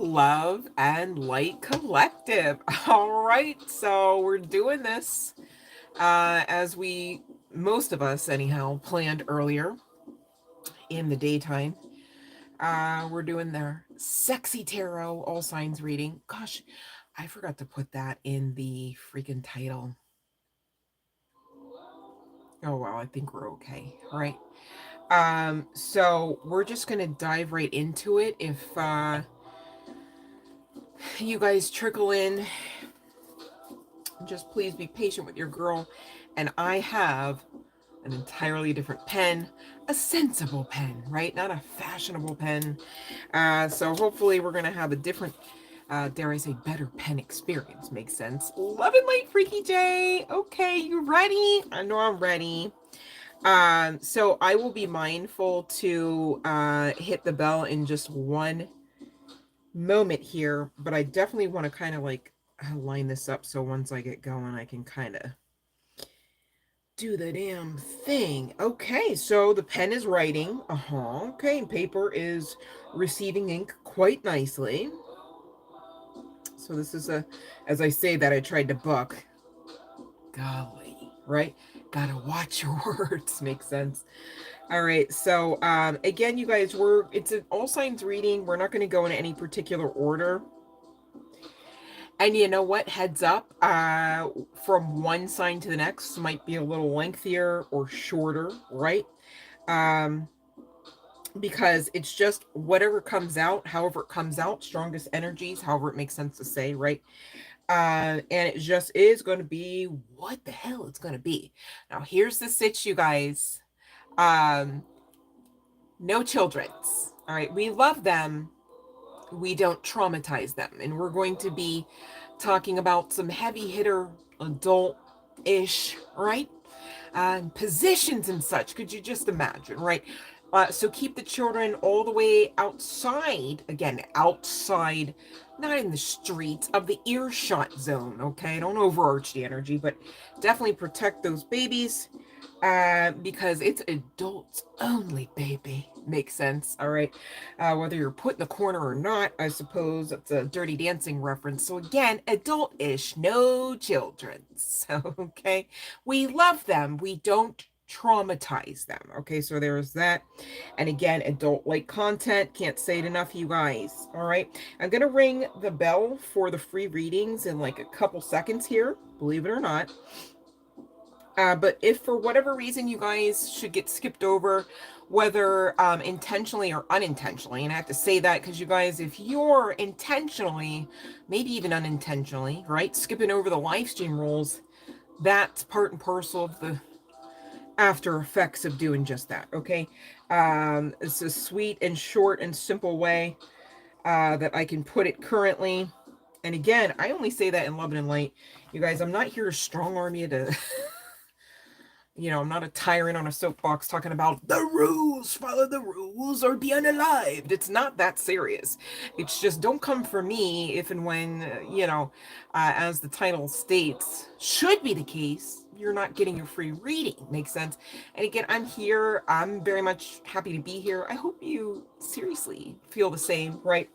Love and Light Collective. All right, so we're doing this as we, most of us anyhow, planned earlier in the daytime. We're doing their sexy tarot all signs reading. Gosh, I forgot to put that in the freaking title. Oh well, I think we're okay. All right. So we're just gonna dive right into it. If you guys trickle in, just please be patient with your girl. And I have an entirely different pen, a sensible pen, right? Not a fashionable pen. So hopefully we're gonna have a different, dare I say, better pen experience. Makes sense. Love and light, Freaky J. Okay, you ready? I know I'm ready. So I will be mindful to hit the bell in just one moment here, but I definitely want to kind of like line this up so once I get going, I can kind of do the damn thing. Okay, so the pen is writing. Okay, and paper is receiving ink quite nicely. So this is as I say that, I tried to book. Golly, right? Gotta watch your words. Makes sense. All right, so again, you guys, it's an all signs reading. We're not going to go in any particular order. And you know what? Heads up, from one sign to the next might be a little lengthier or shorter, right? Um, because it's just whatever comes out, however it comes out, strongest energies, however it makes sense to say, right? And it just is going to be what the hell it's going to be. Now, here's the sitch, you guys. Um, no children's. All right, we love them. We don't traumatize them, and we're going to be talking about some heavy hitter adult-ish, right? Positions and such. Could you just imagine, right? So keep the children all the way outside, again, outside, not in the streets, of the earshot zone, okay? Don't overarch the energy, but definitely protect those babies because it's adults only, baby. Makes sense, all right? Whether you're put in the corner or not, I suppose it's a Dirty Dancing reference. So again, adult-ish, no children. So, okay? We love them. We don't traumatize them. Okay, so there's that. And again, adult-like content. Can't say it enough, you guys. All right. I'm going to ring the bell for the free readings in like a couple seconds here, believe it or not. But if for whatever reason you guys should get skipped over, whether intentionally or unintentionally, and I have to say that because you guys, if you're intentionally, maybe even unintentionally, right, skipping over the live stream rules, that's part and parcel of the after effects of doing just that, okay? It's a sweet and short and simple way that I can put it currently. And again, I only say that in love and light. You guys, I'm not here to strong arm you to... I'm not a tyrant on a soapbox talking about the rules, follow the rules, or be unalived. It's not that serious. It's just don't come for me if and when, as the title states, should be the case, you're not getting your free reading. Makes sense. And again, I'm here. I'm very much happy to be here. I hope you seriously feel the same, right?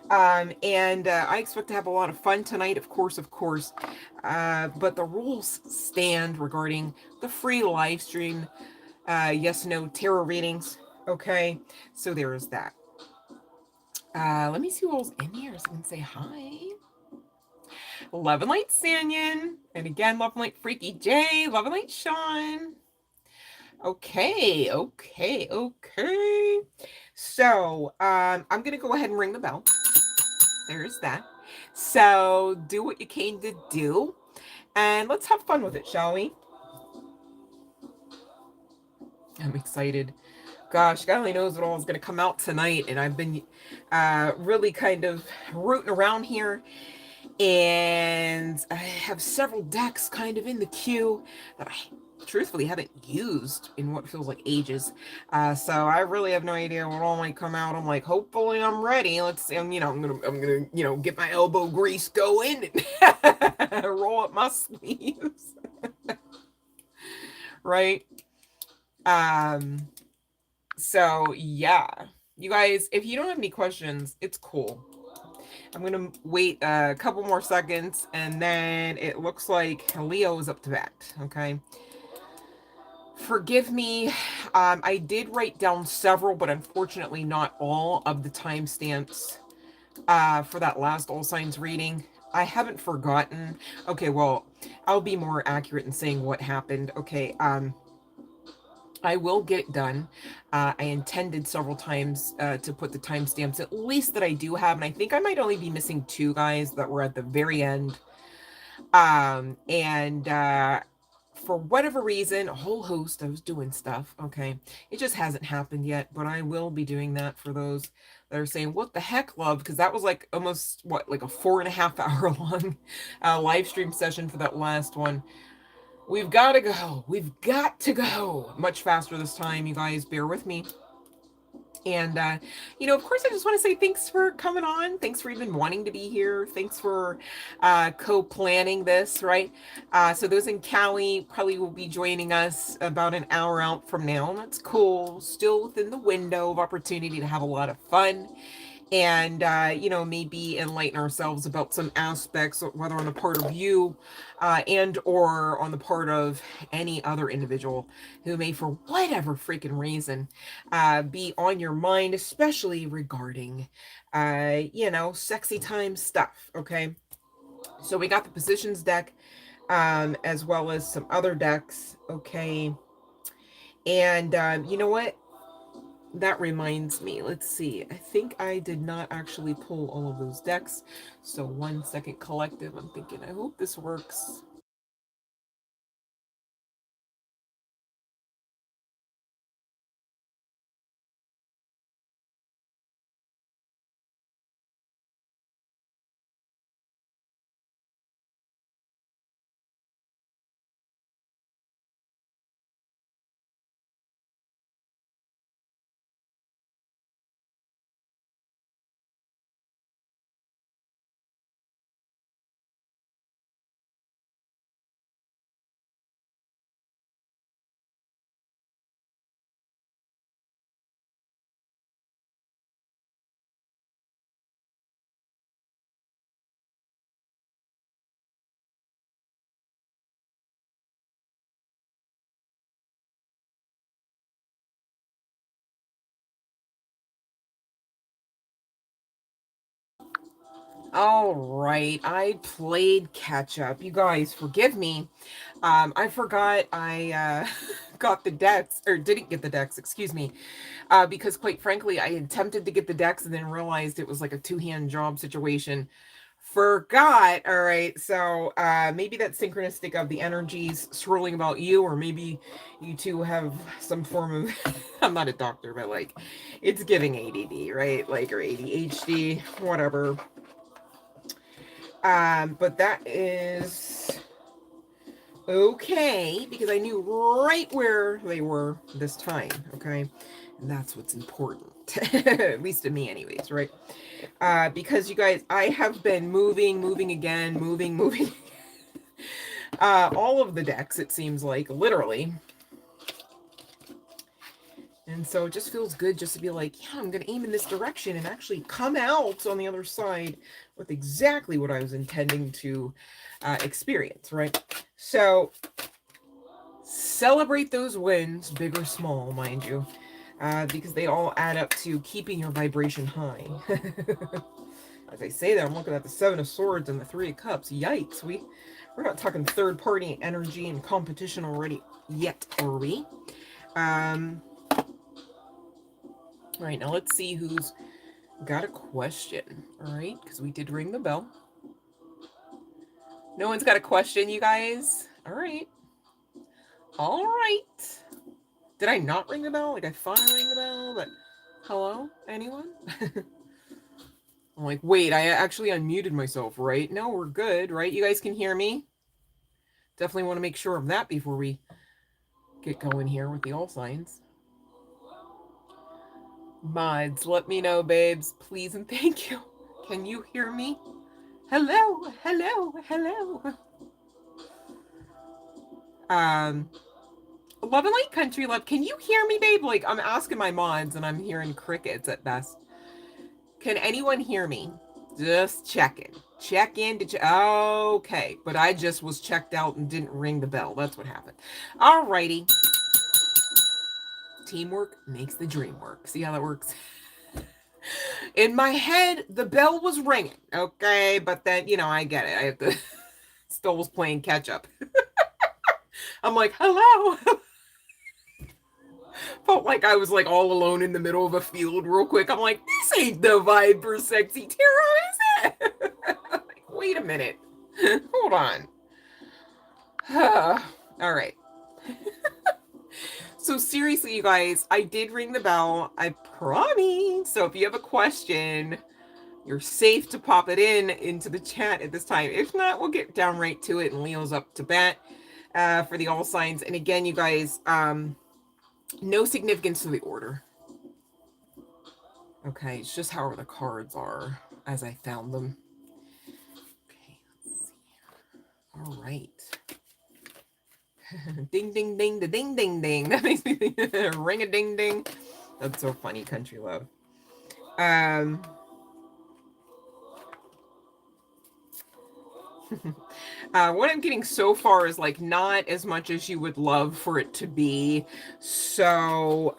And I expect to have a lot of fun tonight, of course. But the rules stand regarding the free live stream, yes, no tarot readings. Okay, so there is that. Let me see who else in here so I can say hi. Love and Light Sanyan. And again, Love and Light Freaky J. Love and Light Sean. Okay. So, I'm going to go ahead and ring the bell. There's that. So, do what you came to do. And let's have fun with it, shall we? I'm excited. Gosh, God only knows what all is going to come out tonight. And I've been really kind of rooting around here. And I have several decks kind of in the queue that I truthfully haven't used in what feels like ages. So I really have no idea what all might come out. I'm like, hopefully I'm ready. Let's see. I'm gonna get my elbow grease going and roll up my sleeves. Right. So yeah, you guys, if you don't have any questions, it's cool. I'm going to wait a couple more seconds, and then it looks like Leo is up to bat. Okay. Forgive me. I did write down several, but unfortunately not all of the timestamps for that last all signs reading. I haven't forgotten. Okay, well, I'll be more accurate in saying what happened. Okay, I will get it done. I intended several times to put the timestamps, at least that I do have, and I think I might only be missing two guys that were at the very end. And for whatever reason, a whole host, I was doing stuff. Okay, it just hasn't happened yet, but I will be doing that for those that are saying, what the heck, love? Because that was like almost, what, like a 4.5 hour long live stream session for that last one. We've got to go. We've got to go much faster this time. You guys bear with me. And, you know, of course, I just want to say thanks for coming on. Thanks for even wanting to be here. Thanks for co-planning this, right? So those in Cali probably will be joining us about an hour out from now. And that's cool. Still within the window of opportunity to have a lot of fun. And, you know, maybe enlighten ourselves about some aspects, whether on the part of you and or on the part of any other individual who may, for whatever freaking reason, be on your mind, especially regarding, you know, sexy time stuff, okay? So we got the positions deck as well as some other decks, okay? And you know what? That reminds me, let's see. I think I did not actually pull all of those decks. So 1 second, collective. I'm thinking, I hope this works. All right, I played catch up. You guys, forgive me. I forgot I got the decks, or didn't get the decks, excuse me, because quite frankly, I attempted to get the decks and then realized it was like a two-hand job situation. Forgot. All right, so maybe that's synchronistic of the energies swirling about you, or maybe you two have some form of I'm not a doctor, but like it's giving ADD, right? Like, or ADHD, whatever. But that is okay, because I knew right where they were this time, okay? And that's what's important. At least to me anyways, right? Because you guys, I have been moving again, moving. All of the decks, it seems like, literally. And so it just feels good just to be like, yeah, I'm going to aim in this direction and actually come out on the other side with exactly what I was intending to experience, right? So celebrate those wins, big or small, mind you, because they all add up to keeping your vibration high. As I say that, I'm looking at the Seven of Swords and the Three of Cups. Yikes, we're not talking third-party energy and competition already yet, are we? All right, now let's see who's got a question. All right, because we did ring the bell. No one's got a question, you guys? All right. All right. Did I not ring the bell? Like, I thought I rang the bell, but hello? Anyone? I'm like, wait, I actually unmuted myself, right? No, we're good, right? You guys can hear me? Definitely want to make sure of that before we get going here with the all signs. Mods, let me know, babes, please and thank you. Can you hear me? Hello, hello, hello. Love and Light Country Love, can you hear me, babe? Like, I'm asking my mods and I'm hearing crickets at best. Can anyone hear me? Just checking. Check in to okay, but I just was checked out and didn't ring the bell. That's what happened. Alrighty. Teamwork makes the dream work. See how that works? In my head, the bell was ringing. Okay, but then, I get it. I have to still was playing catch up. I'm like, hello. Felt like I was like all alone in the middle of a field real quick. I'm like, this ain't the vibe for sexy tarot, is it? Like, wait a minute. Hold on. All right. So seriously, you guys, I did ring the bell. I promise. So if you have a question, you're safe to pop it into the chat at this time. If not, we'll get down right to it, and Leo's up to bat for the all signs. And again, you guys, no significance to the order. Okay, it's just however the cards are as I found them. Okay, let's see. All right. Ding, ding, ding, the ding, ding, ding. That makes me think ring a ding, ding. That's so funny, country love. What I'm getting so far is like not as much as you would love for it to be. So,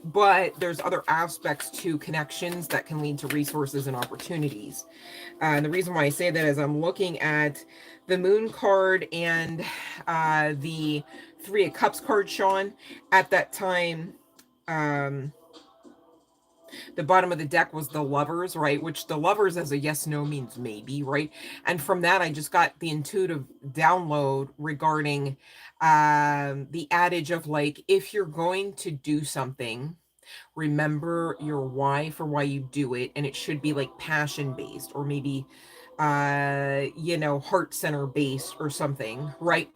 but there's other aspects to connections that can lead to resources and opportunities. And the reason why I say that is I'm looking at the Moon card and the Three of Cups card, Sean. At that time, the bottom of the deck was the Lovers, right? Which the Lovers as a yes, no means maybe, right? And from that, I just got the intuitive download regarding the adage of like, if you're going to do something, remember your why for why you do it. And it should be like passion based or maybe, heart center based or something, right?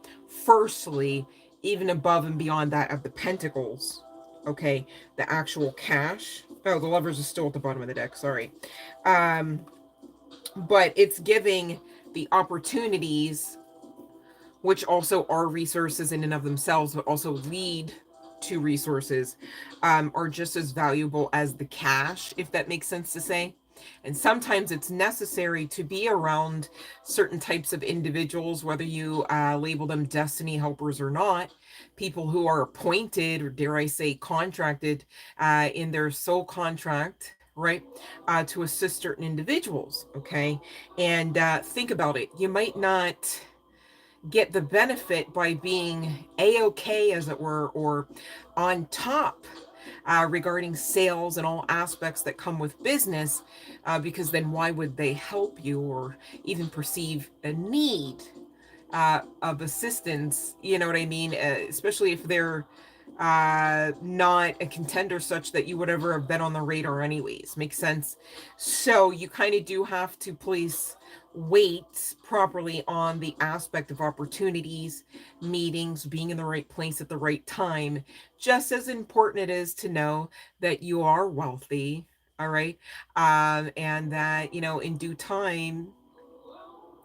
Firstly, even above and beyond that of the Pentacles, okay, the actual cash. Oh, the Lovers is still at the bottom of the deck, sorry. But it's giving the opportunities, which also are resources in and of themselves, but also lead to resources, are just as valuable as the cash, if that makes sense to say. And sometimes it's necessary to be around certain types of individuals, whether you label them destiny helpers or not, people who are appointed, or dare I say contracted in their soul contract, right, to assist certain individuals, okay? And think about it. You might not get the benefit by being A-okay, as it were, or on top regarding sales and all aspects that come with business, because then why would they help you or even perceive a need of assistance? You know what I mean? Especially if they're not a contender such that you would ever have been on the radar anyways. Makes sense? So you kind of do have to place weight properly on the aspect of opportunities, meetings, being in the right place at the right time. Just as important it is to know that you are wealthy, all right, and that in due time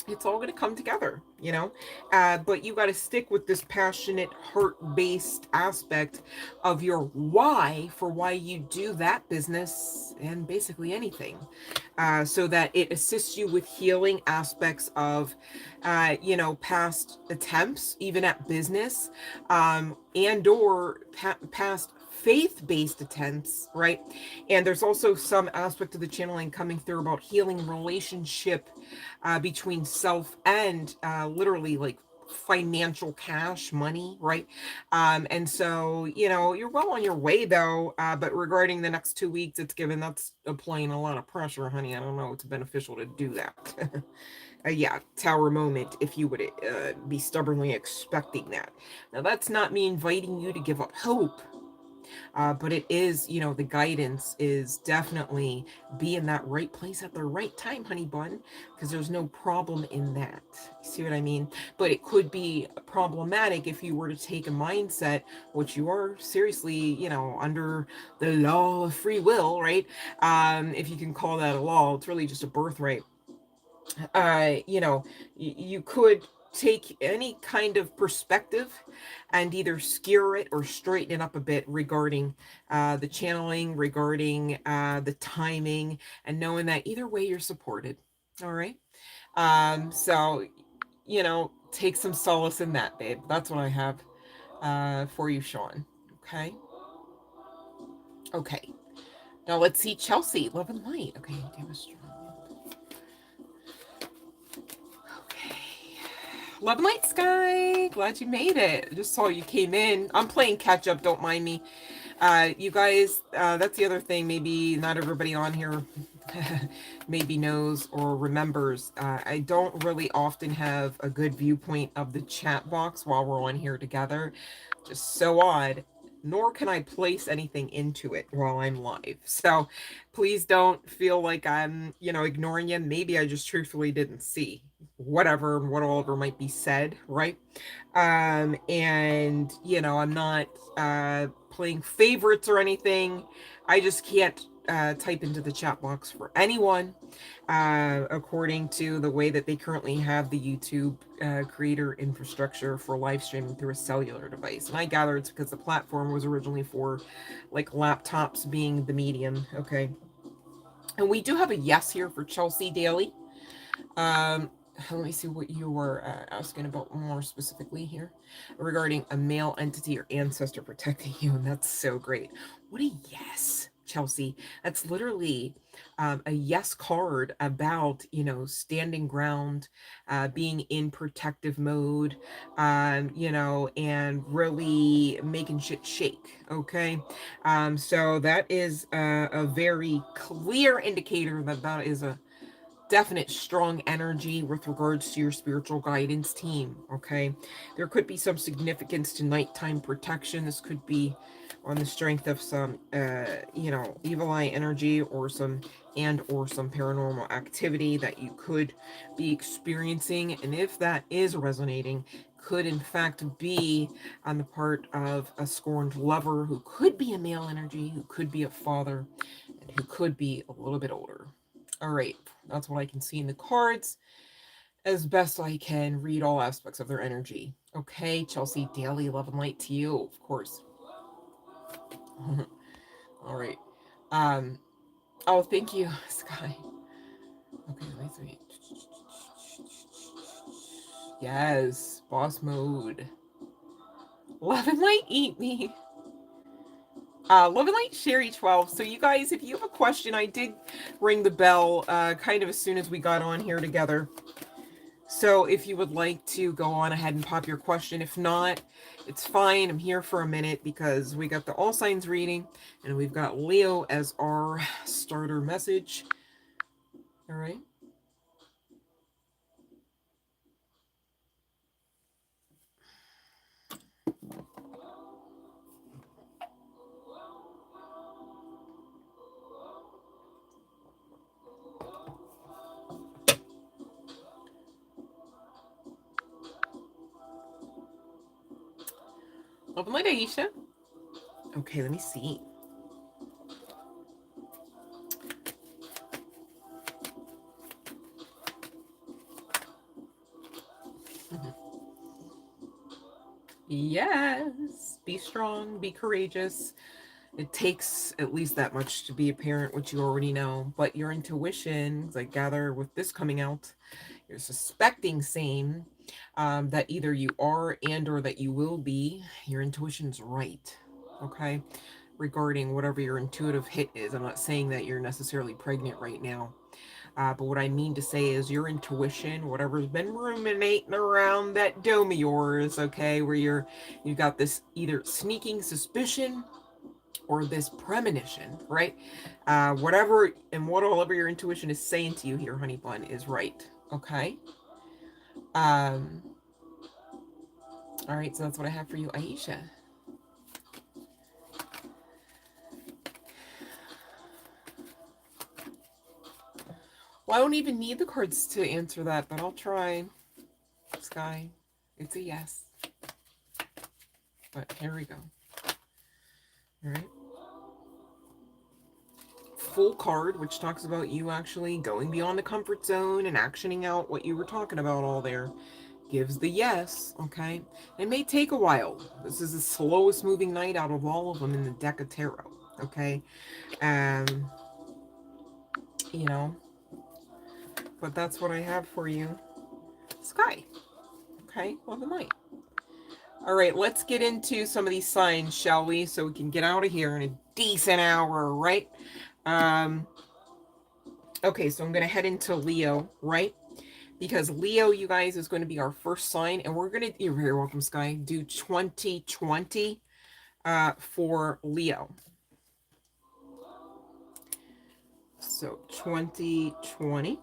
it's all going to come together, but you got to stick with this passionate, heart-based aspect of your why for why you do that business and basically anything, so that it assists you with healing aspects of past attempts even at business, and or past faith-based attempts, right? And there's also some aspect of the channeling coming through about healing relationship between self and literally like financial cash money, right? And so you're well on your way though, but regarding the next 2 weeks, it's given that's applying a lot of pressure, honey. I don't know, it's beneficial to do that. Yeah, tower moment, if you would be stubbornly expecting that. Now that's not me inviting you to give up hope, but it is, the guidance is definitely be in that right place at the right time, honey bun, because there's no problem in that. See what I mean? But it could be problematic if you were to take a mindset, which you are seriously, under the law of free will, right? If you can call that a law, it's really just a birthright. You could take any kind of perspective and either skewer it or straighten it up a bit regarding the channeling, regarding the timing, and knowing that either way you're supported. All right. So, you know, take some solace in that, babe. That's what I have for you, Sean. Okay. Okay. Now let's see Chelsea, Love and Light. Okay, give us strong. Okay. Love and Light Sky. Glad you made it. I just saw you came in. I'm playing catch up, don't mind me. You guys, that's the other thing. Maybe not everybody on here maybe knows or remembers. I don't really often have a good viewpoint of the chat box while we're on here together. Just so odd. Nor can I place anything into it while I'm live. So please don't feel like I'm, you know, ignoring you. Maybe I just truthfully didn't see whatever might be said, right? And you know, I'm not playing favorites or anything. I just can't type into the chat box for anyone according to the way that they currently have the YouTube creator infrastructure for live streaming through a cellular device. And I gather it's because the platform was originally for like laptops being the medium. Okay. And we do have a yes here for Chelsea Daly. Let me see what you were asking about more specifically here regarding a male entity or ancestor protecting you. And that's so great. What a yes, Chelsea. That's literally a yes card about, you know, standing ground, being in protective mode, you know, and really making shit shake. Okay. So that is a very clear indicator that that is a definite strong energy with regards to your spiritual guidance team. Okay, there could be some significance to nighttime protection. This could be on the strength of some you know, evil eye energy or some paranormal activity that you could be experiencing. And if that is resonating, could in fact be on the part of a scorned lover who could be a male energy, who could be a father, and who could be a little bit older. All right, that's what I can see in the cards. As best I can read all aspects of their energy. Okay, Chelsea, daily love and light to you, of course. All right. Um. Oh, thank you, Sky. Okay, let me see. Yes, boss mode. Love and light, eat me. Love and light, Sherry 12. So you guys, if you have a question, I did ring the bell kind of as soon as we got on here together. So if you would like to go on ahead and pop your question, if not, it's fine. I'm here for a minute because we got the all signs reading and we've got Leo as our starter message. All right. Open light, Aisha. Okay, let me see. Yes. Be strong, be courageous. It takes at least that much to be a parent, which you already know. But your intuition, as I gather with this coming out, you're suspecting same, that either you are and or that you will be. Your intuition's right. Okay. Regarding whatever your intuitive hit is. I'm not saying that you're necessarily pregnant right now. But what I mean to say is your intuition, whatever's been ruminating around that dome of yours, okay, where you got this either sneaking suspicion or this premonition, right? Whatever and whatever your intuition is saying to you here, honey bun, is right. Okay. Um. All right. So that's what I have for you, Aisha. Well, I don't even need the cards to answer that, but I'll try. Sky, it's a yes. But here we go. All right. Full card, which talks about you actually going beyond the comfort zone and actioning out what you were talking about all there. gives the yes, okay? It may take a while. This is the slowest moving knight out of all of them in the deck of tarot, okay? Um, you know, but that's what I have for you. Sky, okay? Well, the knight. All right, let's get into some of these signs, shall we? So we can get out of here in a decent hour, right? Okay, so I'm going to head into Leo, right? Because Leo, you guys, is going to be our first sign. And we're going to, you're very welcome, Sky, do 2020 for Leo. So 2020.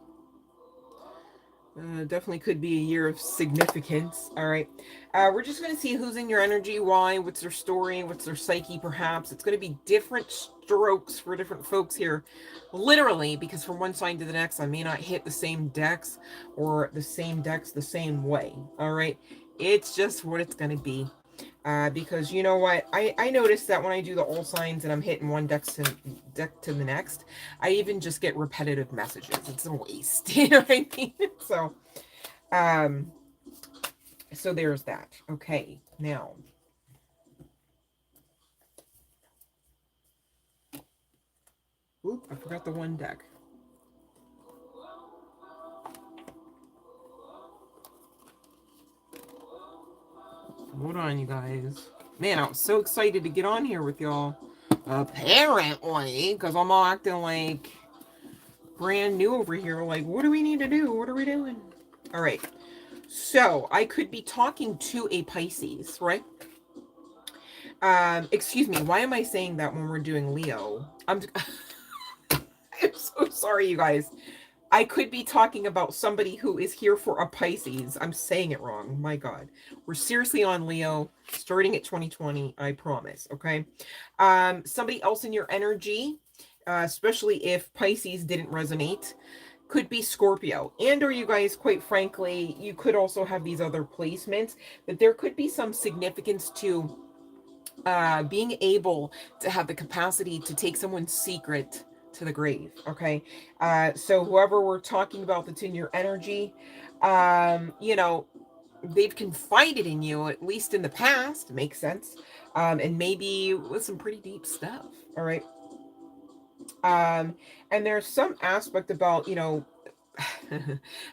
Definitely could be a year of significance. All right. We're just going to see who's in your energy, why, what's their story, what's their psyche, perhaps. It's going to be different strokes for different folks here. Literally, because from one sign to the next, I may not hit the same decks or the same decks the same way. All right. It's just what it's going to be. Because you know what, I noticed that when I do the all signs and I'm hitting one deck to the next, I even just get repetitive messages. It's a waste, you know what I mean? So there's that. Okay, now oop, I forgot the one deck. Hold on, you guys. Man, I was so excited to get on here with y'all. Apparently, because I'm all acting like brand new over here. Like, what do we need to do? What are we doing? All right. So, I could be talking to a Pisces, right? Excuse me. Why am I saying that when we're doing Leo? I'm so sorry, you guys. I could be talking about somebody who is here for a Pisces. I'm saying it wrong. My God. We're seriously on Leo, starting at 2020. I promise. Okay. Somebody else in your energy, especially if Pisces didn't resonate, could be Scorpio. And or you guys, quite frankly, you could also have these other placements, but there could be some significance to being able to have the capacity to take someone's secret to the grave. Okay. So whoever we're talking about that's in your energy, you know, they've confided in you, at least in the past, makes sense. And maybe with some pretty deep stuff. All right. And there's some aspect about, you know,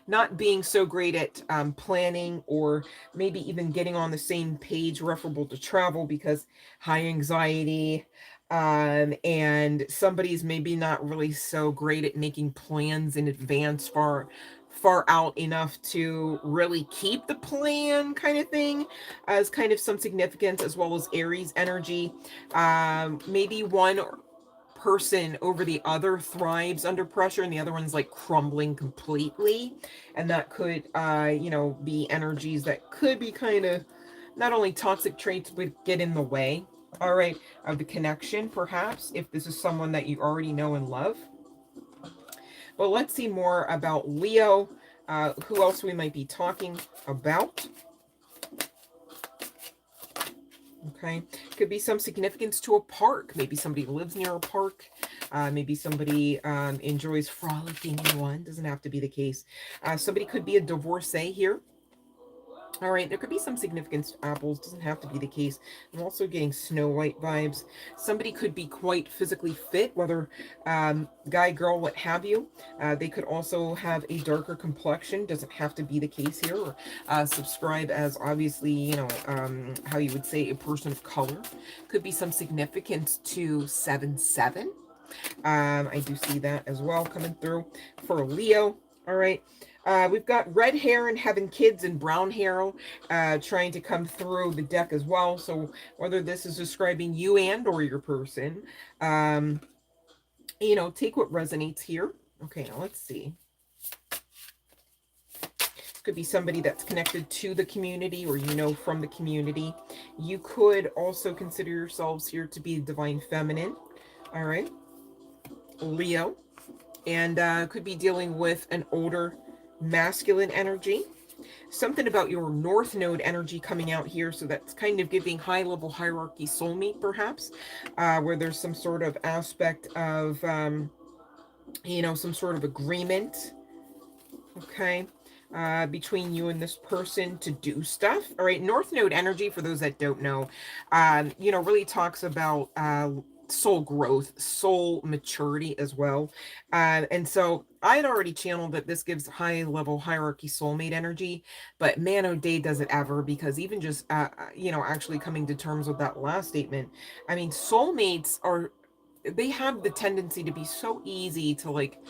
not being so great at planning or maybe even getting on the same page referable to travel because high anxiety, and somebody's maybe not really so great at making plans in advance far out enough to really keep the plan, kind of thing, as kind of some significance, as well as Aries energy. Maybe one person over the other thrives under pressure and the other one's like crumbling completely, and that could you know, be energies that could be kind of not only toxic traits but get in the way, all right, of the connection, perhaps, if this is someone that you already know and love. But let's see more about Leo, who else we might be talking about. Okay, could be some significance to a park. Maybe somebody lives near a park. Maybe somebody enjoys frolicking in one. Doesn't have to be the case. Somebody could be a divorcee here. All right, there could be some significance to apples. Doesn't have to be the case. I'm also getting Snow White vibes. Somebody could be quite physically fit, whether guy, girl, what have you. They could also have a darker complexion. Doesn't have to be the case here. Or subscribe as, obviously, you know, how you would say a person of color. Could be some significance to 7-7. I do see that as well coming through for Leo. All right. We've got red hair and having kids and brown hair trying to come through the deck as well. So whether this is describing you and or your person, you know, take what resonates here. Okay, now let's see. Could be somebody that's connected to the community or, you know, from the community. You could also consider yourselves here to be divine feminine. All right. Leo. And could be dealing with an older masculine energy. Something about your North Node energy coming out here. So that's kind of giving high level hierarchy soulmate, perhaps, where there's some sort of aspect of, you know, some sort of agreement. Okay. between you and this person to do stuff. All right, North Node energy, for those that don't know, you know, really talks about soul growth, soul maturity as well. And so I had already channeled that this gives high level hierarchy soulmate energy, but man, oh, day does it ever, because even just, you know, actually coming to terms with that last statement, I mean, soulmates are, they have the tendency to be so easy to like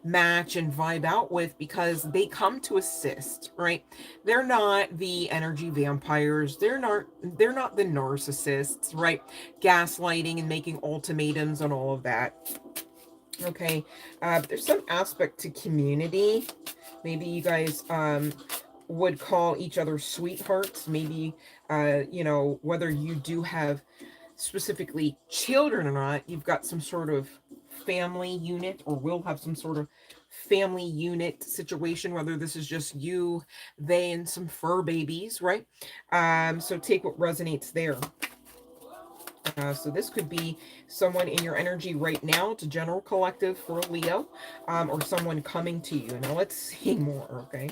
match and vibe out with, because they come to assist, right? They're not the energy vampires, they're not the narcissists, right? Gaslighting and making ultimatums and all of that. Okay, there's some aspect to community. Maybe you guys would call each other sweethearts. Maybe you know, whether you do have specifically children or not, you've got some sort of family unit, or will have some sort of family unit situation, whether this is just you, they, and some fur babies, right? So take what resonates there. So this could be someone in your energy right now. It's a general collective for Leo, or someone coming to you. Now let's see more, okay?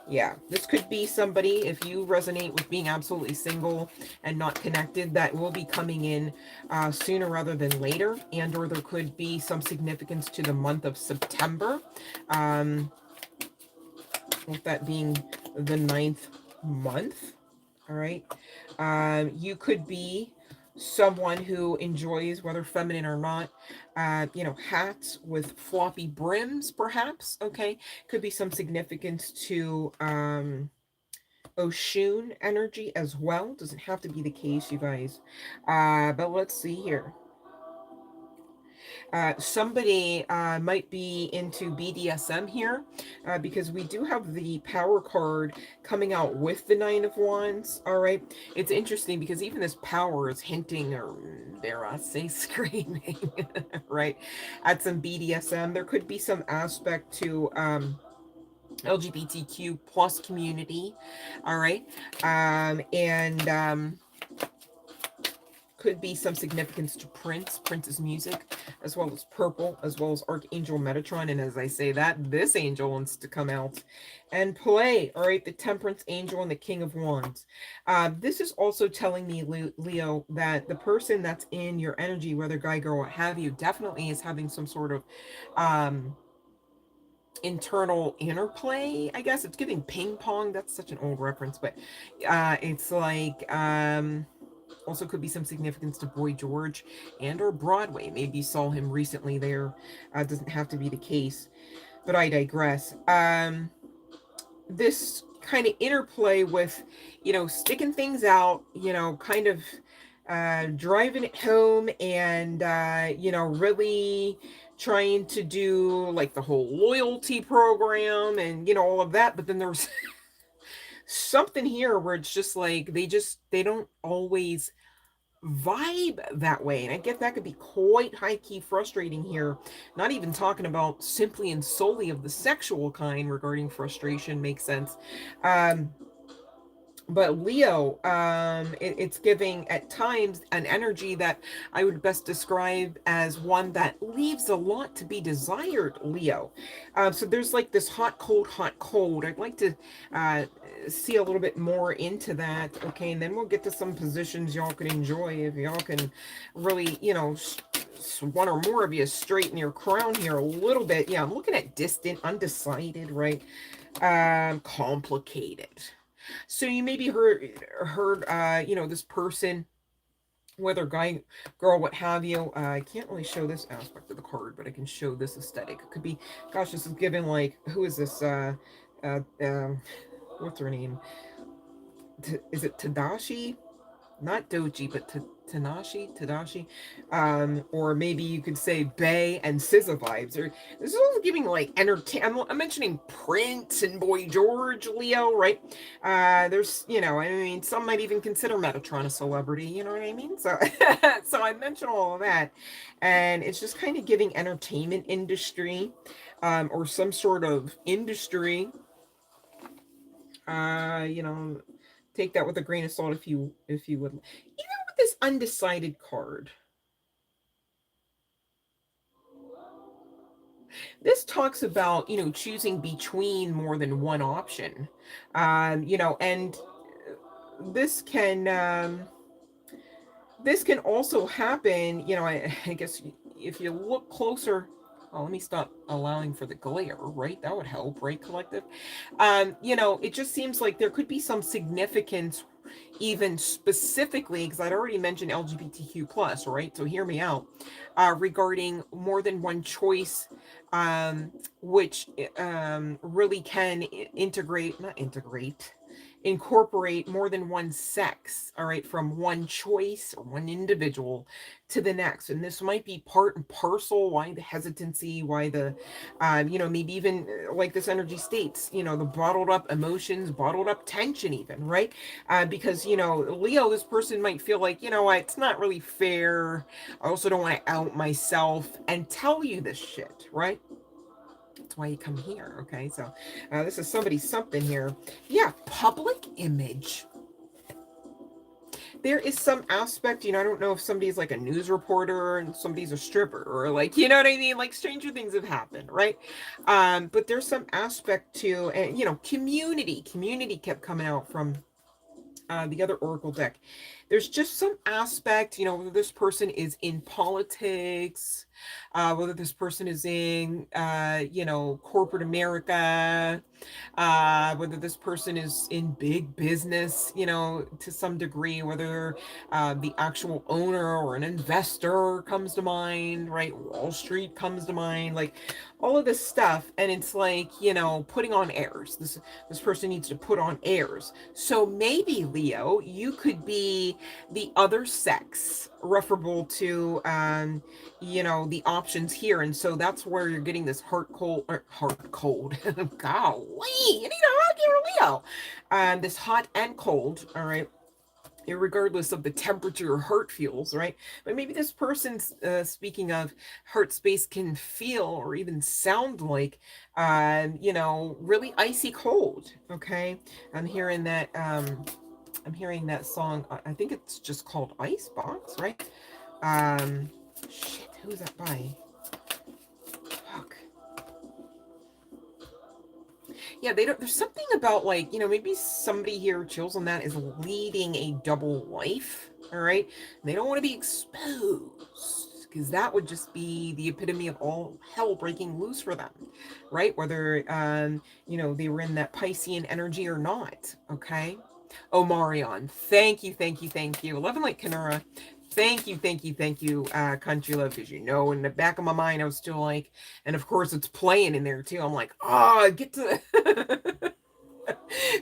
Yeah, this could be somebody, if you resonate with being absolutely single and not connected, that will be coming in sooner rather than later. And or there could be some significance to the month of September, with that being the 9th month. All right. You could be someone who enjoys, whether feminine or not, you know, hats with floppy brims, perhaps. Okay. Could be some significance to Oshun energy as well. Doesn't have to be the case, you guys. But let's see here. Somebody might be into BDSM here, because we do have the power card coming out with the Nine of Wands. All right. It's interesting because even this power is hinting, or dare I say screaming, right, at some BDSM. There could be some aspect to LGBTQ plus community. All right. And could be some significance to Prince's music, as well as Purple, as well as Archangel Metatron. And as I say that, this angel wants to come out and play. All right, the Temperance Angel and the King of Wands. This is also telling me, Leo, that the person that's in your energy, whether guy, girl, what have you, definitely is having some sort of internal interplay. I guess it's giving ping pong. That's such an old reference, but it's like also could be some significance to Boy George and or Broadway. Maybe you saw him recently there. Doesn't have to be the case, but I digress. This kind of interplay with, you know, sticking things out, you know, kind of driving it home, and you know, really trying to do like the whole loyalty program and, you know, all of that. But then there's something here where it's just like they don't always vibe that way. And I get that could be quite high key frustrating here. Not even talking about simply and solely of the sexual kind regarding frustration, makes sense. But Leo, it's giving at times an energy that I would best describe as one that leaves a lot to be desired, Leo. So there's like this hot, cold, hot, cold. I'd like to see a little bit more into that, okay? And then we'll get to some positions y'all can enjoy if y'all can really, you know, one or more of you straighten your crown here a little bit. Yeah, I'm looking at distant, undecided, right? Complicated. So you maybe heard you know, this person, whether guy, girl, what have you. I can't really show this aspect of the card, but I can show this aesthetic. It could be, gosh, this is given like, who is this? Uh, uh, what's her name? Is it Tadashi? Not Doji, but Tadashi, or maybe you could say Bay and SZA vibes. Or this is also giving like entertain. I'm mentioning Prince and Boy George, Leo, right? There's, you know, I mean, some might even consider Metatron a celebrity. You know what I mean? So, so I mentioned all of that, and it's just kind of giving entertainment industry, or some sort of industry. You know, take that with a grain of salt if you would. Even with this undecided card, This talks about, choosing between more than one option. And this can this can also happen, I guess if you look closer. Oh, let me stop allowing for the glare, right? That would help, right, collective? It just seems like there could be some significance, even specifically, because I'd already mentioned LGBTQ plus, right? So hear me out, regarding more than one choice, which really can not integrate, incorporate more than one sex, all right, from one choice or one individual to the next. And this might be part and parcel why the hesitancy, why the, maybe even like this energy states, the bottled up emotions, bottled up tension, even, right? Because, Leo, this person might feel like, it's not really fair. I also don't want to out myself and tell you this shit, right? That's why you come here. Okay, so this is something here. Yeah, public image. There is some aspect, I don't know if somebody's like a news reporter and somebody's a stripper, or like, you know what I mean? Like stranger things have happened, right? But there's some aspect to, and community kept coming out from the other oracle deck. There's just some aspect, whether this person is in politics, whether this person is in corporate America, whether this person is in big business, to some degree, whether the actual owner or an investor comes to mind, right? Wall Street comes to mind, like all of this stuff. And it's like, putting on airs. This person needs to put on airs. So maybe, Leo, you could be the other sex, referable to the options here. And so that's where you're getting this heart cold. Golly, you need a hug here, Leo. This hot and cold, all right, regardless of the temperature your heart feels, right? But maybe this person's, speaking of heart space, can feel or even sound like, really icy cold. Okay, I'm hearing that. I'm hearing that song. I think it's just called Icebox, right? Shit, who's that by? Fuck. Yeah, they don't. There's something about, like, maybe somebody here, chills on that, is leading a double life. All right, they don't want to be exposed, because that would just be the epitome of all hell breaking loose for them, right? Whether they were in that Piscean energy or not. Okay. Oh, Marion, thank you, thank you, thank you. 11 like Kanura. Thank you, thank you, thank you, Country Love, because in the back of my mind, I was still like, and of course it's playing in there too. I'm like, get to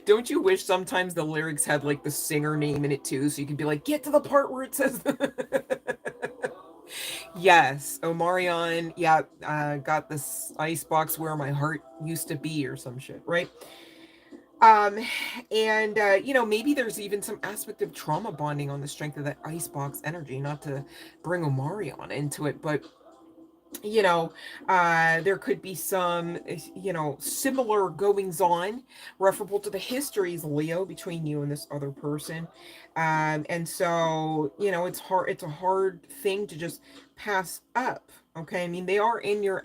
Don't you wish sometimes the lyrics had like the singer name in it too, so you could be like, get to the part where it says Yes, Omarion, yeah, got this icebox where my heart used to be, or some shit, right? Um, and maybe there's even some aspect of trauma bonding on the strength of that icebox energy, not to bring Omarion into it, but there could be some, similar goings on, referable to the histories, Leo, between you and this other person. And so, it's a hard thing to just pass up. Okay. I mean, they are in your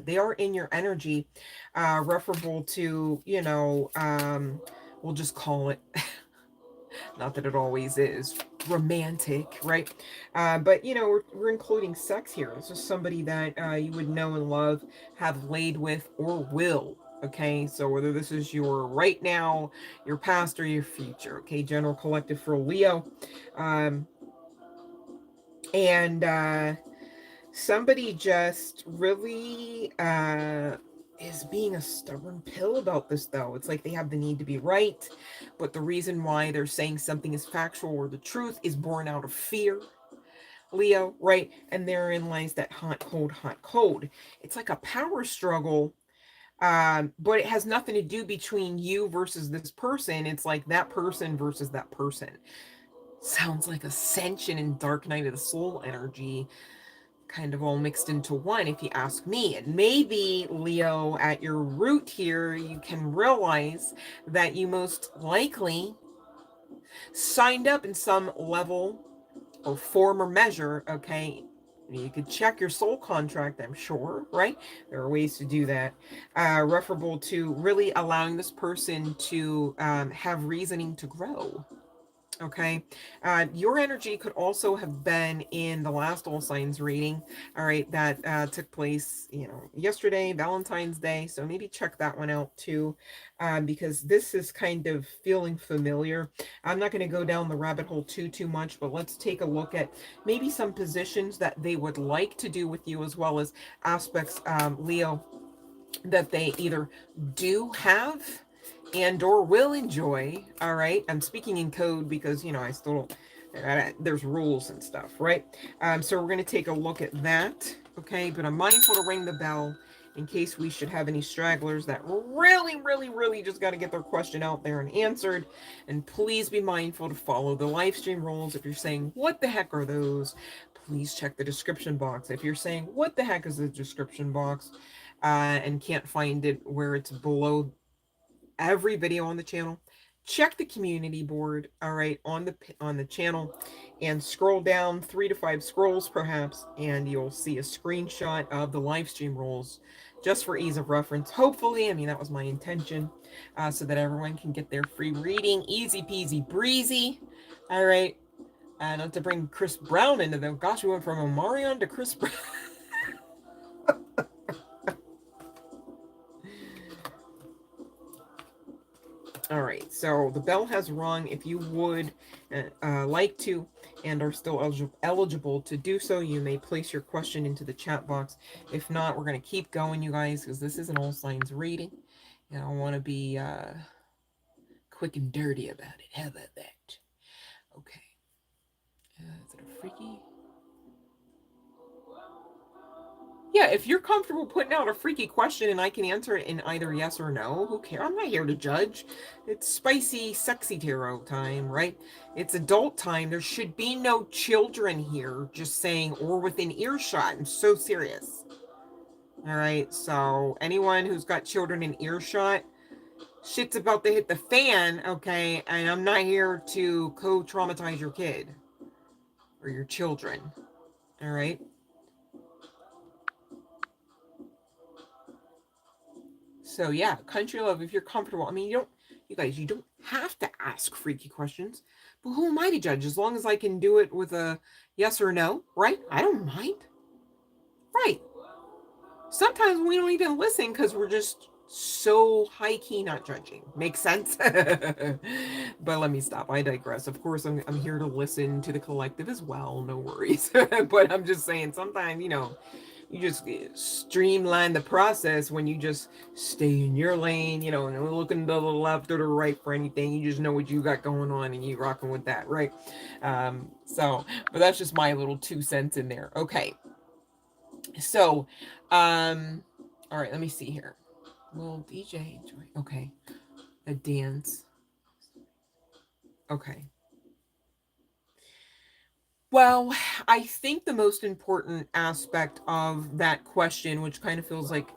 they are in your energy, referable to, we'll just call it, not that it always is, romantic, right? But we're including sex here. It's just somebody that you would know and love, have laid with, or will. Okay, so whether this is your right now, your past, or your future. Okay, general collective for Leo. um and somebody just really is being a stubborn pill about this, though. It's like they have the need to be right, but the reason why they're saying something is factual or the truth is born out of fear, Leo, right? And therein lies that hot cold, hot cold. It's like a power struggle, but it has nothing to do between you versus this person. It's like that person versus that person. Sounds like Ascension and Dark Night of the Soul energy, kind of all mixed into one, if you ask me. And maybe, Leo, at your root here, you can realize that you most likely signed up in some level or form or measure, okay, You could check your soul contract, I'm sure, right? There are ways to do that. Referable to really allowing this person to have reasoning to grow. Okay. Your energy could also have been in the last all signs reading. All right. That took place, yesterday, Valentine's Day. So maybe check that one out too, because this is kind of feeling familiar. I'm not going to go down the rabbit hole too much, but let's take a look at maybe some positions that they would like to do with you, as well as aspects, Leo, that they either do have and or will enjoy. All right, I'm speaking in code because I still there's rules and stuff, right? So we're going to take a look at that. Okay, but I'm mindful to ring the bell in case we should have any stragglers that really just got to get their question out there and answered. And please be mindful to follow the live stream rules. If you're saying what the heck are those, please check the description box. If you're saying what the heck is the description box, and can't find it where it's below every video on the channel, check the community board, all right, on the channel, and scroll down 3 to 5 scrolls perhaps, and you'll see a screenshot of the live stream rules, just for ease of reference. Hopefully, I mean, that was my intention, so that everyone can get their free reading, easy peasy breezy. All right, not to bring Chris Brown into the, gosh, we went from Omarion to Chris Brown. All right, so the bell has rung. If you would like to and are still eligible to do so, you may place your question into the chat box. If not, we're going to keep going, you guys, because this is an all signs reading, and I want to be quick and dirty about it. How about that? Okay. Is it a freaky? Yeah, if you're comfortable putting out a freaky question and I can answer it in either yes or no, who cares? I'm not here to judge. It's spicy, sexy tarot time, right? It's adult time. There should be no children here, just saying, or within earshot. I'm so serious. All right, so anyone who's got children in earshot, shit's about to hit the fan, okay? And I'm not here to co-traumatize your kid or your children, all right? So yeah, country love, if you're comfortable. I mean, you guys, you don't have to ask freaky questions, but who am I to judge? As long as I can do it with a yes or no, right? I don't mind. Right. Sometimes we don't even listen because we're just so high key not judging. Makes sense? But let me stop. I digress. Of course, I'm here to listen to the collective as well. No worries. But I'm just saying, sometimes, you just streamline the process when you just stay in your lane, and looking to the left or the right for anything. You just know what you got going on and you rocking with that, right? But that's just my little 2 cents in there. Okay. So, all right, let me see here. Well, DJ, okay. A dance. Okay. Well, I think the most important aspect of that question, which kind of feels like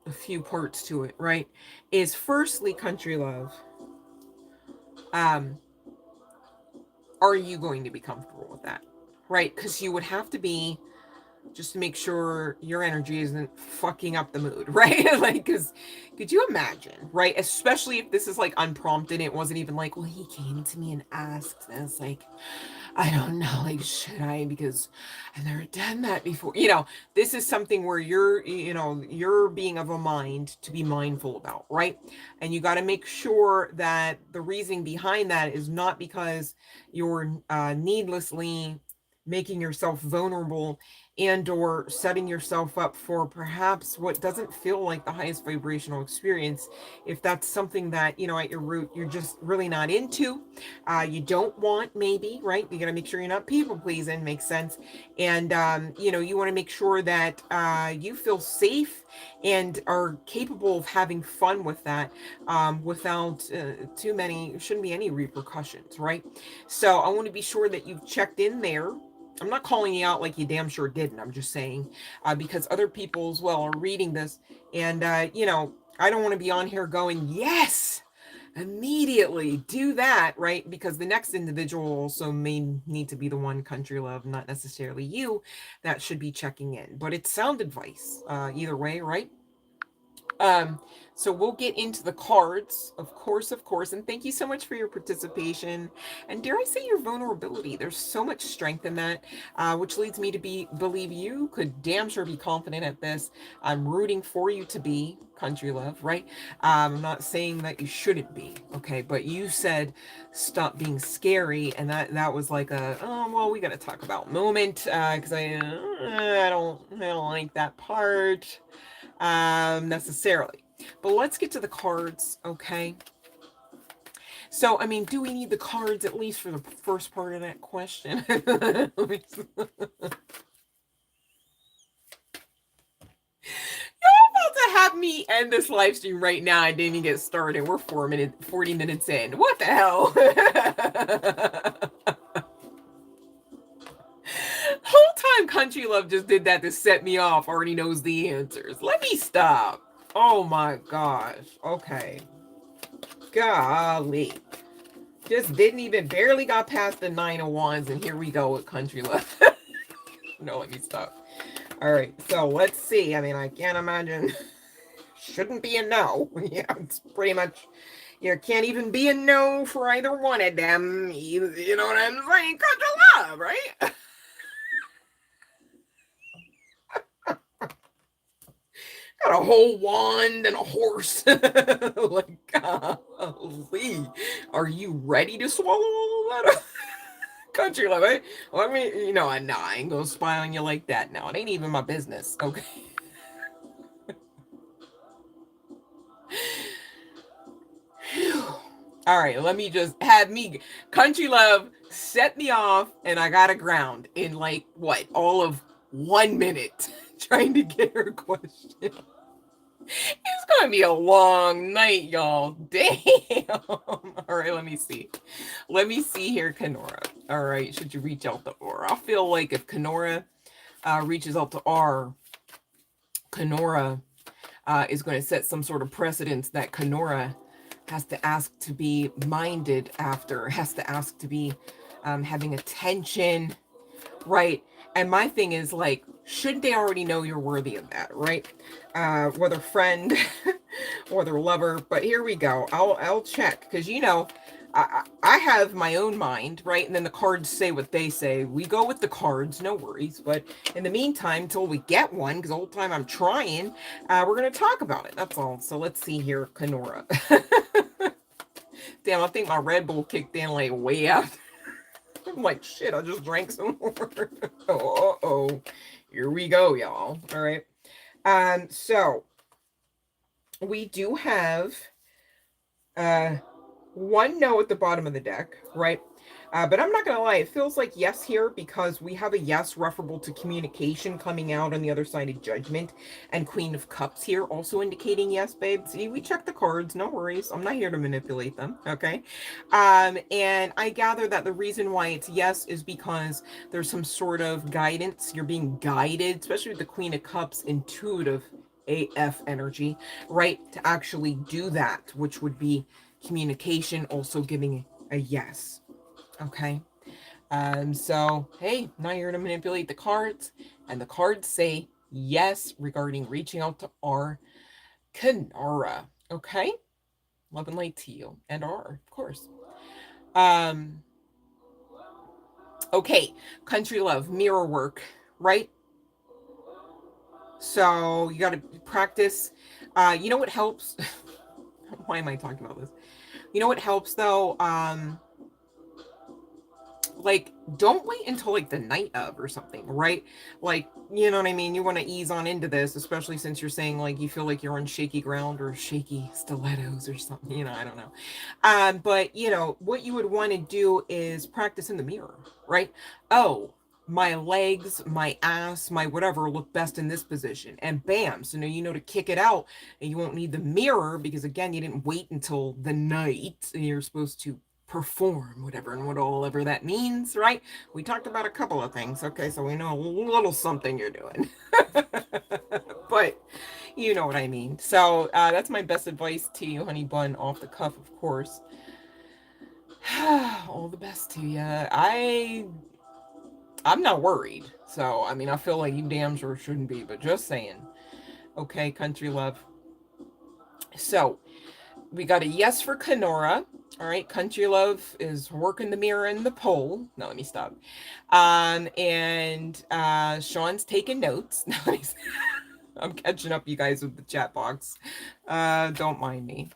a few parts to it, right, is firstly, country love. Are you going to be comfortable with that, right? Because you would have to be, just to make sure your energy isn't fucking up the mood, right? Like, because could you imagine, right? Especially if this is like unprompted, it wasn't even like, well, he came to me and asked this, like, I don't know, like, should I? Because I've never done that before. This is something where you're being of a mind to be mindful about, right? And you got to make sure that the reasoning behind that is not because you're needlessly making yourself vulnerable and or setting yourself up for perhaps what doesn't feel like the highest vibrational experience. If that's something that, at your root, you're just really not into, you don't want, maybe, right? You got to make sure you're not people pleasing, makes sense. And, you want to make sure that you feel safe and are capable of having fun with that, without shouldn't be any repercussions, right? So I want to be sure that you've checked in there. I'm not calling you out like you damn sure didn't. I'm just saying, because other people as well are reading this. And, I don't want to be on here going, yes, immediately do that, right? Because the next individual also may need to be the one, country love, not necessarily you, that should be checking in. But it's sound advice, either way, right? Um, so we'll get into the cards, of course, and thank you so much for your participation. And dare I say your vulnerability? There's so much strength in that, which leads me to believe you could damn sure be confident at this. I'm rooting for you to be, country love, right? I'm not saying that you shouldn't be, okay? But you said stop being scary, and that was like a, oh well, we got to talk about moment, because I don't like that part necessarily. But let's get to the cards, okay? So, I mean, do we need the cards at least for the first part of that question? Y'all about to have me end this live stream right now. I didn't even get started. We're 40 minutes in. What the hell? Whole time Country Love just did that to set me off. Already knows the answers. Let me stop. Oh my gosh. Okay. Golly. Just didn't even barely got past the 9 of Wands, and here we go with Country Love. No, let me stop. All right, so let's see. I mean, I can't imagine. Shouldn't be a no. Yeah, it's pretty much. You can't even be a no for either one of them. You know what I'm saying? Country Love, right? Got a whole wand and a horse. Like, golly. Are you ready to swallow all that up? Country love, eh? Let me, no, I ain't gonna spy on you like that now. It ain't even my business, okay? All right, let me just have me. Country love set me off, and I got a ground in like, what, all of 1 minute trying to get her question. It's gonna be a long night, y'all. Damn. All right, let me see. Let me see here, Kenora. All right, should you reach out to R? I feel like if Kenora reaches out to R, Kenora is going to set some sort of precedence that Kenora has to ask to be minded after, has to ask to be having attention, right? And my thing is like, shouldn't they already know you're worthy of that, right? Whether friend, whether lover, but here we go. I'll check, because I have my own mind, right? And then the cards say what they say. We go with the cards, no worries. But in the meantime, until we get one, because the whole time I'm trying, we're going to talk about it. That's all. So let's see here, Kenora. Damn, I think my Red Bull kicked in like way out. I'm like, shit, I just drank some more. Oh, here we go, y'all. All right. So we do have one no at the bottom of the deck, right? But I'm not going to lie, it feels like yes here because we have a yes referable to communication coming out on the other side of Judgment, and Queen of Cups here also indicating yes, babe. See, we checked the cards, no worries. I'm not here to manipulate them, okay? And I gather that the reason why it's yes is because there's some sort of guidance. You're being guided, especially with the Queen of Cups, intuitive AF energy, right? To actually do that, which would be communication, also giving a yes. Okay. So hey, now you're gonna manipulate the cards, and the cards say yes regarding reaching out to R. Kenora. Okay. Love and light to you. And R, of course. Okay, country love, mirror work, right? So you gotta practice. You know what helps? Why am I talking about this? You know what helps though? Like, don't wait until like the night of or something, right? Like, you know what I mean? You want to ease on into this, especially since you're saying like you feel like you're on shaky ground or shaky stilettos or something, I don't know. But what you would want to do is practice in the mirror, right? Oh, my legs, my ass, my whatever look best in this position, and bam, so now you know to kick it out, and you won't need the mirror because again, you didn't wait until the night, and you're supposed to perform whatever and whatever that means, right? We talked about a couple of things, okay, so we know a little something you're doing. But You know what I mean. So that's my best advice to you, honey bun, off the cuff, of course. All the best to you. I'm not worried. So, I mean, I feel like you damn sure shouldn't be, but just saying. Okay, country love. So, we got a yes for Kenora. All right, country love is working the mirror in the poll. No, let me stop. And Sean's taking notes. No, I'm catching up, you guys, with the chat box. Don't mind me.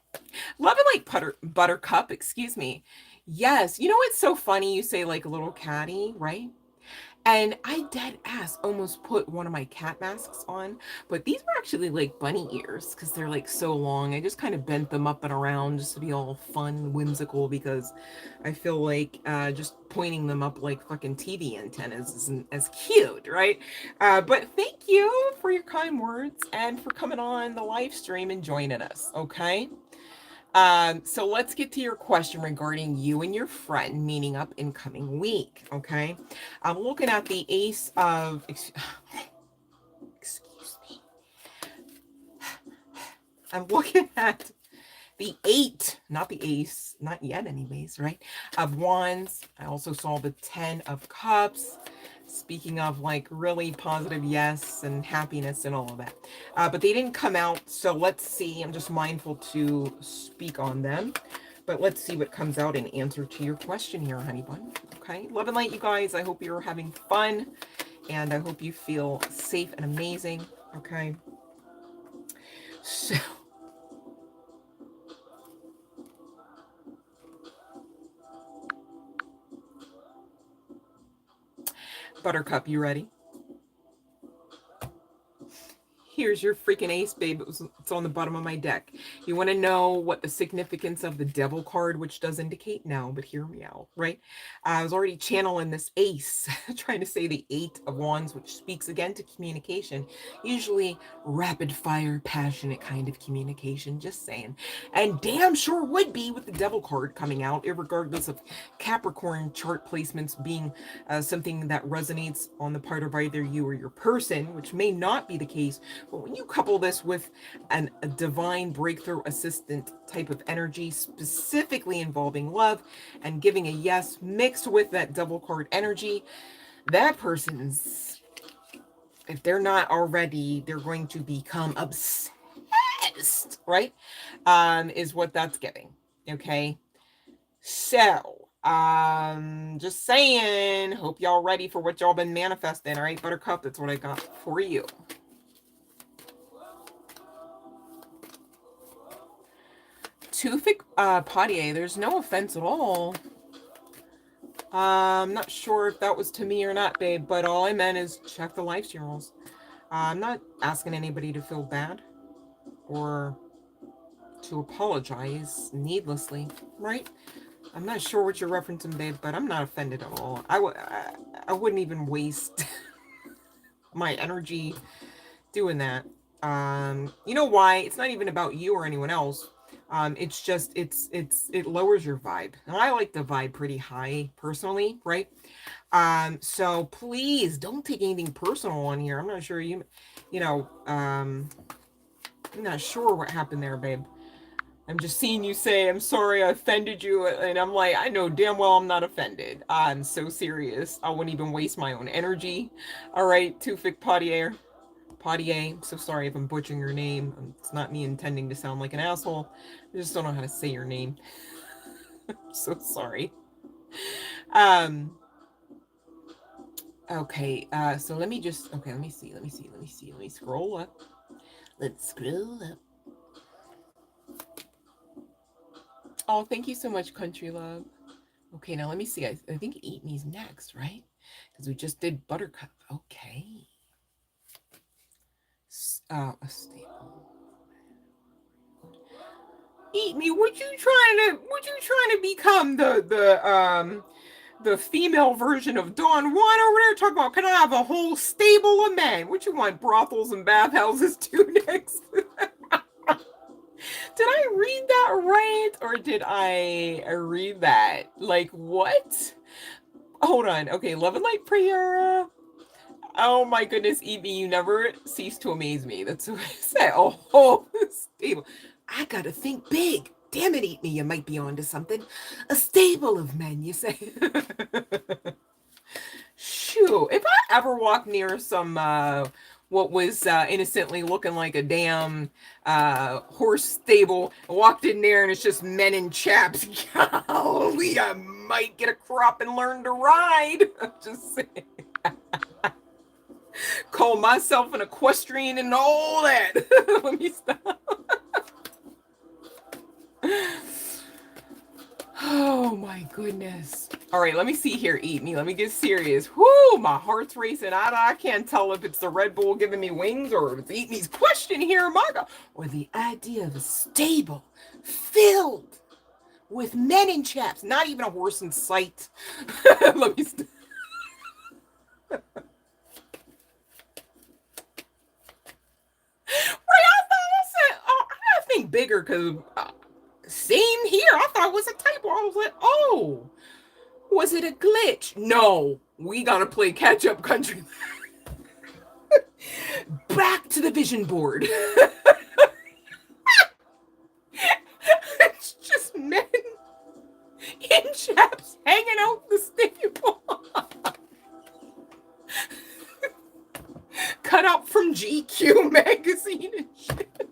Love it like buttercup, excuse me. Yes, you know what's so funny? You say like a little catty, right? And I dead ass almost put one of my cat masks on, but these were actually like bunny ears because they're like so long. I just kind of bent them up and around just to be all fun, whimsical, because I feel like just pointing them up like fucking TV antennas isn't as cute, right? But thank you for your kind words and for coming on the live stream and joining us, okay? So let's get to your question regarding you and your friend meeting up in coming week. Okay. I'm looking at the ace of, excuse me. I'm looking at the 8, not the ace, not yet anyways, right? Of wands. I also saw the 10 of cups. Speaking of like really positive yes and happiness and all of that. But they didn't come out, so let's see. I'm just mindful to speak on them. But let's see what comes out in answer to your question here, honey bun. Okay, love and light, you guys. I hope you're having fun, and I hope you feel safe and amazing. Okay. So, Buttercup, you ready? Here's your freaking ace, babe. It's on the bottom of my deck. You want to know what the significance of the devil card, which does indicate no, but hear me out, right? I was already channeling this ace, trying to say the 8 of wands, which speaks again to communication, usually rapid fire, passionate kind of communication, just saying. And damn sure would be with the devil card coming out, regardless of Capricorn chart placements being something that resonates on the part of either you or your person, which may not be the case. But when you couple this with a divine breakthrough assistant type of energy, specifically involving love and giving a yes mixed with that double card energy, that person's, if they're not already, they're going to become obsessed, right? Is what that's giving. Okay. So, just saying, hope y'all ready for what y'all been manifesting. All right, Buttercup, that's what I got for you. Tufik Potier, there's no offense at all. I'm not sure if that was to me or not, babe, but all I meant is check the life stream rules. I'm not asking anybody to feel bad or to apologize needlessly, right? I'm not sure what you're referencing, babe, but I'm not offended at all. I wouldn't even waste my energy doing that. You know why? It's not even about you or anyone else. It's just it lowers your vibe, and I like the vibe pretty high personally, right? So please don't take anything personal on here. I'm not sure you know, I'm not sure what happened there, babe. I'm just seeing you say, I'm sorry I offended you. And I'm like, I know damn well I'm not offended. I'm so serious. I wouldn't even waste my own energy. All right, Tufik Potier. I'm so sorry if I'm butchering your name. It's not me intending to sound like an asshole. I just don't know how to say your name. I'm so sorry. Okay, so let me just, okay, let me see. Let me scroll up. Let's scroll up. Oh, thank you so much, Country Love. Okay, now let me see. I think Eat Me's next, right? Because we just did Buttercup. Okay. A staple. Eat Me, would you trying to become the female version of Don Juan over there? Talking about, can I have a whole stable of men? What you want, brothels and bathhouses too next? Did I read that right? Or did I read that? Like, what? Hold on. Okay, Love and Light Prayer. Oh my goodness, Evie, you never cease to amaze me. That's what I say. Oh, stable. I gotta think big. Damn it, Eat Me, you might be onto something. A stable of men, you say. Shoo. If I ever walk near some what was innocently looking like a damn horse stable, I walked in there and it's just men in chaps. Golly, I might get a crop and learn to ride. I'm just saying. Call myself an equestrian and all that. Let me stop. Oh my goodness. All right, let me see here. Eat Me. Let me get serious. Whoo, my heart's racing. I can't tell if it's the Red Bull giving me wings or if it's Eat Me's question here, my God. Or the idea of a stable filled with men in chaps. Not even a horse in sight. Let me stop. Right, I think bigger because same here. I thought it was a typo. I was like, oh, was it a glitch? No, we gotta play catch up country. Back to the vision board. It's just men in chaps hanging out the stable. Cut out from GQ magazine and shit.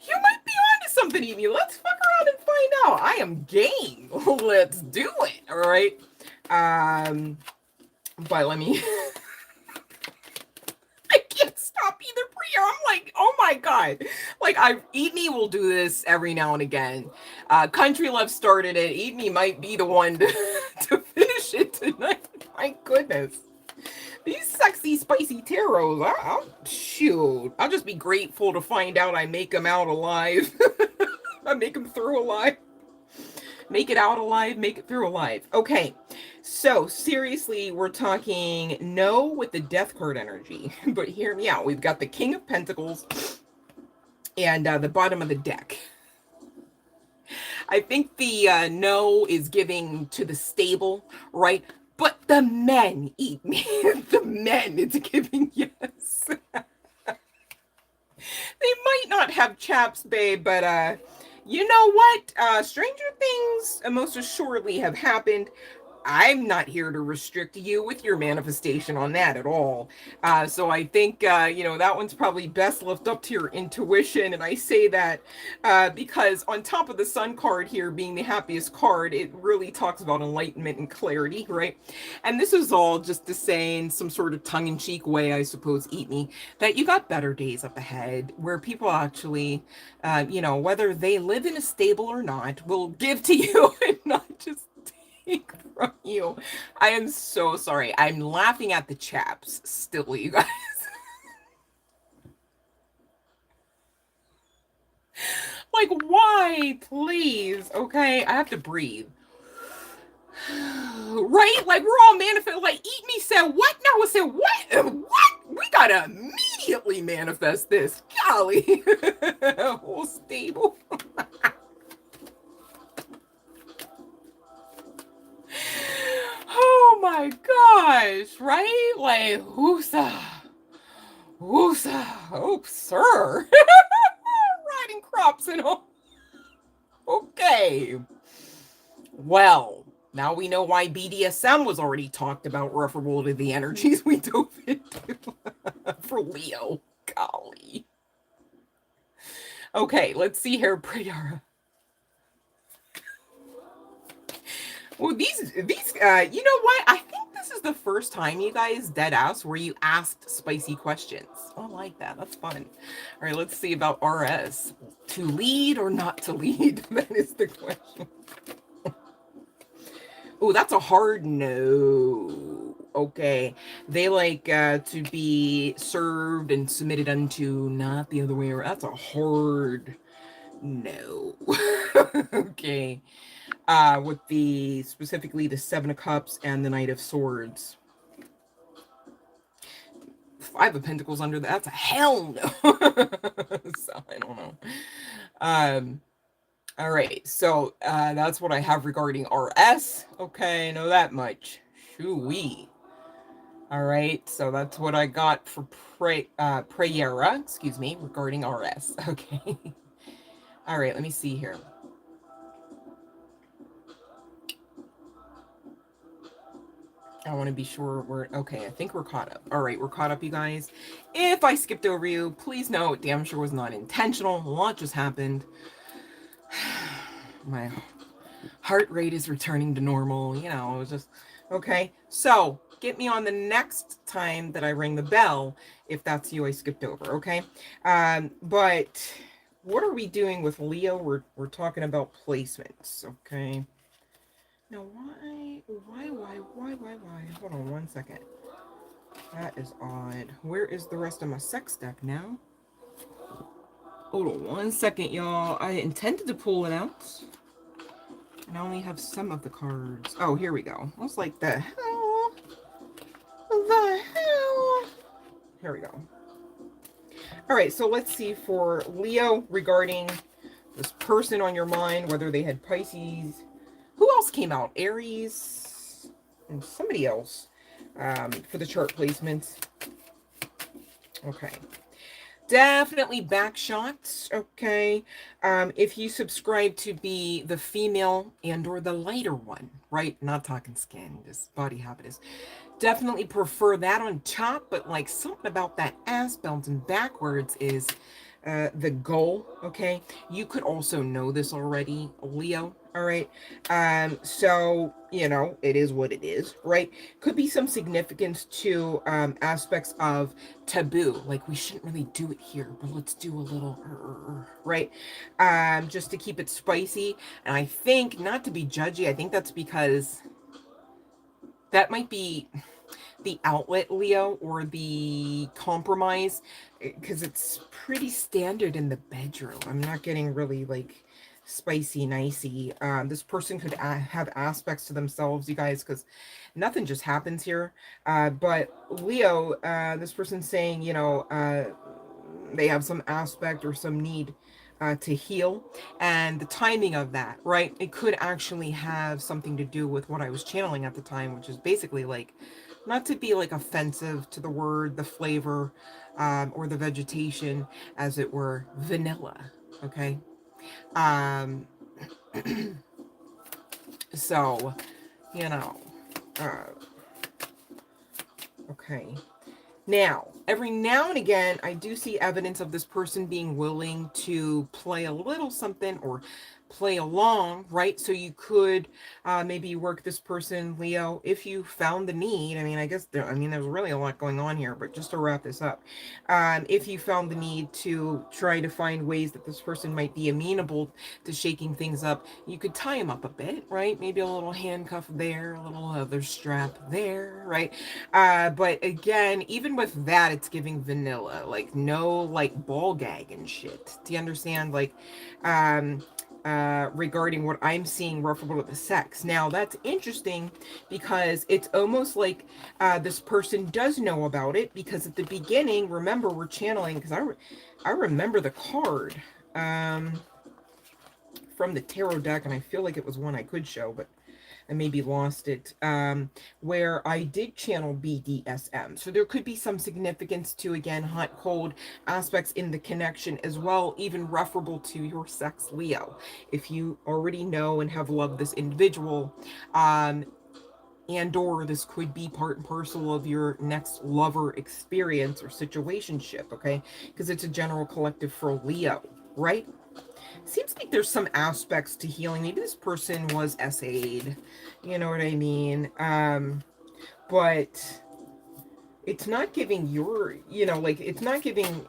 You might be onto something, Evie. Let's fuck around and find out. I am game. Let's do it. All right. But let me. I can't stop either prayer. I'm like, oh my God. Like, Eat Me will do this every now and again. Country Love started it. Eat Me might be the one to finish it tonight. My goodness. These sexy, spicy tarots, shoot. I'll just be grateful to find out I make them out alive. I make them through alive. Make it out alive, make it through alive. Okay, so seriously, we're talking no with the death card energy. But hear me out. We've got the King of Pentacles and the bottom of the deck. I think the no is giving to the stable, right? But the men, Eat Me. The men, it's giving yes. They might not have chaps, babe, but you know what? Stranger things most assuredly have happened. I'm not here to restrict you with your manifestation on that at all. So I think, that one's probably best left up to your intuition. And I say that because on top of the Sun card here being the happiest card, it really talks about enlightenment and clarity, right? And this is all just to say in some sort of tongue-in-cheek way, I suppose, Eat Me, that you got better days up ahead where people actually, whether they live in a stable or not, will give to you and not just from you. I am so sorry. I'm laughing at the chaps still, you guys. Like, why? Please. Okay, I have to breathe. Right? Like, we're all manifest. Like, Eat Me said, what? No, I said, what? What? We gotta immediately manifest this. Golly. Whole stable. Oh my gosh, right? Like, woosa. Woosa. Oh, sir. Riding crops and all. Okay. Well, now we know why BDSM was already talked about, referable to the energies we dove into for Leo. Golly. Okay, let's see here, Priyara. Well, these, you know what? I think this is the first time, you guys, dead ass, where you asked spicy questions. Oh, I like that. That's fun. All right, let's see about RS. To lead or not to lead? That is the question. Oh, that's a hard no. Okay. They like to be served and submitted unto, not the other way around. That's a hard no. Okay. With the specifically the Seven of Cups and the Knight of Swords. Five of Pentacles under that. That's a hell no. So I don't know. All right, so that's what I have regarding RS. Okay, I know that much. Too-wee. All right, so that's what I got for Prayera, excuse me, regarding RS. Okay. All right, let me see here. I want to be sure we're okay. I think we're caught up. All right, we're caught up, you guys. If I skipped over you, please know it damn sure was not intentional. A lot just happened. My heart rate is returning to normal. You know, it was just okay. So get me on the next time that I ring the bell if that's you I skipped over. Okay. But what are we doing with Leo? We're talking about placements. Okay. Now why? Hold on one second. That is odd. Where is the rest of my sex deck now? Hold on one second, y'all. I intended to pull it out. And I only have some of the cards. Oh, here we go. I was like, the hell? The hell? Here we go. All right, so let's see for Leo regarding this person on your mind, whether they had Pisces. Who else came out? Aries and somebody else for the chart placements. Okay. Definitely back shots, okay? If you subscribe to be the female and or the lighter one, right? Not talking skin, just body habitus. Definitely prefer that on top, but like something about that ass bouncing backwards is the goal, okay? You could also know this already, Leo, all right? So, you know, it is what it is, right? Could be some significance to aspects of taboo, like we shouldn't really do it here, but let's do a little, right? Just to keep it spicy. And I think, not to be judgy, I think that's because that might be the outlet, Leo, or the compromise, because it's pretty standard in the bedroom. I'm not getting really like spicy nicey. This person could have aspects to themselves, you guys, because nothing just happens here. But Leo, this person's saying, you know, they have some aspect or some need to heal, and the timing of that, right? It could actually have something to do with what I was channeling at the time, which is basically like, not to be like offensive to the word, the flavor, or the vegetation, as it were, vanilla. Okay. So, you know, uh, okay. Now, every now and again, I do see evidence of this person being willing to play a little something or play along, right? So you could maybe work this person, Leo, if you found the need. I mean, I guess there's really a lot going on here, but just to wrap this up, if you found the need to try to find ways that this person might be amenable to shaking things up, you could tie him up a bit, right? Maybe a little handcuff there, a little other strap there, right? But again, even with that, it's giving vanilla, like no like ball gag and shit. Do you understand? Like, regarding what I'm seeing referable to the sex. Now that's interesting because it's almost like this person does know about it, because at the beginning, remember, we're channeling, because I remember the card from the tarot deck, and I feel like it was one I could show, but I maybe lost it, where I did channel BDSM. So there could be some significance to, again, hot, cold aspects in the connection as well, even referable to your sex, Leo. If you already know and have loved this individual, and or this could be part and parcel of your next lover experience or situationship, okay? Because it's a general collective for Leo, right? Seems like there's some aspects to healing. Maybe this person was SA'd, you know what I mean? But it's not giving your, you know, like, it's not giving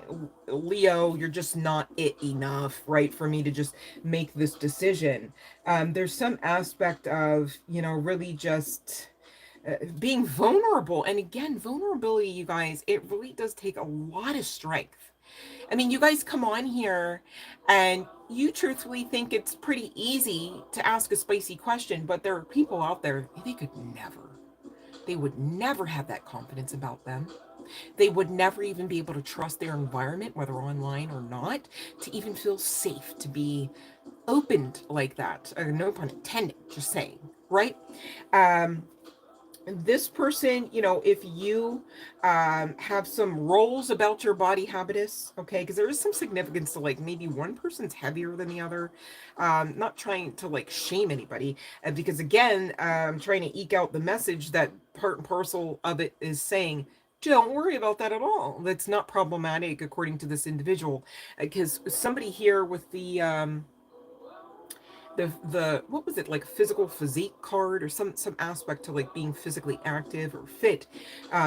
Leo, you're just not it enough, right, for me to just make this decision. There's some aspect of, you know, really just being vulnerable. And again, vulnerability, you guys, it really does take a lot of strength. I mean, you guys come on here and you truthfully think it's pretty easy to ask a spicy question, but there are people out there, they would never have that confidence about them. They would never even be able to trust their environment, whether online or not, to even feel safe to be opened like that. No pun intended, just saying, right? This person, you know, if you have some roles about your body habitus, okay, because there is some significance to like maybe one person's heavier than the other. Not trying to like shame anybody, because again, trying to eke out the message that part and parcel of it is saying, don't worry about that at all. That's not problematic according to this individual, because somebody here with the what was it, like physical physique card or some aspect to like being physically active or fit,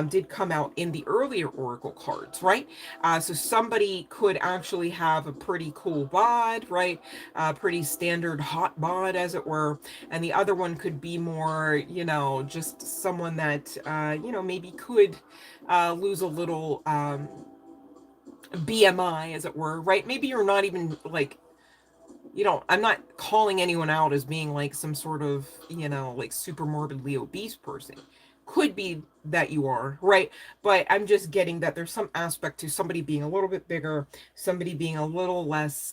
did come out in the earlier oracle cards, right? So somebody could actually have a pretty cool bod, right? Pretty standard hot bod, as it were, and the other one could be more, you know, just someone that you know, maybe could lose a little BMI, as it were, right? Maybe you're not even like, you know, I'm not calling anyone out as being like some sort of, you know, like super morbidly obese person. Could be that you are, right? But I'm just getting that there's some aspect to somebody being a little bit bigger, somebody being a little less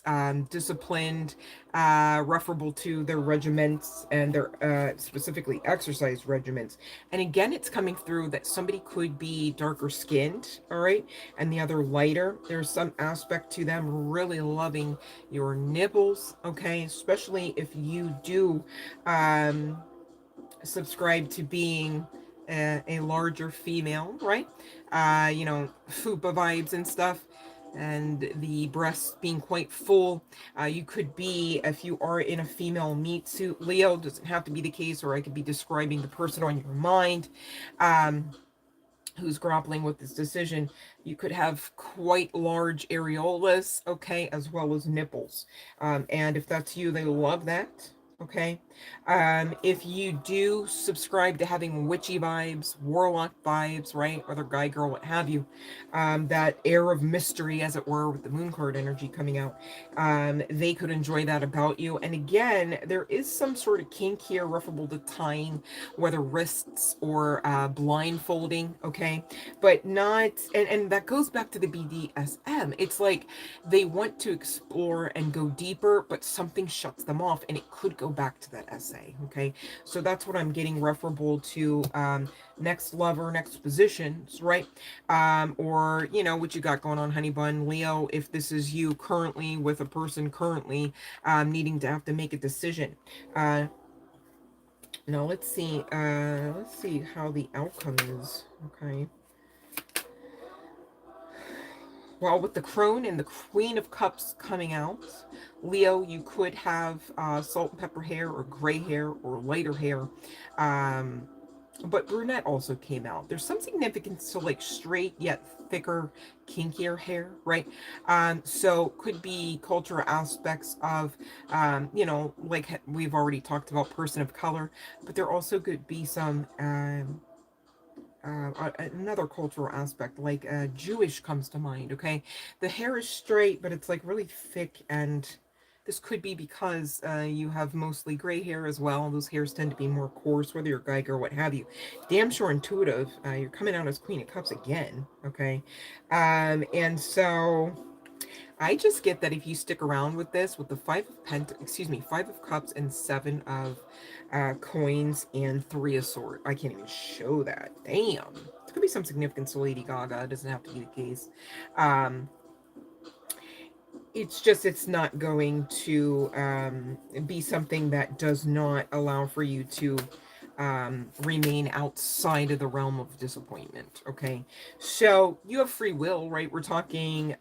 disciplined, referable to their regiments and their specifically exercise regiments. And again, it's coming through that somebody could be darker skinned, all right, and the other lighter. There's some aspect to them really loving your nipples, okay, especially if you do um subscribe to being a larger female, right? You know, fupa vibes and stuff, and the breasts being quite full. You could be, if you are in a female meat suit, Leo, doesn't have to be the case, or I could be describing the person on your mind. Um, who's grappling with this decision. You could have quite large areolas, okay, as well as nipples. And if that's you, they love that. Okay. If you do subscribe to having witchy vibes, warlock vibes, right? Whether guy, girl, what have you, that air of mystery, as it were, with the moon card energy coming out, they could enjoy that about you. And again, there is some sort of kink here referable to tying, whether wrists or blindfolding, okay? But not, and that goes back to the BDSM. It's like they want to explore and go deeper, but something shuts them off, and it could go back to that essay, okay? So that's what I'm getting referable to next lover, next positions, right? Or, you know, what you got going on, honey bun, Leo, if this is you currently with a person currently needing to have to make a decision. Now let's see how the outcome is. Okay. Well, with the crone and the Queen of Cups coming out, Leo, you could have salt and pepper hair or gray hair or lighter hair. Um, but brunette also came out. There's some significance to like straight yet thicker, kinkier hair, right? So could be cultural aspects of, you know, like we've already talked about, person of color, but there also could be some another cultural aspect, like Jewish comes to mind, okay? The hair is straight, but it's like really thick, and this could be because you have mostly gray hair as well. Those hairs tend to be more coarse, whether you're a guy, girl, what have you. Damn sure intuitive. You're coming out as Queen of Cups again, okay? And so I just get that if you stick around with this, with the Five of Cups and Seven of Coins and Three of Swords. I can't even show that. Damn. There could be some significance to Lady Gaga. It doesn't have to be the case. Um, it's just, it's not going to be something that does not allow for you to remain outside of the realm of disappointment. Okay, so you have free will, right? We're talking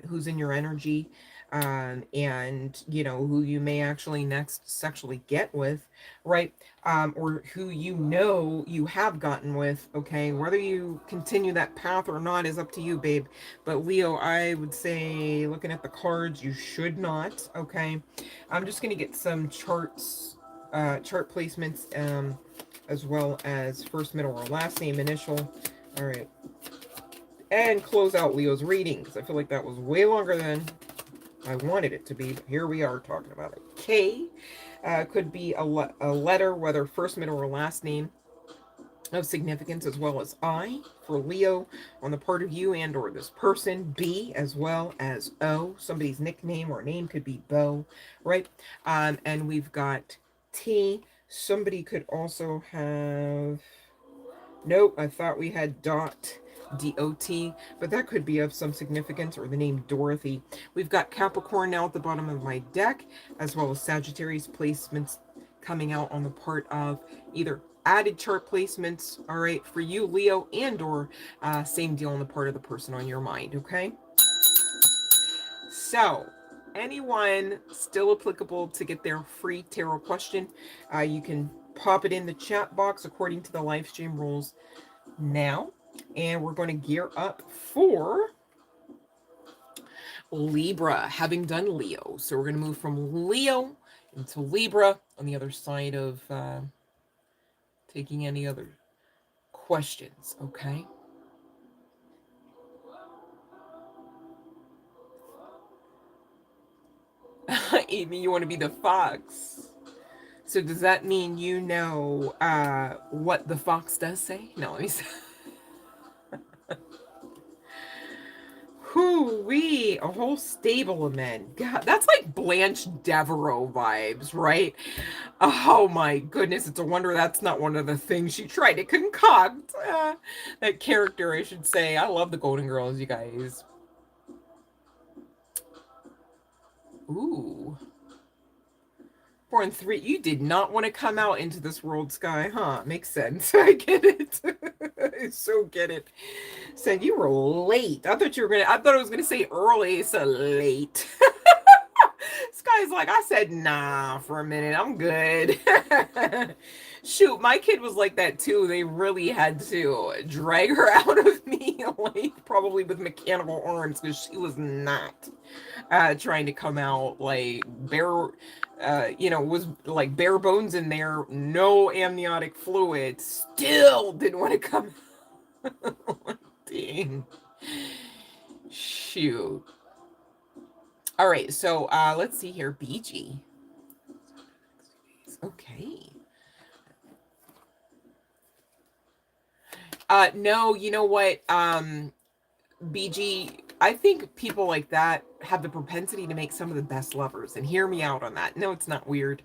who's in your energy, and you know who you may actually next sexually get with, right? Or who you know you have gotten with. Okay, whether you continue that path or not is up to you, babe. But Leo, I would say, looking at the cards, you should not. Okay, I'm just gonna get some charts, chart placements, as well as first, middle, or last name, initial. All right, and close out Leo's readings. I feel like that was way longer than I wanted it to be, but here we are talking about it. K could be a letter, whether first, middle, or last name of significance, as well as I for Leo on the part of you and or this person. B as well as O, somebody's nickname or name could be Bo, right? And we've got T. Somebody could also have Nope, I thought we had dot, D-O-T, but that could be of some significance, or the name Dorothy. We've got Capricorn now at the bottom of my deck, as well as Sagittarius placements coming out on the part of either added chart placements, all right, for you, Leo, and or same deal on the part of the person on your mind, okay? So, anyone still applicable to get their free tarot question, you can pop it in the chat box according to the live stream rules now. And we're going to gear up for Libra, having done Leo. So we're going to move from Leo into Libra on the other side of taking any other questions, okay? Amy, you want to be the fox. So does that mean you know what the fox does say? No, he's... Hoo-wee, a whole stable of men. God, that's like Blanche Devereaux vibes, right? Oh my goodness, it's a wonder that's not one of the things she tried to concoct. That character, I should say. I love the Golden Girls, you guys. Ooh. 4 and 3. You did not want to come out into this world, Sky, huh? Makes sense. I get it. I so get it. Said you were late. I thought I was gonna say early, so late. Sky's like, I said nah for a minute. I'm good. Shoot, my kid was like that too. They really had to drag her out of me, like probably with mechanical arms, because she was not trying to come out like bare, was like bare bones in there, no amniotic fluid, still didn't want to come out. Dang. Shoot. All right, so let's see here. BG. Okay. No, you know what? BG, I think people like that have the propensity to make some of the best lovers, and hear me out on that. No, it's not weird.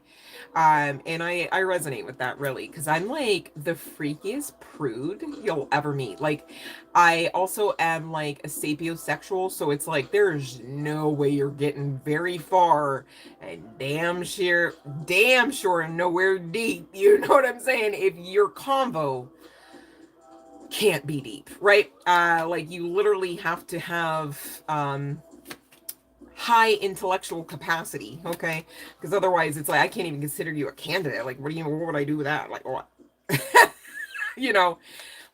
And I resonate with that really, because I'm like the freakiest prude you'll ever meet. Like, I also am like a sapiosexual, so it's like there's no way you're getting very far, and damn sure nowhere deep. You know what I'm saying? If your convo can't be deep, right? Like you literally have to have high intellectual capacity, okay? Because otherwise it's like I can't even consider you a candidate. Like what would I do with that? Like what? You know.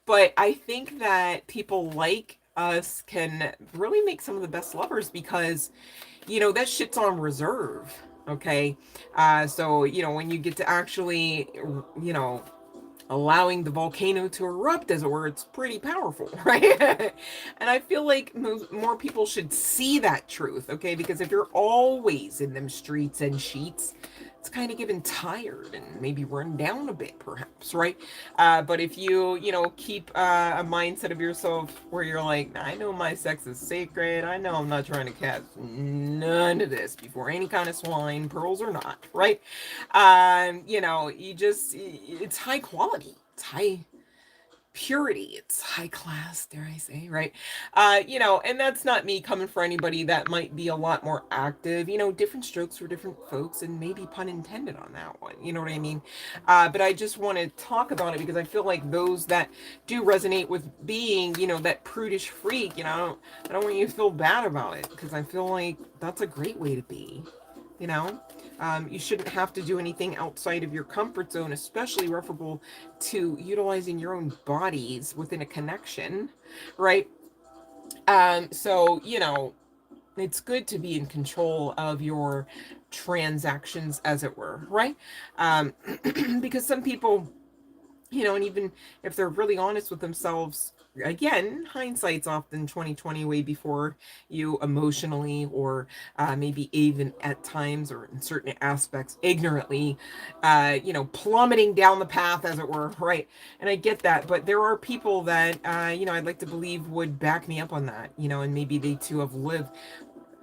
But I think that people like us can really make some of the best lovers, because that shit's on reserve, okay? So when you get to actually allowing the volcano to erupt, as it were, it's pretty powerful, right? And I feel like more people should see that truth, okay? Because if you're always in them streets and sheets, it's kind of getting tired and maybe run down a bit, perhaps, right? But if you, keep a mindset of yourself where you're like, I know my sex is sacred. I know I'm not trying to catch none of this before any kind of swine, pearls or not, right? It's high quality. It's high purity. It's high class, dare I say, right? And that's not me coming for anybody that might be a lot more active, different strokes for different folks, and maybe pun intended on that one, you know what I mean? But I just want to talk about it because I feel like those that do resonate with being, that prudish freak, I don't want you to feel bad about it, because I feel like that's a great way to be, you shouldn't have to do anything outside of your comfort zone, especially referable to utilizing your own bodies within a connection, right? So, it's good to be in control of your transactions, as it were, right? Because some people, and even if they're really honest with themselves, again, hindsight's often 2020, way before you emotionally, or maybe even at times or in certain aspects ignorantly, plummeting down the path, as it were, right? And I get that, but there are people that I'd like to believe would back me up on that, and maybe they too have lived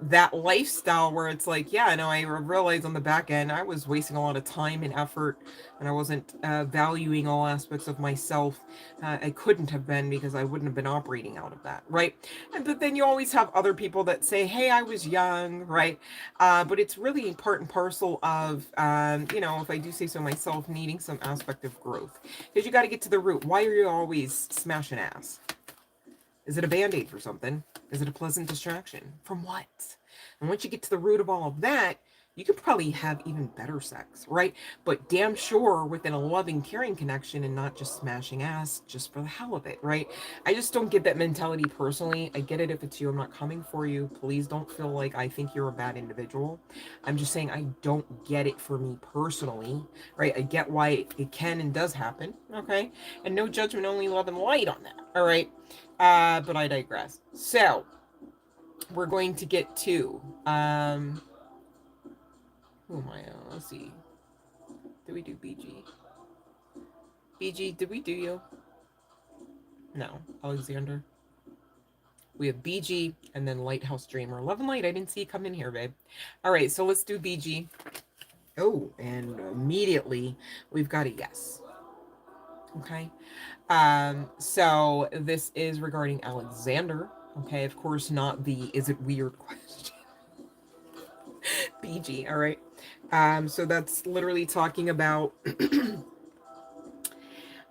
that lifestyle where it's like, yeah, no, I realized on the back end I was wasting a lot of time and effort, and I wasn't valuing all aspects of myself. I couldn't have been, because I wouldn't have been operating out of that, right? But then you always have other people that say, hey, I was young, right? But it's really part and parcel of, you know, if I do say so myself, needing some aspect of growth. Because you got to get to the root. Why are you always smashing ass? Is it a band-aid for something? Is it a pleasant distraction? From what? And once you get to the root of all of that, you could probably have even better sex, right? But damn sure within a loving, caring connection, and not just smashing ass just for the hell of it, right? I just don't get that mentality personally. I get it if it's you. I'm not coming for you. Please don't feel like I think you're a bad individual. I'm just saying I don't get it for me personally, right? I get why it can and does happen, okay? And no judgment, only love and light on that, all right? But I digress. So, we're going to get to, who am I on? Let's see. Did we do BG? BG, did we do you? No, Alexander. We have BG and then Lighthouse Dreamer. Love and Light, I didn't see you come in here, babe. All right, so let's do BG. Oh, and immediately we've got a yes. Okay. So this is regarding Alexander. Okay, of course, not the is it weird question. BG, all right. So that's literally talking about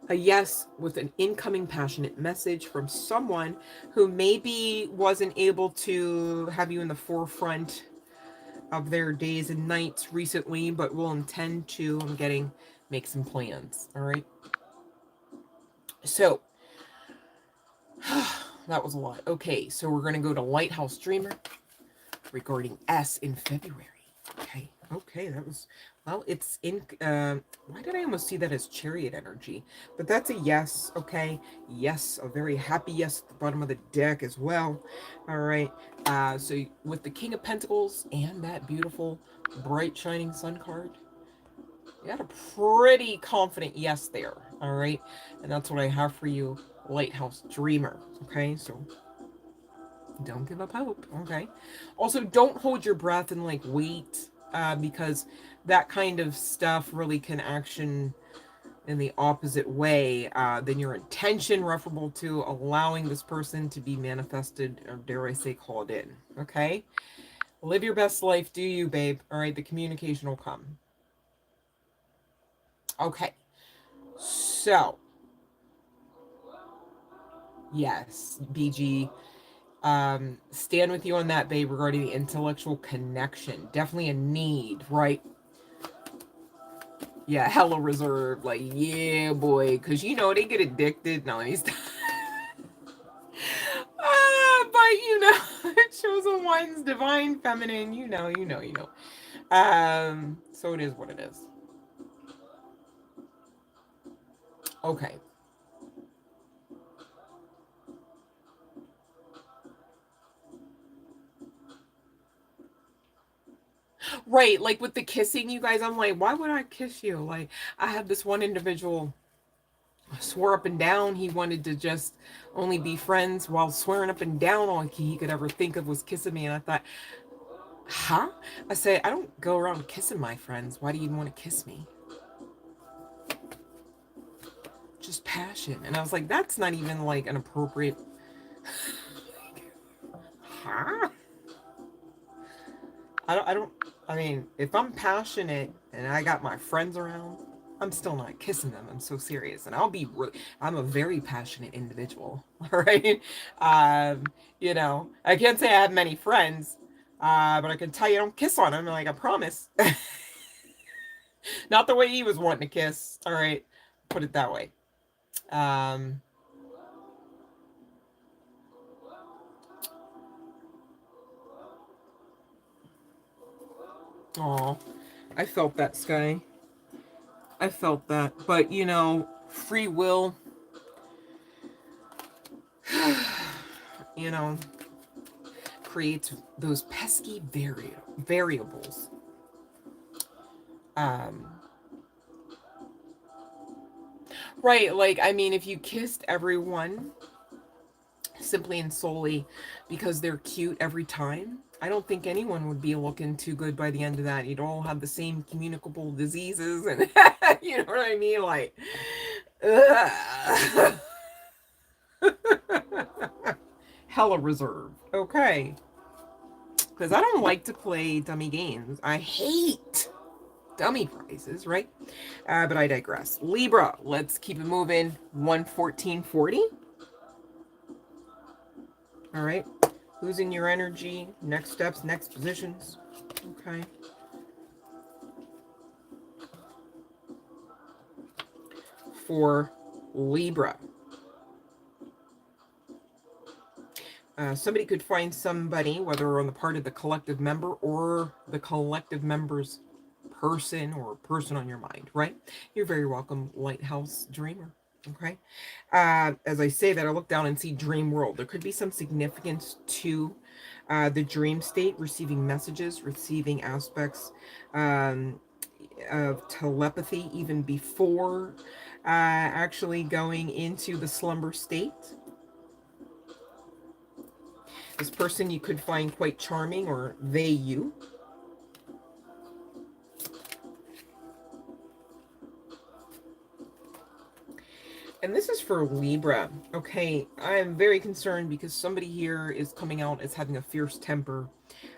a yes with an incoming passionate message from someone who maybe wasn't able to have you in the forefront of their days and nights recently, but will intend to, I'm getting, make some plans, all right? So, that was a lot. Okay, so we're going to go to Lighthouse Dreamer regarding S in February. Okay, that was, well, it's in, why did I almost see that as chariot energy? But that's a yes, okay? Yes, a very happy yes at the bottom of the deck as well. All right, so with the King of Pentacles and that beautiful, bright, shining sun card, you got a pretty confident yes there, all right? And that's what I have for you, Lighthouse Dreamer, okay? So don't give up hope, okay? Also, don't hold your breath and like wait, because that kind of stuff really can action in the opposite way than your intention, referable to allowing this person to be manifested, or dare I say called in, okay? Live your best life, do you, babe? All right, the communication will come. Okay, so yes, BG, stand with you on that, babe, regarding the intellectual connection. Definitely a need, right? Yeah, hella reserved. Like, yeah, boy. Because, you know, they get addicted. No, he's... but, you know, chosen one's divine feminine. You know. So it is what it is. Okay. Right, like with the kissing, you guys, I'm like, why would I kiss you? Like, I had this one individual swore up and down he wanted to just only be friends, while swearing up and down all he could ever think of was kissing me. And I thought, huh? I said, I don't go around kissing my friends. Why do you want to kiss me? Just passion. And I was like, that's not even like an appropriate... huh? I mean, if I'm passionate and I got my friends around, I'm still not kissing them. I'm so serious. And I'm a very passionate individual. All right. You know, I can't say I have many friends, but I can tell you I don't kiss on them. Like, I promise. Not the way he was wanting to kiss. All right. Put it that way. Oh, I felt that, Sky. I felt that. But, you know, free will, you know, creates those pesky variables. Right, like, I mean, if you kissed everyone simply and solely because they're cute every time, I don't think anyone would be looking too good by the end of that. You'd all have the same communicable diseases, and you know what I mean? Like, hella reserved. Okay. Because I don't like to play dummy games. I hate dummy prizes, right? But I digress. Libra, let's keep it moving. 11440. All right. Who's in your energy? Next steps, next positions. Okay. For Libra. Somebody could find somebody, whether on the part of the collective member or the collective member's person or person on your mind, right? You're very welcome, Lighthouse Dreamer. Okay. As I say that, I look down and see dream world. There could be some significance to the dream state, receiving messages, receiving aspects of telepathy even before actually going into the slumber state. This person you could find quite charming, or they you. And this is for Libra. Okay, I'm very concerned because somebody here is coming out as having a fierce temper.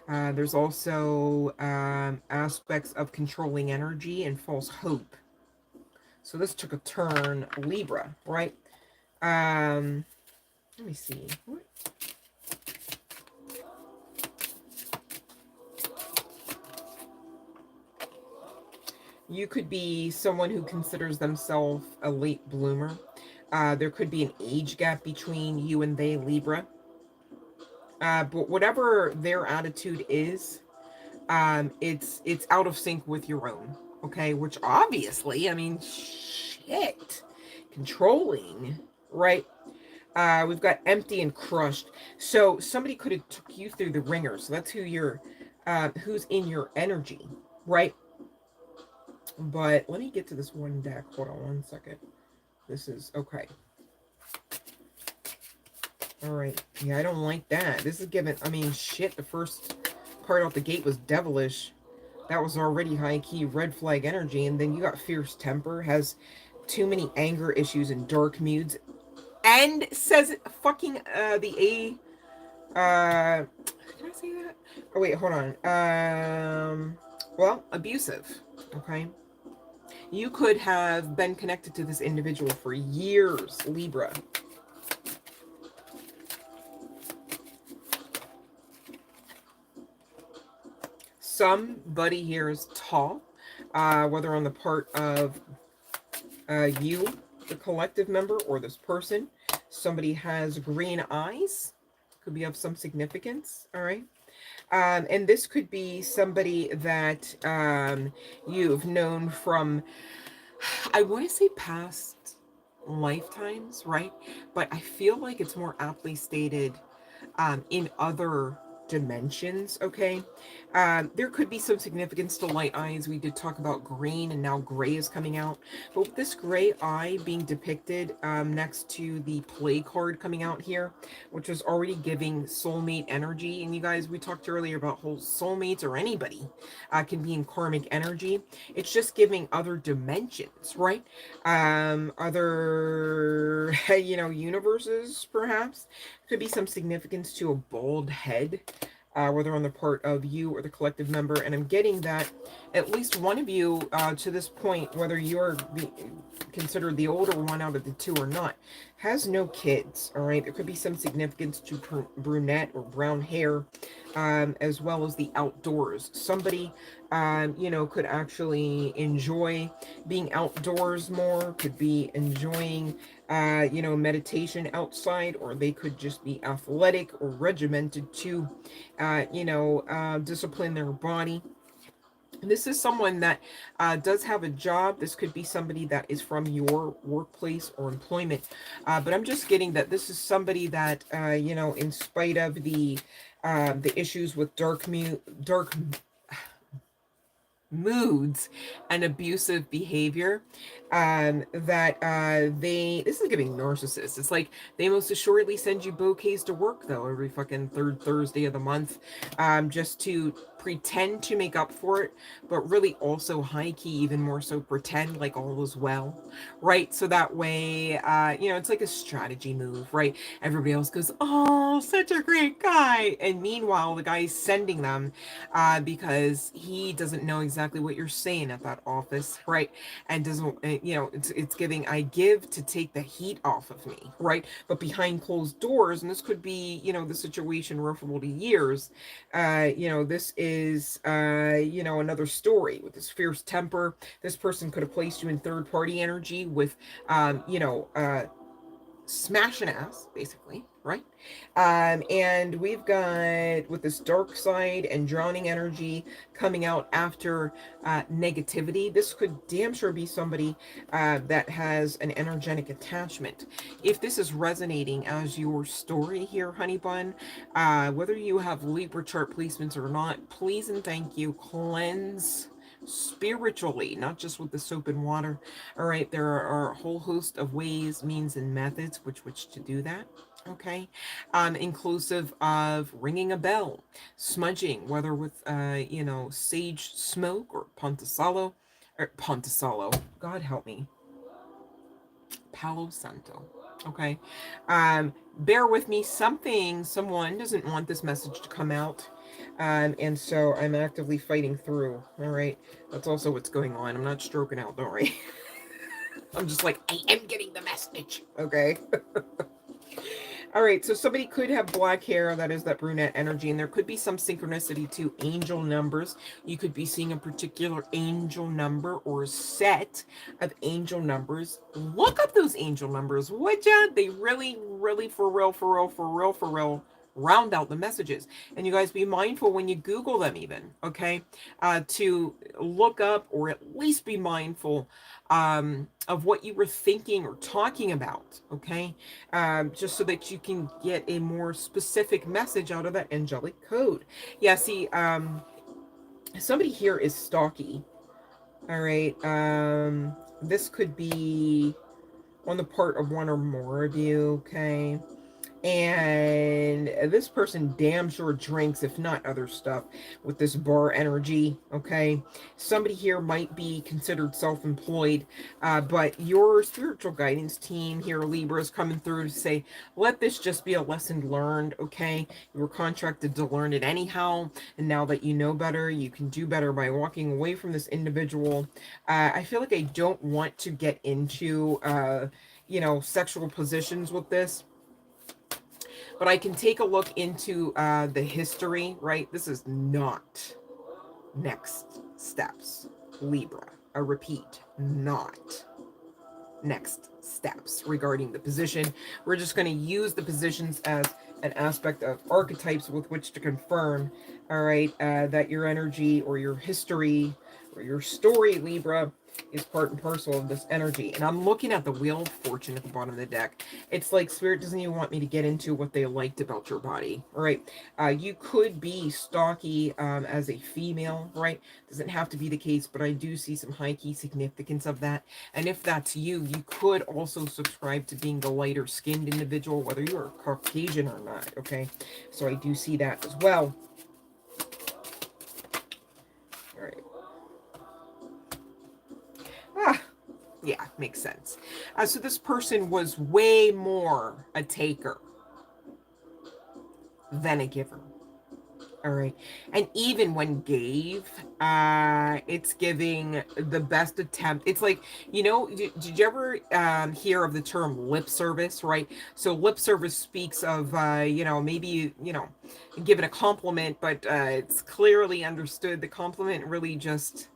There's also aspects of controlling energy and false hope. So this took a turn, Libra, right? Let me see. What? You could be someone who considers themselves a late bloomer. There could be an age gap between you and they, Libra. But whatever their attitude is, it's out of sync with your own. Okay, which obviously, I mean, shit, controlling, right? We've got empty and crushed. So somebody could have took you through the ringer. So that's who's in your energy, right? But let me get to this one deck. Hold on one second. This is okay. All right. Yeah, I don't like that. This is given. I mean, shit. The first card out the gate was devilish. That was already high key red flag energy, and then you got fierce temper. Has too many anger issues and dark moods, and says fucking the A. Can I say that? Oh wait, hold on. Well, abusive. Okay. You could have been connected to this individual for years, Libra. Somebody here is tall, whether on the part of you, the collective member, or this person. Somebody has green eyes. Could be of some significance, all right? And this could be somebody that you've known from, I want to say past lifetimes, right? But I feel like it's more aptly stated in other dimensions, okay? There could be some significance to light eyes. We did talk about green, and now gray is coming out. But with this gray eye being depicted next to the play card coming out here, which was already giving soulmate energy. And you guys, we talked earlier about whole soulmates, or anybody can be in karmic energy. It's just giving other dimensions, right? Other, universes, perhaps. Could be some significance to a bald head, whether on the part of you or the collective member. And I'm getting that at least one of you to this point, whether you're considered the older one out of the two or not, has no kids. All right. There could be some significance to brunette or brown hair, as well as the outdoors. Somebody, could actually enjoy being outdoors more, could be enjoying meditation outside, or they could just be athletic or regimented to, discipline their body. This is someone that does have a job. This could be somebody that is from your workplace or employment. But I'm just getting that this is somebody that, in spite of the issues with dark moods and abusive behavior, that this is giving narcissists. It's like they most assuredly send you bouquets to work though every fucking third Thursday of the month, just to pretend to make up for it, but really also high key even more so pretend like all is well, right? So that way, it's like a strategy move, right? Everybody else goes, oh, such a great guy, and meanwhile the guy's sending them because he doesn't know exactly what you're saying at that office, right? And doesn't, it's giving, I give to take the heat off of me, right? But behind closed doors, and this could be, the situation referable to years, this is, another story with this fierce temper. This person could have placed you in third party energy with, smash an ass, basically, right? And we've got with this dark side and drowning energy coming out after negativity. This could damn sure be somebody that has an energetic attachment. If this is resonating as your story here, honey bun, whether you have Libra chart placements or not, please and thank you, cleanse spiritually, not just with the soap and water. All right, there are a whole host of ways, means, and methods which to do that. Okay, inclusive of ringing a bell, smudging, whether with sage smoke or pontasalo. God help me, Palo Santo. Okay, bear with me. Someone doesn't want this message to come out. And so I'm actively fighting through. All right, that's also what's going on. I'm not stroking out, don't worry. I'm just like, I am getting the message. Okay. All right, so somebody could have black hair, that is that brunette energy, and there could be some synchronicity to angel numbers. You could be seeing a particular angel number or set of angel numbers. Look up those angel numbers, would ya? They really, really, for real, round out the messages. And you guys be mindful when you Google them even, okay? To look up or at least be mindful of what you were thinking or talking about, okay? Just so that you can get a more specific message out of that angelic code. Yeah, see, somebody here is stalky, all right? This could be on the part of one or more of you, okay? And this person damn sure drinks, if not other stuff, with this bar energy, okay? Somebody here might be considered self-employed, but your spiritual guidance team here, Libra, is coming through to say, let this just be a lesson learned, okay? You were contracted to learn it anyhow, and now that you know better, you can do better by walking away from this individual. I feel like I don't want to get into, sexual positions with this, but I can take a look into the history, right? This is not next steps, Libra. I repeat, not next steps regarding the position. We're just going to use the positions as an aspect of archetypes with which to confirm, all right, that your energy or your history or your story, Libra, is part and parcel of this energy. And I'm looking at the Wheel of Fortune at the bottom of the deck. It's like Spirit doesn't even want me to get into what they liked about your body, all right? You could be stocky as a female, right? Doesn't have to be the case, but I do see some high-key significance of that. And if that's you, you could also subscribe to being the lighter-skinned individual, whether you're Caucasian or not, okay? So I do see that as well. All right. Yeah, makes sense. So this person was way more a taker than a giver. All right. And even when gave, it's giving the best attempt. It's like, did you ever hear of the term lip service, right? So lip service speaks of, maybe, giving a compliment, but it's clearly understood the compliment really just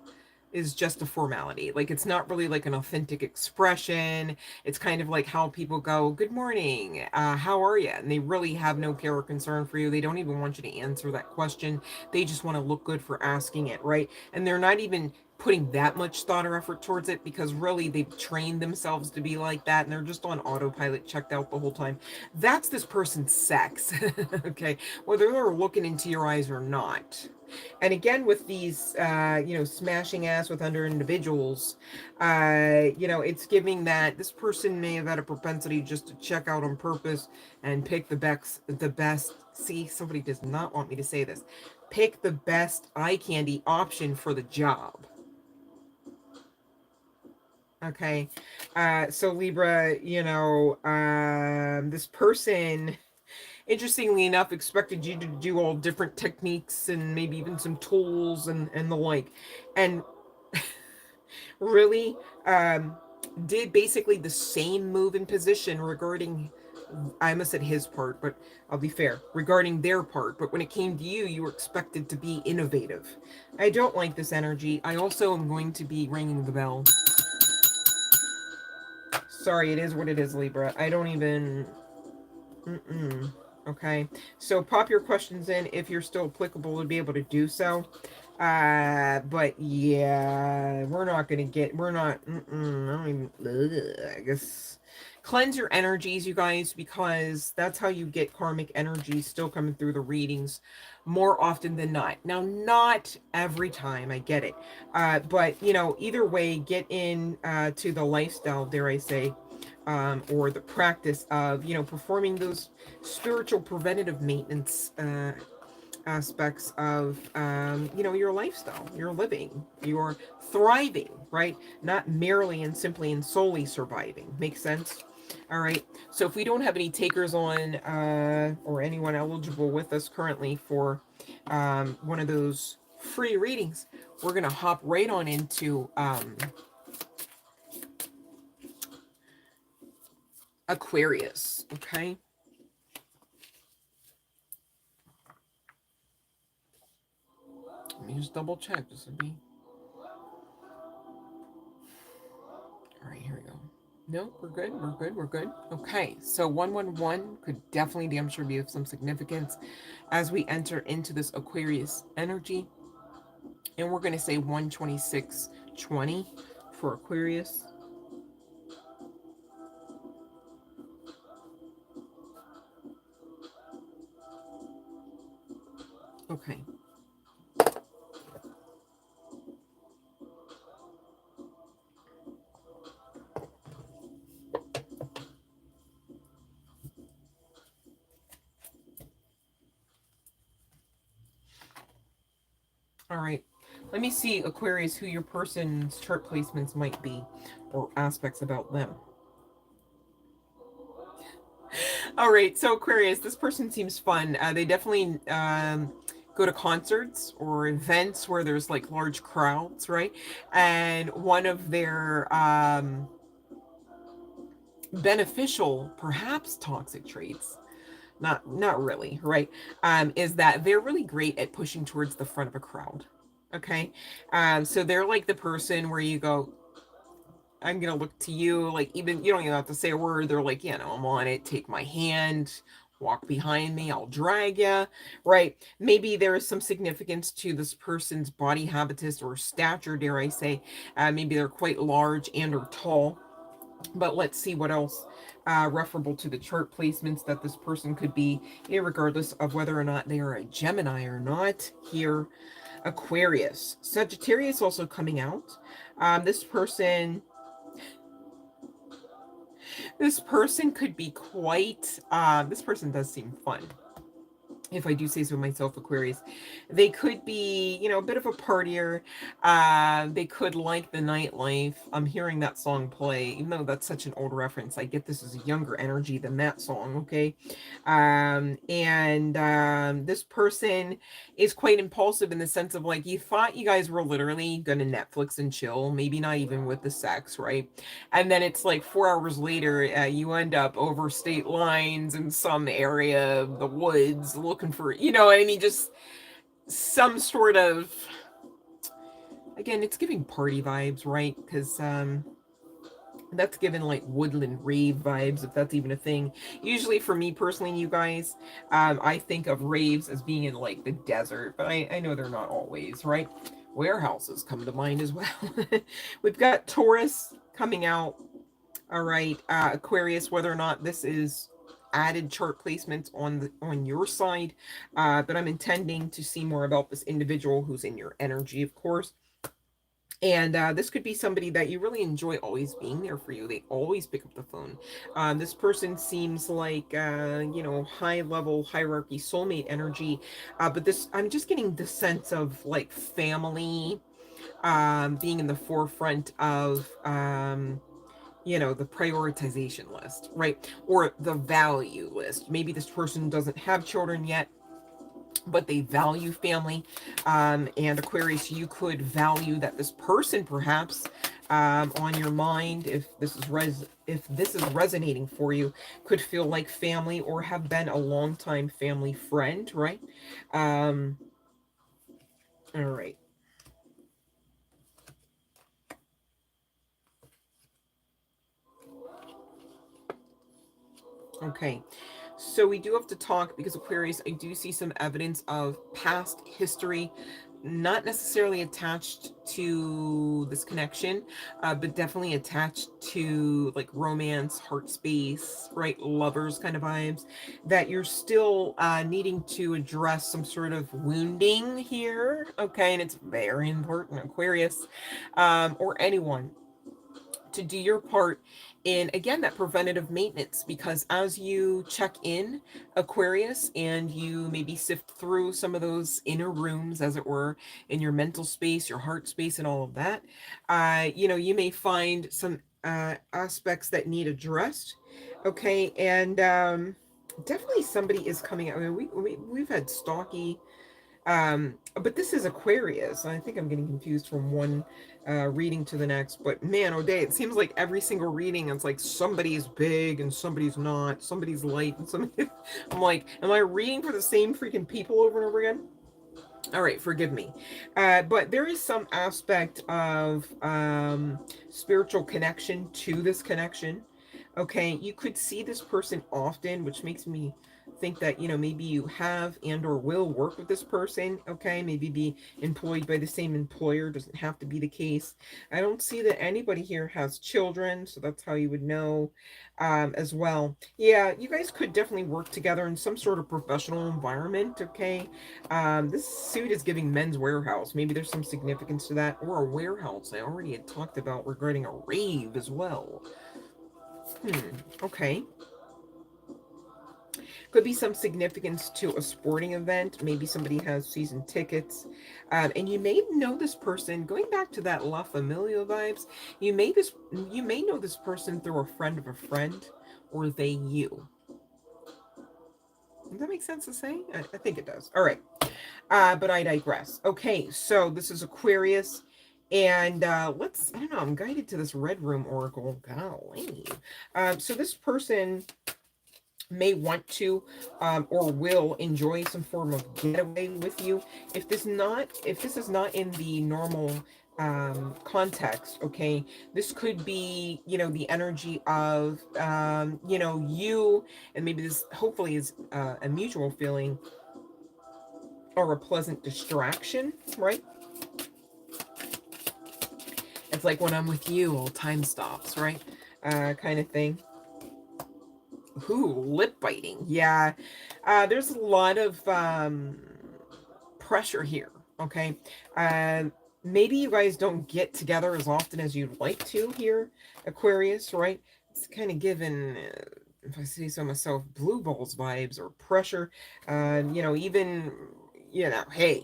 is just a formality. Like, it's not really like an authentic expression. It's kind of like how people go, good morning, how are you? And they really have no care or concern for you. They don't even want you to answer that question. They just want to look good for asking it, right? And they're not even putting that much thought or effort towards it, because really they've trained themselves to be like that and they're just on autopilot, checked out the whole time. That's this person's sex. Okay, whether they're looking into your eyes or not. And again, with these smashing ass with other individuals, it's giving that this person may have had a propensity just to check out on purpose and pick the best. See, somebody does not want me to say this. Pick the best eye candy option for the job. Okay. So Libra, this person, interestingly enough, expected you to do all different techniques and maybe even some tools and the like. And really, did basically the same move in position regarding, I almost said his part, but I'll be fair, regarding their part. But when it came to you, you were expected to be innovative. I don't like this energy. I also am going to be ringing the bell. Sorry, it is what it is, Libra. I don't even... Okay, so pop your questions in if you're still applicable to be able to do so. But yeah, we're not gonna get, we're not, I don't even, I guess. Cleanse your energies, you guys, because that's how you get karmic energy still coming through the readings more often than not. Now, not every time, I get it. But, either way, get in to the lifestyle, dare I say, or the practice of, performing those spiritual preventative maintenance aspects of, your lifestyle, your living, your thriving, right? Not merely and simply and solely surviving. Makes sense? All right. So if we don't have any takers on, or anyone eligible with us currently for one of those free readings, we're going to hop right on into Aquarius. Okay. Let me just double check. This would be... All right, here we go. No, we're good. We're good. We're good. Okay, so 111 could definitely damn sure be of some significance as we enter into this Aquarius energy. And we're going to say 12620 for Aquarius. Okay. All right. Let me see, Aquarius, who your person's chart placements might be or aspects about them. All right. So Aquarius, this person seems fun. They definitely go to concerts or events where there's like large crowds, right? And one of their beneficial, perhaps toxic traits, not really, right, is that they're really great at pushing towards the front of a crowd. Okay. So they're like the person where you go, I'm gonna look to you, like, even you don't even have to say a word. They're like, I'm on it, take my hand, walk behind me, I'll drag you, right? Maybe there is some significance to this person's body habitus or stature, dare I say. Maybe they're quite large and or tall. But let's see what else referable to the chart placements that this person could be, regardless of whether or not they are a Gemini or not. Here, Aquarius. Sagittarius also coming out. This person could be quite, this person does seem fun, if I do say so myself, Aquarius. They could be, a bit of a partier. They could like the nightlife. I'm hearing that song play, even though that's such an old reference. I get this as a younger energy than that song, okay? This person is quite impulsive in the sense of, like, you thought you guys were literally gonna Netflix and chill, maybe not even with the sex, right? And then it's like 4 hours later, you end up over state lines in some area of the woods looking for, just some sort of, again, it's giving party vibes, right? Because that's given like woodland rave vibes, if that's even a thing. Usually for me personally, you guys, I think of raves as being in like the desert, but I know they're not always, right? Warehouses come to mind as well. We've got Taurus coming out. All right, Aquarius, whether or not this is added chart placements on your side, but I'm intending to see more about this individual who's in your energy, of course. And this could be somebody that you really enjoy always being there for you. They always pick up the phone. This person seems like, high level hierarchy, soulmate energy. But this, I'm just getting the sense of like family being in the forefront of, the prioritization list, right? Or the value list. Maybe this person doesn't have children yet, but they value family. And Aquarius, you could value that this person perhaps on your mind, if this is resonating for you, could feel like family or have been a longtime family friend, right? All right. Okay. So we do have to talk because Aquarius, I do see some evidence of past history, not necessarily attached to this connection, but definitely attached to like romance, heart space, right? Lovers kind of vibes that you're still needing to address some sort of wounding here. Okay. And it's very important, Aquarius, or anyone, to do your part in, again, that preventative maintenance, because as you check in, Aquarius, and you maybe sift through some of those inner rooms, as it were, in your mental space, your heart space, and all of that, you may find some aspects that need addressed. Okay. And definitely somebody is coming out. I mean, we've had stalky, but this is Aquarius. I think I'm getting confused from one reading to the next. But man, oh day, it seems like every single reading, it's like somebody's big and somebody's not, somebody's light and somebody. I'm like, am I reading for the same freaking people over and over again? All right, forgive me. But there is some aspect of spiritual connection to this connection. Okay, you could see this person often, which makes me think that, maybe you have and or will work with this person. Okay, maybe be employed by the same employer. Doesn't have to be the case. I don't see that anybody here has children, so that's how you would know as well. Yeah, you guys could definitely work together in some sort of professional environment. Okay, this suit is giving Men's Warehouse. Maybe there's some significance to that. Or a warehouse. I already had talked about regarding a rave as well. Okay. Could be some significance to a sporting event. Maybe somebody has season tickets. And you may know this person, going back to that La Familia vibes, you may know this person through a friend of a friend, or they you. Does that make sense to say? I think it does. All right. But I digress. Okay, so this is Aquarius. And I don't know, I'm guided to this Red Room Oracle. Golly. So this person may want to or will enjoy some form of getaway with you. If this is not in the normal context, okay, this could be, the energy of, you, and maybe this hopefully is a mutual feeling or a pleasant distraction, right? It's like when I'm with you, all time stops, right? Kind of thing. Ooh, lip biting. Yeah. There's a lot of pressure here. Okay. Maybe you guys don't get together as often as you'd like to here, Aquarius, right? It's kind of given, if I say so myself, blue balls vibes or pressure. Even, hey,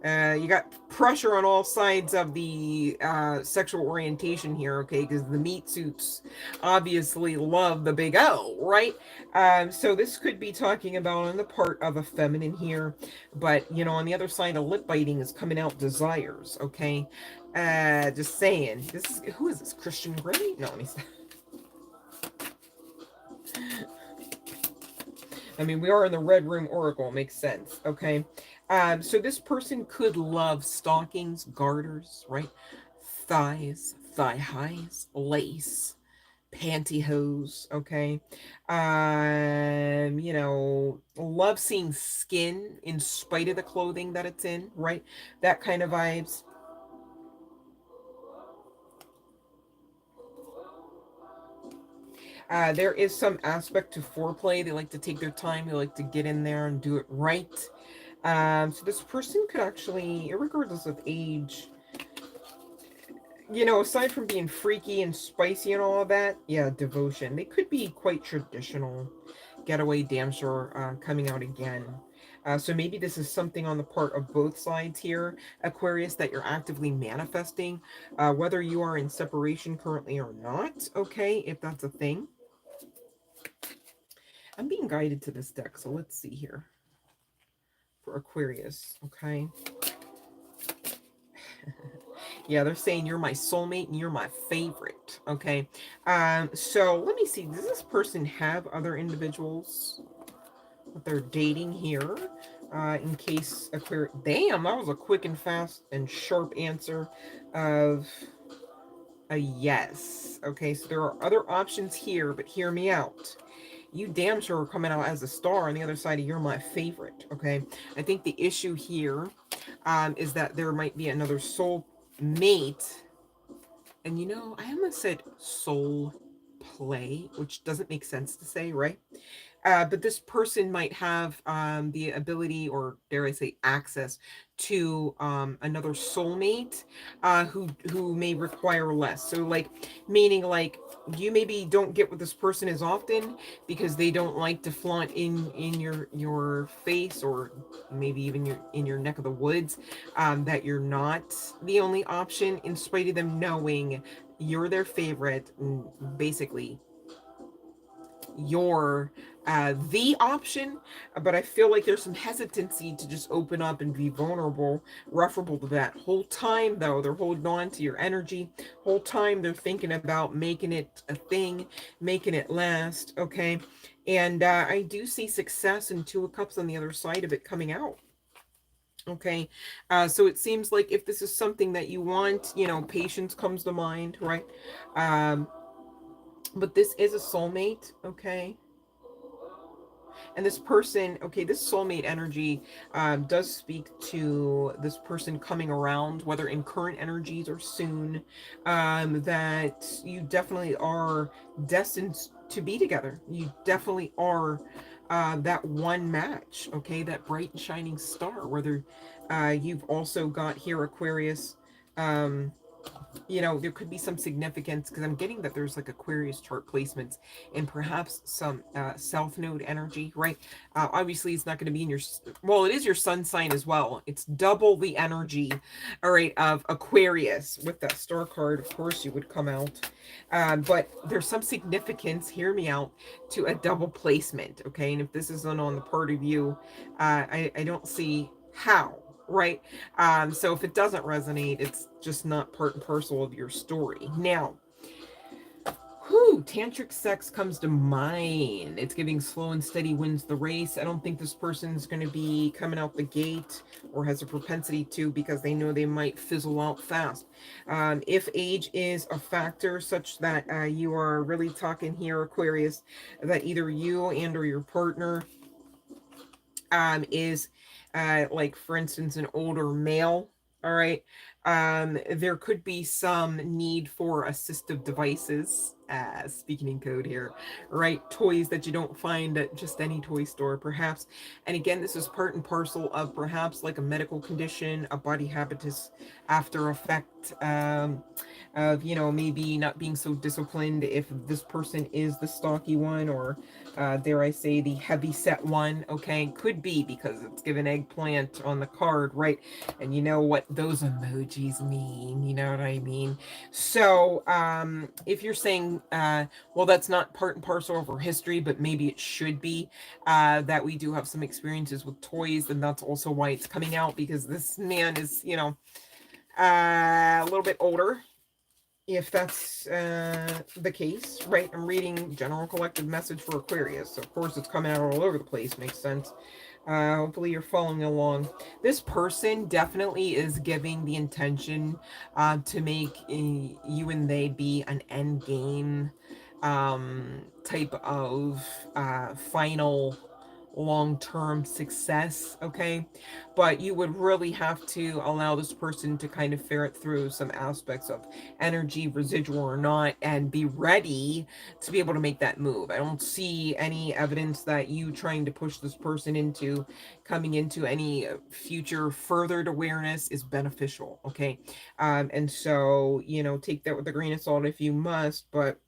you got pressure on all sides of the sexual orientation here, okay? Because the meat suits obviously love the big O, right? So this could be talking about on the part of a feminine here, but on the other side of lip biting is coming out desires, okay? Just saying. Who is this? Christian Grey? No, let me stop. I mean, we are in the Red Room Oracle. Makes sense. Okay. So this person could love stockings, garters, right? Thighs, thigh highs, lace, pantyhose. Okay. Love seeing skin in spite of the clothing that it's in, right? That kind of vibes. There is some aspect to foreplay. They like to take their time. They like to get in there and do it right. So this person could actually, regardless of age, aside from being freaky and spicy and all of that, yeah, devotion. They could be quite traditional. Getaway damsel coming out again. So maybe this is something on the part of both sides here, Aquarius, that you're actively manifesting, whether you are in separation currently or not, okay, if that's a thing. I'm being guided to this deck, so let's see here. For Aquarius, okay. Yeah, they're saying you're my soulmate and you're my favorite, okay. So let me see, does this person have other individuals that they're dating here? In case Aquarius, damn, that was a quick and fast and sharp answer of a yes. Okay, so there are other options here, but hear me out. You damn sure are coming out as a star on the other side of you're my favorite, okay? I think the issue here is that there might be another soul mate. And I almost said soul play, which doesn't make sense to say, right? But this person might have the ability, or dare I say, access to another soulmate who may require less. So, like, meaning like you maybe don't get with this person as often because they don't like to flaunt in your face, or maybe even in your neck of the woods, that you're not the only option, in spite of them knowing you're their favorite, and basically you're the option. But I feel like there's some hesitancy to just open up and be vulnerable, referable to that. Whole time though, they're holding on to your energy. Whole time they're thinking about making it a thing, making it last, okay? And I do see success in Two of Cups on the other side of it coming out. Okay, so it seems like if this is something that you want, patience comes to mind, right? um but this is a soulmate, okay? And this person, okay, this soulmate energy does speak to this person coming around, whether in current energies or soon, that you definitely are destined to be together. You definitely are that one match, okay, that bright and shining star. Whether you've also got here, Aquarius, um, there could be some significance, because I'm getting that there's like Aquarius chart placements and perhaps some South Node energy, right? Obviously, it's not going to be in your, well, it is your sun sign as well. It's double the energy, all right, of Aquarius. With that star card, of course, you would come out. But there's some significance, hear me out, to a double placement, okay? And if this isn't on the part of you, I don't see how, right? So if it doesn't resonate, it's just not part and parcel of your story. Now, tantric sex comes to mind. It's giving slow and steady wins the race. I don't think this person's going to be coming out the gate, or has a propensity to, because they know they might fizzle out fast. If age is a factor, such that you are really talking here, Aquarius, that either you and or your partner is like, for instance, an older male, all right, there could be some need for assistive devices, speaking in code here, right? Toys that you don't find at just any toy store, perhaps. And again, this is part and parcel of perhaps like a medical condition, a body habitus after effect, of maybe not being so disciplined, if this person is the stocky one, or dare I say, the heavy set one, okay? Could be because it's given eggplant on the card, right? And you know what those emojis mean, you know what I mean? So if you're saying, well, that's not part and parcel of our history, but maybe it should be, that we do have some experiences with toys, then that's also why it's coming out, because this man is, a little bit older, if that's the case, right? I'm reading general collective message for Aquarius, so of course it's coming out all over the place. Makes sense. Hopefully you're following along. This person definitely is giving the intention to make you and they be an end game type of final long-term success, okay? But you would really have to allow this person to kind of ferret through some aspects of energy, residual or not, and be ready to be able to make that move. I don't see any evidence that you trying to push this person into coming into any future furthered awareness is beneficial, okay? And so, take that with a grain of salt if you must, but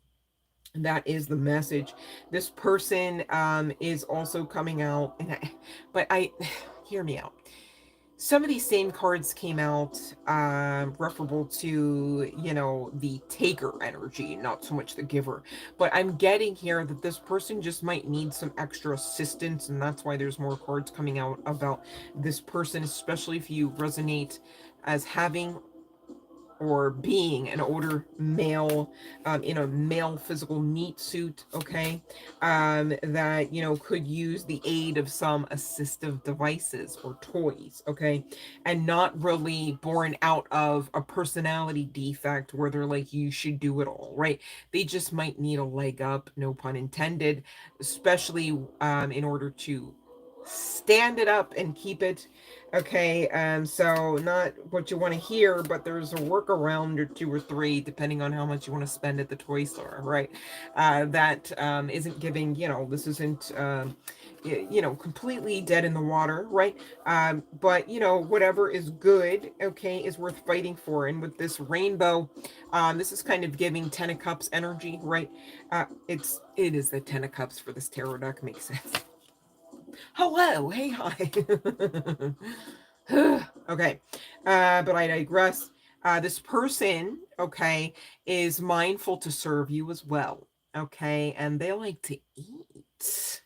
that is the message. This person is also coming out, but I hear me out. Some of these same cards came out referable to, the taker energy, not so much the giver. But I'm getting here that this person just might need some extra assistance, and that's why there's more cards coming out about this person, especially if you resonate as having or being an older male in a male physical meat suit, okay, that could use the aid of some assistive devices or toys, okay, and not really born out of a personality defect where they're like, you should do it all, right? They just might need a leg up, no pun intended, especially in order to stand it up and keep it. Okay, so not what you want to hear, but there's a workaround or two or three, depending on how much you want to spend at the toy store, right? That isn't giving, this isn't, completely dead in the water, right? But, whatever is good, okay, is worth fighting for. And with this rainbow, this is kind of giving Ten of Cups energy, right? It is the Ten of Cups for this tarot deck, makes sense. Hello, hey, hi. Okay, but I digress. This person, okay, is mindful to serve you as well, okay, and they like to eat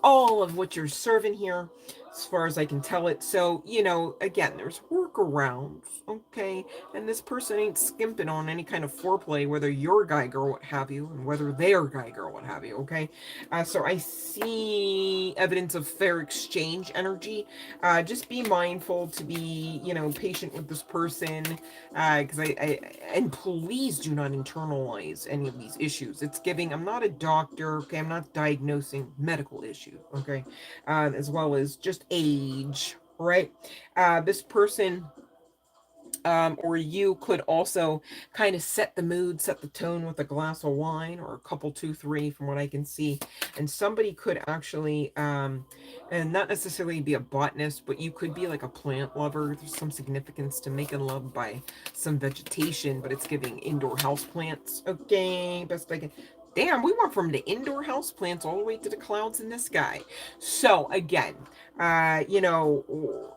all of what you're serving here, as far as I can tell it. So, again, there's workarounds, okay? And this person ain't skimping on any kind of foreplay, whether you're guy, girl, what have you, and whether they're guy, girl, what have you, okay? So I see evidence of fair exchange energy. Just be mindful to be, patient with this person, because and please do not internalize any of these issues. It's giving, I'm not a doctor, okay? I'm not diagnosing medical issues, okay? As well as just age, right? This person or you could also kind of set the mood, set the tone with a glass of wine or a couple, two, three, from what I can see. And somebody could actually, and not necessarily be a botanist, but you could be like a plant lover. There's some significance to making love by some vegetation, but it's giving indoor house plants. Okay, best I can. Damn, we went from the indoor house plants all the way to the clouds in the sky. So again,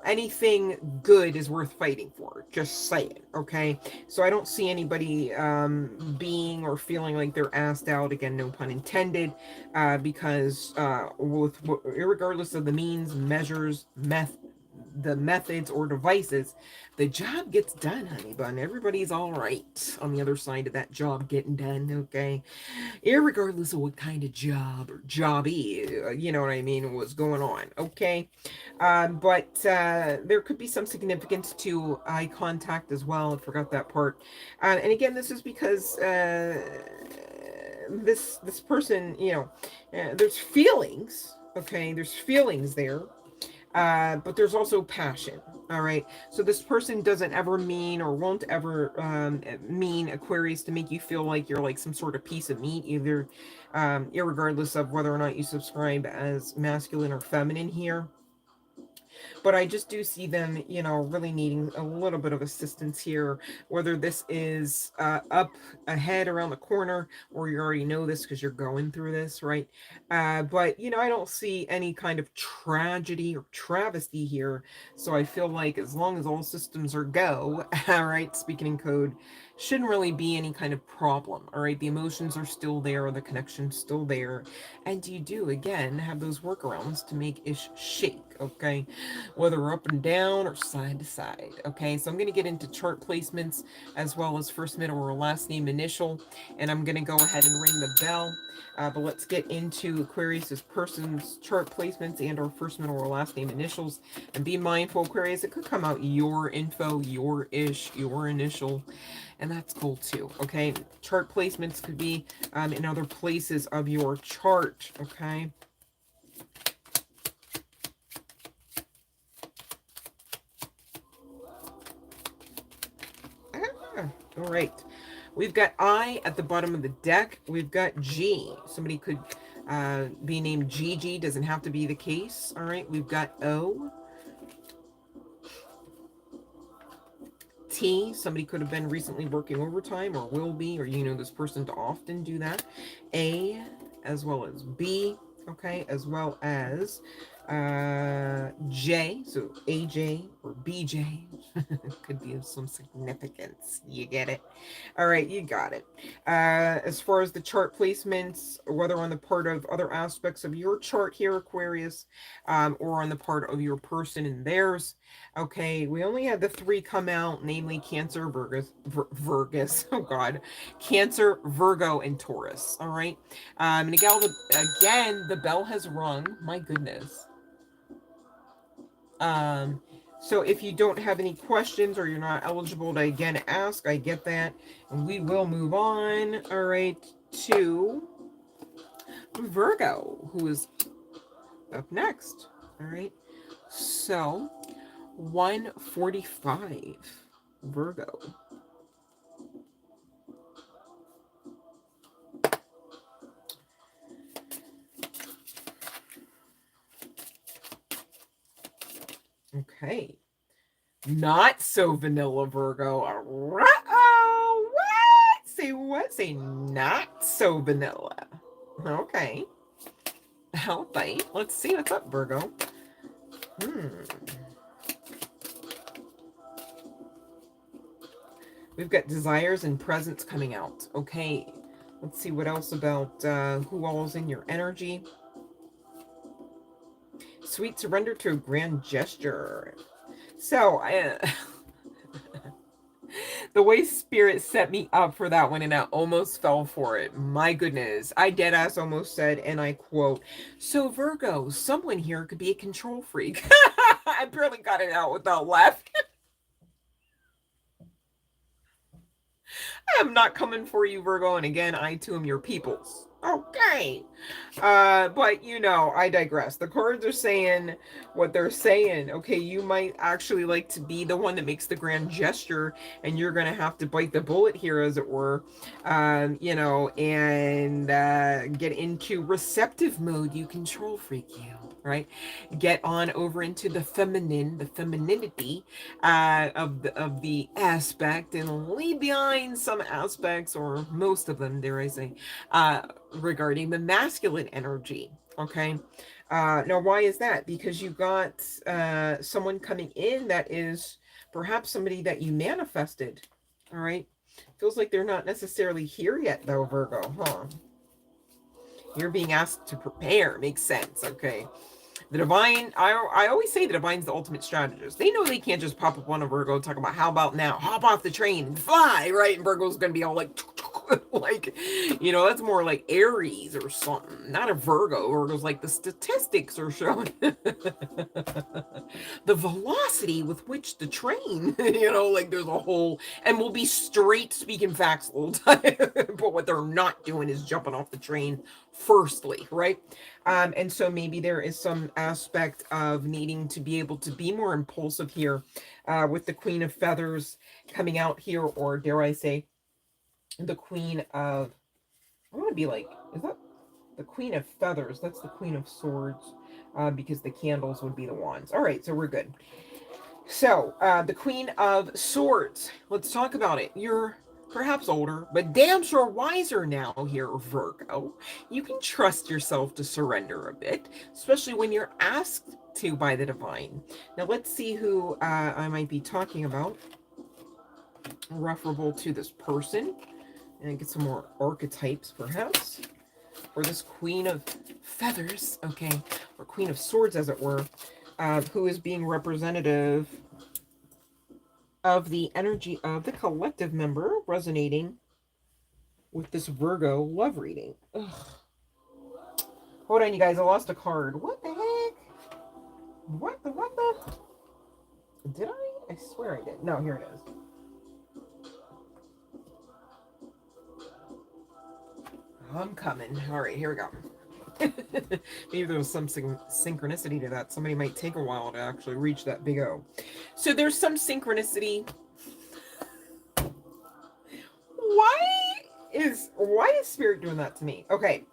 anything good is worth fighting for. Just saying, okay? So I don't see anybody being or feeling like they're asked out, again, no pun intended, because regardless of the means, measures, the methods or devices, the job gets done, honey bun. Everybody's all right on the other side of that job getting done, okay? Irregardless of what kind of job or jobby, you know what I mean, was going on, okay? But there could be some significance to eye contact as well. I forgot that part. And again, this is because this person, there's feelings, okay? There's feelings there. But there's also passion. All right. So this person doesn't ever mean or won't ever mean, Aquarius, to make you feel like you're like some sort of piece of meat, either, irregardless of whether or not you subscribe as masculine or feminine here. But I just do see them, really needing a little bit of assistance here, whether this is up ahead around the corner, or you already know this because you're going through this, right? But, I don't see any kind of tragedy or travesty here. So I feel like as long as all systems are go, all right, speaking in code, shouldn't really be any kind of problem, all right? The emotions are still there, the connection's still there, and you do, again, have those workarounds to make ish shake, okay? Whether up and down or side to side, okay? So I'm going to get into chart placements as well as first, middle, or last name initial, and I'm going to go ahead and ring the bell. But let's get into Aquarius's person's chart placements and or first, middle, or last name initials. And be mindful, Aquarius, it could come out your info, your ish, your initial, and that's cool too, okay? Chart placements could be in other places of your chart, okay? All right. We've got I at the bottom of the deck. We've got G. Somebody could be named Gigi. Doesn't have to be the case. All right. We've got O. T. Somebody could have been recently working overtime or will be, or you know this person to often do that. A, as well as B. Okay. As well as J. So AJ or BJ. Could be of some significance. You get it? All right, you got it. As far as the chart placements, whether on the part of other aspects of your chart here, Aquarius, or on the part of your person and theirs, okay, we only had the three come out, namely Cancer, Virgus, oh God, Cancer, Virgo, and Taurus, all right? And again, the bell has rung, my goodness. So if you don't have any questions or you're not eligible to again ask, I get that. And we will move on, all right, to Virgo, who is up next. All right. So 145, Virgo. Okay. Not so vanilla, Virgo. Uh-oh. What? Say what? Say not so vanilla. Okay. All right. Let's see what's up, Virgo. We've got desires and presence coming out. Okay. Let's see what else about who all is in your energy. Sweet surrender to a grand gesture. So, the way Spirit set me up for that one, and I almost fell for it. My goodness. I deadass almost said, and I quote, so Virgo, someone here could be a control freak. I barely got it out without laughing. I am not coming for you, Virgo, and again, I too am your peoples. Okay. But you know, I digress. The cards are saying what they're saying. Okay, you might actually like to be the one that makes the grand gesture, and you're gonna have to bite the bullet here, as it were. You know, and get into receptive mode. You control freak, you, right? Get on over into the feminine, the femininity of the aspect, and leave behind some aspects, or most of them, dare I say, regarding the masculine energy. Okay. Now, why is that? Because you got someone coming in that is perhaps somebody that you manifested. All right. Feels like they're not necessarily here yet, though, Virgo, huh? You're being asked to prepare. Makes sense. Okay. The divine, I always say the divine's the ultimate strategist. They know they can't just pop up on a Virgo talking about how about now, hop off the train and fly, right? And Virgo's going to be all like, like, you know, that's more like Aries or something, not a Virgo. Virgo's like, the statistics are showing the velocity with which the train, you know, like there's a whole, and we'll be straight speaking facts the whole time. But what they're not doing is jumping off the train firstly, right? And so maybe there is some aspect of needing to be able to be more impulsive here with the Queen of Feathers coming out here, or dare I say, the Queen of, I want to be like, is that the Queen of Feathers? That's the Queen of Swords, because the candles would be the wands. All right, so we're good. So, the Queen of Swords. Let's talk about it. You're perhaps older, but damn sure wiser now here, Virgo. You can trust yourself to surrender a bit, especially when you're asked to by the divine. Now, let's see who I might be talking about, referable to this person, and get some more archetypes, perhaps, for this Queen of Feathers, okay, or Queen of Swords, as it were, who is being representative of the energy of the collective member resonating with this Virgo love reading. Ugh. Hold on, you guys. I lost a card. What the heck? What the? Did I? I swear I did. No, here it is. I'm coming. All right, here we go. Maybe there was some synchronicity to that. Somebody might take a while to actually reach that big O. So there's some synchronicity is, why is Spirit doing that to me? Okay,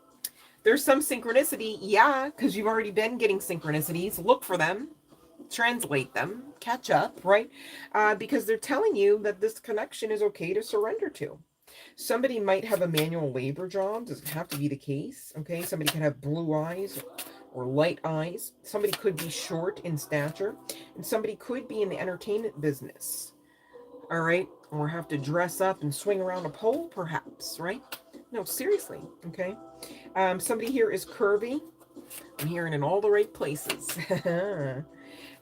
there's some synchronicity, yeah, because you've already been getting synchronicities. Look for them, translate them, catch up, right? Because they're telling you that this connection is okay to surrender to. Somebody might have a manual labor job. Doesn't have to be the case. Okay. Somebody could have blue eyes or light eyes. Somebody could be short in stature. And somebody could be in the entertainment business. All right. Or have to dress up and swing around a pole, perhaps, right? No, seriously. Okay. Somebody here is curvy. I'm hearing in all the right places.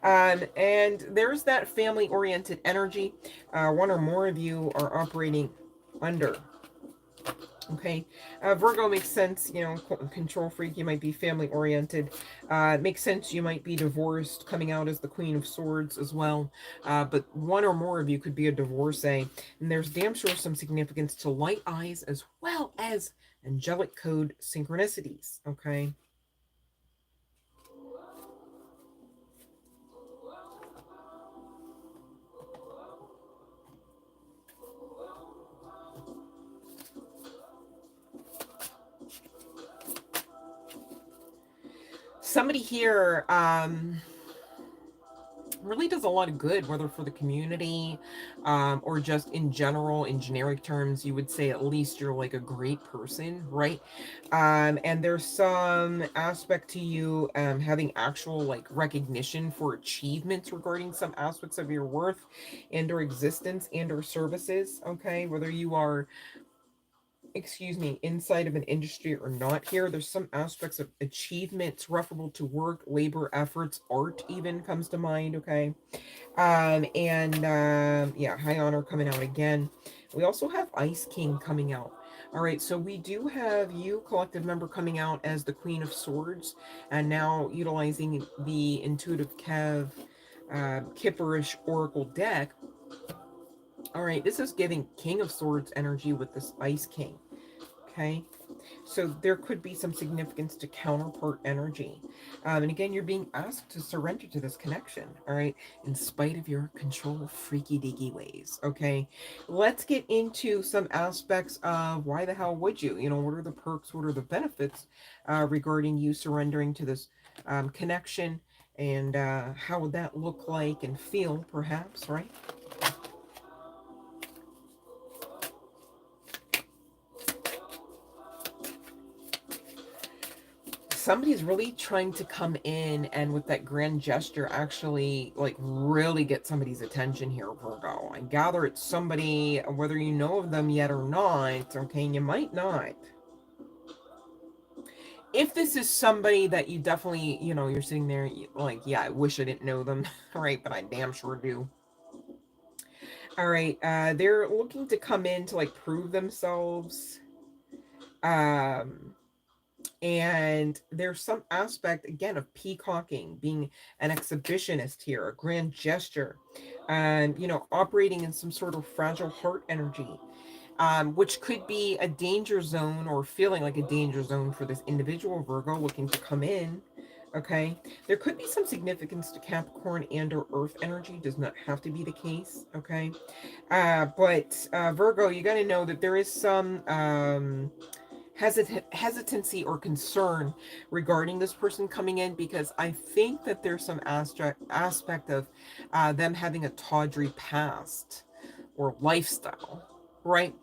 And there's that family-oriented energy. One or more of you are operating under. Okay, Virgo makes sense. You know, control freak. You might be family-oriented. It makes sense. You might be divorced, coming out as the Queen of Swords as well. But one or more of you could be a divorcee. And there's damn sure some significance to light eyes as well as angelic code synchronicities. Okay. Somebody here really does a lot of good, whether for the community or just in general, in generic terms. You would say at least you're like a great person, right? And there's some aspect to you having actual like recognition for achievements regarding some aspects of your worth and or existence and or services. Okay, whether you are, excuse me, inside of an industry or not, here there's some aspects of achievements referable to work, labor, efforts, art even comes to mind. Okay. Yeah, high honor coming out again. We also have Ice King coming out. All right, so we do have you, collective member, coming out as the Queen of Swords, and now utilizing the Intuitive Kev Kipperish Oracle deck. All right, this is giving King of Swords energy with this Ice King. Okay, so there could be some significance to counterpart energy. And again, you're being asked to surrender to this connection, all right, in spite of your control freaky deaky ways. Okay, let's get into some aspects of why the hell would you? You know, what are the perks? What are the benefits regarding you surrendering to this connection? And how would that look like and feel, perhaps, right? Somebody's really trying to come in and with that grand gesture actually like really get somebody's attention here, Virgo. I gather it's somebody, whether you know of them yet or not, okay, and you might not. If this is somebody that you definitely, you know, you're sitting there like, yeah, I wish I didn't know them, right, but I damn sure do. All right, they're looking to come in to like prove themselves. Um, And there's some aspect, again, of peacocking, being an exhibitionist here, a grand gesture, and, you know, operating in some sort of fragile heart energy, which could be a danger zone or feeling like a danger zone for this individual Virgo looking to come in. Okay. There could be some significance to Capricorn and or Earth energy. Does not have to be the case. Okay. But Virgo, you got to know that there is some hesitancy or concern regarding this person coming in, because I think that there's some aspect of them having a tawdry past or lifestyle, right?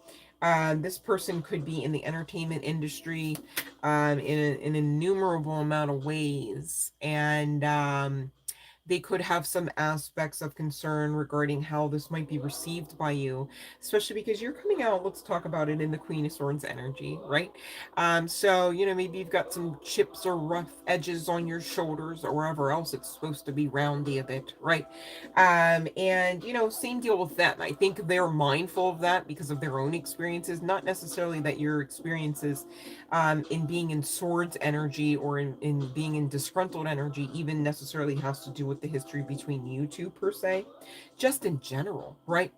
This person could be in the entertainment industry in an innumerable amount of ways, and they could have some aspects of concern regarding how this might be received by you, especially because you're coming out, let's talk about it, in the Queen of Swords energy, right? So, you know, maybe you've got some chips or rough edges on your shoulders or wherever else it's supposed to be roundy a bit, right? And, you know, same deal with them. I think they're mindful of that because of their own experiences, not necessarily that your experiences in being in swords energy or in being in disgruntled energy even necessarily has to do with the history between you two per se, just in general, right?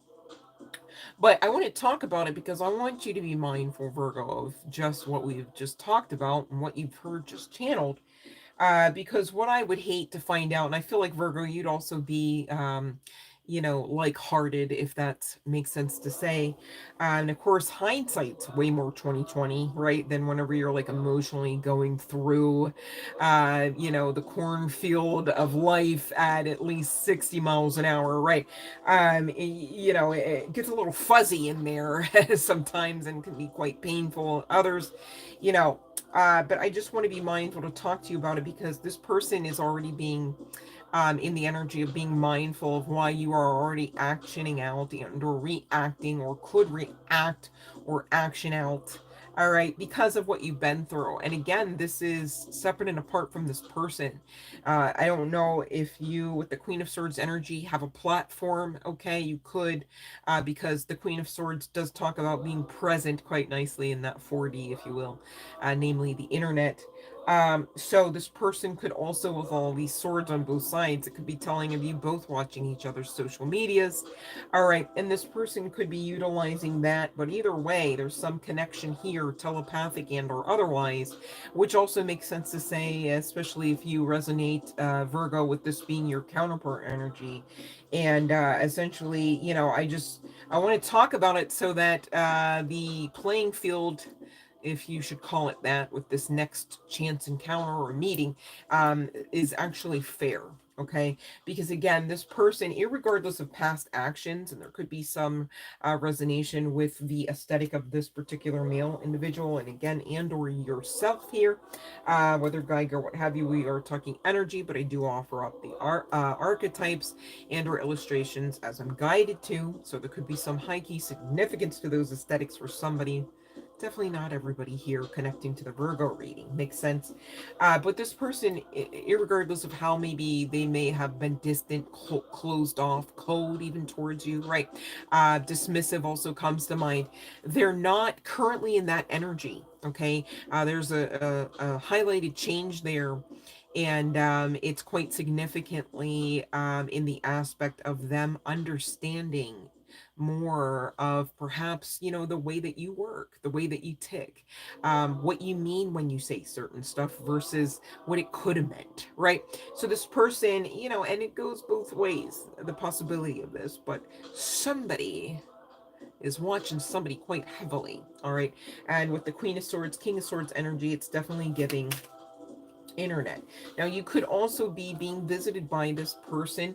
But I want to talk about it because I want you to be mindful, Virgo, of just what we've just talked about and what you've heard just channeled. Because what I would hate to find out, and I feel like Virgo, you'd also be like-hearted, if that makes sense to say. And of course, hindsight's way more 2020, right? Than whenever you're like emotionally going through, the cornfield of life at least 60 miles an hour, right? It gets a little fuzzy in there sometimes and can be quite painful. Others, you know, but I just want to be mindful to talk to you about it because this person is already being in the energy of being mindful of why you are already actioning out and or reacting or could react or action out. All right, because of what you've been through. And again, this is separate and apart from this person. I don't know if you, with the Queen of Swords energy, have a platform. Okay, you could, because the Queen of Swords does talk about being present quite nicely in that 4D, if you will, namely the internet. So this person could also, with all these swords on both sides, it could be telling of you both watching each other's social medias. All right, and this person could be utilizing that, but either way, there's some connection here, telepathic and or otherwise, which also makes sense to say, especially if you resonate, Virgo, with this being your counterpart energy. And essentially, I want to talk about it so that the playing field, if you should call it that, with this next chance encounter or meeting, is actually fair. Okay, because again, this person, irregardless of past actions, and there could be some resonation with the aesthetic of this particular male individual, and again, and or yourself here, whether guy, girl, what have you, we are talking energy, but I do offer up the archetypes and or illustrations as I'm guided to, so there could be some high key significance to those aesthetics for somebody. Definitely not everybody here connecting to the Virgo reading. Makes sense. But this person, irregardless of how maybe they may have been distant, closed off, cold even towards you, right? Dismissive also comes to mind. They're not currently in that energy, okay? There's a highlighted change there, and it's quite significantly in the aspect of them understanding more of perhaps the way that you work, the way that you tick, what you mean when you say certain stuff versus what it could have meant, right? So this person, and it goes both ways, the possibility of this, but somebody is watching somebody quite heavily. All right, and with the Queen of Swords, King of Swords energy, it's definitely giving internet. Now, you could also be being visited by this person,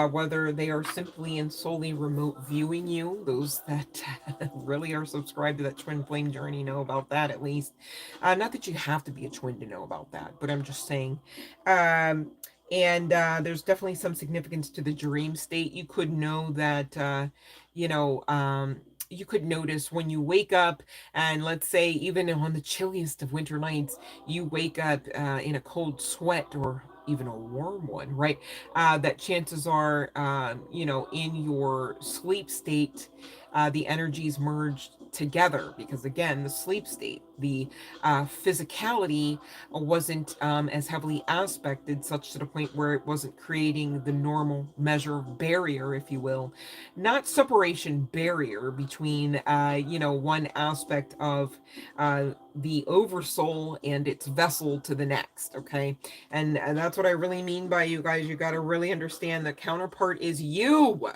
whether they are simply and solely remote viewing you. Those that really are subscribed to that twin flame journey know about that, at least. Not that you have to be a twin to know about that, but I'm just saying. And there's definitely some significance to the dream state. You could know that, you know, um, you could notice when you wake up, and let's say even on the chilliest of winter nights, you wake up in a cold sweat or even a warm one, right? That chances are, in your sleep state, the energies merged together, because again, the sleep state, the physicality wasn't as heavily aspected, such to the point where it wasn't creating the normal measure of barrier, if you will, not separation, barrier between one aspect of the oversoul and its vessel to the next. Okay, and that's what I really mean by, you guys, you got to really understand the counterpart is you,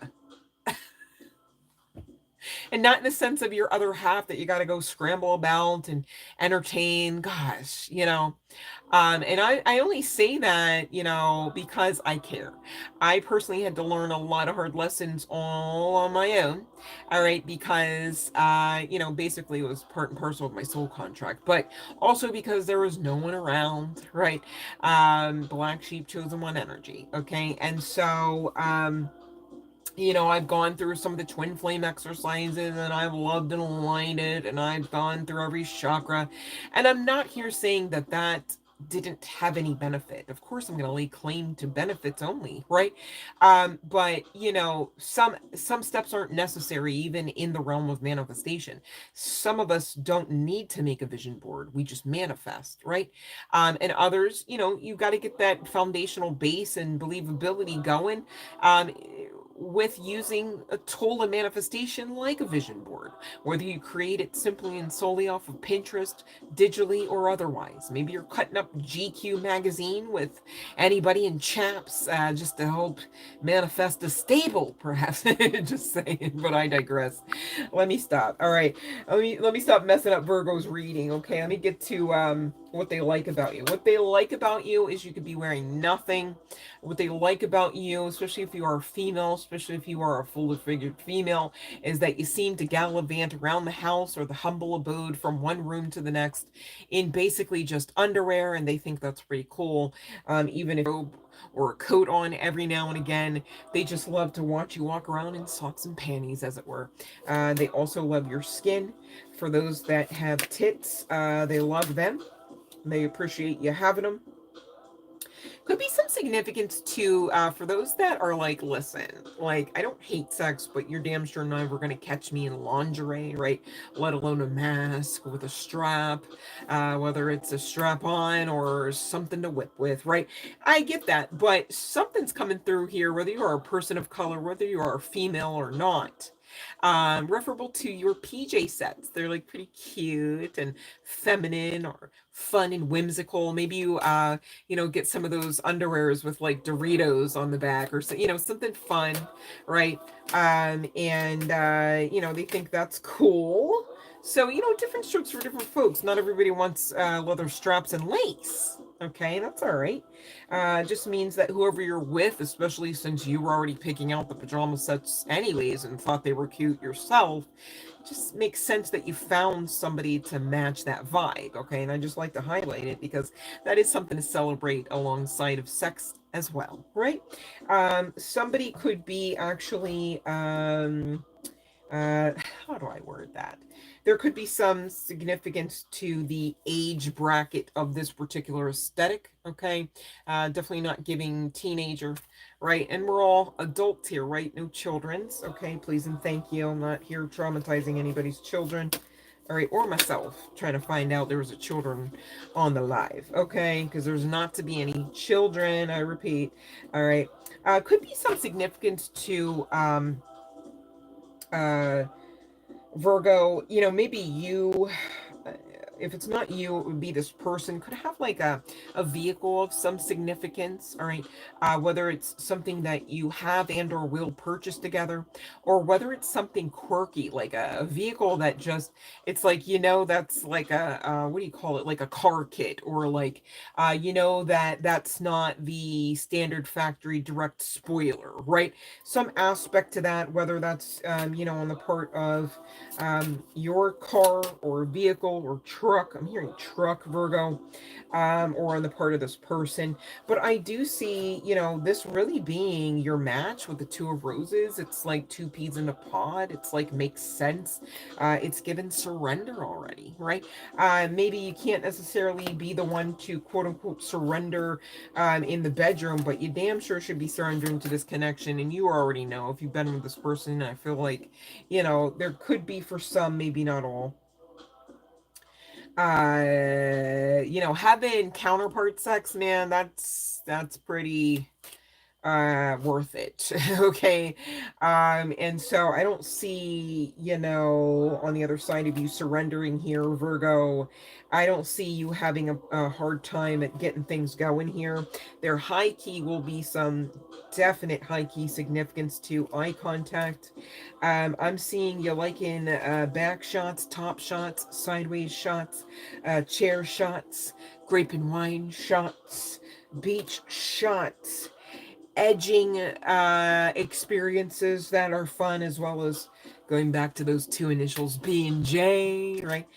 and not in the sense of your other half that you got to go scramble about and entertain. Gosh, and I only say that, because I care. I personally had to learn a lot of hard lessons all on my own. All right, because basically it was part and parcel of my soul contract, but also because there was no one around, right? Black sheep, chosen one energy. Okay, and so I've gone through some of the twin flame exercises, and I've loved and aligned it, and I've gone through every chakra. And I'm not here saying that that didn't have any benefit. Of course, I'm going to lay claim to benefits only, right? But some steps aren't necessary even in the realm of manifestation. Some of us don't need to make a vision board. We just manifest, right? And others, you got to get that foundational base and believability going. Um, with using a tool of manifestation like a vision board, whether you create it simply and solely off of Pinterest, digitally or otherwise. Maybe you're cutting up GQ magazine with anybody in chaps just to help manifest a stable, perhaps. Just saying, but I digress. Let me stop. All right, let me stop messing up Virgo's reading. Okay, let me get to what they like about you. What they like about you is you could be wearing nothing. What they like about you, especially if you are a female, especially if you are a fuller figured female, is that you seem to gallivant around the house or the humble abode from one room to the next in basically just underwear, and they think that's pretty cool. Even if or a coat on every now and again, they just love to watch you walk around in socks and panties, as it were. They also love your skin. For those that have tits, they love them. They appreciate you having them. Could be some significance to for those that are like, listen, like, I don't hate sex, but you're damn sure never gonna catch me in lingerie, right? Let alone a mask with a strap, whether it's a strap on or something to whip with, right? I get that, but something's coming through here, whether you are a person of color, whether you are a female or not. Referable to your PJ sets. They're like pretty cute and feminine or fun and whimsical. Maybe you get some of those underwears with like Doritos on the back or so, something fun, right? And they think that's cool. So, different strokes for different folks. Not everybody wants leather straps and lace. Okay, that's all right. Just means that whoever you're with, especially since you were already picking out the pajama sets anyways and thought they were cute yourself, just makes sense that you found somebody to match that vibe. Okay, and I just like to highlight it because that is something to celebrate alongside of sex as well, right? Somebody could be actually how do I word that? There could be some significance to the age bracket of this particular aesthetic, okay? Definitely not giving teenager, right? And we're all adults here, right? No children's, okay? Please and thank you. I'm not here traumatizing anybody's children, all right, or myself, trying to find out there was a children on the live, okay? Because there's not to be any children, I repeat, all right? Could be some significance to, uh, Virgo, maybe you, if it's not you, it would be this person, could have like a vehicle of some significance, all right? Whether it's something that you have and or will purchase together, or whether it's something quirky, like a vehicle that just, it's like, that's like what do you call it? Like a car kit, or like, that's not the standard factory direct spoiler, right? Some aspect to that, whether that's, on the part of your car or vehicle or truck. I'm hearing truck, Virgo, or on the part of this person. But I do see, this really being your match with the Two of Roses. It's like two peas in a pod. It's like makes sense. It's given surrender already, right? Maybe you can't necessarily be the one to quote unquote surrender in the bedroom, but you damn sure should be surrendering to this connection. And you already know if you've been with this person. I feel like, there could be for some, maybe not all, having counterpart sex, man, that's pretty worth it. Okay. And so I don't see, on the other side of you surrendering here, Virgo. I don't see you having a hard time at getting things going here. There high key will be some definite high key significance to eye contact. I'm seeing you liking back shots, top shots, sideways shots, chair shots, grape and wine shots, beach shots, edging experiences that are fun, as well as going back to those two initials B and J, right?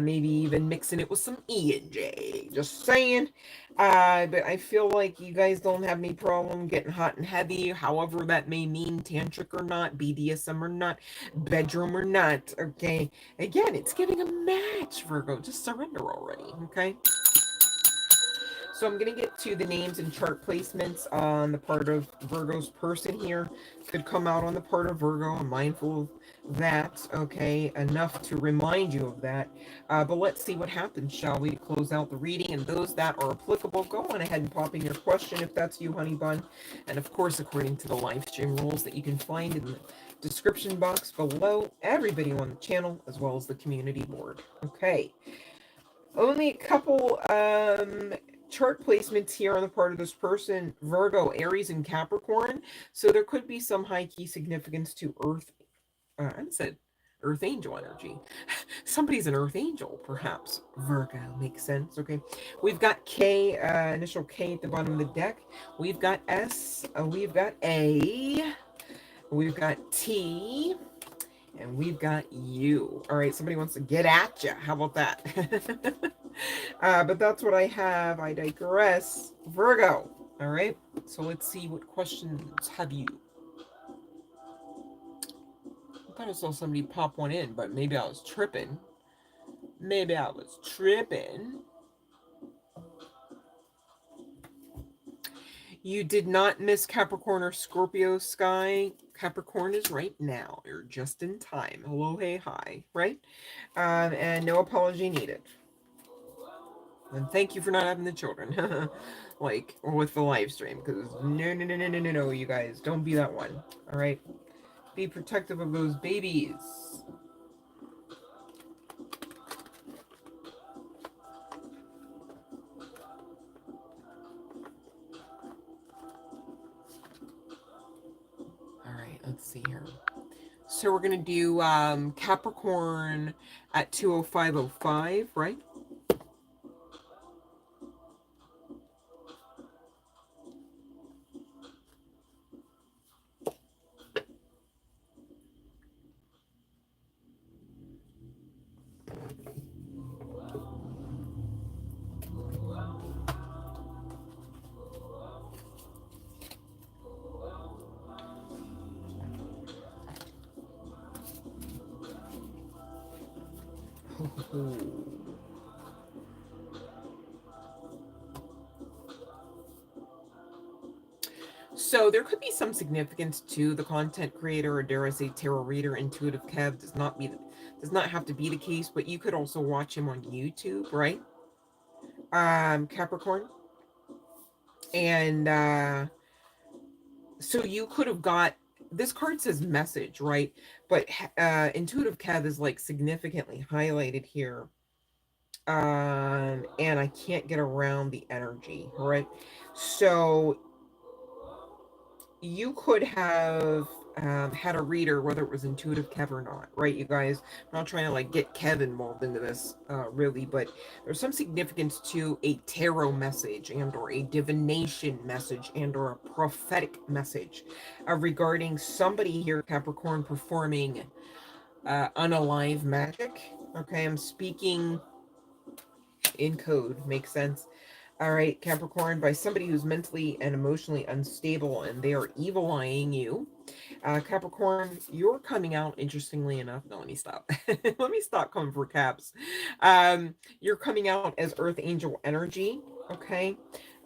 Maybe even mixing it with some E and J, just saying. But I feel like you guys don't have any problem getting hot and heavy, however that may mean, tantric or not, BDSM or not, bedroom or not, okay? Again, it's getting a match, Virgo. Just surrender already, okay? So I'm going to get to the names and chart placements on the part of Virgo's person here. Could come out on the part of Virgo. I'm mindful of that, okay? Enough to remind you of that. But let's see what happens, shall we? Close out the reading, and those that are applicable, go on ahead and pop in your question if that's you, honey bun. And of course, according to the live stream rules that you can find in the description box below, every video on the channel, as well as the community board. Okay. Only a couple chart placements here on the part of this person: Virgo, Aries, and Capricorn. So there could be some high key significance to Earth. I said Earth Angel energy. Somebody's an Earth Angel, perhaps. Virgo makes sense. Okay, we've got K, initial K at the bottom of the deck. We've got S. We've got A. We've got T. And we've got you. All right, somebody wants to get at you. How about that? But that's what I have. I digress. Virgo. All right, so let's see what questions have you. I thought I saw somebody pop one in, but maybe I was tripping. Maybe I was tripping. You did not miss Capricorn or Scorpio, Sky. Capricorn is right now. You're just in time. Hello, hey, hi, right? And no apology needed. And thank you for not having the children. Like, or with the live stream. Because no, you guys. Don't be that one. All right? Be protective of those babies. All right, let's see here. So we're going to do Capricorn at 2:05:05, right? So there could be some significance to the content creator, or dare I say tarot reader. Intuitive Kev does not have to be the case, but you could also watch him on YouTube, right? Capricorn. And so you could have got, this card says message, right? But Intuitive Kev is like significantly highlighted here. And I can't get around the energy, right? So you could have had a reader, whether it was Intuitive Kev or not, right, you guys? I'm not trying to like get Kev involved into this, really, but there's some significance to a tarot message and or a divination message and or a prophetic message regarding somebody here, Capricorn, performing unalive magic. Okay, I'm speaking in code, makes sense. All right, Capricorn, by somebody who's mentally and emotionally unstable, and they are evil-eyeing you. Capricorn, you're coming out, interestingly enough. No, let me stop. Let me stop coming for caps. You're coming out as Earth Angel energy, okay?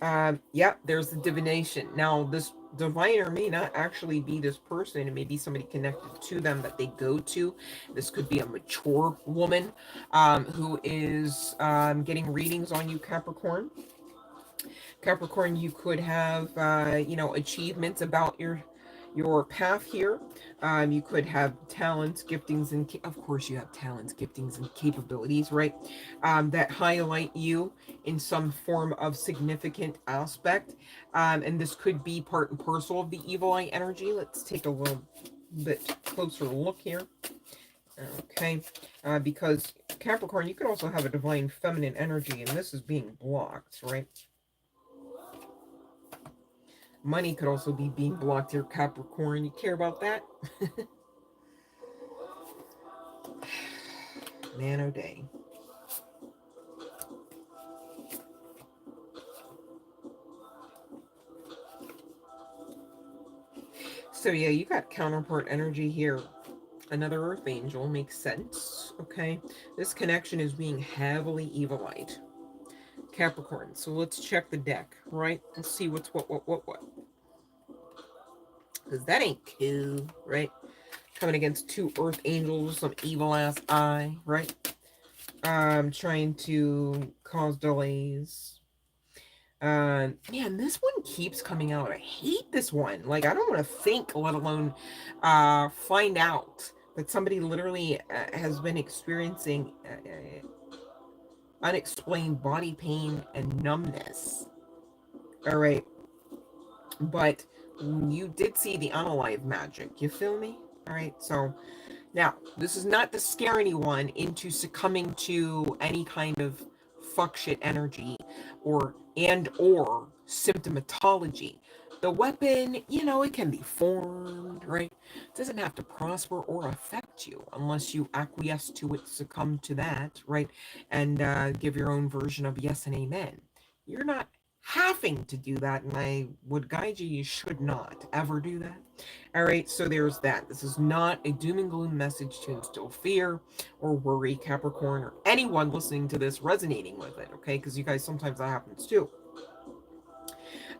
Yeah, there's the divination. Now, this diviner may not actually be this person. It may be somebody connected to them that they go to. This could be a mature woman who is getting readings on you, Capricorn. Capricorn, you could have, achievements about your path here. You could have talents, giftings, and of course you have talents, giftings, and capabilities, right? That highlight you in some form of significant aspect. And this could be part and parcel of the evil eye energy. Let's take a little bit closer look here. Okay, because Capricorn, you could also have a divine feminine energy, and this is being blocked, right? Money could also be being blocked here, Capricorn. You care about that? Man, oh day. So yeah, you got counterpart energy here. Another Earth Angel makes sense. Okay, this connection is being heavily evil-eyed. Capricorn. So let's check the deck, right? Let's see what's what. Because that ain't cool, right? Coming against two earth angels, some evil ass eye, right? Trying to cause delays. Man, this one keeps coming out. I hate this one. Like, I don't want to think, let alone find out that somebody literally has been experiencing unexplained body pain and numbness. All right. But you did see the unalive magic. You feel me? All right. So now, this is not to scare anyone into succumbing to any kind of fuck shit energy or symptomatology. The weapon, you know, it can be formed, right? It doesn't have to prosper or affect you unless you acquiesce to it, succumb to that, right? And give your own version of yes and amen. You're not having to do that, and I would guide you, you should not ever do that. All right, so there's that. This is not a doom and gloom message to instill fear or worry, Capricorn, or anyone listening to this resonating with it, okay? Because you guys, sometimes that happens too.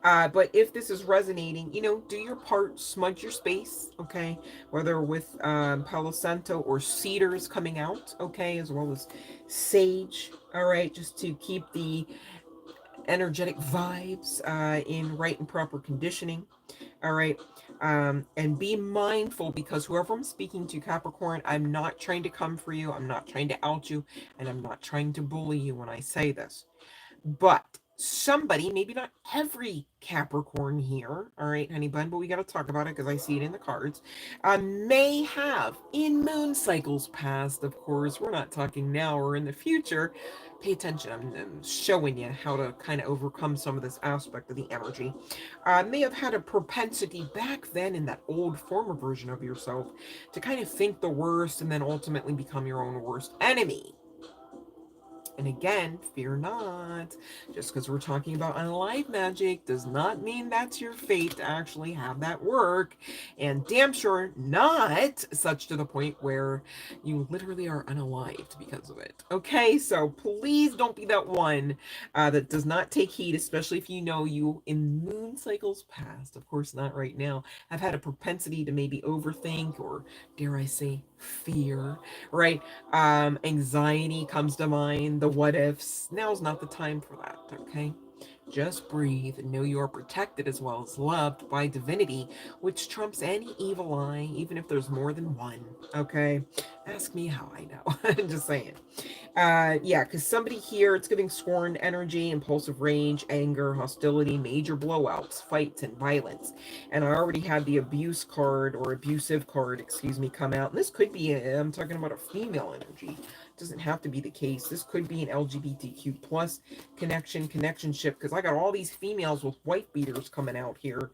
But if this is resonating, you know, do your part, smudge your space, okay? Whether with Palo Santo or cedars coming out, okay, as well as sage, all right, just to keep the energetic vibes in right and proper conditioning. All right. And be mindful, because whoever I'm speaking to, Capricorn, I'm not trying to come for you. I'm not trying to out you. And I'm not trying to bully you when I say this. But somebody, maybe not every Capricorn here, all right, honey bun, but we got to talk about it because I see it in the cards, may have in moon cycles past, of course, we're not talking now or in the future. Pay attention, I'm showing you how to kind of overcome some of this aspect of the energy. May have had a propensity back then in that old former version of yourself to kind of think the worst and then ultimately become your own worst enemy. And again, fear not. Just because we're talking about unalive magic does not mean that's your fate to actually have that work. And damn sure not such to the point where you literally are unalived because of it. Okay, so please don't be that one that does not take heed, especially if you know you in moon cycles past, of course not right now, have had a propensity to maybe overthink or, dare I say, fear, right? Anxiety comes to mind, the what ifs. Now's not the time for that, okay? Just breathe and know you are protected as well as loved by divinity, which trumps any evil eye, even if there's more than one, okay? Ask me how I know. Just saying. Yeah, because somebody here, it's giving scorn energy, impulsive rage, anger, hostility, major blowouts, fights, and violence. And I already had the abuse card, or abusive card, excuse me, come out. And this could be, I'm talking about a female energy. It doesn't have to be the case. This could be an LGBTQ plus connectionship, because I got all these females with white beaters coming out here,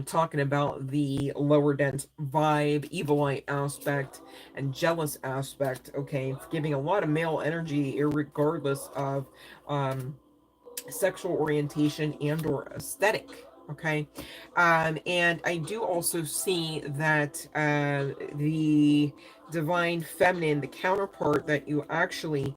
talking about the lower dense vibe, evil eye aspect, and jealous aspect, okay, giving a lot of male energy regardless of sexual orientation and or aesthetic, okay. And I do also see that the divine feminine, the counterpart that you actually,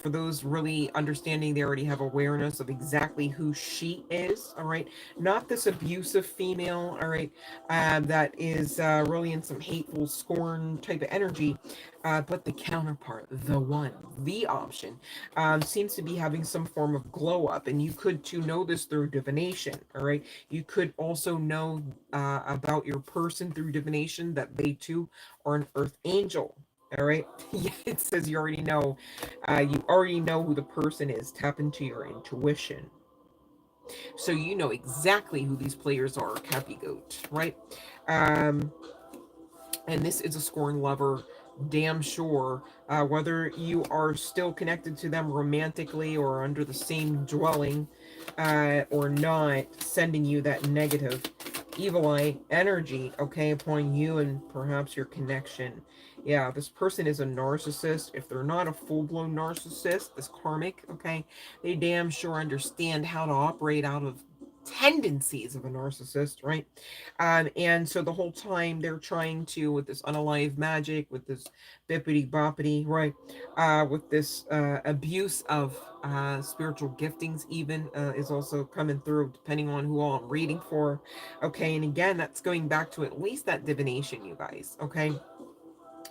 for those really understanding, they already have awareness of exactly who she is, all right, not this abusive female, all right, that is really in some hateful scorn type of energy, but the counterpart, the one, the option, seems to be having some form of glow up. And you could too know this through divination, all right? You could also know about your person through divination that they too are an earth angel, all right? Yeah, it says you already know who the person is. Tap into your intuition. So you know exactly who these players are, Cappy Goat, right? Um, and this is a scorn lover, damn sure, whether you are still connected to them romantically or under the same dwelling, or not, sending you that negative evil eye energy, okay, upon you and perhaps your connection. Yeah, this person is a narcissist. If they're not a full-blown narcissist, this karmic, okay, they damn sure understand how to operate out of tendencies of a narcissist, right? And so the whole time they're trying to, with this unalive magic, with this bippity boppity, right? With this abuse of spiritual giftings, even is also coming through, depending on who all I'm reading for. Okay, and again, that's going back to at least that divination, you guys. Okay,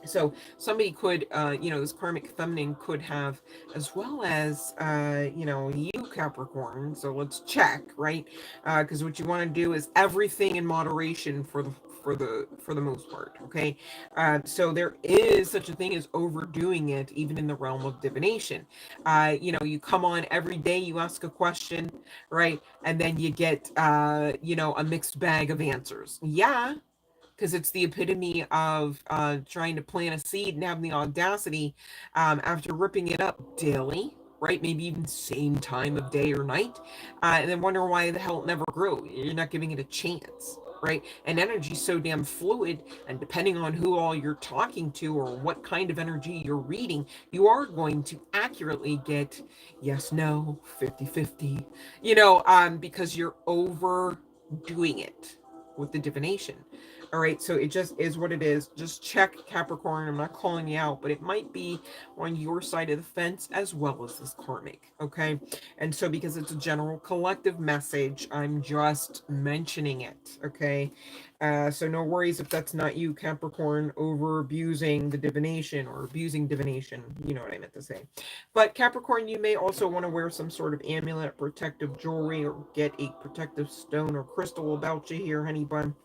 so somebody could this karmic feminine could have, as well as you, Capricorn. So let's check, right? Because what you want to do is everything in moderation for the most part. Okay, so there is such a thing as overdoing it, even in the realm of divination. You come on every day, you ask a question, right, and then you get a mixed bag of answers. Yeah, because it's the epitome of trying to plant a seed and having the audacity, after ripping it up daily, right? Maybe even same time of day or night, and then wonder why the hell it never grew. You're not giving it a chance, right? And energy's so damn fluid, and depending on who all you're talking to or what kind of energy you're reading, you are going to accurately get yes, no, 50-50, because you're overdoing it with the divination. All right, so it just is what it is. Just check, Capricorn. I'm not calling you out, but it might be on your side of the fence as well as this karmic. Okay, and so because it's a general collective message, I'm just mentioning it. Okay, so no worries if that's not you, Capricorn, over abusing the divination or abusing divination. You know what I meant to say. But Capricorn, you may also want to wear some sort of amulet, protective jewelry, or get a protective stone or crystal about you here, honey bun.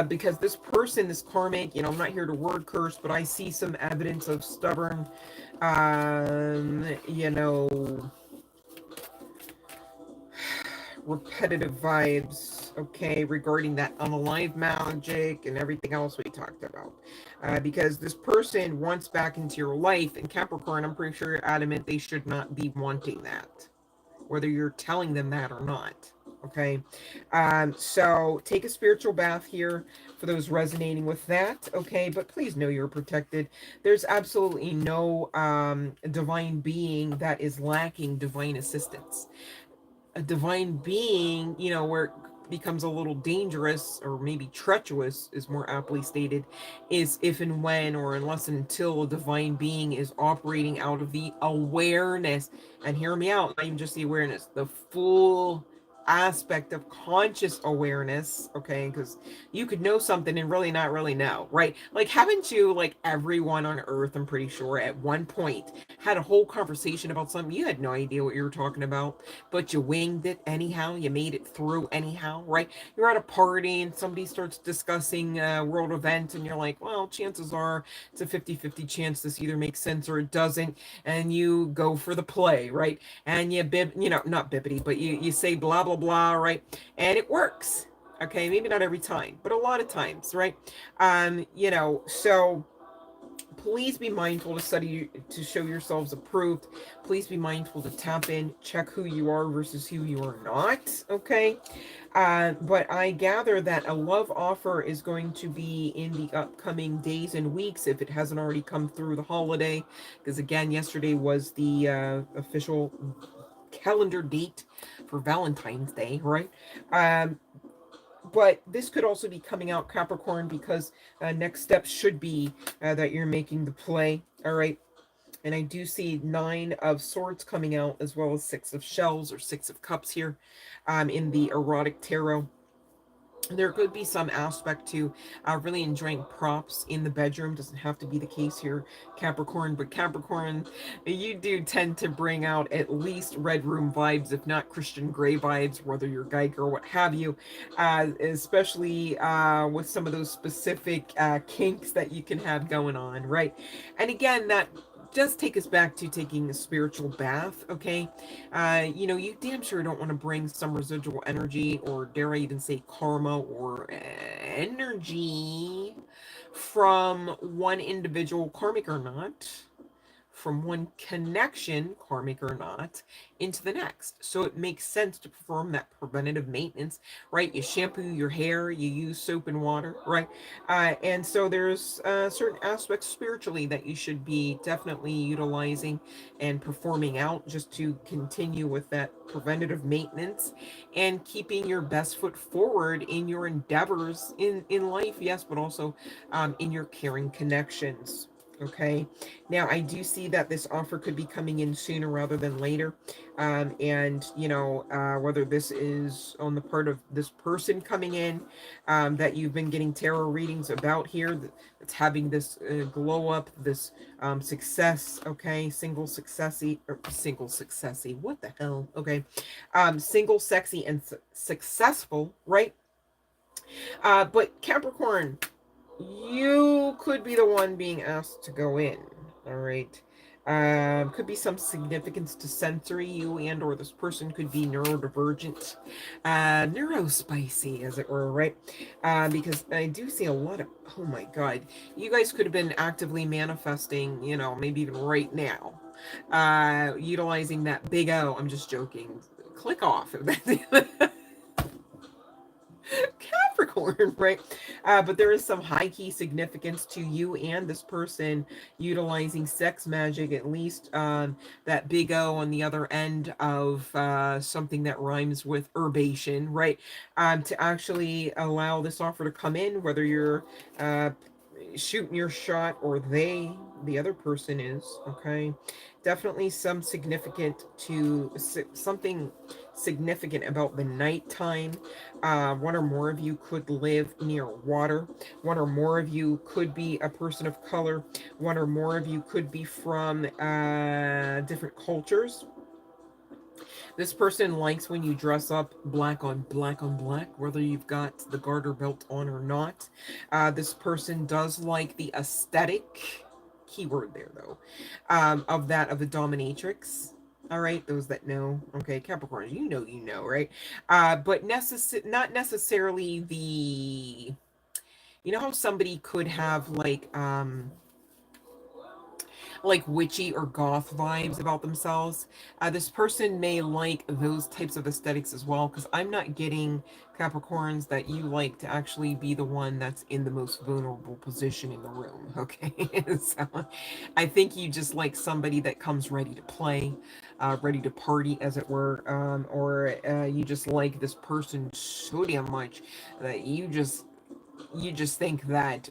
Because this person, this karmic, I'm not here to word curse, but I see some evidence of stubborn, um, you know, repetitive vibes, okay, regarding that unalive magic and everything else we talked about. Because this person wants back into your life, and Capricorn, I'm pretty sure you're adamant they should not be wanting that, whether you're telling them that or not. Okay, so take a spiritual bath here for those resonating with that. Okay, but please know you're protected. There's absolutely no divine being that is lacking divine assistance. A divine being, where it becomes a little dangerous or maybe treacherous is more aptly stated, is if and when or unless and until a divine being is operating out of the awareness, and hear me out, not even just the awareness, the full aspect of conscious awareness. Okay, because you could know something and really not really know, right? Like, haven't you, like, everyone on earth, I'm pretty sure at one point had a whole conversation about something you had no idea what you were talking about, but you winged it anyhow, you made it through anyhow, right? You're at a party and somebody starts discussing a world event, and you're like, well, chances are it's a 50-50 chance this either makes sense or it doesn't, and you go for the play, right? And not bibbity, but you say blah blah blah, right? And it works. Okay, maybe not every time, but a lot of times, right? So please be mindful to study to show yourselves approved. Please be mindful to tap in, check who you are versus who you are not. Okay, but I gather that a love offer is going to be in the upcoming days and weeks, if it hasn't already come through the holiday, because again, yesterday was the official calendar date for Valentine's Day, right? um but this could also be coming out, Capricorn, because next step should be that you're making the play. All right. And I do see 9 of Swords coming out, as well as 6 of Shells or 6 of Cups here, in the erotic tarot. There could be some aspect to really enjoying props in the bedroom. Doesn't have to be the case here, Capricorn, but Capricorn, you do tend to bring out at least red room vibes, if not Christian Grey vibes, whether you're guy, girl, what have you, especially with some of those specific kinks that you can have going on, right? And again, that does take us back to taking a spiritual bath. Okay, you damn sure don't want to bring some residual energy, or dare I even say karma or energy, from one individual, karmic or not, from one connection, karmic or not, into the next. So it makes sense to perform that preventative maintenance, right? You shampoo your hair, you use soap and water, right? And so there's certain aspects spiritually that you should be definitely utilizing and performing out just to continue with that preventative maintenance and keeping your best foot forward in your endeavors in life, yes, but also in your caring connections. Okay. Now, I do see that this offer could be coming in sooner rather than later. And, whether this is on the part of this person coming in that you've been getting tarot readings about here, that's having this glow up, this success, okay? Single successy, what the hell? Okay. Single, sexy, and successful, right? But Capricorn, you could be the one being asked to go in. All right. Could be some significance to sensory. You and or this person could be neurodivergent, neurospicy, as it were, right? Because I do see a lot of, oh my God, you guys could have been actively manifesting, maybe even right now, utilizing that big O. I'm just joking. Click off. Capricorn, right? But there is some high key significance to you and this person utilizing sex magic, at least that big O on the other end of something that rhymes with herbation, right? To actually allow this offer to come in, whether you're uh, shooting your shot or the other person is, okay? Definitely something significant about the nighttime. One or more of you could live near water. One or more of you could be a person of color. One or more of you could be from different cultures. This person likes when you dress up black on black on black, whether you've got the garter belt on or not. This person does like the aesthetic, keyword there though, of the dominatrix. All right, those that know. Okay, Capricorn, right? But not necessarily the. You know how somebody could have like witchy or goth vibes about themselves. This person may like those types of aesthetics as well, because I'm not getting, Capricorns, that you like to actually be the one that's in the most vulnerable position in the room. Okay, so I think you just like somebody that comes ready to play, ready to party, as it were, or you just like this person so damn much that you just think that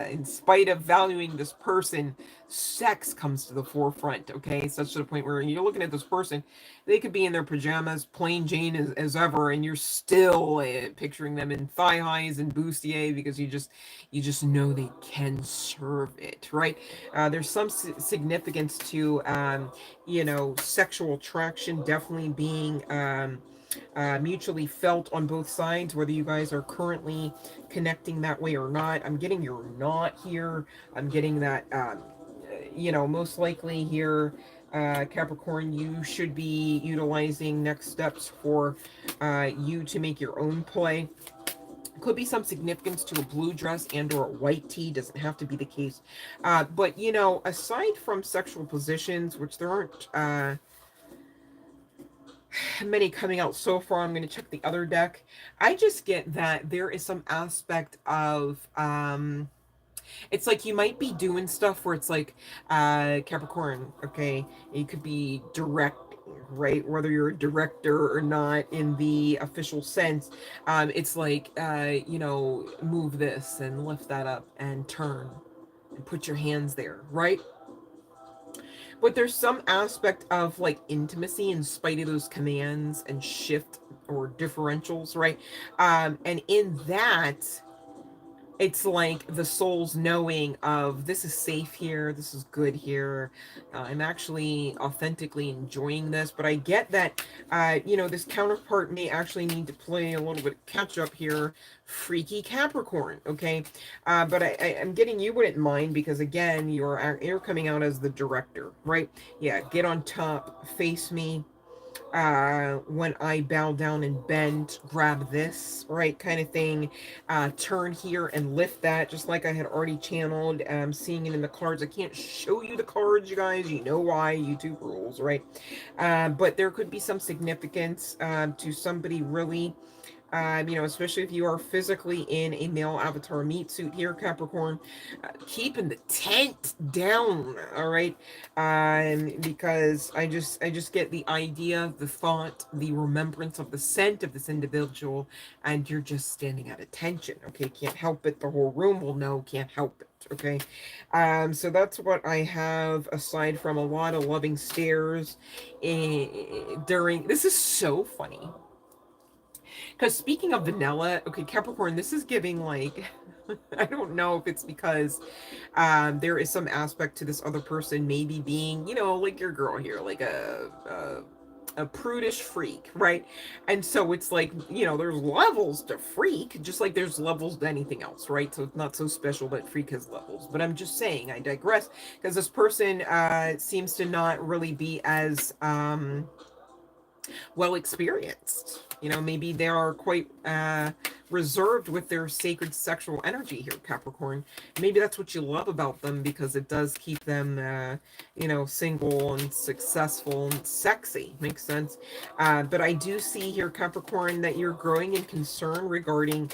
in spite of valuing this person, sex comes to the forefront, okay, such to the point where you're looking at this person, they could be in their pajamas plain Jane as ever, and you're still picturing them in thigh highs and bustier, because you just know they can serve it, right? There's some significance to sexual attraction definitely being mutually felt on both sides, whether you guys are currently connecting that way or not. I'm getting you're not here. I'm getting that, most likely here, Capricorn, you should be utilizing next steps for you to make your own play. Could be some significance to a blue dress and or a white tee. Doesn't have to be the case. But, aside from sexual positions, which there aren't many coming out so far, I'm going to check the other deck. I just get that there is some aspect of it's like you might be doing stuff where it's like Capricorn, okay, you could be direct, right, whether you're a director or not in the official sense. It's like move this and lift that up and turn and put your hands there, right? But there's some aspect of like intimacy in spite of those commands and shift or differentials, right? And in that, it's like the soul's knowing of this is safe here, this is good here. I'm actually authentically enjoying this, but I get that, this counterpart may actually need to play a little bit of catch up here. Freaky Capricorn, okay? But I'm getting you wouldn't mind because again, you're coming out as the director, right? Yeah, get on top, face me. when I bow down and bend, grab this, right, kind of thing, turn here and lift that, just like I had already channeled, seeing it in the cards. I can't show you the cards, you guys, you know why, YouTube rules, right? But there could be some significance to somebody really, you know, especially if you are physically in a male avatar meat suit here, Capricorn, keeping the tent down, all right? Because I just get the idea, the thought, the remembrance of the scent of this individual, and you're just standing at attention, okay? Can't help it. The whole room will know, can't help it. Okay, so that's what I have, aside from a lot of loving stares during. This is so funny. Because speaking of vanilla, okay, Capricorn, this is giving like, I don't know if it's because there is some aspect to this other person maybe being, you know, like your girl here, like a prudish freak, right? And so it's like, you know, there's levels to freak, just like there's levels to anything else, right? So it's not so special that freak has levels. But I'm just saying, I digress, because this person seems to not really be as well experienced. You know, maybe they are quite reserved with their sacred sexual energy here, Capricorn. Maybe that's what you love about them, because it does keep them, you know, single and successful and sexy. Makes sense. But I do see here, Capricorn, that you're growing in concern regarding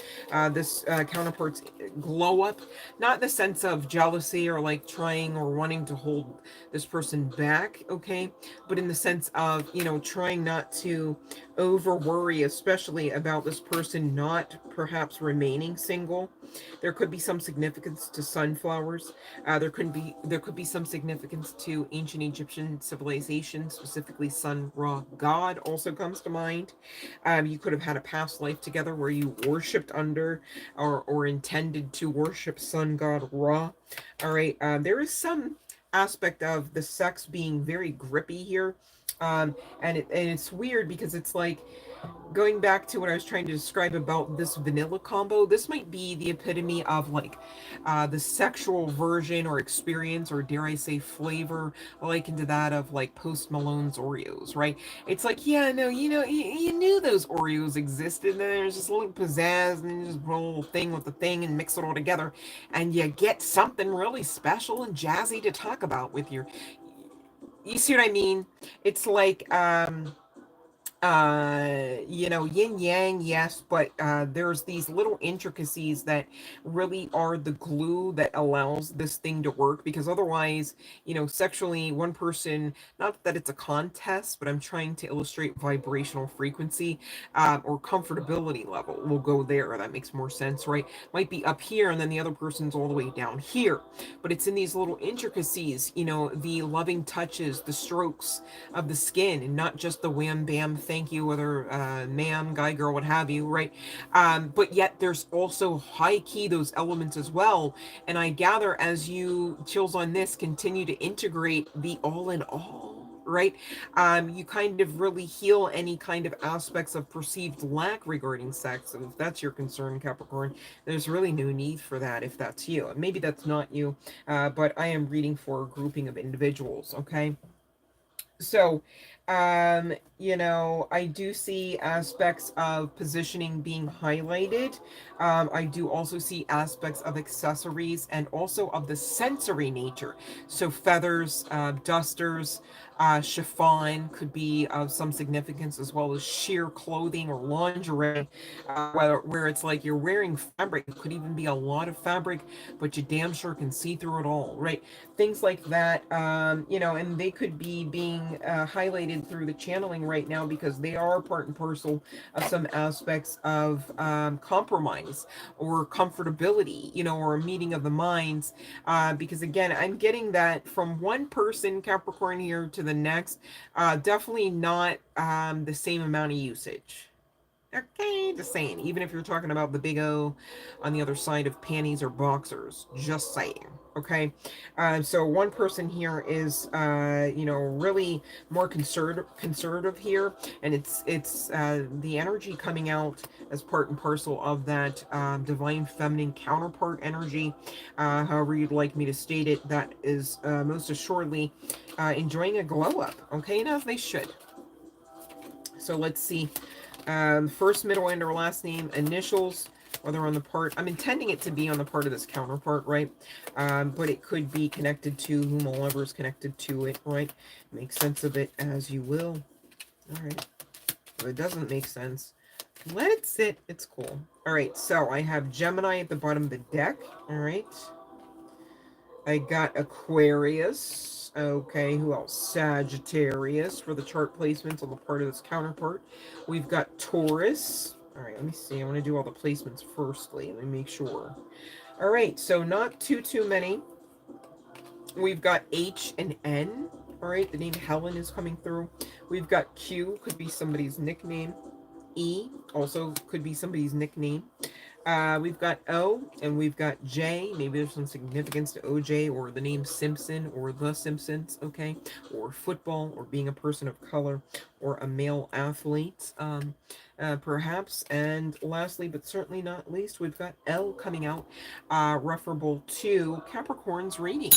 this counterpart's glow up. Not in the sense of jealousy or like trying or wanting to hold this person back, okay? But in the sense of, you know, trying not to over worry, especially about this person not perhaps remaining single. There could be some significance to sunflowers. There could be some significance to ancient Egyptian civilization, specifically Sun Ra God also comes to mind. You could have had a past life together where you worshipped under, or intended to worship Sun God Ra. All right, there is some aspect of the sex being very grippy here. And it's weird because it's like, going back to what I was trying to describe about this vanilla combo, this might be the epitome of like the sexual version or experience, or dare I say flavor, likened to that of like Post Malone's Oreos, right? It's like, yeah, no, you know, you knew those Oreos existed, and there's just a little pizzazz, and then you just put a little thing with the thing and mix it all together, and you get something really special and jazzy to talk about with your. You see what I mean? It's like, you know, yin yang, yes, but there's these little intricacies that really are the glue that allows this thing to work, because otherwise, you know, sexually, one person, not that it's a contest, but I'm trying to illustrate vibrational frequency, or comfortability level, will go there. That makes more sense, right? Might be up here, and then the other person's all the way down here, but it's in these little intricacies, you know, the loving touches, the strokes of the skin, and not just the wham bam thank you, whether ma'am, guy, girl, what have you, right? But yet there's also high key those elements as well. And I gather, as you, chills on this, continue to integrate the all in all, right? You kind of really heal any kind of aspects of perceived lack regarding sex. So if that's your concern, Capricorn, there's really no need for that if that's you. Maybe that's not you, but I am reading for a grouping of individuals, okay? So, you know, I do see aspects of positioning being highlighted. I do also see aspects of accessories and also of the sensory nature. So feathers, dusters, chiffon could be of some significance, as well as sheer clothing or lingerie, where it's like you're wearing fabric. It could even be a lot of fabric, but you damn sure can see through it all, right? Things like that, you know, and they could be being highlighted through the channeling right now, because they are part and parcel of some aspects of compromise or comfortability, you know, or a meeting of the minds. Because again, I'm getting that from one person, Capricorn, here to the next, definitely not the same amount of usage. Okay, just saying. Even if you're talking about the big O on the other side of panties or boxers, just saying. Okay, so one person here is, you know, really more conservative here, and it's the energy coming out as part and parcel of that divine feminine counterpart energy, however you'd like me to state it. That is most assuredly enjoying a glow up. Okay, and as they should. So let's see. First, middle, and or last name, initials, whether on the part. I'm intending it to be on the part of this counterpart, right? But it could be connected to whomever is connected to it, right? Make sense of it as you will. All right. If it doesn't make sense, let it sit. It's cool. All right. So I have Gemini at the bottom of the deck. All right. I got Aquarius. Okay, who else? Sagittarius for the chart placements on the part of this counterpart. We've got Taurus. All right, let me see. I want to do all the placements firstly. Let me make sure. All right, so not too many. We've got H and N. All right, the name Helen is coming through. We've got Q, could be somebody's nickname. E, also could be somebody's nickname. We've got O and we've got J. Maybe there's some significance to OJ or the name Simpson or the Simpsons, okay? Or football or being a person of color or a male athlete, perhaps. And lastly, but certainly not least, we've got L coming out, referable to Capricorn's reading.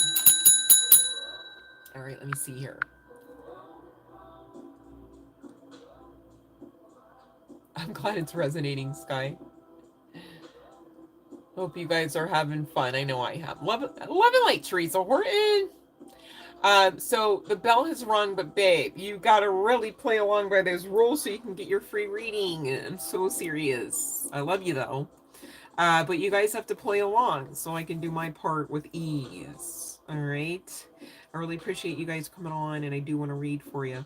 All right, let me see here. I'm glad it's resonating, Sky. Hope you guys are having fun. I know I have. Love and light, Teresa Horton. So the bell has rung, but babe, you gotta really play along by those rules so you can get your free reading. I'm so serious. I love you though. But you guys have to play along so I can do my part with ease. All right. I really appreciate you guys coming on, and I do want to read for you.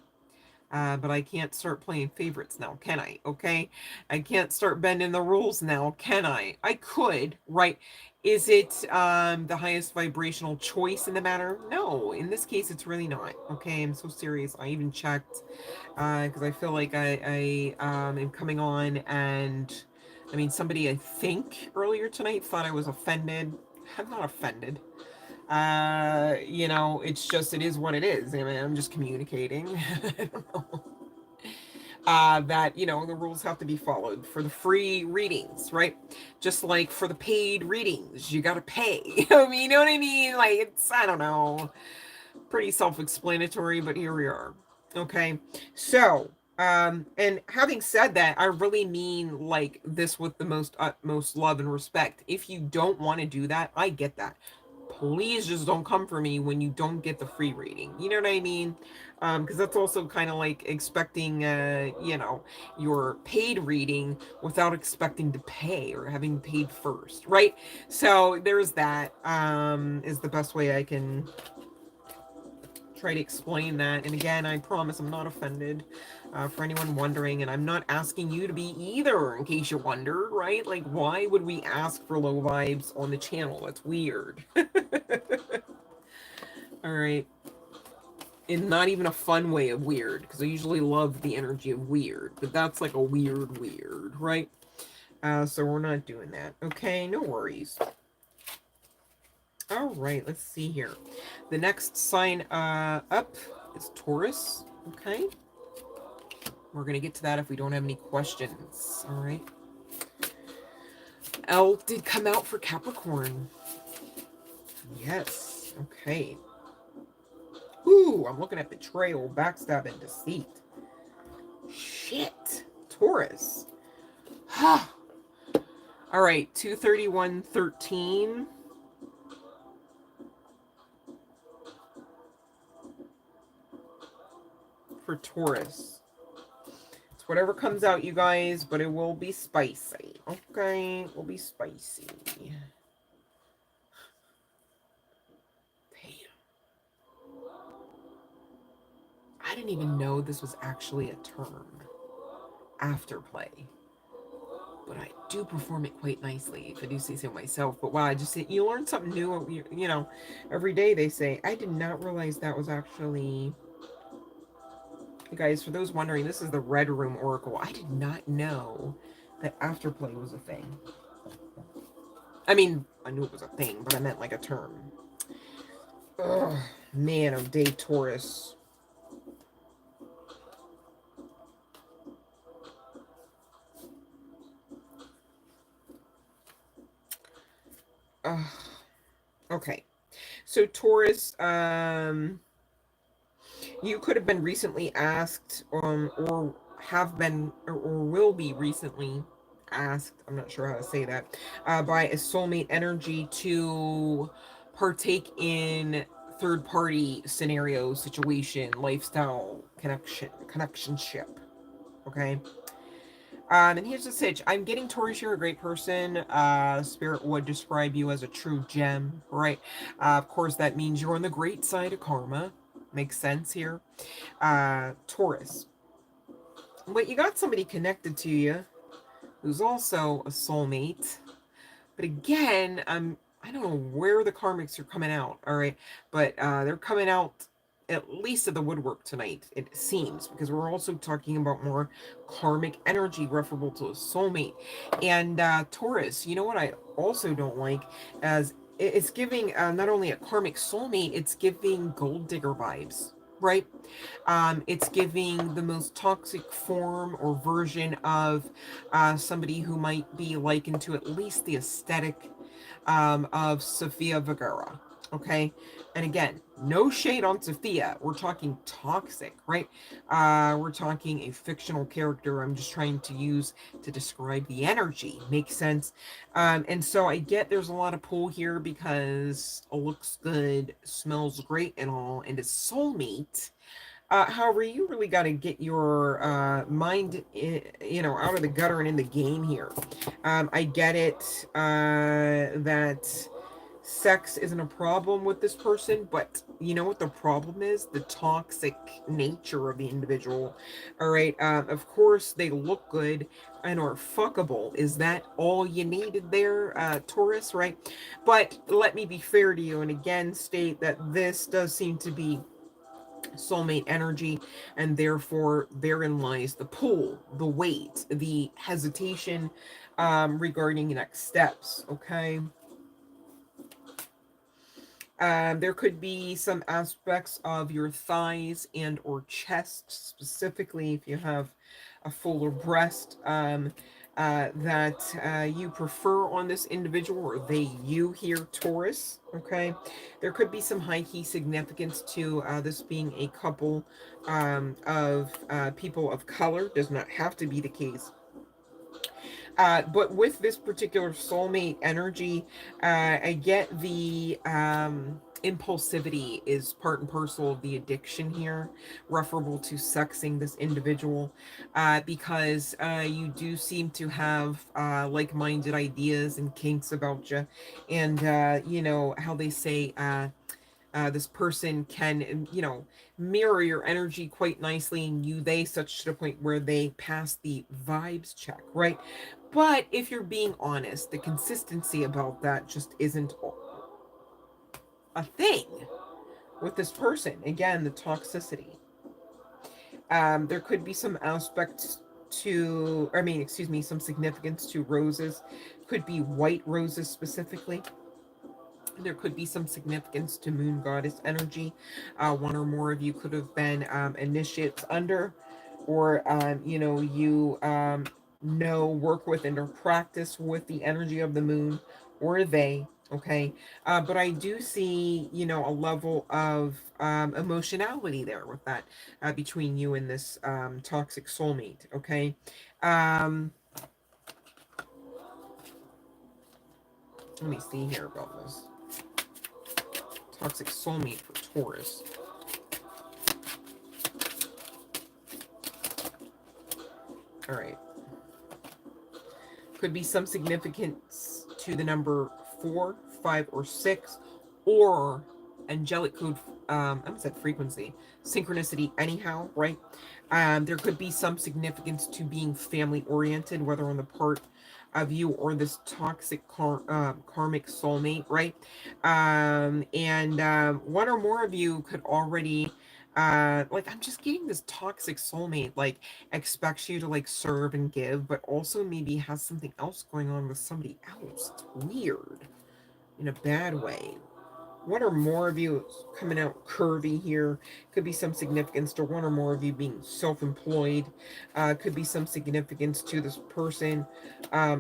But I can't start playing favorites now, can I? Okay. I can't start bending the rules now, can I? I could, right? Is it the highest vibrational choice in the matter? No, in this case, it's really not. Okay, I'm so serious. I even checked because I feel like I am coming on, and I mean, somebody I think earlier tonight thought I was offended. I'm not offended. You know, it's just, it is what it is. I mean, I'm just communicating. I don't know. That, you know, the rules have to be followed for the free readings, right? Just like for the paid readings, you got to pay. I mean, you know what I mean? Like, it's, I don't know, pretty self-explanatory, but here we are. Okay. So, and having said that, I really mean like this with the most utmost love and respect. If you don't want to do that, I get that. Please just don't come for me when you don't get the free reading. You know what I mean? Because that's also kind of like expecting, you know, your paid reading without expecting to pay or having paid first, right? So there's that. Is the best way I can try to explain that. And again, I promise I'm not offended for anyone wondering, and I'm not asking you to be either, in case you wonder, right? Like, why would we ask for low vibes on the channel? That's weird. All right. And not even a fun way of weird, because I usually love the energy of weird, but that's like a weird, right? So we're not doing that. Okay, no worries. All right, let's see here. The next sign up is Taurus. Okay. We're going to get to that if we don't have any questions. All right. L did come out for Capricorn. Yes. Okay. Ooh, I'm looking at betrayal, backstab, and deceit. Shit. Taurus. All right. 231:13. For Taurus. It's whatever comes out, you guys, but it will be spicy. Okay, it will be spicy. Damn. I didn't even know this was actually a term. Afterplay. But I do perform it quite nicely, if I do say so myself. But wow, I just say, you learn something new, you know, every day they say. I did not realize that was actually... You guys, for those wondering, this is the Red Room Oracle. I did not know that afterplay was a thing. I mean, I knew it was a thing, but I meant like a term. Ugh, man of day, Taurus. Okay. So Taurus, you could have been recently asked, or have been or will be recently asked, I'm not sure how to say that, by a soulmate energy to partake in third party scenario, situation, lifestyle, connectionship. Okay. And here's the sitch. I'm getting Taurus, you're a great person. Spirit would describe you as a true gem, right? Of course, that means you're on the great side of karma. Makes sense here. Taurus. But you got somebody connected to you who's also a soulmate. But again, I don't know where the karmics are coming out, all right? But they're coming out at least of the woodwork tonight, it seems, because we're also talking about more karmic energy referable to a soulmate. And Taurus, you know what I also don't like, as it's giving not only a karmic soulmate, it's giving gold digger vibes, right? It's giving the most toxic form or version of somebody who might be likened to at least the aesthetic of Sofia Vergara. Okay. And again, no shade on Sophia. We're talking toxic, right? We're talking a fictional character I'm just trying to use to describe the energy. Makes sense. And so I get there's a lot of pull here because it looks good, smells great and all, and it's soulmate. However, you really got to get your mind, out of the gutter and in the game here. I get it that sex isn't a problem with this person, but you know what the problem is? The toxic nature of the individual. All right. Of course, they look good and are fuckable. Is that all you needed there, Taurus? Right. But let me be fair to you and again state that this does seem to be soulmate energy, and therefore therein lies the pull, the weight, the hesitation regarding next steps. Okay. There could be some aspects of your thighs and or chest, specifically if you have a fuller breast, that you prefer on this individual, or they, you here, Taurus. Okay. There could be some high key significance to this being a couple of people of color. Does not have to be the case. But with this particular soulmate energy, I get the impulsivity is part and parcel of the addiction here, referable to sexing this individual, because you do seem to have like-minded ideas and kinks about you, and you know how they say. This person can, mirror your energy quite nicely, and you, they, such to the point where they pass the vibes check, right? But if you're being honest, the consistency about that just isn't a thing with this person. Again, the toxicity. There could be some aspects to, I mean, excuse me, some significance to roses. Could be white roses specifically. There could be some significance to moon goddess energy. One or more of you could have been initiates under, or know, work with, and or practice with the energy of the moon, or they. Okay. But I do see, a level of emotionality there with that, between you and this toxic soulmate. Okay. Um, Let me see here about this toxic soulmate for Taurus. All right. Could be some significance to the number 4, 5, or 6, or angelic code. I said frequency, synchronicity. Anyhow, right? There could be some significance to being family oriented, whether on the part of you or this toxic karmic soulmate, right? And one or more of you could already, like, I'm just getting this toxic soulmate, like, expects you to like serve and give, but also maybe has something else going on with somebody else. It's weird in a bad way. one or more of you coming out curvy here. Could be some significance to one or more of you being self-employed. Could be some significance to this person,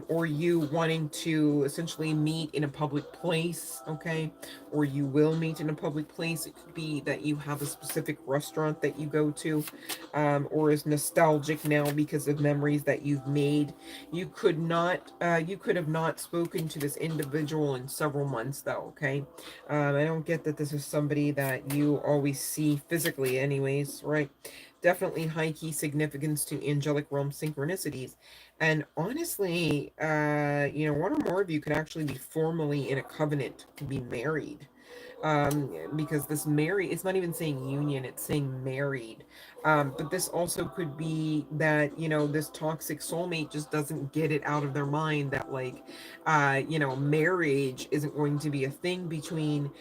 or you wanting to essentially meet in a public place, okay? Or you will meet in a public place. It could be that you have a specific restaurant that you go to, or is nostalgic now because of memories that you've made. You could have not spoken to this individual in several months, though, okay? I don't get that this is somebody that you always see physically anyways, right? Definitely high key significance to angelic realm synchronicities. And honestly, one or more of you could actually be formally in a covenant to be married, because this marry, it's not even saying union, it's saying married. But this also could be that, this toxic soulmate just doesn't get it out of their mind that, like, marriage isn't going to be a thing between,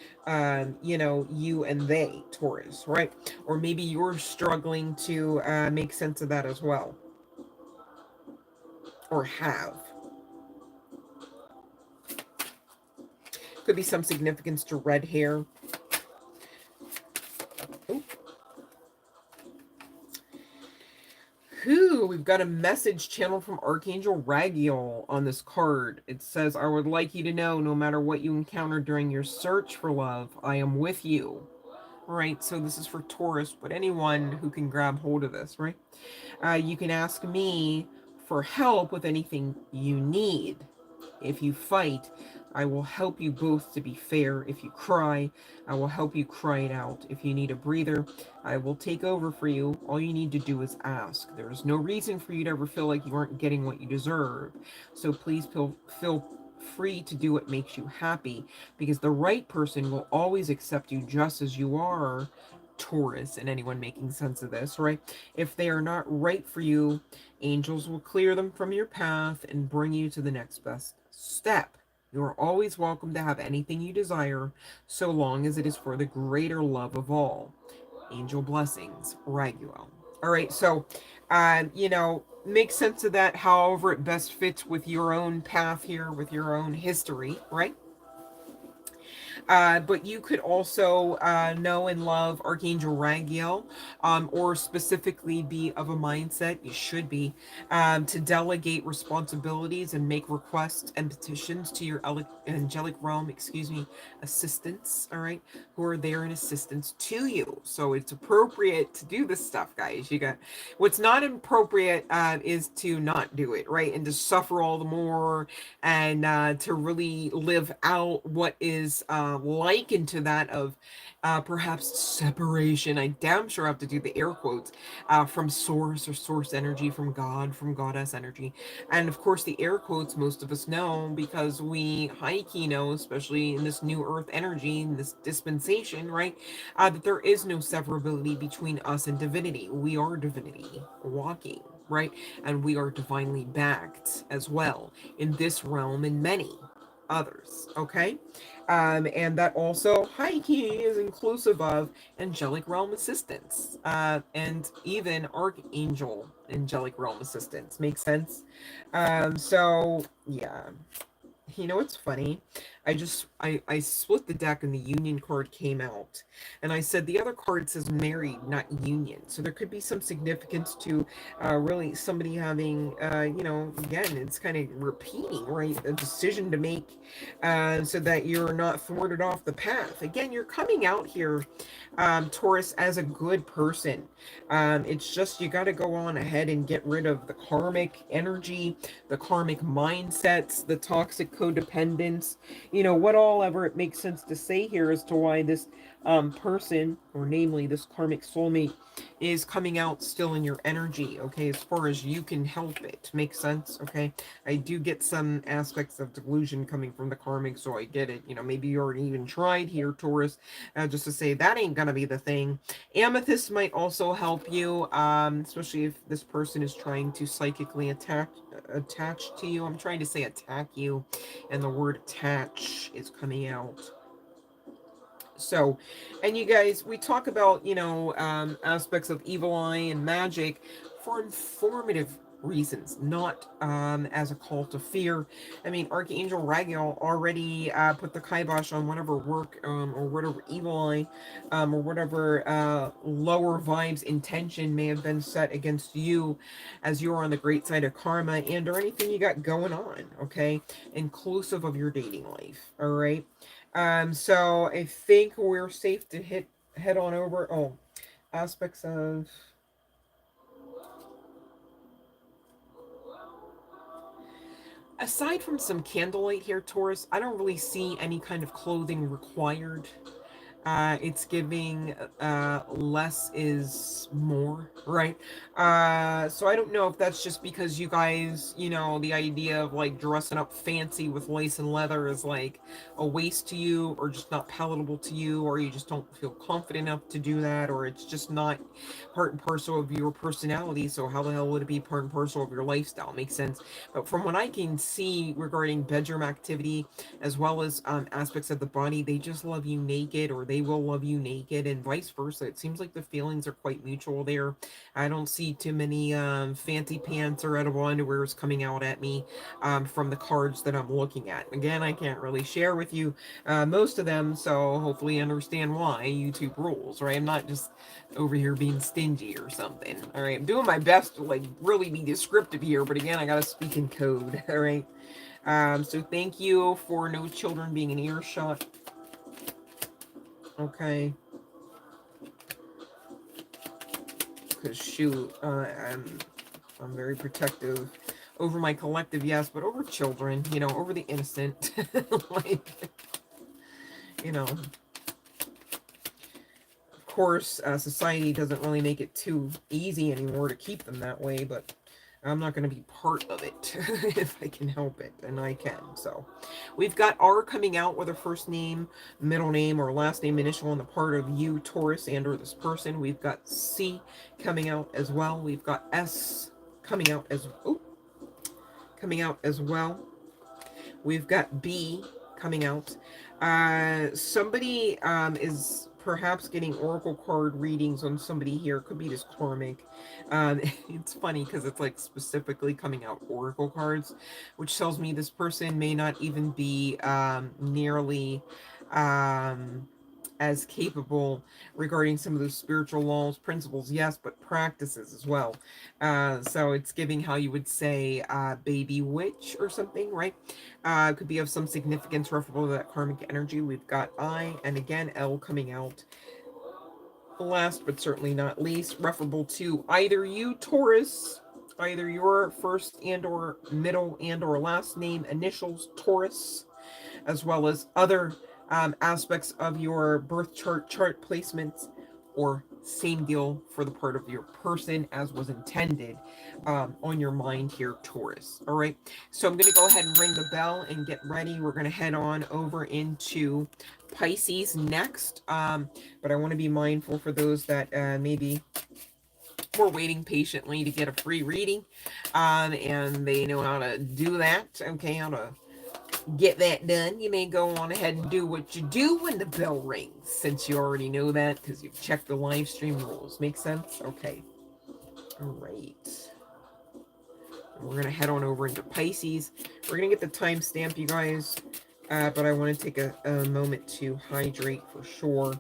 you and they, Taurus, right? Or maybe you're struggling to make sense of that as well, or have. Could be some significance to red hair. Oh, we've got a message channel from Archangel Ragiel on this card. It says, I would like you to know, no matter what you encounter during your search for love, I am with you. All right, so this is for Taurus, but anyone who can grab hold of this, right? You can ask me for help with anything you need. If you fight, I will help you both to be fair. If you cry, I will help you cry it out. If you need a breather, I will take over for you. All you need to do is ask. There is no reason for you to ever feel like you aren't getting what you deserve. So please feel free to do what makes you happy, because the right person will always accept you just as you are, Taurus, and anyone making sense of this, right? If they are not right for you, angels will clear them from your path and bring you to the next best step. You are always welcome to have anything you desire, so long as it is for the greater love of all. Angel blessings, Raguel. All right, so, make sense of that however it best fits with your own path here, with your own history, right? But you could also know and love Archangel Ragiel, or specifically be of a mindset, you should be, to delegate responsibilities and make requests and petitions to your angelic realm, assistants, all right, who are there in assistance to you. So it's appropriate to do this stuff, guys. What's not appropriate is to not do it, right? And to suffer all the more, and to really live out what is likened to that of perhaps separation. I damn sure have to do the air quotes, from source, or source energy, from God, from goddess energy. And of course, the air quotes most of us know because we high key know, especially in this new earth energy, in this dispensation, right? That there is no severability between us and divinity. We are divinity walking, right? And we are divinely backed as well in this realm and many others, okay? And that also, high key, is inclusive of angelic realm assistance, and even archangel angelic realm assistance. Makes sense? So, yeah. You know what's funny? I split the deck and the union card came out. And I said the other card says married, not union. So there could be some significance to really somebody having, again, it's kind of repeating, right? A decision to make, so that you're not thwarted off the path. Again, you're coming out here, Taurus, as a good person. It's just you got to go on ahead and get rid of the karmic energy, the karmic mindsets, the toxic codependence, what all ever it makes sense to say here as to why this person, or namely this karmic soulmate, is coming out still in your energy, okay, as far as you can help it. Makes sense, okay? I do get some aspects of delusion coming from the karmic, so I get it. Maybe you already even tried here, Taurus, just to say that ain't gonna be the thing. Amethyst might also help you, especially if this person is trying to psychically attach to you. I'm trying to say attack you, and the word attach is coming out. So, and you guys, we talk about, aspects of evil eye and magic for informative reasons, not as a call to fear. I mean, Archangel Raguel already put the kibosh on whatever work or whatever evil eye or whatever lower vibes intention may have been set against you as you're on the great side of karma and or anything you got going on, okay? Inclusive of your dating life, all right? So I think we're safe to head on over. Oh, aspects of... Aside from some candlelight here, Taurus, I don't really see any kind of clothing required. It's giving less is more, right? So I don't know if that's just because you guys, you know, the idea of like dressing up fancy with lace and leather is like a waste to you, or just not palatable to you, or you just don't feel confident enough to do that, or it's just not part and parcel of your personality. So how the hell would it be part and parcel of your lifestyle? Makes sense. But from what I can see regarding bedroom activity, as well as aspects of the body, they just love you naked, or they will love you naked, and vice versa. It seems like the feelings are quite mutual there. I don't see too many fancy pants or edible underwears coming out at me from the cards that I'm looking at. Again, I can't really share with you most of them, so hopefully you understand why. YouTube rules, right? I'm not just over here being stingy or something. All right, I'm doing my best to like really be descriptive here, but again, I gotta speak in code. All right. So thank you for no children being in earshot. Okay. Because shoot, I'm very protective over my collective, yes, but over children, you know, over the innocent. Like, you know, of course, society doesn't really make it too easy anymore to keep them that way, but I'm not going to be part of it if I can help it, and I can. So we've got R coming out with a first name, middle name, or last name initial on the part of you, Taurus, and or this person. We've got C coming out as well. We've got S coming out as well. We've got B coming out. Somebody is perhaps getting oracle card readings on somebody here. Could be this karmic. It's funny because it's like specifically coming out oracle cards, which tells me this person may not even be nearly as capable regarding some of those spiritual laws, principles, yes, but practices as well. So it's giving how you would say baby witch or something, right? Could be of some significance referable to that karmic energy. We've got I, and again, L coming out. Last but certainly not least, referable to either you, Taurus, either your first and or middle and or last name initials, Taurus, as well as other aspects of your birth chart placements, or same deal for the part of your person as was intended on your mind here, Taurus. All right, so I'm going to go ahead and ring the bell and get ready. We're going to head on over into Pisces next, but I want to be mindful for those that maybe were waiting patiently to get a free reading, and they know how to do that, okay, how to get that done. You may go on ahead and do what you do when the bell rings, since you already know that because you've checked the live stream rules. Make sense? Okay. All right. We're going to head on over into Pisces. We're going to get the timestamp, you guys, but I want to take a moment to hydrate for sure,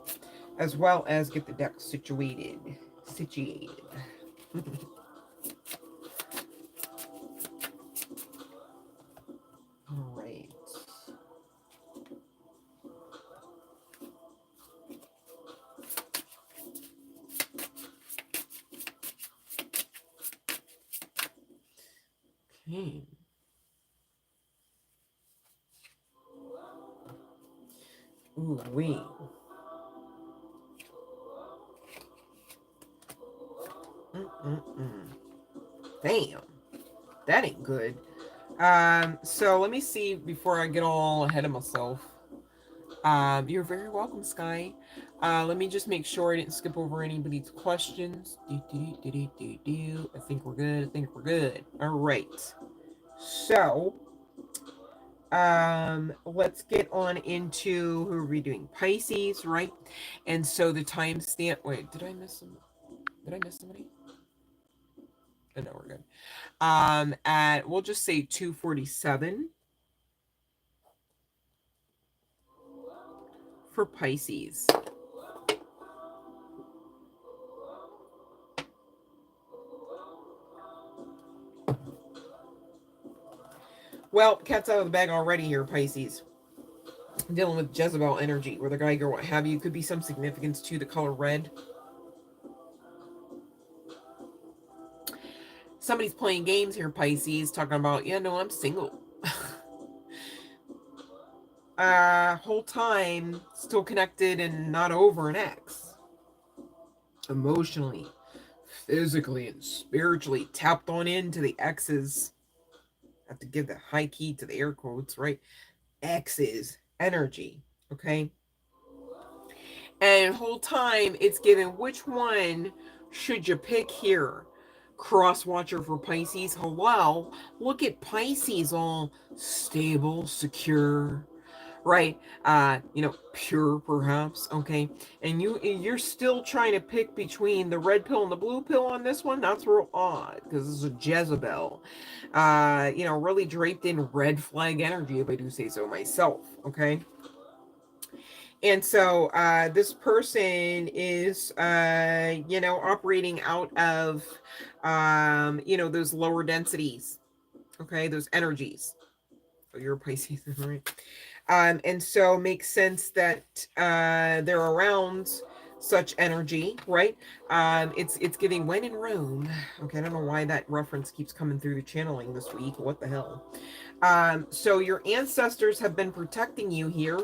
as well as get the deck situated. All right. Okay. Ooh, wait. Damn. That ain't good. So let me see before I get all ahead of myself. You're very welcome, Sky. Let me just make sure I didn't skip over anybody's questions. I think we're good. I think we're good. All right. So, let's get on into who are we doing? Pisces, right? And so the timestamp. Wait, did I miss some? Did I miss somebody? Oh, no, we're good. At, we'll just say 2:47 for Pisces. Well, cat's out of the bag already here, Pisces. Dealing with Jezebel energy, where the guy, girl, what have you, could be some significance to the color red. Somebody's playing games here, Pisces, talking about, yeah, no, I'm single. Whole time still connected and not over an ex. Emotionally, physically, and spiritually tapped on into the exes. I have to give the high key to the air quotes, right? Exes energy, okay? And whole time it's given, which one should you pick here? Cross watcher for Pisces. Hello, look at Pisces, all stable, secure, right? Pure perhaps, okay? And you're still trying to pick between the red pill and the blue pill on this one. That's real odd, because this is a Jezebel. Really draped in red flag energy, if I do say so myself, okay? And so this person is, operating out of, those lower densities, okay, those energies. So you're a Pisces, right? And so makes sense that they're around such energy, right? It's giving when in Rome. Okay, I don't know why that reference keeps coming through the channeling this week. What the hell? So your ancestors have been protecting you here,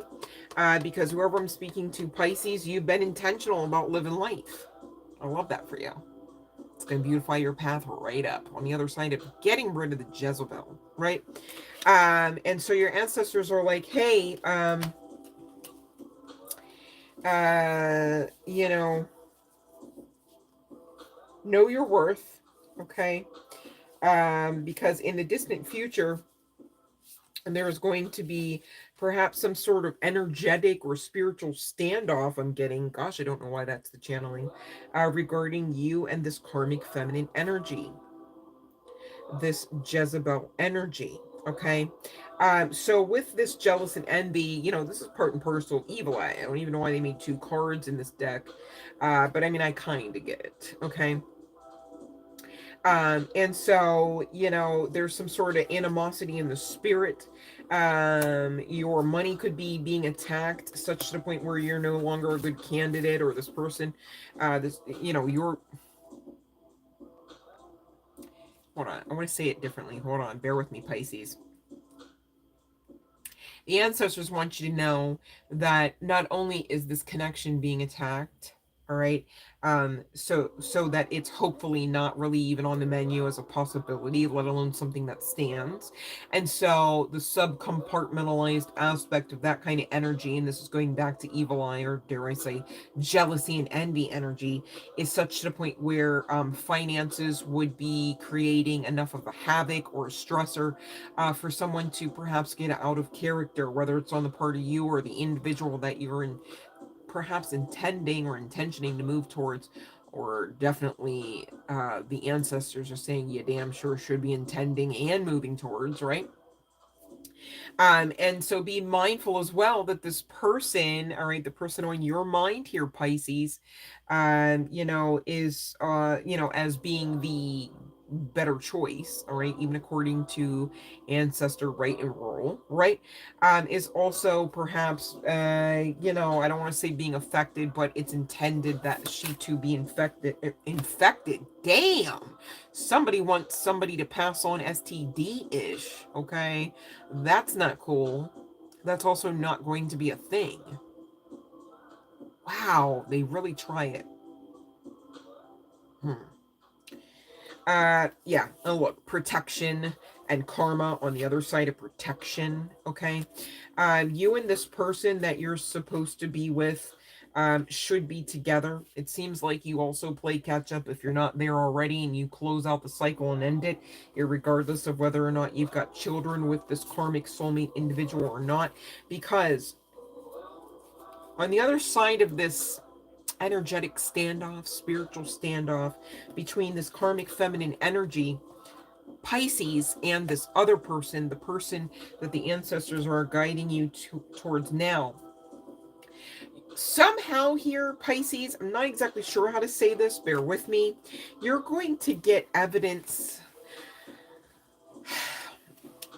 because whoever I'm speaking to, Pisces, you've been intentional about living life. I love that for you. It's going to beautify your path right up on the other side of getting rid of the Jezebel, right? And so your ancestors are like, hey, know your worth, okay? Because in the distant future, there is going to be perhaps some sort of energetic or spiritual standoff. I'm getting, gosh, I don't know why that's the channeling, regarding you and this karmic feminine energy, this Jezebel energy. Okay. So with this jealous and envy, this is part and parcel evil. I don't even know why they made two cards in this deck. But I mean, I kind of get it. Okay. And so, there's some sort of animosity in the spirit. Your money could be being attacked, such to the point where you're no longer a good candidate, or this person, you're, hold on, I want to say it differently. Hold on, bear with me, Pisces. The ancestors want you to know that not only is this connection being attacked, all right, so that it's hopefully not really even on the menu as a possibility, let alone something that stands. And so the subcompartmentalized aspect of that kind of energy, and this is going back to evil eye, or dare I say jealousy and envy energy, is such to the point where finances would be creating enough of a havoc or a stressor for someone to perhaps get out of character, whether it's on the part of you or the individual that you're in, perhaps intending or intentioning to move towards. Or definitely the ancestors are saying you damn sure should be intending and moving towards, right? And so be mindful as well that this person, all right, the person on your mind here, Pisces, is, as being the better choice, all right, even according to ancestor right and rule, right, is also perhaps, I don't want to say being affected, but it's intended that she to be infected. Damn, somebody wants somebody to pass on STD-ish, okay? That's not cool. That's also not going to be a thing. Wow, they really try it. Yeah, oh look, protection and karma on the other side of protection, okay? You and this person that you're supposed to be with should be together. It seems like you also play catch up if you're not there already, and you close out the cycle and end it, regardless of whether or not you've got children with this karmic soulmate individual or not. Because on the other side of this energetic standoff, spiritual standoff between this karmic feminine energy, Pisces, and this other person, the person that the ancestors are guiding you towards now. Somehow here, Pisces, I'm not exactly sure how to say this, bear with me, you're going to get evidence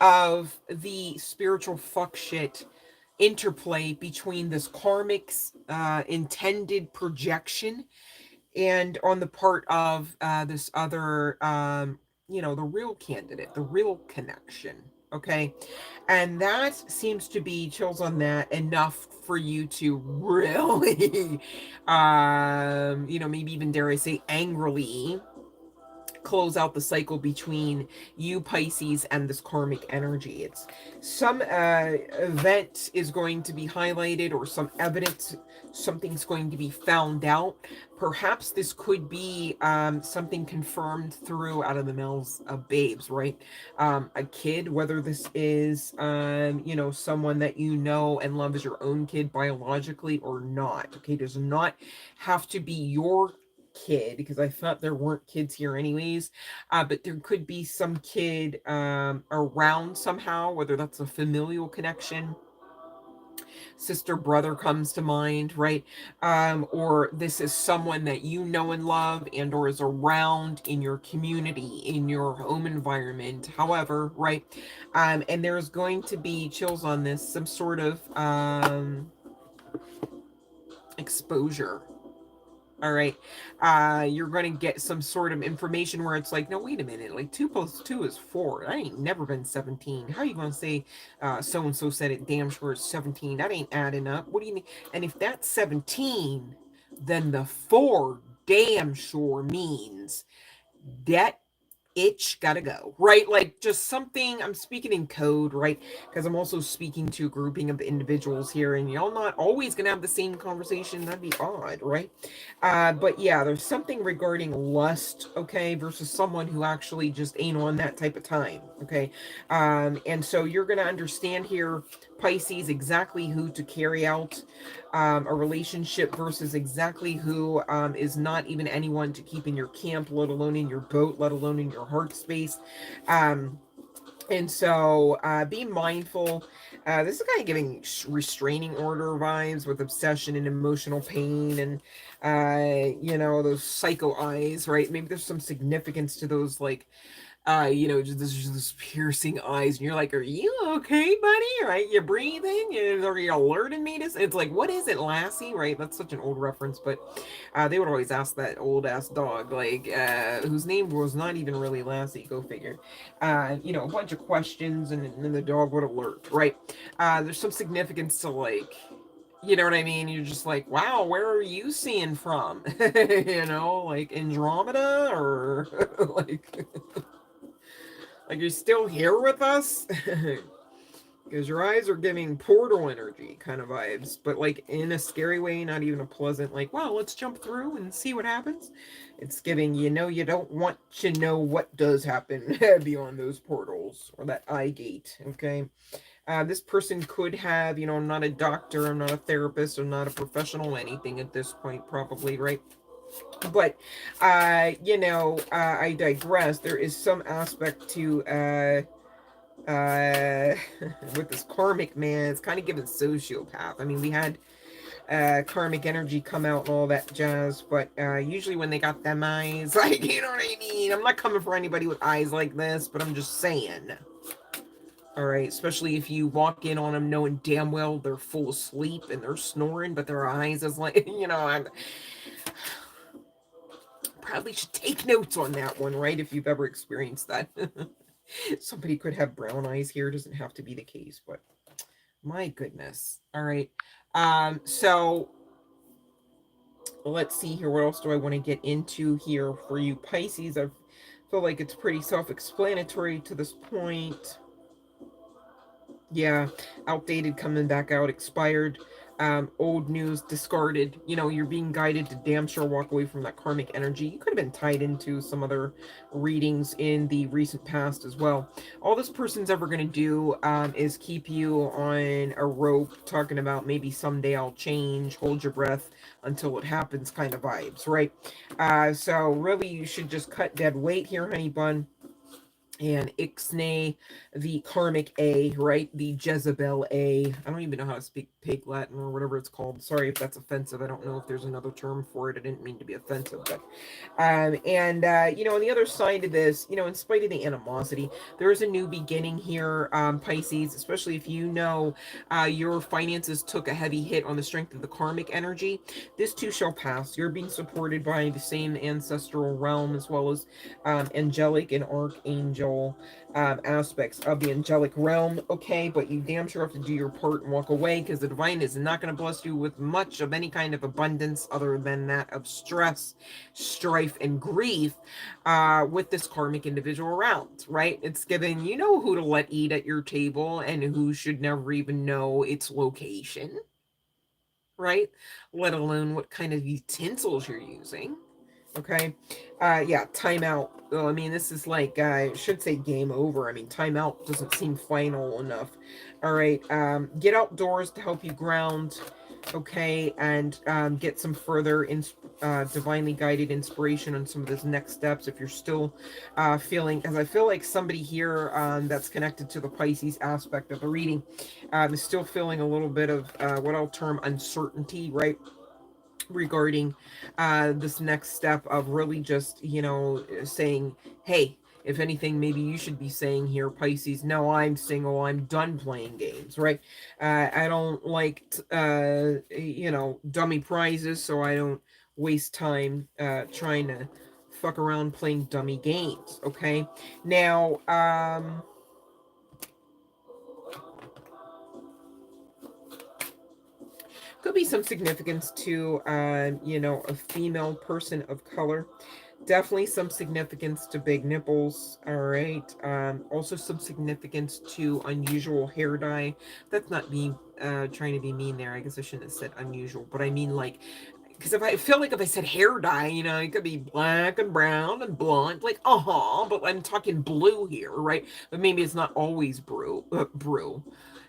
of the spiritual fuck shit interplay between this karmic's intended projection and on the part of this other, the real candidate, the real connection. Okay. And that seems to be, chills on that, enough for you to really, maybe even dare I say angrily close out the cycle between you, Pisces, and this karmic energy. It's some event is going to be highlighted, or some evidence, something's going to be found out. Perhaps this could be something confirmed through out of the mouths of babes, right? A kid, whether this is someone that you know and love as your own kid biologically or not. Okay, does not have to be your kid, because I thought there weren't kids here anyways, but there could be some kid around somehow, whether that's a familial connection, sister, brother comes to mind, right? Or this is someone that you know and love, and or is around in your community, in your home environment, however, right? And there's going to be, chills on this, some sort of exposure. All right. You're going to get some sort of information where it's like, no, wait a minute. Like 2 + 2 is 4. I ain't never been 17. How you going to say so-and-so said it damn sure is 17? That ain't adding up. What do you mean? And if that's 17, then the 4 damn sure means that itch gotta go, right? Like just something, I'm speaking in code, right? Because I'm also speaking to a grouping of individuals here, and y'all not always gonna have the same conversation. That'd be odd, right? But yeah, there's something regarding lust, okay, versus someone who actually just ain't on that type of time, okay? And so you're gonna understand here, Pisces, exactly who to carry out a relationship versus exactly who is not even anyone to keep in your camp, let alone in your boat, let alone in your heart space. And so be mindful. This is kind of giving restraining order vibes with obsession and emotional pain, and those psycho eyes, right? Maybe there's some significance to those, like just this piercing eyes, and you're like, are you okay, buddy? Right? You breathing? Are you alerting me to? It's like, what is it, Lassie? Right? That's such an old reference, but they would always ask that old ass dog, like, whose name was not even really Lassie. Go figure. A bunch of questions, and then the dog would alert. Right? There's some significance to, like. You know what I mean? You're just like, wow, where are you seeing from? Like Andromeda, or like. Like, you're still here with us? Because your eyes are giving portal energy kind of vibes, but like in a scary way, not even a pleasant, like, wow, let's jump through and see what happens. It's giving, you don't want to know what does happen beyond those portals or that eye gate, okay? This person could have, I'm not a doctor, I'm not a therapist, I'm not a professional anything at this point, probably, right? But I digress. There is some aspect to with this karmic man, it's kind of given sociopath. I mean, we had karmic energy come out and all that jazz, but usually when they got them eyes, like, you know what I mean? I'm not coming for anybody with eyes like this, but I'm just saying. All right, especially if you walk in on them knowing damn well they're full of sleep and they're snoring, but their eyes is like, I'm probably should take notes on that one, right? If you've ever experienced that. Somebody could have brown eyes here. Doesn't have to be the case, but my goodness. All right. So let's see here. What else do I want to get into here for you, Pisces? I feel like it's pretty self-explanatory to this point. Yeah, outdated, coming back out, expired. old news, discarded. You know, you're being guided to damn sure walk away from that karmic energy. You could have been tied into some other readings in the recent past as well. All this person's ever going to do is keep you on a rope, talking about maybe someday I'll change, hold your breath until it happens kind of vibes, right? So really you should just cut dead weight here, honey bun, and ixnay the karmic A, right? The Jezebel A. I don't even know how to speak pig Latin or whatever it's called. Sorry if that's offensive. I don't know if there's another term for it. I didn't mean to be offensive, but you know, on the other side of this, you know, in spite of the animosity, there is a new beginning here, Pisces, especially if you know your finances took a heavy hit on the strength of the karmic energy. This too shall pass. You're being supported by the same ancestral realm as well as angelic and archangel aspects of the angelic realm, okay? But you damn sure have to do your part and walk away, because the divine is not going to bless you with much of any kind of abundance other than that of stress, strife, and grief with this karmic individual around, right? It's given, you know, who to let eat at your table and who should never even know its location, right? Let alone what kind of utensils you're using. Okay. Yeah, timeout. Well, I mean, this is like, I should say game over. I mean, timeout doesn't seem final enough. All right. Get outdoors to help you ground. Okay. And get some further divinely guided inspiration on some of those next steps. If you're still feeling, as I feel like somebody here that's connected to the Pisces aspect of the reading is still feeling a little bit of what I'll term uncertainty, right? Regarding this next step of really just, you know, saying, hey, if anything, maybe you should be saying here, Pisces, no, I'm single, I'm done playing games, right? I don't like, you know, dummy prizes, so I don't waste time trying to fuck around playing dummy games, okay? Now, could be some significance to, you know, a female person of color. Definitely some significance to big nipples. All right. Also some significance to unusual hair dye. That's not being trying to be mean there. I guess I shouldn't have said unusual, but I mean like, because if I feel like if I said hair dye, you know, it could be black and brown and blonde, like but I'm talking blue here, right? But maybe it's not always brew.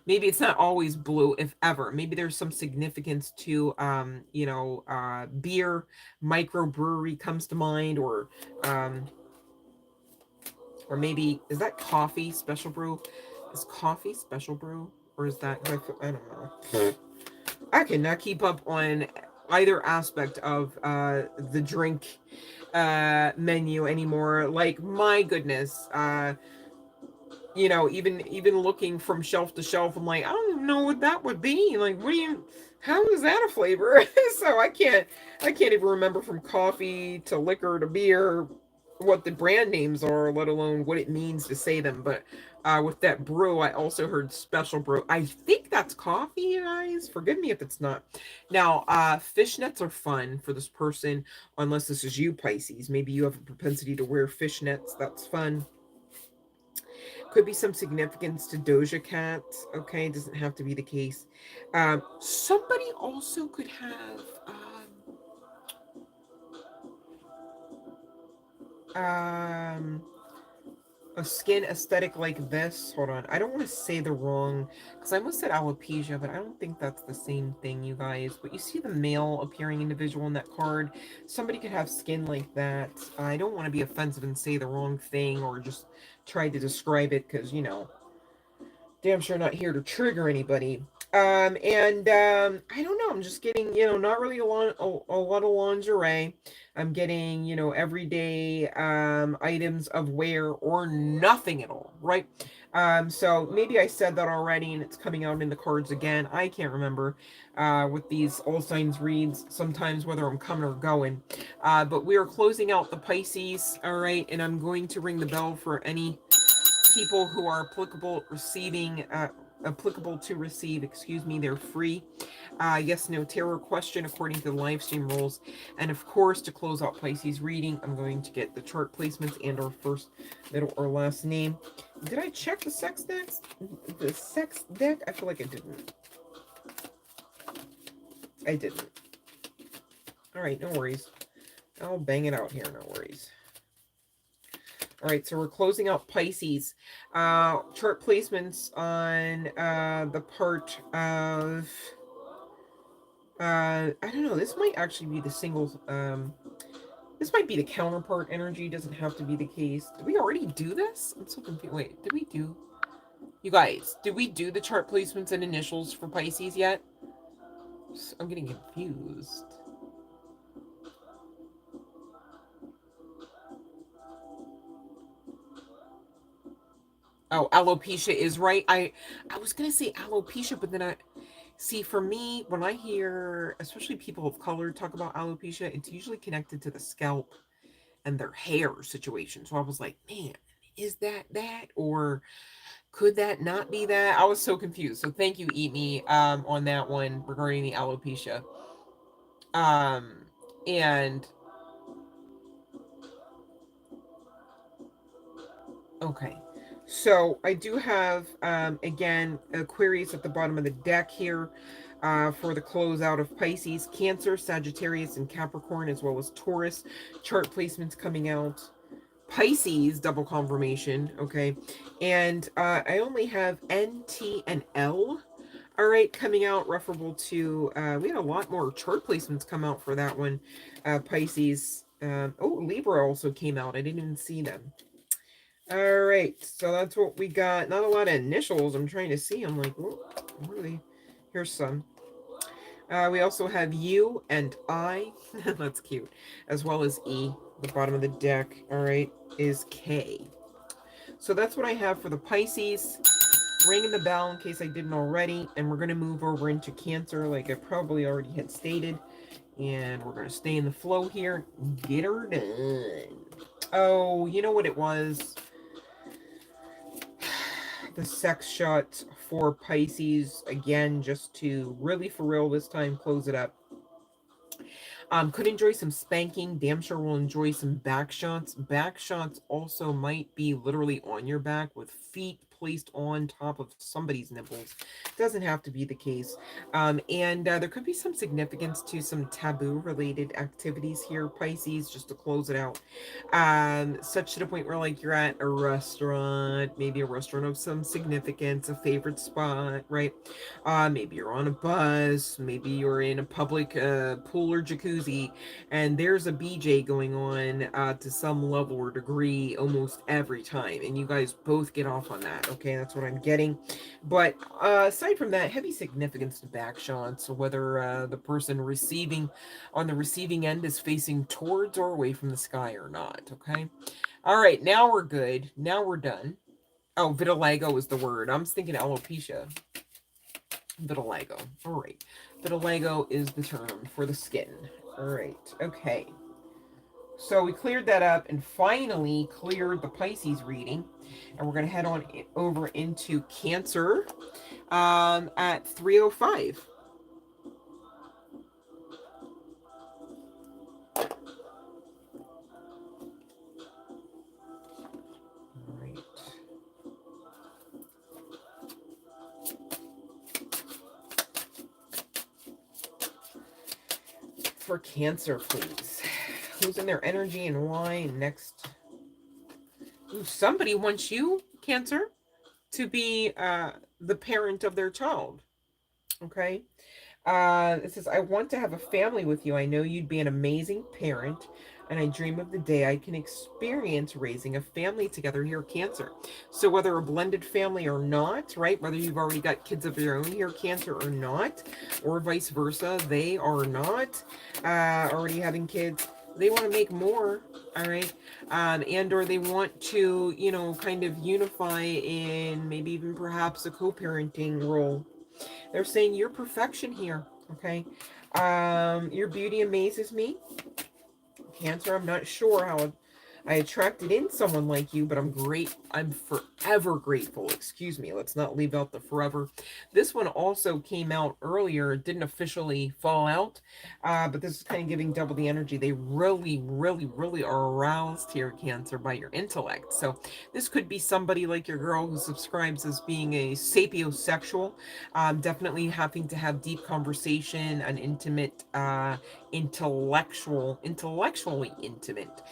Maybe it's not always blue, if ever. Maybe there's some significance to, you know, beer, microbrewery comes to mind, or maybe, is that coffee special brew? Is coffee special brew? Or is that, I don't know. I cannot keep up on either aspect of the drink menu anymore. Like, my goodness. You know, even looking from shelf to shelf, I'm like, I don't even know what that would be. Like, what do you, how is that a flavor? So I can't even remember from coffee to liquor to beer what the brand names are, let alone what it means to say them. But with that brew, I also heard special brew. I think that's coffee, you guys. Forgive me if it's not. Now, fishnets are fun for this person, unless this is you, Pisces. Maybe you have a propensity to wear fishnets. That's fun. Could be some significance to Doja Cat. Okay, doesn't have to be the case. Somebody also could have a skin aesthetic like this. Hold on, I don't want to say the wrong, because I almost said alopecia, but I don't think that's the same thing, you guys. But you see the male appearing individual in that card. Somebody could have skin like that. I don't want to be offensive and say the wrong thing or just try to describe it, because, you know, damn sure not here to trigger anybody. I don't know, I'm just getting, you know, not really a lot of lingerie. I'm getting, you know, everyday items of wear or nothing at all, right? So maybe I said that already and it's coming out in the cards again. I can't remember with these all signs reads sometimes whether I'm coming or going. But we are closing out the Pisces, all right, and I'm going to ring the bell for any people who are applicable to receive, excuse me, their free yes no tarot question according to the live stream rules. And of course, to close out Pisces reading, I'm going to get the chart placements and our first, middle, or last name. Did I check the sex deck? I feel like I didn't. I didn't. All right, no worries. I'll bang it out here, no worries. All right, so we're closing out Pisces. Chart placements on the part of, I don't know, this might actually be the single, this might be the counterpart energy, doesn't have to be the case. Did we already do this? I'm so confused. Wait, did we do, you guys, did we do the chart placements and initials for Pisces yet? I'm getting confused. Oh, alopecia is right. I was gonna say alopecia, but then I see, for me, when I hear especially people of color talk about alopecia, it's usually connected to the scalp and their hair situation. So I was like, man, is that, or could that not be that? I was so confused. So thank you, Eat Me, on that one regarding the alopecia. And okay. So I do have, again, Aquarius at the bottom of the deck here for the closeout of Pisces, Cancer, Sagittarius, and Capricorn, as well as Taurus. Chart placements coming out. Pisces, double confirmation, okay? And I only have N, T, and L, all right, coming out, referable to, we had a lot more chart placements come out for that one, Pisces. Oh, Libra also came out. I didn't even see them. All right, so that's what we got. Not a lot of initials. I'm trying to see. I'm like, oh, what are they? Here's some. We also have U and I. That's cute. As well as E. The bottom of the deck, all right, is K. So that's what I have for the Pisces. Ringing the bell in case I didn't already. And we're going to move over into Cancer like I probably already had stated. And we're going to stay in the flow here. Get her done. Oh, you know what it was? The sex shot for Pisces, again, just to really for real this time close it up. Could enjoy some spanking. Damn sure will enjoy some back shots. Back shots also might be literally on your back with feet placed on top of somebody's nipples. Doesn't have to be the case. And there could be some significance to some taboo related activities here, Pisces, just to close it out. Such to the point where like you're at a restaurant, maybe a restaurant of some significance, a favorite spot, right? Maybe you're on a bus, maybe you're in a public pool or jacuzzi, and there's a BJ going on to some level or degree almost every time, and you guys both get off on that. Okay, that's what I'm getting. But aside from that, heavy significance to back shots, whether the person receiving on the receiving end is facing towards or away from the sky or not. Okay, all right, now we're good. Now we're done. Oh, vitiligo is the word. I'm thinking alopecia. Vitiligo. All right. Vitiligo is the term for the skin. All right. Okay. So we cleared that up and finally cleared the Pisces reading. And we're going to head on over into Cancer at 3:05. All right. For Cancer, please. Who's in their energy and why? Next. Ooh, somebody wants you, Cancer, to be the parent of their child. Okay. It says, I want to have a family with you. I know you'd be an amazing parent, and I dream of the day I can experience raising a family together here, Cancer. So whether a blended family or not, right? Whether you've already got kids of your own here, Cancer, or not, or vice versa, they are not already having kids. They want to make more, all right? And or they want to, you know, kind of unify in maybe even perhaps a co-parenting role. They're saying you're perfection here, okay? Your beauty amazes me. Cancer, I'm not sure how I attracted in someone like you, but I'm forever grateful. Excuse me. Let's not leave out the forever. This one also came out earlier. It didn't officially fall out, but this is kind of giving double the energy. They really, really, really are aroused here, Cancer, by your intellect. So this could be somebody like your girl who subscribes as being a sapiosexual, definitely having to have deep conversation, an intimate, intellectually intimate,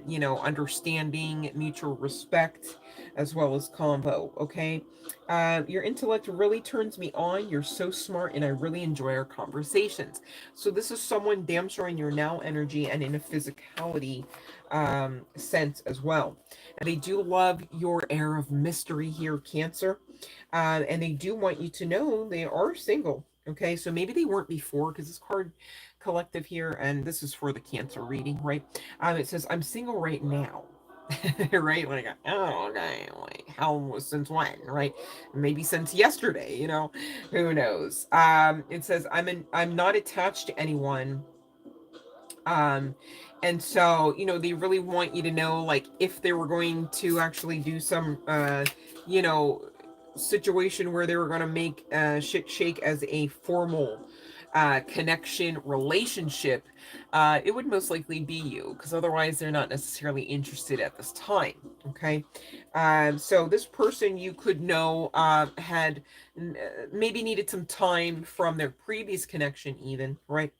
you know, understanding, mutual respect, as well as combo. Okay, your intellect really turns me on. You're so smart, and I really enjoy our conversations. So this is someone damn sure in your now energy and in a physicality sense as well. And they do love your air of mystery here, Cancer. And they do want you to know they are single. Okay, so maybe they weren't before, because this card collective here, and this is for the Cancer reading, right? It says, I'm single right now. Right? Like, oh, okay, like, how, since when, right? Maybe since yesterday, you know, who knows? It says, I'm not attached to anyone. um and so, you know, they really want you to know, like, if they were going to actually do some you know, situation where they were going to make shit shake as a formal connection relationship, it would most likely be you, because otherwise they're not necessarily interested at this time. Okay, so this person, you could know, had maybe needed some time from their previous connection, even, right?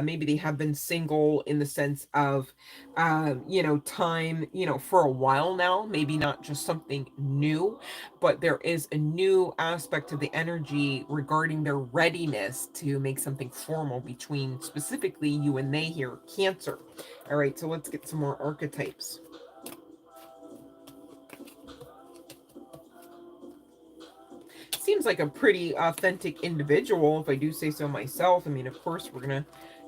Maybe they have been single in the sense of, you know, time, you know, for a while now, maybe not just something new, but there is a new aspect of the energy regarding their readiness to make something formal between specifically you and they here, Cancer. All right, so let's get some more archetypes. Seems like a pretty authentic individual, if I do say so myself. I mean, of course, we're gonna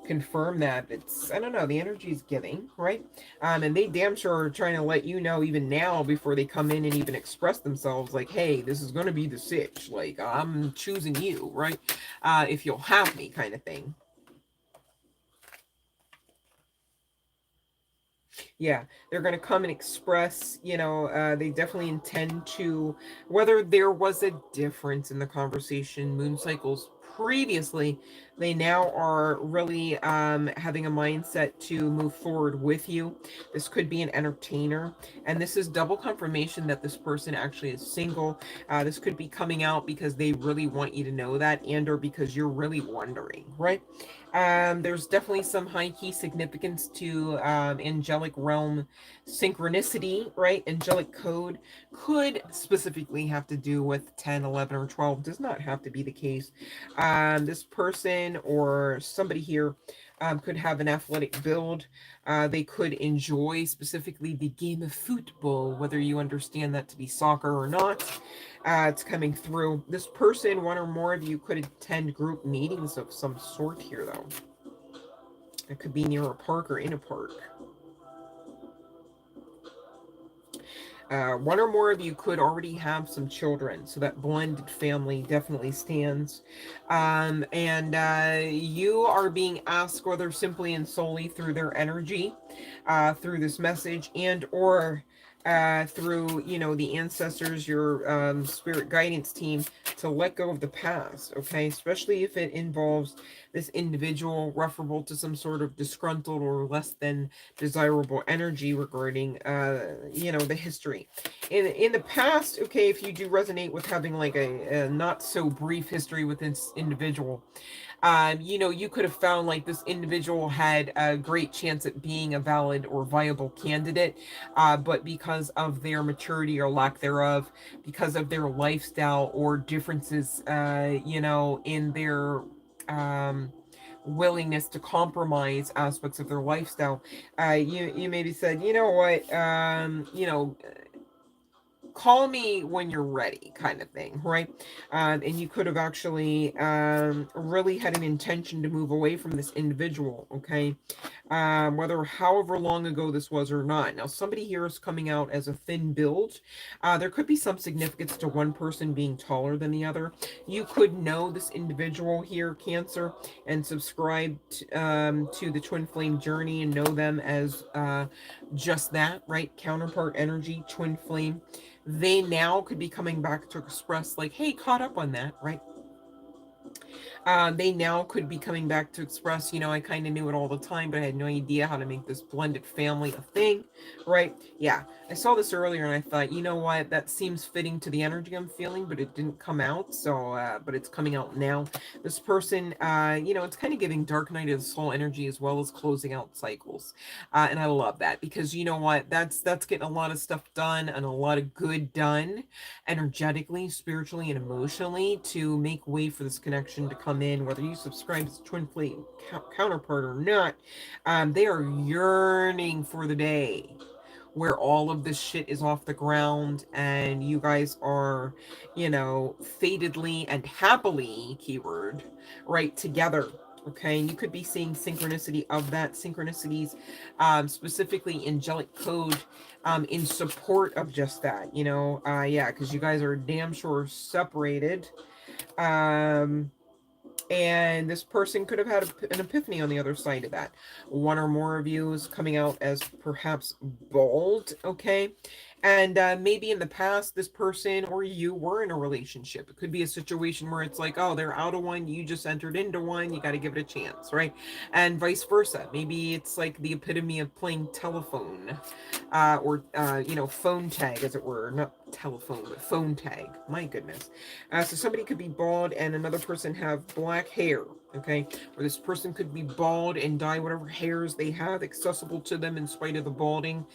confirm that. It's, I don't know, the energy is giving, right? And they damn sure are trying to let you know even now, before they come in and even express themselves, like, hey, this is gonna be the sitch. Like, I'm choosing you, right? If you'll have me, kind of thing. Yeah, they're going to come and express, you know, they definitely intend to, whether there was a difference in the conversation, moon cycles previously, they now are really having a mindset to move forward with you. This could be an entertainer, and this is double confirmation that this person actually is single. This could be coming out because they really want you to know that, and or because you're really wondering, right? There's definitely some high key significance to angelic realm synchronicity, right? Angelic code could specifically have to do with 10, 11, or 12. Does not have to be the case. This person or somebody here could have an athletic build. They could enjoy specifically the game of football, whether you understand that to be soccer or not. It's coming through. This person, one or more of you, could attend group meetings of some sort here, though. It could be near a park or in a park. One or more of you could already have some children, so that blended family definitely stands. And you are being asked, whether simply and solely through their energy, through this message, and or through, you know, the ancestors, your spirit guidance team, to let go of the past. Okay, especially if it involves this individual referable to some sort of disgruntled or less than desirable energy regarding, you know, the history in the past. Okay, if you do resonate with having like a not so brief history with this individual, you know, you could have found like this individual had a great chance at being a valid or viable candidate, but because of their maturity or lack thereof, because of their lifestyle or differences, you know, in their um willingness to compromise aspects of their lifestyle, you maybe said, you know what, you know, call me when you're ready, kind of thing, right? And you could have actually really had an intention to move away from this individual, okay? Whether however long ago this was or not. Now, somebody here is coming out as a thin build. There could be some significance to one person being taller than the other. You could know this individual here, Cancer, and subscribe to the Twin Flame journey and know them as just that, right? Counterpart energy, twin flame. They now could be coming back to express, like, hey, caught up on that, right? They now could be coming back to express, you know, I kind of knew it all the time, but I had no idea how to make this blended family a thing, right? Yeah, I saw this earlier and I thought, you know what, that seems fitting to the energy I'm feeling, but it didn't come out, so, but it's coming out now. This person, you know, it's kind of giving Dark Night of the Soul energy as well as closing out cycles. And I love that because you know what, that's getting a lot of stuff done and a lot of good done energetically, spiritually, and emotionally to make way for this connection to come in, whether you subscribe to Twin Flame counterpart or not. They are yearning for the day where all of this shit is off the ground and you guys are, you know, fatedly and happily, keyword, right, together. Okay, you could be seeing synchronicity of that, synchronicities, specifically angelic code, in support of just that, you know, yeah, because you guys are damn sure separated. Um, and this person could have had an epiphany on the other side of that. One or more of you is coming out as perhaps bald, okay? And maybe in the past, this person or you were in a relationship. It could be a situation where it's like, oh, they're out of one, you just entered into one, you got to give it a chance, right? And vice versa. Maybe it's like the epitome of playing telephone, or, you know, phone tag, as it were. Not telephone, but phone tag. My goodness. So somebody could be bald and another person have black hair, okay? Or this person could be bald and dye whatever hairs they have accessible to them in spite of the balding,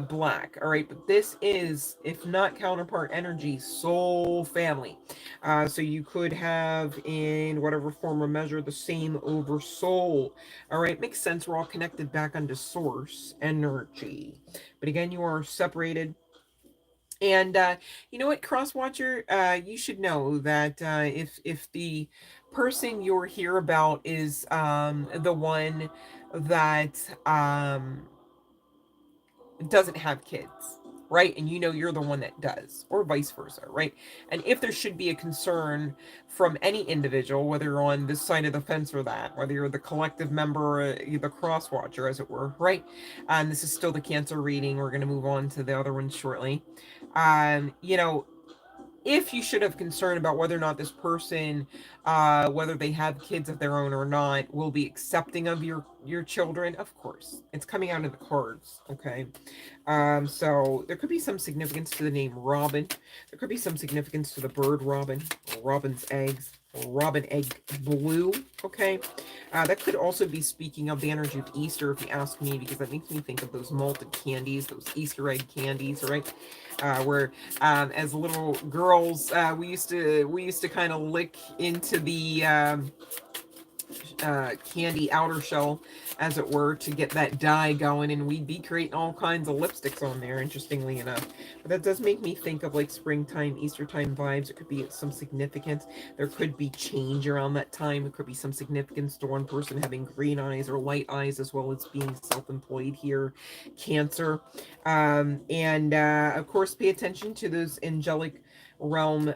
black, all right? But this is, if not counterpart energy, soul family. So you could have, in whatever form or measure, the same over soul, all right? Makes sense. We're all connected back onto source energy. But again, you are separated. And you know what, Crosswatcher, you should know that if the person you're here about is the one that doesn't have kids, right? And you know you're the one that does, or vice versa, right? And if there should be a concern from any individual, whether you're on this side of the fence or that, whether you're the collective member or the cross watcher, as it were, right? And this is still the Cancer reading. We're going to move on to the other one shortly. You know, if you should have concern about whether or not this person, whether they have kids of their own or not, will be accepting of your children, of course, it's coming out of the cards, okay? So there could be some significance to the name Robin. There could be some significance to the bird Robin, or Robin's eggs, or Robin egg blue, okay? That could also be speaking of the energy of Easter, if you ask me, because that makes me think of those malted candies, those Easter egg candies, right? Where as little girls, we used to kind of lick into the candy outer shell, as it were, to get that dye going, and we'd be creating all kinds of lipsticks on there, interestingly enough. But that does make me think of like springtime, Easter time vibes. It could be some significance. There could be change around that time. It could be some significance to one person having green eyes or light eyes, as well as being self-employed here, Cancer. And of course, pay attention to those angelic realm,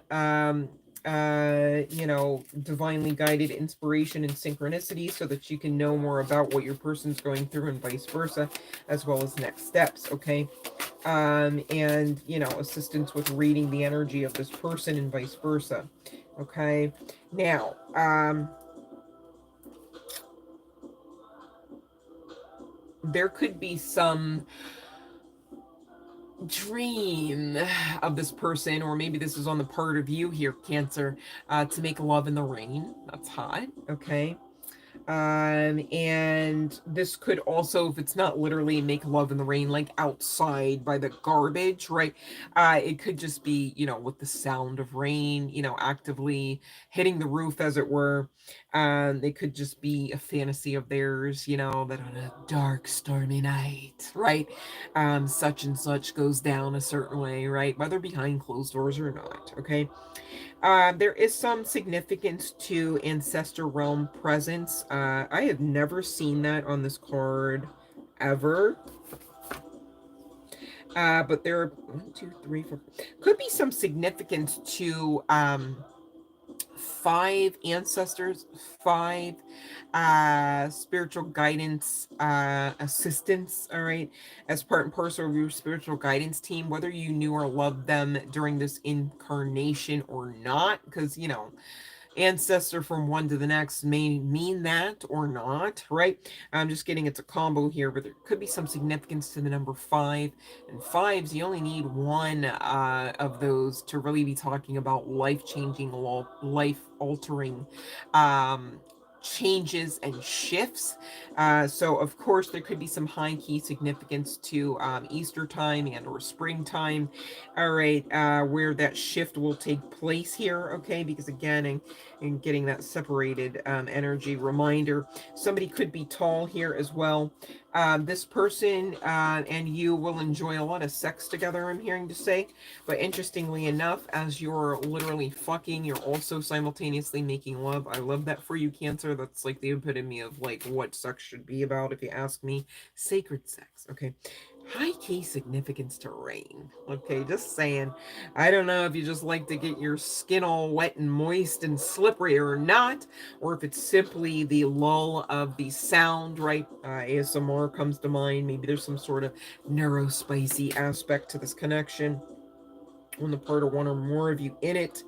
you know, divinely guided inspiration and synchronicity, so that you can know more about what your person's going through and vice versa, as well as next steps, okay? And, you know, assistance with reading the energy of this person and vice versa, okay? Now, there could be some dream of this person, or maybe this is on the part of you here, Cancer, to make love in the rain. That's hot, okay? And this could also, if it's not literally make love in the rain, like outside by the garbage, right? It could just be, you know, with the sound of rain, you know, actively hitting the roof, as it were. They could just be a fantasy of theirs, you know, that on a dark, stormy night, right? Such and such goes down a certain way, right? Whether behind closed doors or not, okay? There is some significance to ancestor realm presence. I have never seen that on this card ever. But there are one, two, three, four. Could be some significance to five ancestors, five spiritual guidance assistants, all right, as part and parcel of your spiritual guidance team, whether you knew or loved them during this incarnation or not, because you know, ancestor from one to the next may mean that or not, right? I'm just getting it's a combo here, but there could be some significance to the number five. And fives, you only need one of those to really be talking about life changing, life altering changes and shifts. So of course there could be some high key significance to Easter time and or springtime, all right, where that shift will take place here, okay? Because again, and getting that separated energy reminder, somebody could be tall here as well. This person and you will enjoy a lot of sex together, I'm hearing to say. But interestingly enough, as you're literally fucking, you're also simultaneously making love. I love that for you, Cancer. That's like the epitome of like what sex should be about, if you ask me. Sacred sex, okay? High key significance to rain. Okay, just saying. I don't know if you just like to get your skin all wet and moist and slippery or not, or if it's simply the lull of the sound, right? ASMR comes to mind. Maybe there's some sort of neurospicy aspect to this connection on the part of one or more of you in it.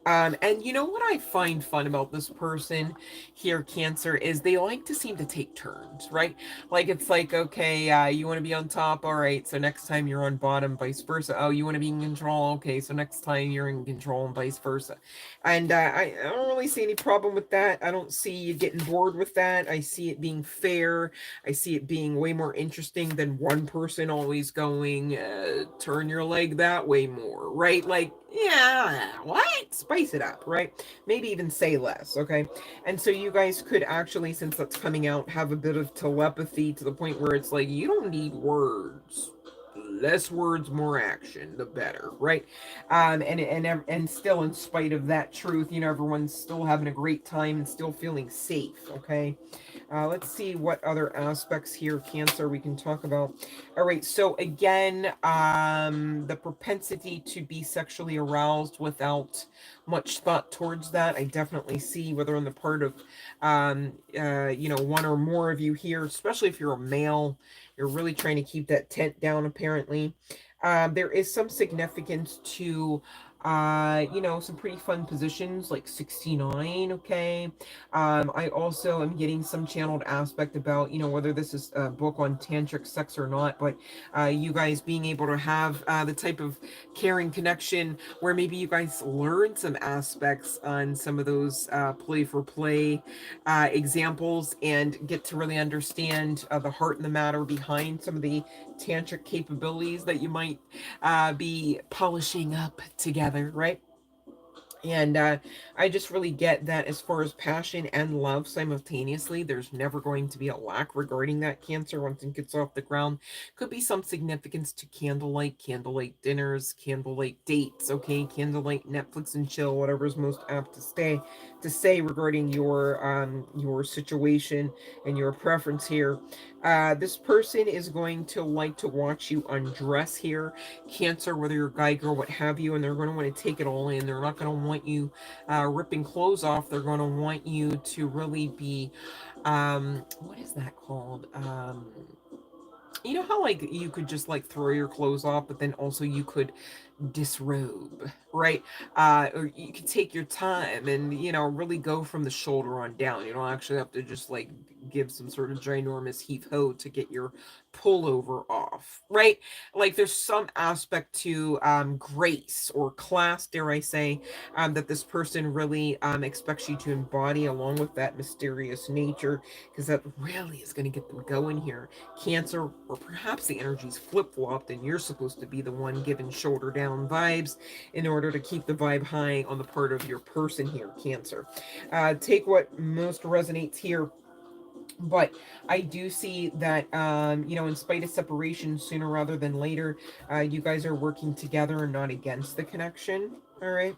And you know what I find fun about this person here, Cancer, is they like to seem to take turns, right? Like it's like, okay, you want to be on top, all right, so next time you're on bottom, vice versa. Oh, you want to be in control, okay, so next time you're in control and vice versa. And I don't really see any problem with that. I don't see you getting bored with that. I see it being fair. I see it being way more interesting than one person always going, turn your leg that way more, right? Like, yeah, what? Spice it up, right? Maybe even say less, okay? And so you guys could actually, since that's coming out, have a bit of telepathy to the point where it's like, you don't need words. Less words, more action, the better, right? And still, in spite of that truth, you know, everyone's still having a great time and still feeling safe, okay? Let's see what other aspects here, Cancer, we can talk about. All right, so again, the propensity to be sexually aroused without much thought towards that, I definitely see, whether on the part of, you know, one or more of you here, especially if you're a male, you're really trying to keep that tent down, apparently. There is some significance to, you know, some pretty fun positions like 69, okay? I also am getting some channeled aspect about, you know, whether this is a book on tantric sex or not, but you guys being able to have the type of caring connection where maybe you guys learn some aspects on some of those play for play examples and get to really understand the heart and the matter behind some of the tantric capabilities that you might be polishing up together, right? And I just really get that as far as passion and love simultaneously, there's never going to be a lack regarding that, Cancer, once it gets off the ground. Could be some significance to candlelight dinners, candlelight dates, okay, candlelight Netflix and chill, whatever is most apt to say regarding your situation and your preference here. This person is going to like to watch you undress here, Cancer, whether you're a guy, girl, what have you, and they're going to want to take it all in. They're not going to want you ripping clothes off. They're going to want you to really be, what is that called? You know how like you could just like throw your clothes off, but then also you could disrobe, right? Or you could take your time and, you know, really go from the shoulder on down. You don't actually have to just like give some sort of ginormous heave ho to get your pullover off, right? Like there's some aspect to grace or class, dare I say, that this person really expects you to embody along with that mysterious nature, because that really is going to get them going here, Cancer. Or perhaps the energy's flip-flopped and you're supposed to be the one giving shoulder down down vibes in order to keep the vibe high on the part of your person here, Cancer. Take what most resonates here. But I do see that, you know, in spite of separation, sooner rather than later, you guys are working together and not against the connection. All right.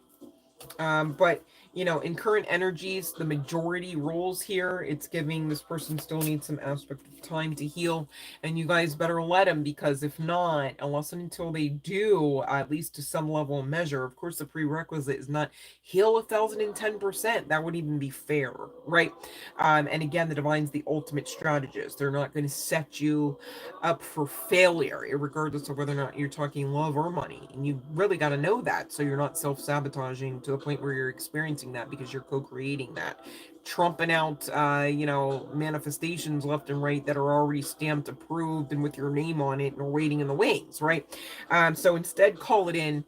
But you know, in current energies, the majority rules here. It's giving this person still needs some aspect of time to heal, and you guys better let them, because if not, unless and until they do, at least to some level of measure, of course, the prerequisite is not heal 1,010%. That would even be fair, right? And again, the divine's the ultimate strategist. They're not going to set you up for failure, regardless of whether or not you're talking love or money. And you really got to know that, so you're not self-sabotaging to the point where you're experiencing that, because you're co-creating that, trumping out you know, manifestations left and right that are already stamped, approved, and with your name on it, and are waiting in the wings, right? So instead, call it in,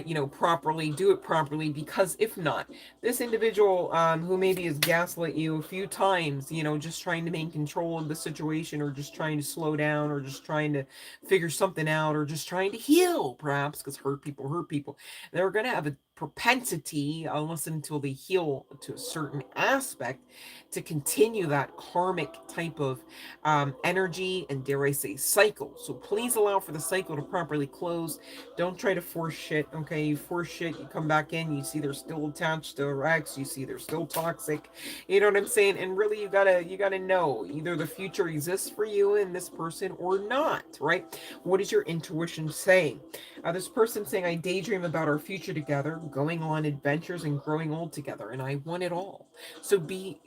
you know, properly, do it properly, because if not, this individual, who maybe has gaslit you a few times, you know, just trying to maintain control of the situation, or just trying to slow down, or just trying to figure something out, or just trying to heal, perhaps, because hurt people, they're going to have a propensity, unless until they heal to a certain aspect, to continue that karmic type of energy, and dare I say cycle. So please allow for the cycle to properly close. Don't try to force shit. Okay, you force shit, you come back in, you see they're still attached to their ex, you see they're still toxic. You know what I'm saying? And really, you gotta know, either the future exists for you and this person or not, right? What is your intuition saying? This person saying, I daydream about our future together, going on adventures and growing old together, and I want it all. So be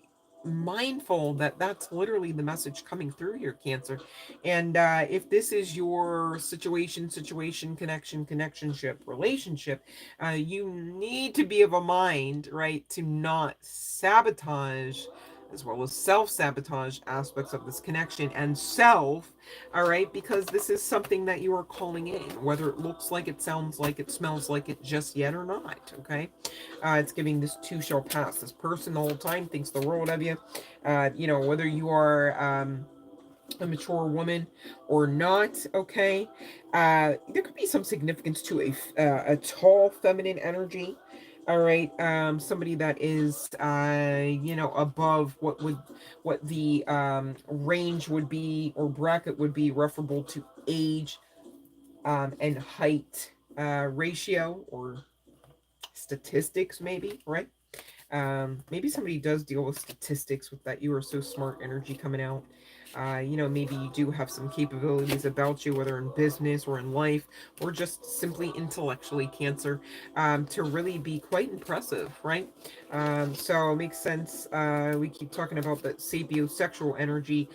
mindful that that's literally the message coming through here, Cancer. And if this is your situation, connectionship, relationship, you need to be of a mind, right, to not sabotage, as well as self-sabotage aspects of this connection and self, all right, because this is something that you are calling in, whether it looks like, it sounds like, it smells like it just yet or not, okay? It's giving this too shall pass. This person the whole time thinks the world of you. You know, whether you are a mature woman or not, okay? There could be some significance to a tall feminine energy. All right, somebody that is, you know, above what the range would be, or bracket would be, referable to age, and height ratio, or statistics, maybe, right? Maybe somebody does deal with statistics with that you are so smart energy coming out. You know, maybe you do have some capabilities about you, whether in business or in life, or just simply intellectually, Cancer, to really be quite impressive, right? So it makes sense. We keep talking about that sapiosexual energy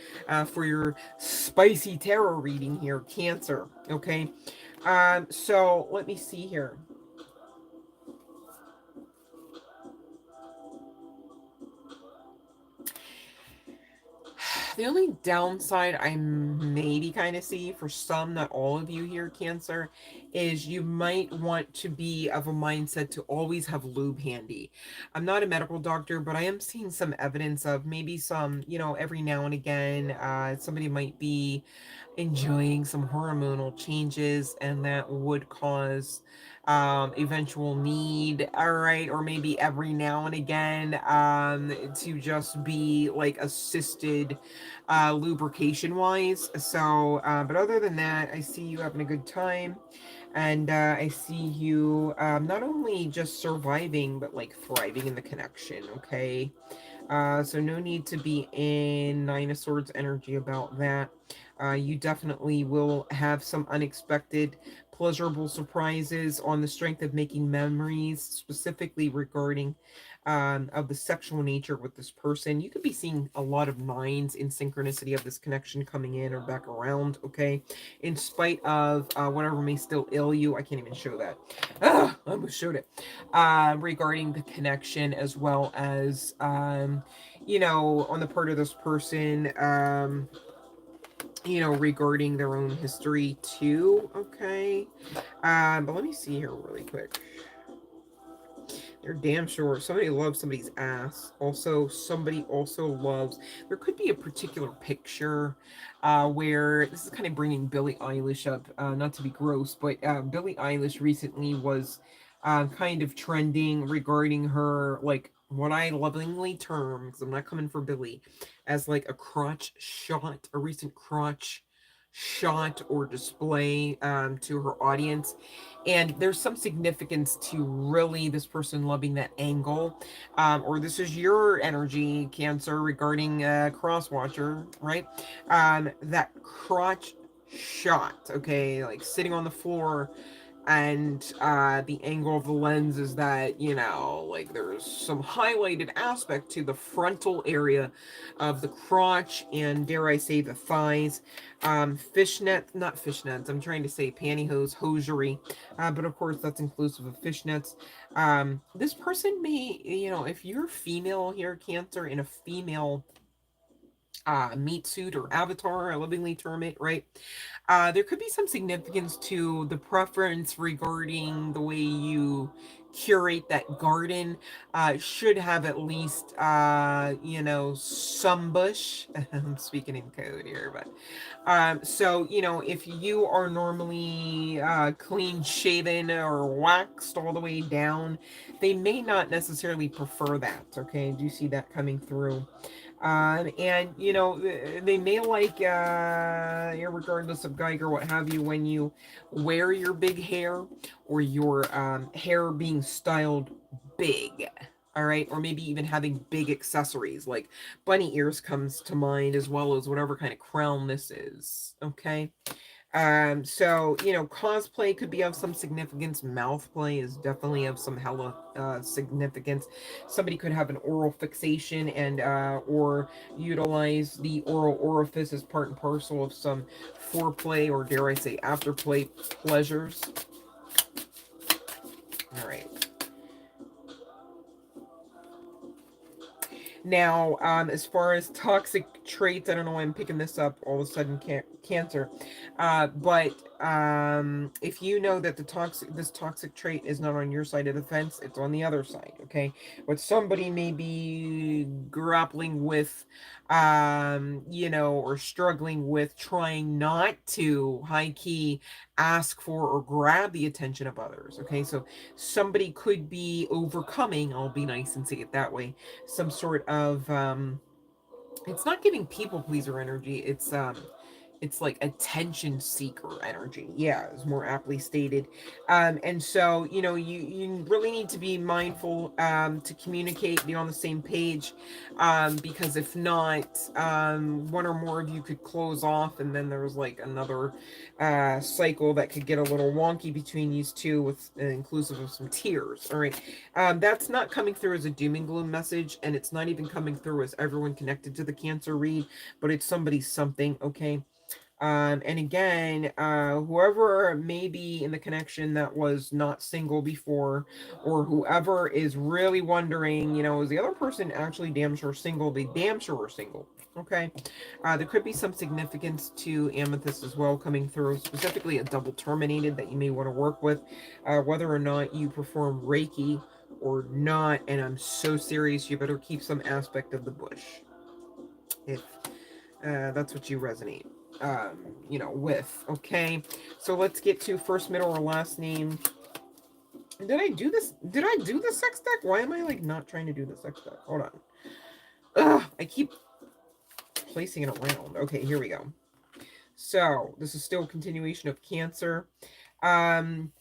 for your spicy tarot reading here, Cancer, okay? So let me see here. The only downside I maybe kind of see for some, not all of you here, Cancer, is you might want to be of a mindset to always have lube handy. I'm not a medical doctor, but I am seeing some evidence of maybe some, you know, every now and again, somebody might be enjoying some hormonal changes, and that would cause eventual need, all right, or maybe every now and again, to just be like assisted lubrication wise. So but other than that, I see you having a good time, and I see you not only just surviving, but like thriving in the connection, okay? So no need to be in Nine of Swords energy about that. You definitely will have some unexpected, pleasurable surprises on the strength of making memories, specifically regarding of the sexual nature with this person. You could be seeing a lot of nines in synchronicity of this connection coming in or back around, okay? In spite of whatever may still ill you. I can't even show that. I almost showed it. Regarding the connection, as well as, you know, on the part of this person, you know, regarding their own history too, okay? But let me see here really quick. You're damn sure. Somebody loves somebody's ass. Also, somebody also loves. There could be a particular picture where this is kind of bringing Billie Eilish up. Not to be gross, but Billie Eilish recently was kind of trending regarding her, like, what I lovingly term, because I'm not coming for Billie, as like a crotch shot, a recent crotch shot or display to her audience. And there's some significance to really this person loving that angle, or this is your energy, Cancer, regarding cross watcher, right? That crotch shot, okay, like sitting on the floor, and the angle of the lens is that, you know, like there's some highlighted aspect to the frontal area of the crotch, and dare I say the thighs. Fishnet, not fishnets, I'm trying to say pantyhose, hosiery, but of course that's inclusive of fishnets. This person may, you know, if you're female here, Cancer, in a female meat suit or avatar, I lovingly term it, right? There could be some significance to the preference regarding the way you curate that garden. Should have at least, you know, some bush. I'm speaking in code here, but so, you know, if you are normally clean shaven or waxed all the way down, they may not necessarily prefer that. Okay, do you see that coming through? And you know, they may like, regardless of Geiger, what have you, when you wear your big hair, or your hair being styled big. All right, or maybe even having big accessories like bunny ears comes to mind, as well as whatever kind of crown this is. Okay. So, you know, cosplay could be of some significance. Mouth play is definitely of some hella significance. Somebody could have an oral fixation, and or utilize the oral orifice as part and parcel of some foreplay, or dare I say afterplay pleasures. All right. Now, as far as toxic traits, I don't know why I'm picking this up all of a sudden, Cancer. But if you know that this toxic trait is not on your side of the fence, it's on the other side, okay? What somebody may be grappling with, you know, or struggling with, trying not to high key ask for or grab the attention of others, okay? So somebody could be overcoming, I'll be nice and say it that way, some sort of it's not giving people pleaser energy, it's like attention seeker energy. Yeah, it's more aptly stated. And so, you know, you really need to be mindful to communicate, be on the same page, because if not, one or more of you could close off, and then there's like another cycle that could get a little wonky between these two, with inclusive of some tears. All right. That's not coming through as a doom and gloom message, and it's not even coming through as everyone connected to the Cancer read, but it's somebody's something, okay? And again, whoever may be in the connection that was not single before, or whoever is really wondering, you know, is the other person actually damn sure single? They damn sure are single. Okay. There could be some significance to Amethyst as well coming through, specifically a double terminated that you may want to work with, whether or not you perform Reiki or not. And I'm so serious, you better keep some aspect of the bush if that's what you resonate, you know, with. Okay, so let's get to first, middle, or last name. Did I do this? Did I do the sex deck? Why am I like not trying to do the sex deck? Hold on. Ugh, I keep placing it around. Okay, here we go. So this is still a continuation of Cancer. Um,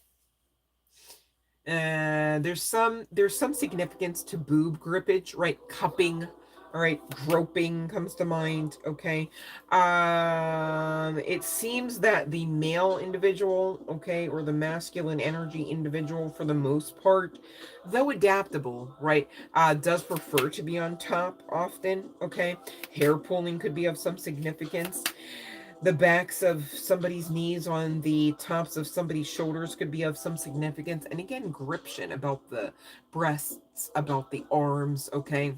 there's some significance to boob grippage, right? Cupping, all right, groping comes to mind. Okay. It seems that the male individual, okay, or the masculine energy individual, for the most part, though adaptable, right, does prefer to be on top often. Okay. Hair pulling could be of some significance. The backs of somebody's knees on the tops of somebody's shoulders could be of some significance. And again, gription about the breasts, about the arms, okay?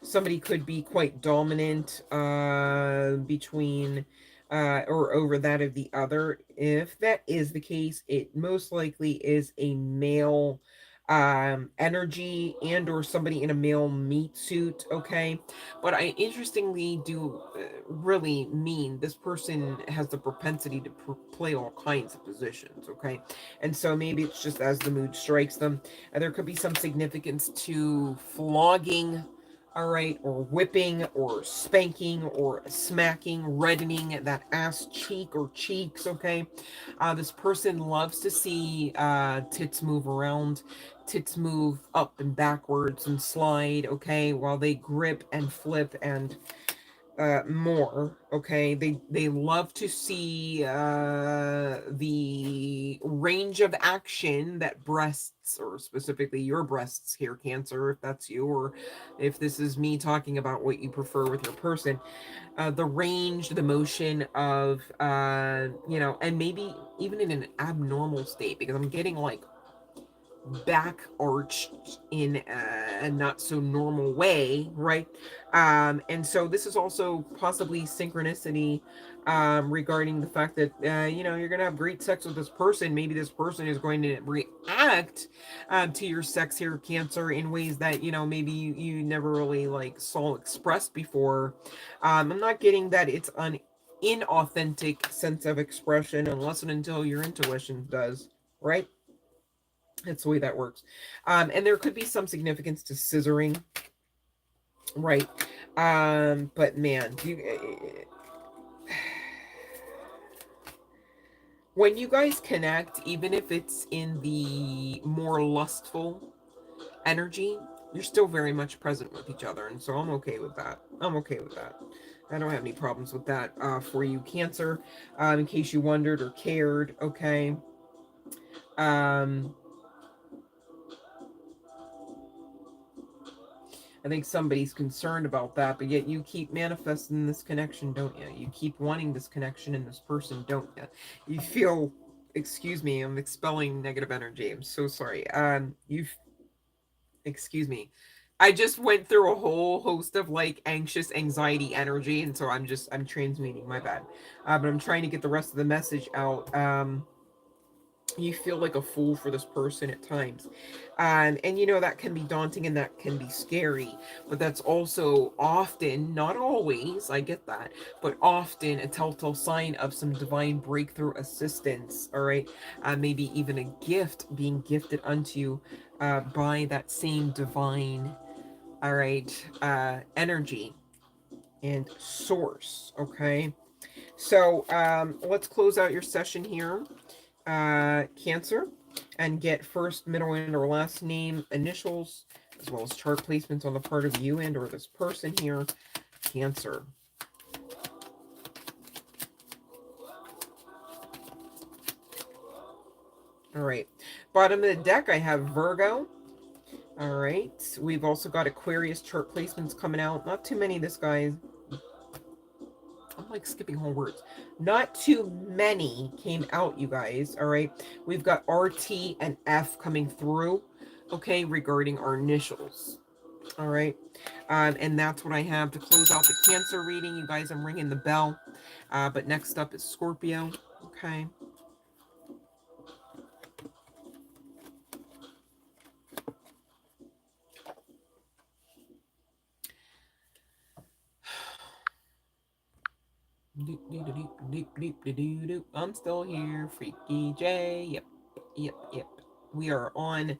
Somebody could be quite dominant between or over that of the other. If that is the case, it most likely is a male energy, and or somebody in a male meat suit, okay? But I interestingly do really mean this person has the propensity to play all kinds of positions, okay? And so maybe it's just as the mood strikes them. And there could be some significance to flogging, all right, or whipping, or spanking, or smacking, reddening that ass cheek or cheeks, okay? This person loves to see tits move around, tits move up and backwards and slide, okay, while they grip and flip and more, okay? They love to see the range of action that breasts, or specifically your breasts here, Cancer, if that's you, or if this is me talking about what you prefer with your person, the range, the motion of you know, and maybe even in an abnormal state, because I'm getting like back arched in a not so normal way, right? And so this is also possibly synchronicity regarding the fact that you know, you're gonna have great sex with this person. Maybe this person is going to react to your sex here, Cancer, in ways that, you know, maybe you never really like saw expressed before. I'm not getting that it's an inauthentic sense of expression unless and until your intuition does, right? That's the way that works. And there could be some significance to scissoring, right? But man, when you guys connect, even if it's in the more lustful energy, you're still very much present with each other. And so I'm okay with that. I'm okay with that. I don't have any problems with that for you, Cancer. In case you wondered or cared, okay? Um, I think somebody's concerned about that, but yet you keep manifesting this connection, don't you? You keep wanting this connection in this person, don't you? You feel, excuse me, I'm expelling negative energy. I'm so sorry. Excuse me. I just went through a whole host of like anxious anxiety energy, and so I'm transmuting, my bad. But I'm trying to get the rest of the message out. You feel like a fool for this person at times, and you know that can be daunting and that can be scary, but that's also often, not always, I get that, but often a telltale sign of some divine breakthrough assistance, all right? Maybe even a gift being gifted unto you by that same divine, all right, energy and source, okay? So let's close out your session here, Cancer, and get first, middle, and or last name, initials, as well as chart placements on the part of you and or this person here, Cancer. All right. Bottom of the deck, I have Virgo. All right. We've also got Aquarius chart placements coming out. Not too many, this guy. I'm like skipping whole words. Not too many came out, you guys. All right. We've got RT and F coming through, okay, regarding our initials. All right. And that's what I have to close out the Cancer reading. You guys, I'm ringing the bell. But next up is Scorpio. Okay. I'm still here, Freaky J. Yep. We are on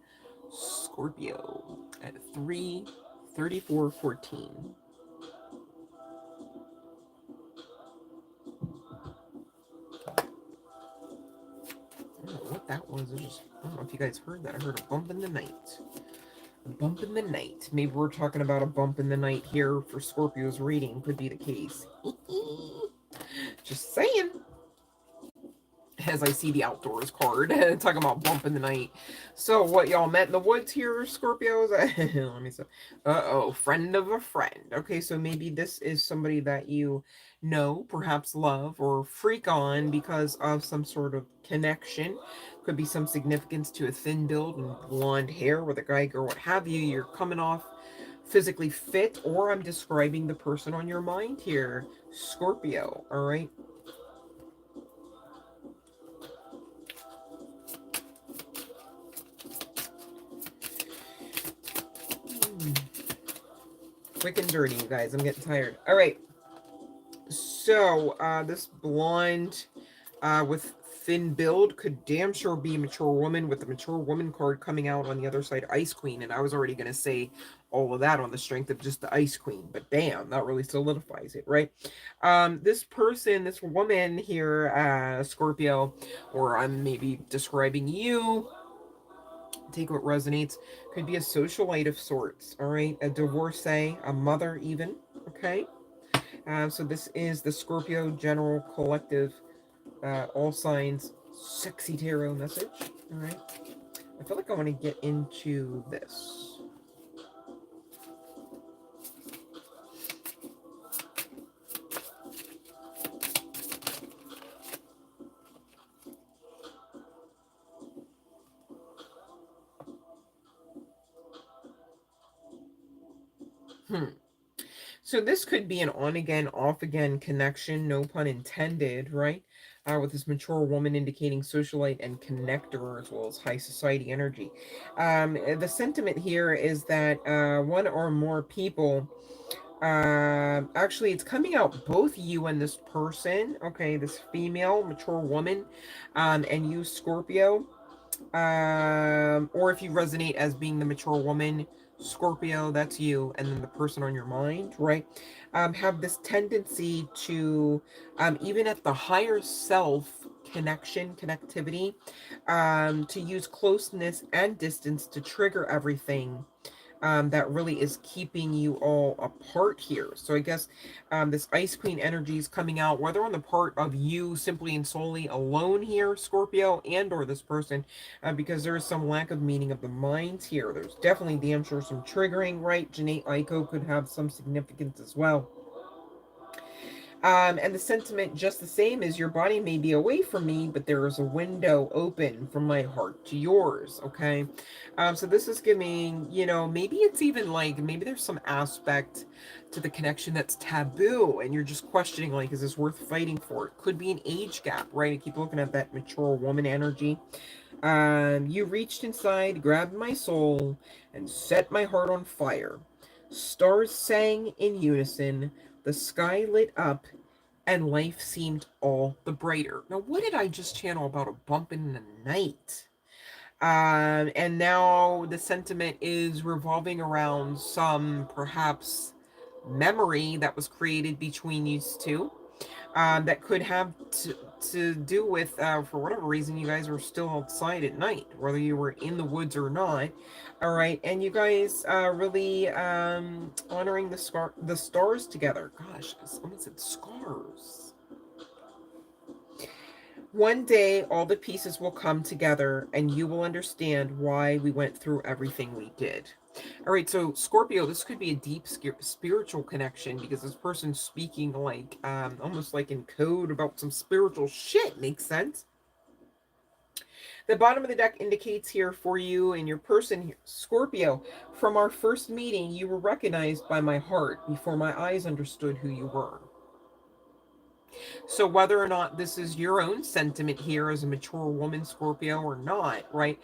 Scorpio at 3:34:14. I don't know what that was. I don't know if you guys heard that. I heard a bump in the night. A bump in the night. Maybe we're talking about a bump in the night here for Scorpio's reading. Could be the case. Just saying. As I see the outdoors card, talking about bump in the night. So what, y'all met in the woods here, Scorpios? Let me see. Uh-oh, friend of a friend. Okay, so maybe this is somebody that you know, perhaps love or freak on because of some sort of connection. Could be some significance to a thin build and blonde hair with a guy, girl, what have you. You're coming off physically fit, or I'm describing the person on your mind here, Scorpio, all right? Quick and dirty, you guys. I'm getting tired. All right. So, this blonde with thin build could damn sure be a mature woman, with the mature woman card coming out on the other side, Ice Queen. And I was already going to say all of that on the strength of just the Ice Queen, but bam, that really solidifies it, right? This person, this woman here, Scorpio, or I'm maybe describing you, take what resonates, could be a socialite of sorts, all right? A divorcee, a mother even, okay? So this is the Scorpio General Collective, all signs, sexy tarot message, all right? I feel like I want to get into this. So this could be an on-again, off-again connection, no pun intended, right? With this mature woman indicating socialite and connector, as well as high society energy. The sentiment here is that one or more people, actually, it's coming out both you and this person, okay, this female, mature woman, and you, Scorpio, or if you resonate as being the mature woman, Scorpio, that's you, and then the person on your mind, right? Have this tendency to, even at the higher self connectivity, to use closeness and distance to trigger everything that really is keeping you all apart here. So I guess this Ice Queen energy is coming out, whether on the part of you simply and solely alone here, Scorpio, and or this person, because there is some lack of meaning of the minds here. There's definitely damn sure some triggering, right? Janae Aiko could have some significance as well. And the sentiment just the same is your body may be away from me, but there is a window open from my heart to yours, okay? So this is giving, you know, maybe it's even like, maybe there's some aspect to the connection that's taboo, and you're just questioning, like, is this worth fighting for? It could be an age gap, right? I keep looking at that mature woman energy. You reached inside, grabbed my soul, and set my heart on fire. Stars sang in unison, the sky lit up, and life seemed all the brighter. Now, what did I just channel about a bump in the night? And now the sentiment is revolving around some perhaps memory that was created between you two, that could have to do with, for whatever reason, you guys were still outside at night, whether you were in the woods or not. All right, and you guys really honoring the stars together. Gosh, someone said scars. One day, all the pieces will come together, and you will understand why we went through everything we did. All right, so Scorpio, this could be a deep spiritual connection, because this person's speaking like, almost like in code about some spiritual shit. Makes sense. The bottom of the deck indicates here for you and your person here, Scorpio, from our first meeting, you were recognized by my heart before my eyes understood who you were. So whether or not this is your own sentiment here as a mature woman, Scorpio, or not, right?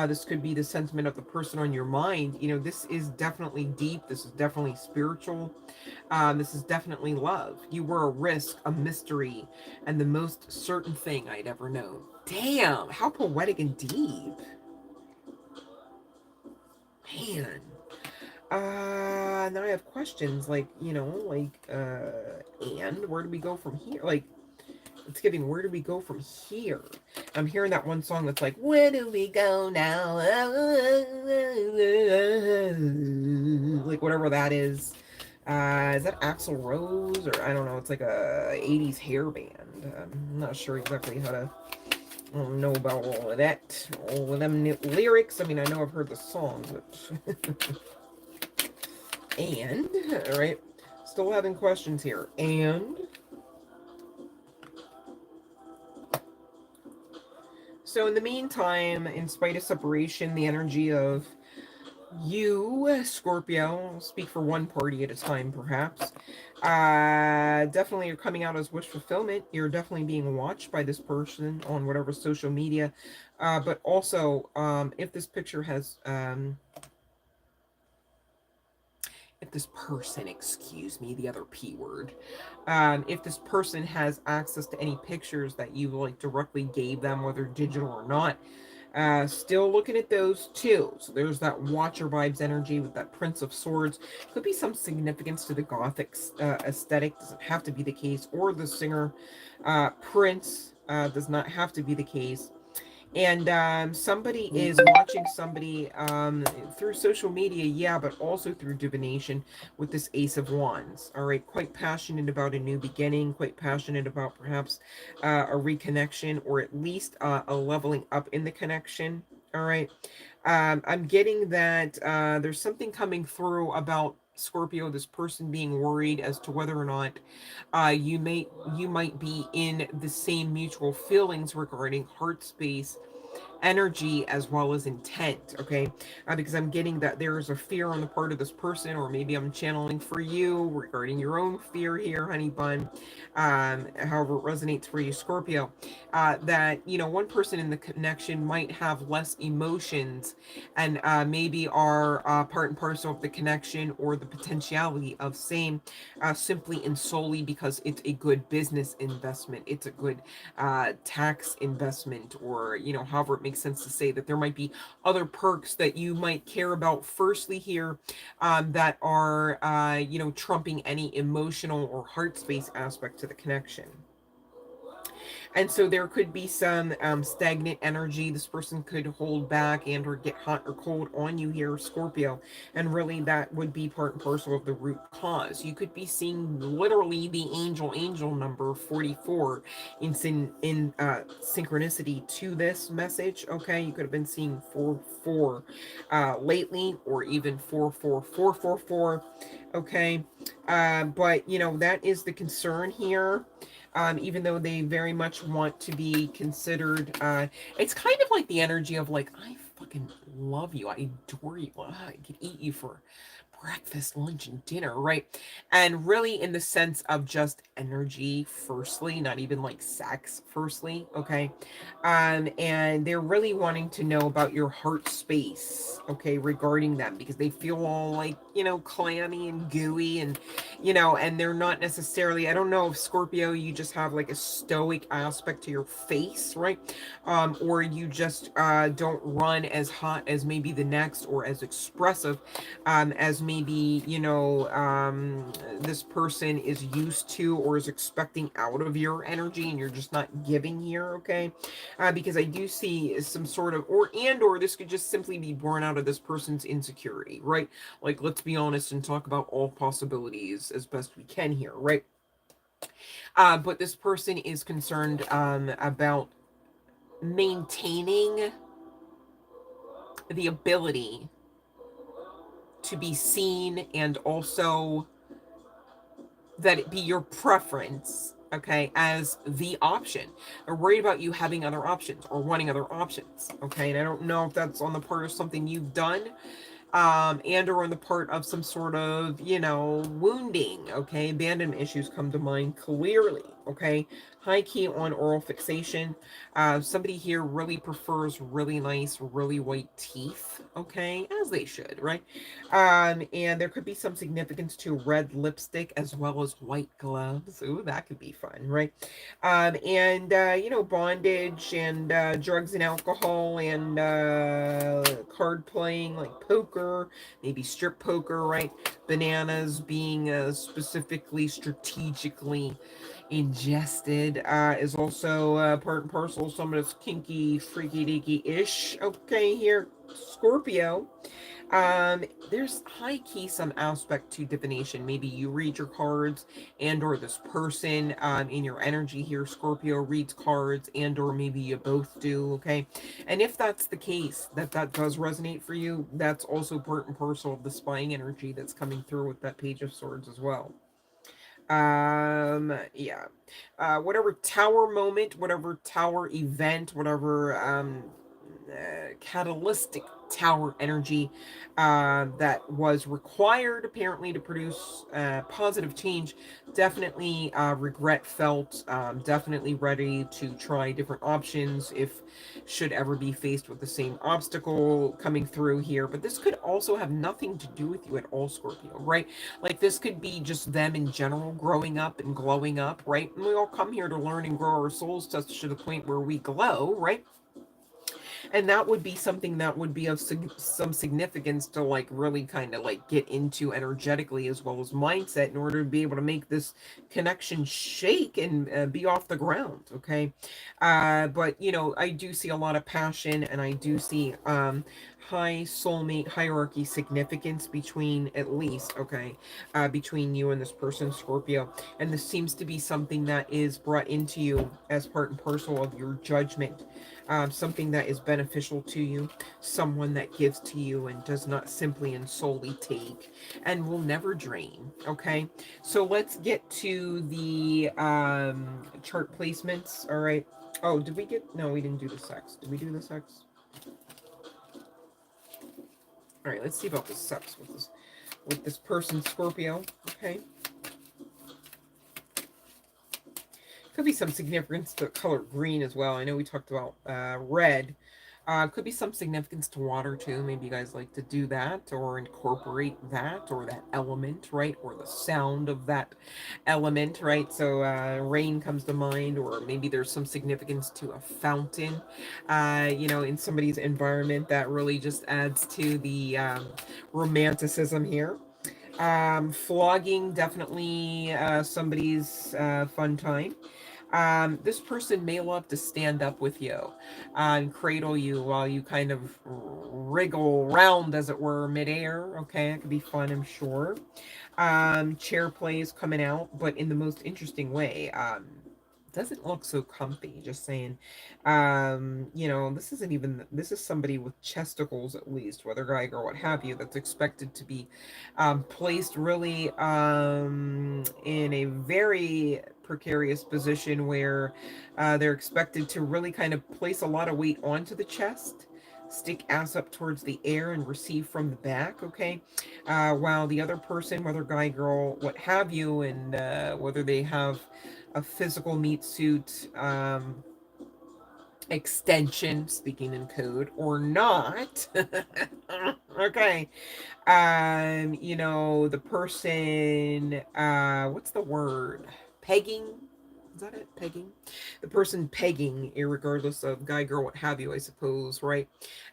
This could be the sentiment of the person on your mind. You know, this is definitely deep. This is definitely spiritual. This is definitely love. You were a risk, a mystery, and the most certain thing I'd ever known. Damn, how poetic and deep. Man. Now I have questions like, you know, like, and where do we go from here? Like, it's giving, where do we go from here? I'm hearing that one song that's like, where do we go now? Like, whatever that is. Is that Axl Rose? Or I don't know. It's like a 80s hair band. I'm not sure exactly how to, I don't know about all of that. All of them lyrics. I mean, I know I've heard the song, but... And, all right, still having questions here. And... so in the meantime, in spite of separation, the energy of you, Scorpio, I'll speak for one party at a time, perhaps. Definitely you're coming out as wish fulfillment. You're definitely being watched by this person on whatever social media. But also, if this picture has... if this person, excuse me, the other P word, if this person has access to any pictures that you like directly gave them, whether digital or not, still looking at those too. So there's that Watcher vibes energy with that Prince of Swords. Could be some significance to the Gothic aesthetic. Doesn't have to be the case. Or the singer Prince does not have to be the case. And somebody is watching somebody through social media, yeah, but also through divination with this Ace of Wands. All right, quite passionate about a new beginning, quite passionate about perhaps a reconnection, or at least a leveling up in the connection. All right, I'm getting that there's something coming through about Scorpio, this person being worried as to whether or not you might be in the same mutual feelings regarding heart space energy as well as intent. Okay, because I'm getting that there is a fear on the part of this person, or maybe I'm channeling for you regarding your own fear here, honey bun. However it resonates for you, Scorpio, that one person in the connection might have less emotions, and maybe are part and parcel of the connection or the potentiality of same, simply and solely because it's a good business investment, it's a good tax investment, or however it makes sense to say that there might be other perks that you might care about firstly here, that are trumping any emotional or heart space aspect to the connection. And so there could be some stagnant energy. This person could hold back and or get hot or cold on you here, Scorpio. And really that would be part and parcel of the root cause. You could be seeing literally the angel number 44 in synchronicity to this message. Okay, you could have been seeing 4 4 lately, or even 4 4 4 4 4. Okay, but that is the concern here. Even though they very much want to be considered, it's kind of like the energy of like, I fucking love you, I adore you, I could eat you for breakfast, lunch, and dinner, right? And really in the sense of just energy firstly, not even like sex firstly. Okay, and they're really wanting to know about your heart space, okay, regarding them, because they feel all like clammy and gooey, and they're not necessarily, I don't know if Scorpio, you just have like a stoic aspect to your face, right? Or you just don't run as hot as maybe the next, or as expressive as maybe this person is used to or is expecting out of your energy, and you're just not giving here. Okay, because I do see some sort of, or this could just simply be born out of this person's insecurity, right? Like, let's be honest and talk about all possibilities as best we can here, right? But this person is concerned about maintaining the ability to be seen, and also that it be your preference, okay, as the option. They're worried about you having other options or wanting other options, okay? And I don't know if that's on the part of something you've done, and or on the part of some sort of wounding. Okay, abandonment issues come to mind clearly. Okay, high key on oral fixation. Somebody here really prefers really nice, really white teeth. Okay, as they should, right? And there could be some significance to red lipstick as well as white gloves. Ooh, that could be fun, right? And bondage, and drugs and alcohol, and card playing like poker, maybe strip poker, right? Bananas being specifically strategically ingested is also part and parcel of some of this kinky, freaky deaky ish. Okay, here, Scorpio. There's high key some aspect to divination. Maybe you read your cards, and or this person in your energy here, Scorpio, reads cards, and or maybe you both do. Okay, and if that's the case, that does resonate for you, that's also part and parcel of the spying energy that's coming through with that Page of Swords as well. Yeah, whatever tower moment, whatever tower event, whatever catalytic tower energy that was required apparently to produce positive change. Definitely regret felt, definitely ready to try different options if should ever be faced with the same obstacle coming through here. But this could also have nothing to do with you at all, Scorpio, right? Like this could be just them in general growing up and glowing up, right? And we all come here to learn and grow our souls to the point where we glow, right? And that would be something that would be of some significance to like really kind of like get into energetically as well as mindset in order to be able to make this connection shake and be off the ground. Okay. But you know, I do see a lot of passion, and I do see high soulmate hierarchy significance between, at least, okay, between you and this person, Scorpio. And this seems to be something that is brought into you as part and parcel of your judgment, something that is beneficial to you, someone that gives to you and does not simply and solely take, and will never drain. Okay, so let's get to the chart placements. All right. Oh, did we get? No, we didn't do the sex. Did we do the sex? All right. Let's see about the sex with this person, Scorpio. Okay. Could be some significance to color green as well. I know we talked about red. Could be some significance to water too. Maybe you guys like to do that or incorporate that or that element, right? Or the sound of that element, right? So rain comes to mind, or maybe there's some significance to a fountain, you know, in somebody's environment that really just adds to the romanticism here. Flogging, definitely somebody's fun time. This person may love to stand up with you and cradle you while you kind of wriggle around, as it were, midair. Okay, it could be fun, I'm sure. Chair play is coming out, but in the most interesting way. Doesn't look so comfy, just saying. You know, this isn't even, this is somebody with chesticles, at least, whether guy, girl, what have you, that's expected to be placed really in a very precarious position where they're expected to really kind of place a lot of weight onto the chest, stick ass up towards the air and receive from the back. Okay, while the other person, whether guy, girl, what have you, and whether they have a physical meat suit extension, speaking in code, or not. Okay, you know, the person, what's the word, pegging, is that it, pegging, the person pegging, irregardless of guy, girl, what have you, I suppose, right?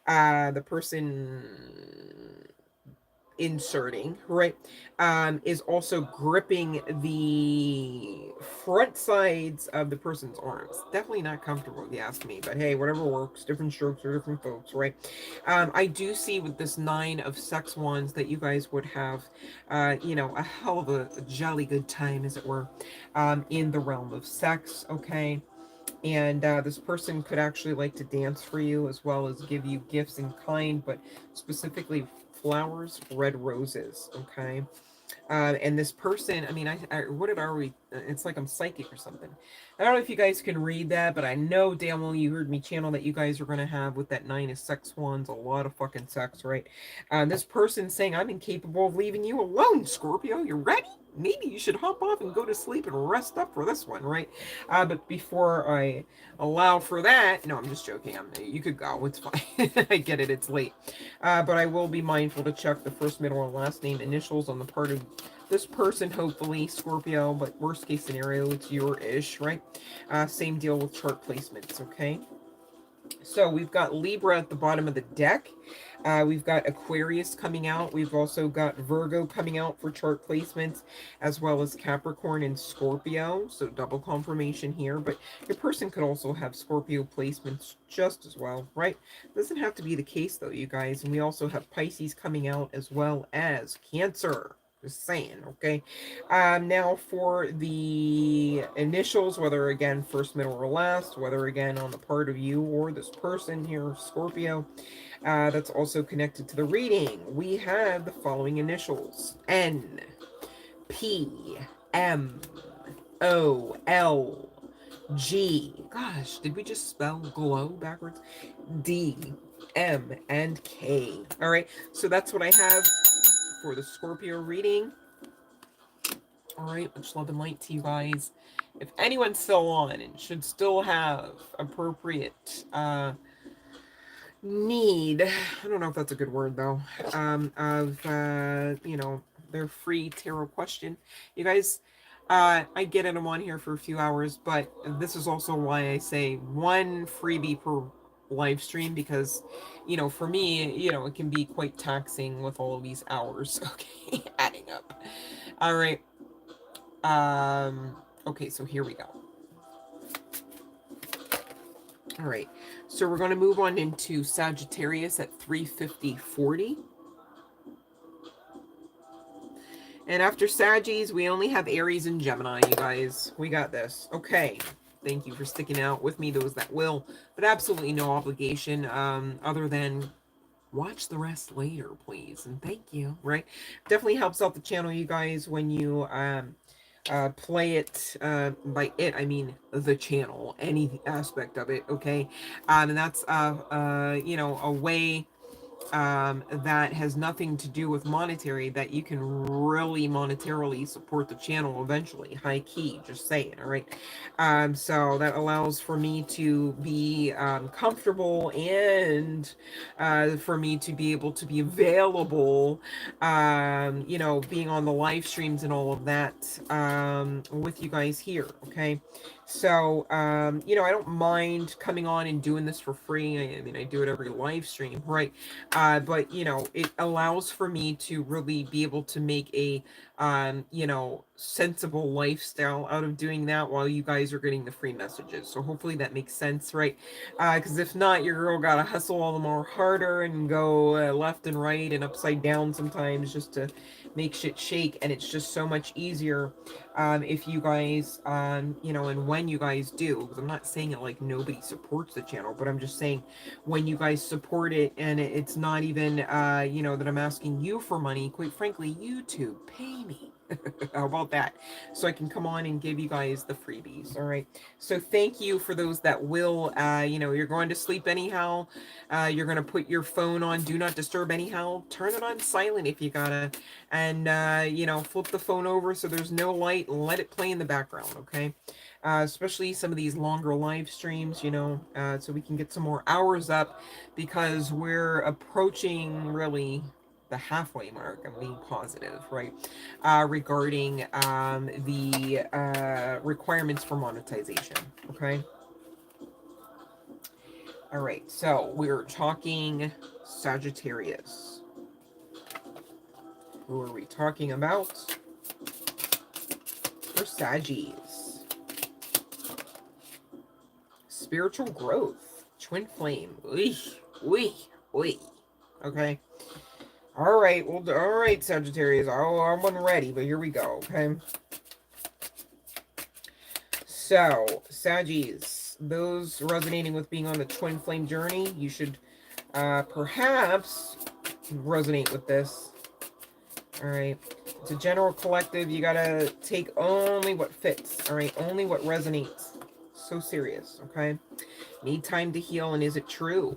The person inserting, right, is also gripping the front sides of the person's arms. Definitely not comfortable, if you ask me, but hey, whatever works. Different strokes for different folks, right? I do see with this 9 of sex wands that you guys would have, you know, a hell of a jolly good time, as it were, in the realm of sex. Okay. And this person could actually like to dance for you as well as give you gifts in kind, but specifically flowers, red roses. Okay. And this person, I mean, what did, are we, it's like I'm psychic or something. I don't know if you guys can read that, but I know damn well you heard me channel that you guys are going to have with that 9 of sex wands, a lot of fucking sex, right? This person saying, I'm incapable of leaving you alone, Scorpio. You ready? Maybe you should hop off and go to sleep and rest up for this one, right? But before I allow for that, no, I'm just joking. You could go. It's fine. I get it. It's late. But I will be mindful to check the first, middle, and last name initials on the part of this person, hopefully, Scorpio, but worst case scenario, it's your-ish, right? Same deal with chart placements, okay? So we've got Libra at the bottom of the deck. We've got Aquarius coming out. We've also got Virgo coming out for chart placements, as well as Capricorn and Scorpio. So double confirmation here. But your person could also have Scorpio placements just as well, right? Doesn't have to be the case, though, you guys. And we also have Pisces coming out, as well as Cancer. Just saying, okay? Now for the initials, whether again first, middle, or last, whether again on the part of you or this person here, Scorpio, that's also connected to the reading, we have the following initials: N, P, M, O, L, G. Gosh, did we just spell glow backwards? D, M, and K. All right, so that's what I have for the Scorpio reading. All right, much love and light to you guys. If anyone's still on and should still have appropriate need, I don't know if that's a good word though, of, you know, their free tarot question. You guys, I get it, I'm on here for a few hours, but this is also why I say one freebie per live stream, because, you know, for me, you know, it can be quite taxing with all of these hours, okay, adding up. All right. Okay, so here we go. All right, so we're going to move on into Sagittarius at 3:50:40. And after Saggies, we only have Aries and Gemini, you guys. We got this. Okay. Thank you for sticking out with me, those that will. But absolutely no obligation other than watch the rest later, please. And thank you, right? Definitely helps out the channel, you guys, when you play it. By it, I mean the channel, any aspect of it, okay? And that's, you know, a way that has nothing to do with monetary, that you can really monetarily support the channel eventually, high key, just saying. All right, so that allows for me to be comfortable, and for me to be able to be available, you know, being on the live streams and all of that, with you guys here. Okay, so you know, I don't mind coming on and doing this for free. I mean, I do it every live stream, right? But you know, it allows for me to really be able to make a you know, sensible lifestyle out of doing that while you guys are getting the free messages. So hopefully that makes sense, right? Because if not, your girl gotta hustle all the more harder and go left and right and upside down sometimes just to make shit shake. And it's just so much easier if you guys you know, and when you guys do, because I'm not saying it like nobody supports the channel, but I'm just saying when you guys support it, and it's not even you know, that I'm asking you for money. Quite frankly, YouTube, pay me. How about that? So I can come on and give you guys the freebies. All right, so thank you for those that will, you know, you're going to sleep anyhow, you're going to put your phone on do not disturb anyhow, turn it on silent if you gotta, and you know, flip the phone over so there's no light and let it play in the background. Okay, especially some of these longer live streams, you know, so we can get some more hours up, because we're approaching really the halfway mark. I'm being positive, right? Regarding the requirements for monetization. Okay. All right. So we're talking Sagittarius. Who are we talking about? For Saggies. Spiritual growth. Twin flame. Oy. Okay. All right. Well, all right, Sagittarius. I'm ready, but here we go. Okay. So, Saggies, those resonating with being on the twin flame journey, you should perhaps resonate with this. All right. It's a general collective. You got to take only what fits. All right. Only what resonates. So serious. Okay. Need time to heal, and is it true?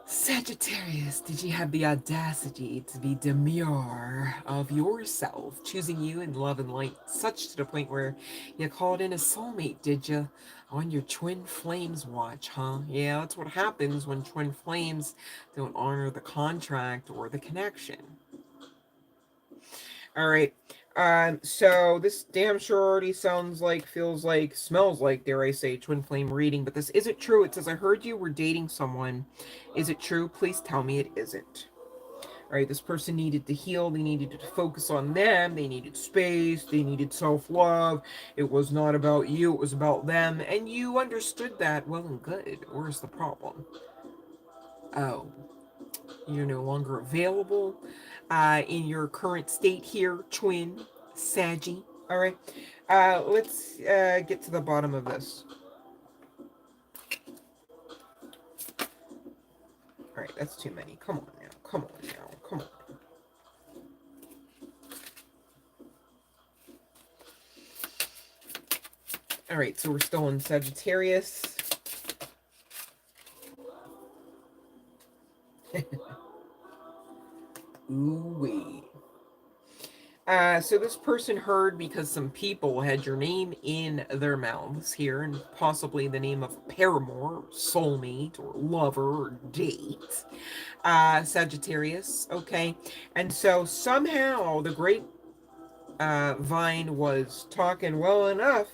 Sagittarius, did you have the audacity to be demure of yourself, choosing you in love and light, such to the point where you called in a soulmate, did you? On your twin flames watch, huh? Yeah, that's what happens when twin flames don't honor the contract or the connection. All right. So this damn sure already sounds like, feels like, smells like, dare I say, twin flame reading, but this isn't true. It says, I heard you were dating someone. Is it true? Please tell me it isn't. All right, this person needed to heal. They needed to focus on them. They needed space. They needed self-love. It was not about you. It was about them. And you understood that well and good. Where's the problem? Oh, you're no longer available in your current state here, twin, Saggy. All right, let's get to the bottom of this. All right, that's too many. Come on now. Come on now. Come on. All right, so we're still in Sagittarius. Ooh-wee. So this person heard because some people had your name in their mouths here, and possibly the name of paramour, soulmate, or lover, or date. Sagittarius, okay? And so somehow the great vine was talking well enough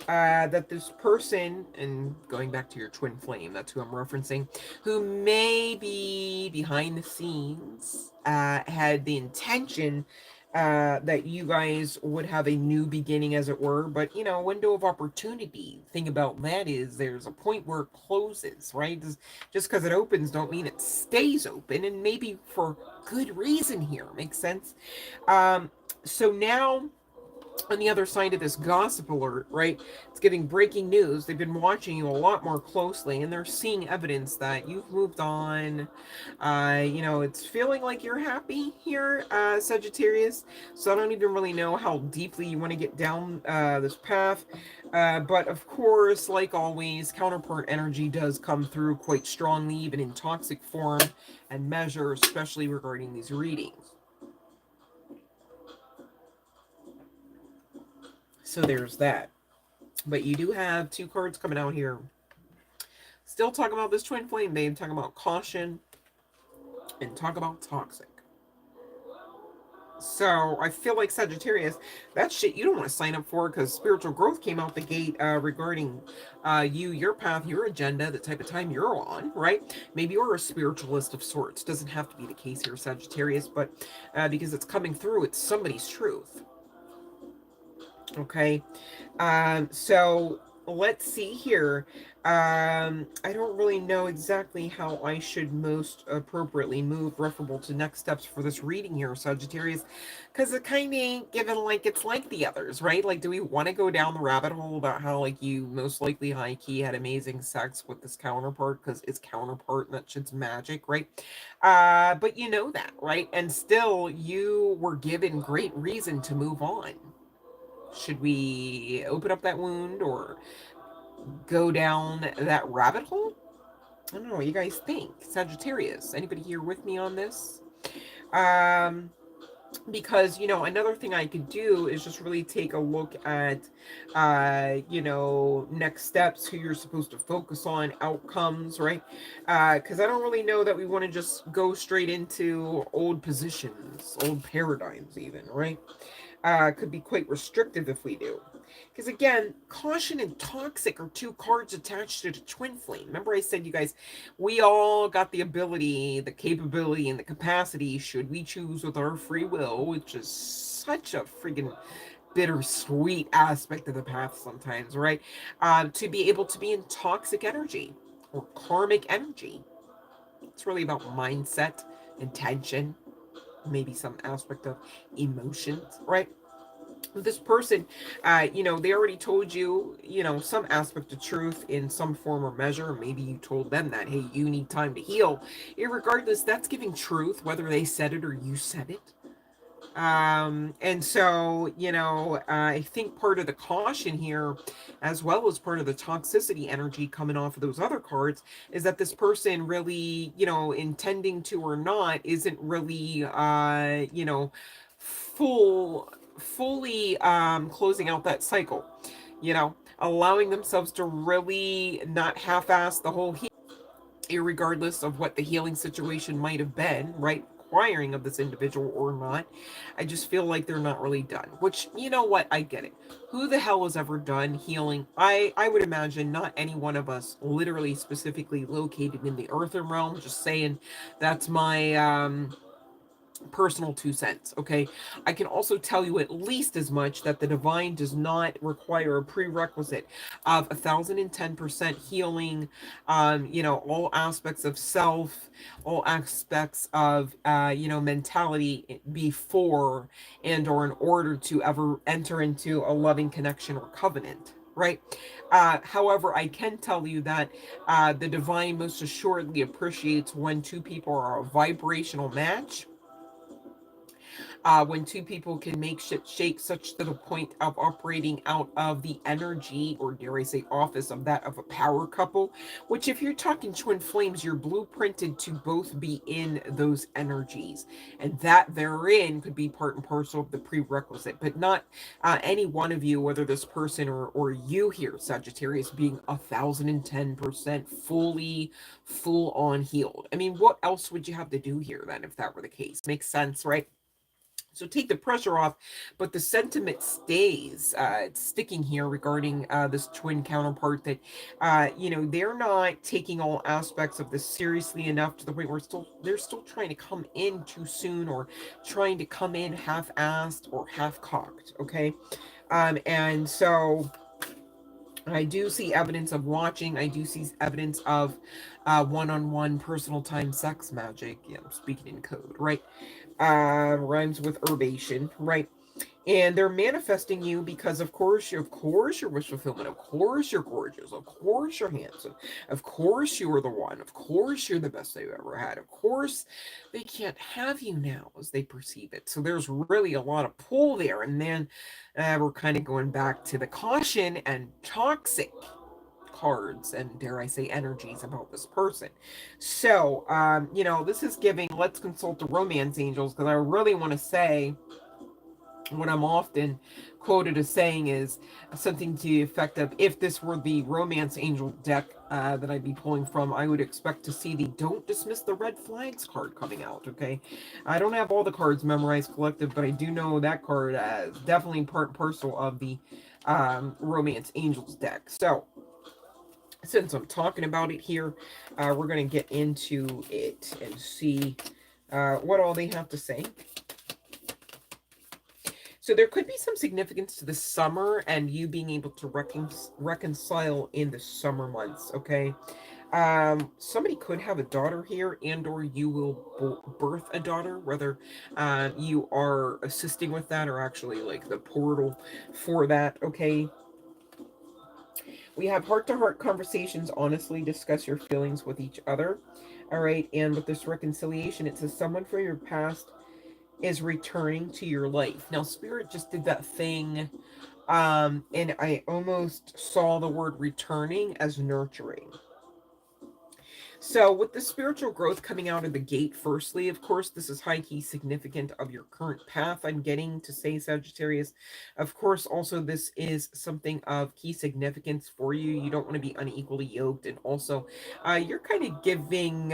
that this person, and going back to your twin flame, that's who I'm referencing, who may be behind the scenes, had the intention that you guys would have a new beginning, as it were. But, you know, window of opportunity. Thing about that is there's a point where it closes, right? Just because it opens don't mean it stays open, and maybe for good reason here. Makes sense? So now, on the other side of this gossip alert, right? It's giving breaking news. They've been watching you a lot more closely, and they're seeing evidence that you've moved on. You know, it's feeling like you're happy here, Sagittarius. So I don't even really know how deeply you want to get down this path. But of course, like always, counterpart energy does come through quite strongly, even in toxic form and measure, especially regarding these readings. So there's that. But you do have two cards coming out here. Still talking about this twin flame, babe. Talking about caution and talk about toxic. So I feel like Sagittarius, that shit you don't want to sign up for, because spiritual growth came out the gate regarding you, your path, your agenda, the type of time you're on, right? Maybe you're a spiritualist of sorts. Doesn't have to be the case here, Sagittarius, but because it's coming through, it's somebody's truth. Okay. So let's see here. I don't really know exactly how I should most appropriately move referable to next steps for this reading here, Sagittarius, because it kind of given like it's like the others, right? Like, do we want to go down the rabbit hole about how like you most likely high key had amazing sex with this counterpart because it's counterpart and that shit's magic, right? But you know that, right? And still, you were given great reason to move on. Should we open up that wound or go down that rabbit hole? I don't know what you guys think. Sagittarius, anybody here with me on this? Um, because, you know, another thing I could do is just really take a look at, you know, next steps, who you're supposed to focus on, outcomes, right? Because I don't really know that we want to just go straight into old positions, old paradigms even, right? Could be quite restrictive if we do. Because again, caution and toxic are two cards attached to the twin flame. Remember I said, you guys, we all got the ability, the capability, and the capacity, should we choose with our free will, which is such a friggin' bittersweet aspect of the path sometimes, right? To be able to be in toxic energy or karmic energy. It's really about mindset, intention, maybe some aspect of emotions, right? This person, you know, they already told you, you know, some aspect of truth in some form or measure. Maybe you told them that, hey, you need time to heal. Irregardless, that's giving truth, whether they said it or you said it. And so, you know, I think part of the caution here, as well as part of the toxicity energy coming off of those other cards, is that this person really, you know, intending to or not, isn't really, you know, fully closing out that cycle, you know, allowing themselves to really not half-ass the whole healing, irregardless of what the healing situation might have been, right? Requiring of this individual or not. I just feel like they're not really done, which, you know what, I get it. Who the hell has ever done healing? I would imagine not any one of us literally specifically located in the earthen realm. Just saying, that's my personal 2 cents. Okay, I can also tell you at least as much that the divine does not require a prerequisite of 1,010% healing, you know, all aspects of self, all aspects of you know, mentality before and or in order to ever enter into a loving connection or covenant, right? However, I can tell you that the divine most assuredly appreciates when two people are a vibrational match. When two people can make shit shake such to the point of operating out of the energy, or dare I say office, of that of a power couple, which if you're talking twin flames, you're blueprinted to both be in those energies, and that therein could be part and parcel of the prerequisite, but not any one of you, whether this person or you here, Sagittarius, being 1010% fully full on healed. I mean, what else would you have to do here then if that were the case? Makes sense, right? So take the pressure off, but the sentiment stays. It's sticking here regarding this twin counterpart that, they're not taking all aspects of this seriously enough to the point where they're still trying to come in too soon, or trying to come in half-assed or half-cocked. Okay, and so I do see evidence of watching. I do see evidence of one-on-one personal time sex magic. Yeah, I'm speaking in code, right? Rhymes with herbation, right? And they're manifesting you because, of course, you're wish fulfillment. Of course, you're gorgeous. Of course, you're handsome. Of course, you are the one. Of course, you're the best they've ever had. Of course, they can't have you now as they perceive it. So there's really a lot of pull there. And then we're kind of going back to the caution and toxic cards and, dare I say, energies about this person. So, this is giving, let's consult the romance angels, because I really want to say what I'm often quoted as saying is something to the effect of, if this were the romance angel deck that I'd be pulling from, I would expect to see the don't dismiss the red flags card coming out. Okay, I don't have all the cards memorized collective, but I do know that card is definitely part and parcel of the romance angels deck. So since I'm talking about it here, we're going to get into it and see what all they have to say. So there could be some significance to the summer and you being able to reconcile in the summer months, okay? Somebody could have a daughter here, and or you will birth a daughter, whether you are assisting with that or actually like the portal for that, okay? We have heart-to-heart conversations, honestly discuss your feelings with each other, all right? And with this reconciliation, it says someone from your past is returning to your life. Now, Spirit just did that thing, and I almost saw the word returning as nurturing. So with the spiritual growth coming out of the gate, firstly, of course, this is high key significant of your current path. I'm getting to say, Sagittarius. Of course, also this is something of key significance for you. You don't want to be unequally yoked. And also, you're kind of giving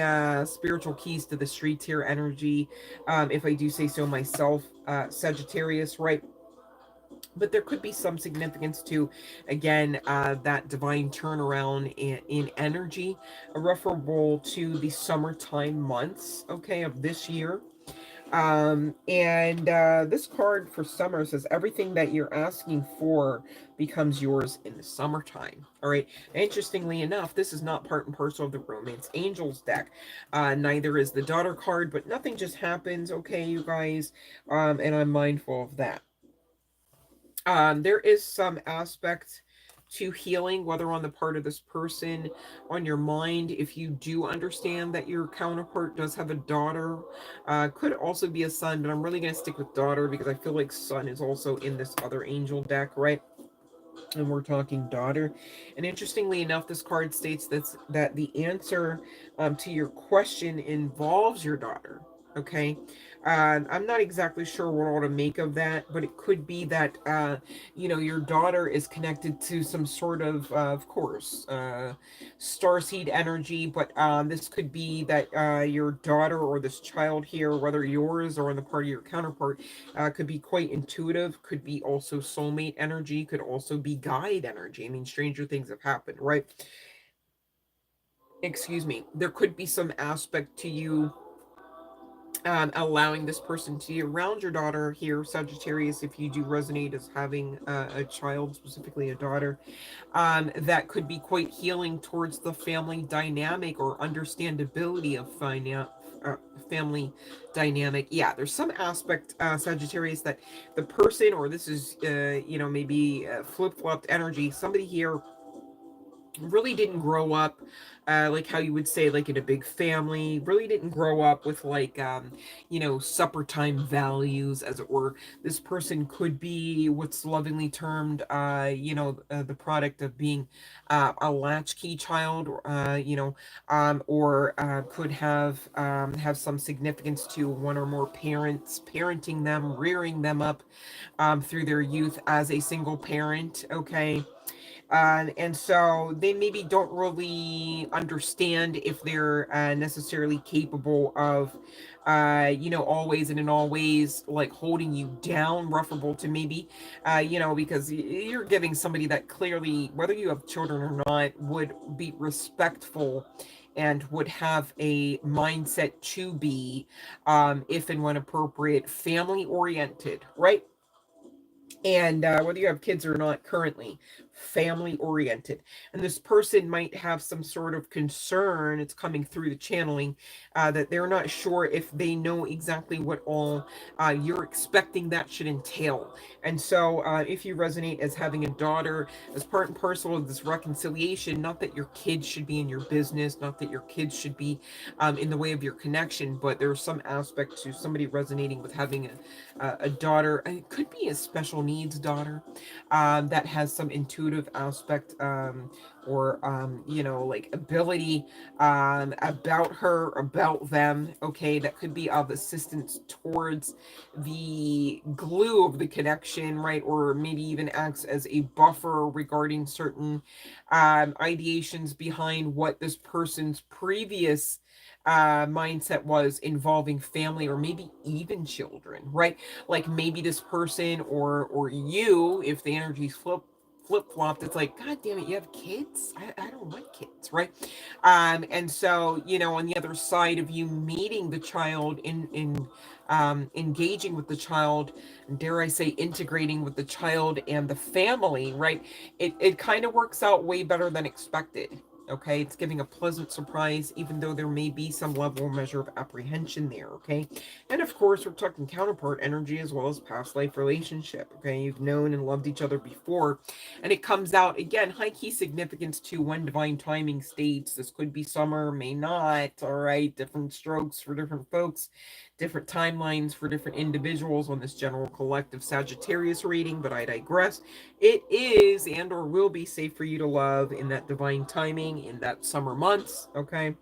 spiritual keys to the streets here energy, if I do say so myself, Sagittarius, right? But there could be some significance to, again, that divine turnaround in energy, referable to the summertime months, okay, of this year. And this card for summer says everything that you're asking for becomes yours in the summertime. All right. Interestingly enough, this is not part and parcel of the Romance Angels deck. Neither is the daughter card, but nothing just happens, okay, you guys. And I'm mindful of that. There is some aspect to healing, whether on the part of this person, on your mind, if you do understand that your counterpart does have a daughter. Could also be a son, but I'm really going to stick with daughter because I feel like son is also in this other angel deck, right? And we're talking daughter. And interestingly enough, this card states that the answer to your question involves your daughter. Okay, I'm not exactly sure what all to make of that, but it could be that your daughter is connected to some sort of course, starseed energy. But this could be that your daughter or this child here, whether yours or on the part of your counterpart, could be quite intuitive. Could be also soulmate energy. Could also be guide energy. I mean, stranger things have happened, right? Excuse me. There could be some aspect to you allowing this person to be around your daughter here, Sagittarius, if you do resonate as having a child, specifically a daughter, that could be quite healing towards the family dynamic or understandability of family dynamic. Yeah, there's some aspect, Sagittarius, that the person, or this is, maybe flip-flopped energy, somebody here really didn't grow up like how you would say like in a big family, really didn't grow up with like you know, supper time values, as it were. This person could be what's lovingly termed you know, the product of being a latchkey child, you know, or could have some significance to one or more parents parenting them, rearing them up through their youth as a single parent. Okay. And so they maybe don't really understand if they're necessarily capable of, you know, always and in all ways, like holding you down, referable to maybe, you know, because you're giving somebody that clearly, whether you have children or not, would be respectful and would have a mindset to be, if and when appropriate, family oriented, right? And whether you have kids or not currently, family oriented. And this person might have some sort of concern, it's coming through the channeling, that they're not sure if they know exactly what all you're expecting that should entail. And so if you resonate as having a daughter, as part and parcel of this reconciliation, not that your kids should be in your business, not that your kids should be in the way of your connection, but there's some aspect to somebody resonating with having a daughter. It could be a special needs daughter that has some intuitive aspect, or you know, like ability about her, about them. Okay, that could be of assistance towards the glue of the connection, right? Or maybe even acts as a buffer regarding certain ideations behind what this person's previous mindset was involving family or maybe even children, right? Like maybe this person or you, if the energy's flip-flopped, it's like, god damn it, you have kids. I don't want kids, right? And so, you know, on the other side of you meeting the child, in engaging with the child, dare I say integrating with the child and the family, right? It kind of works out way better than expected. Okay, it's giving a pleasant surprise, even though there may be some level or measure of apprehension there. Okay, and of course, we're talking counterpart energy as well as past life relationship. Okay, you've known and loved each other before, and it comes out again, high key significance to when divine timing states. This could be summer, may not. All right, different strokes for different folks, different timelines for different individuals on this general collective Sagittarius reading, but I digress. It is and or will be safe for you to love in that divine timing in that summer months. Okay,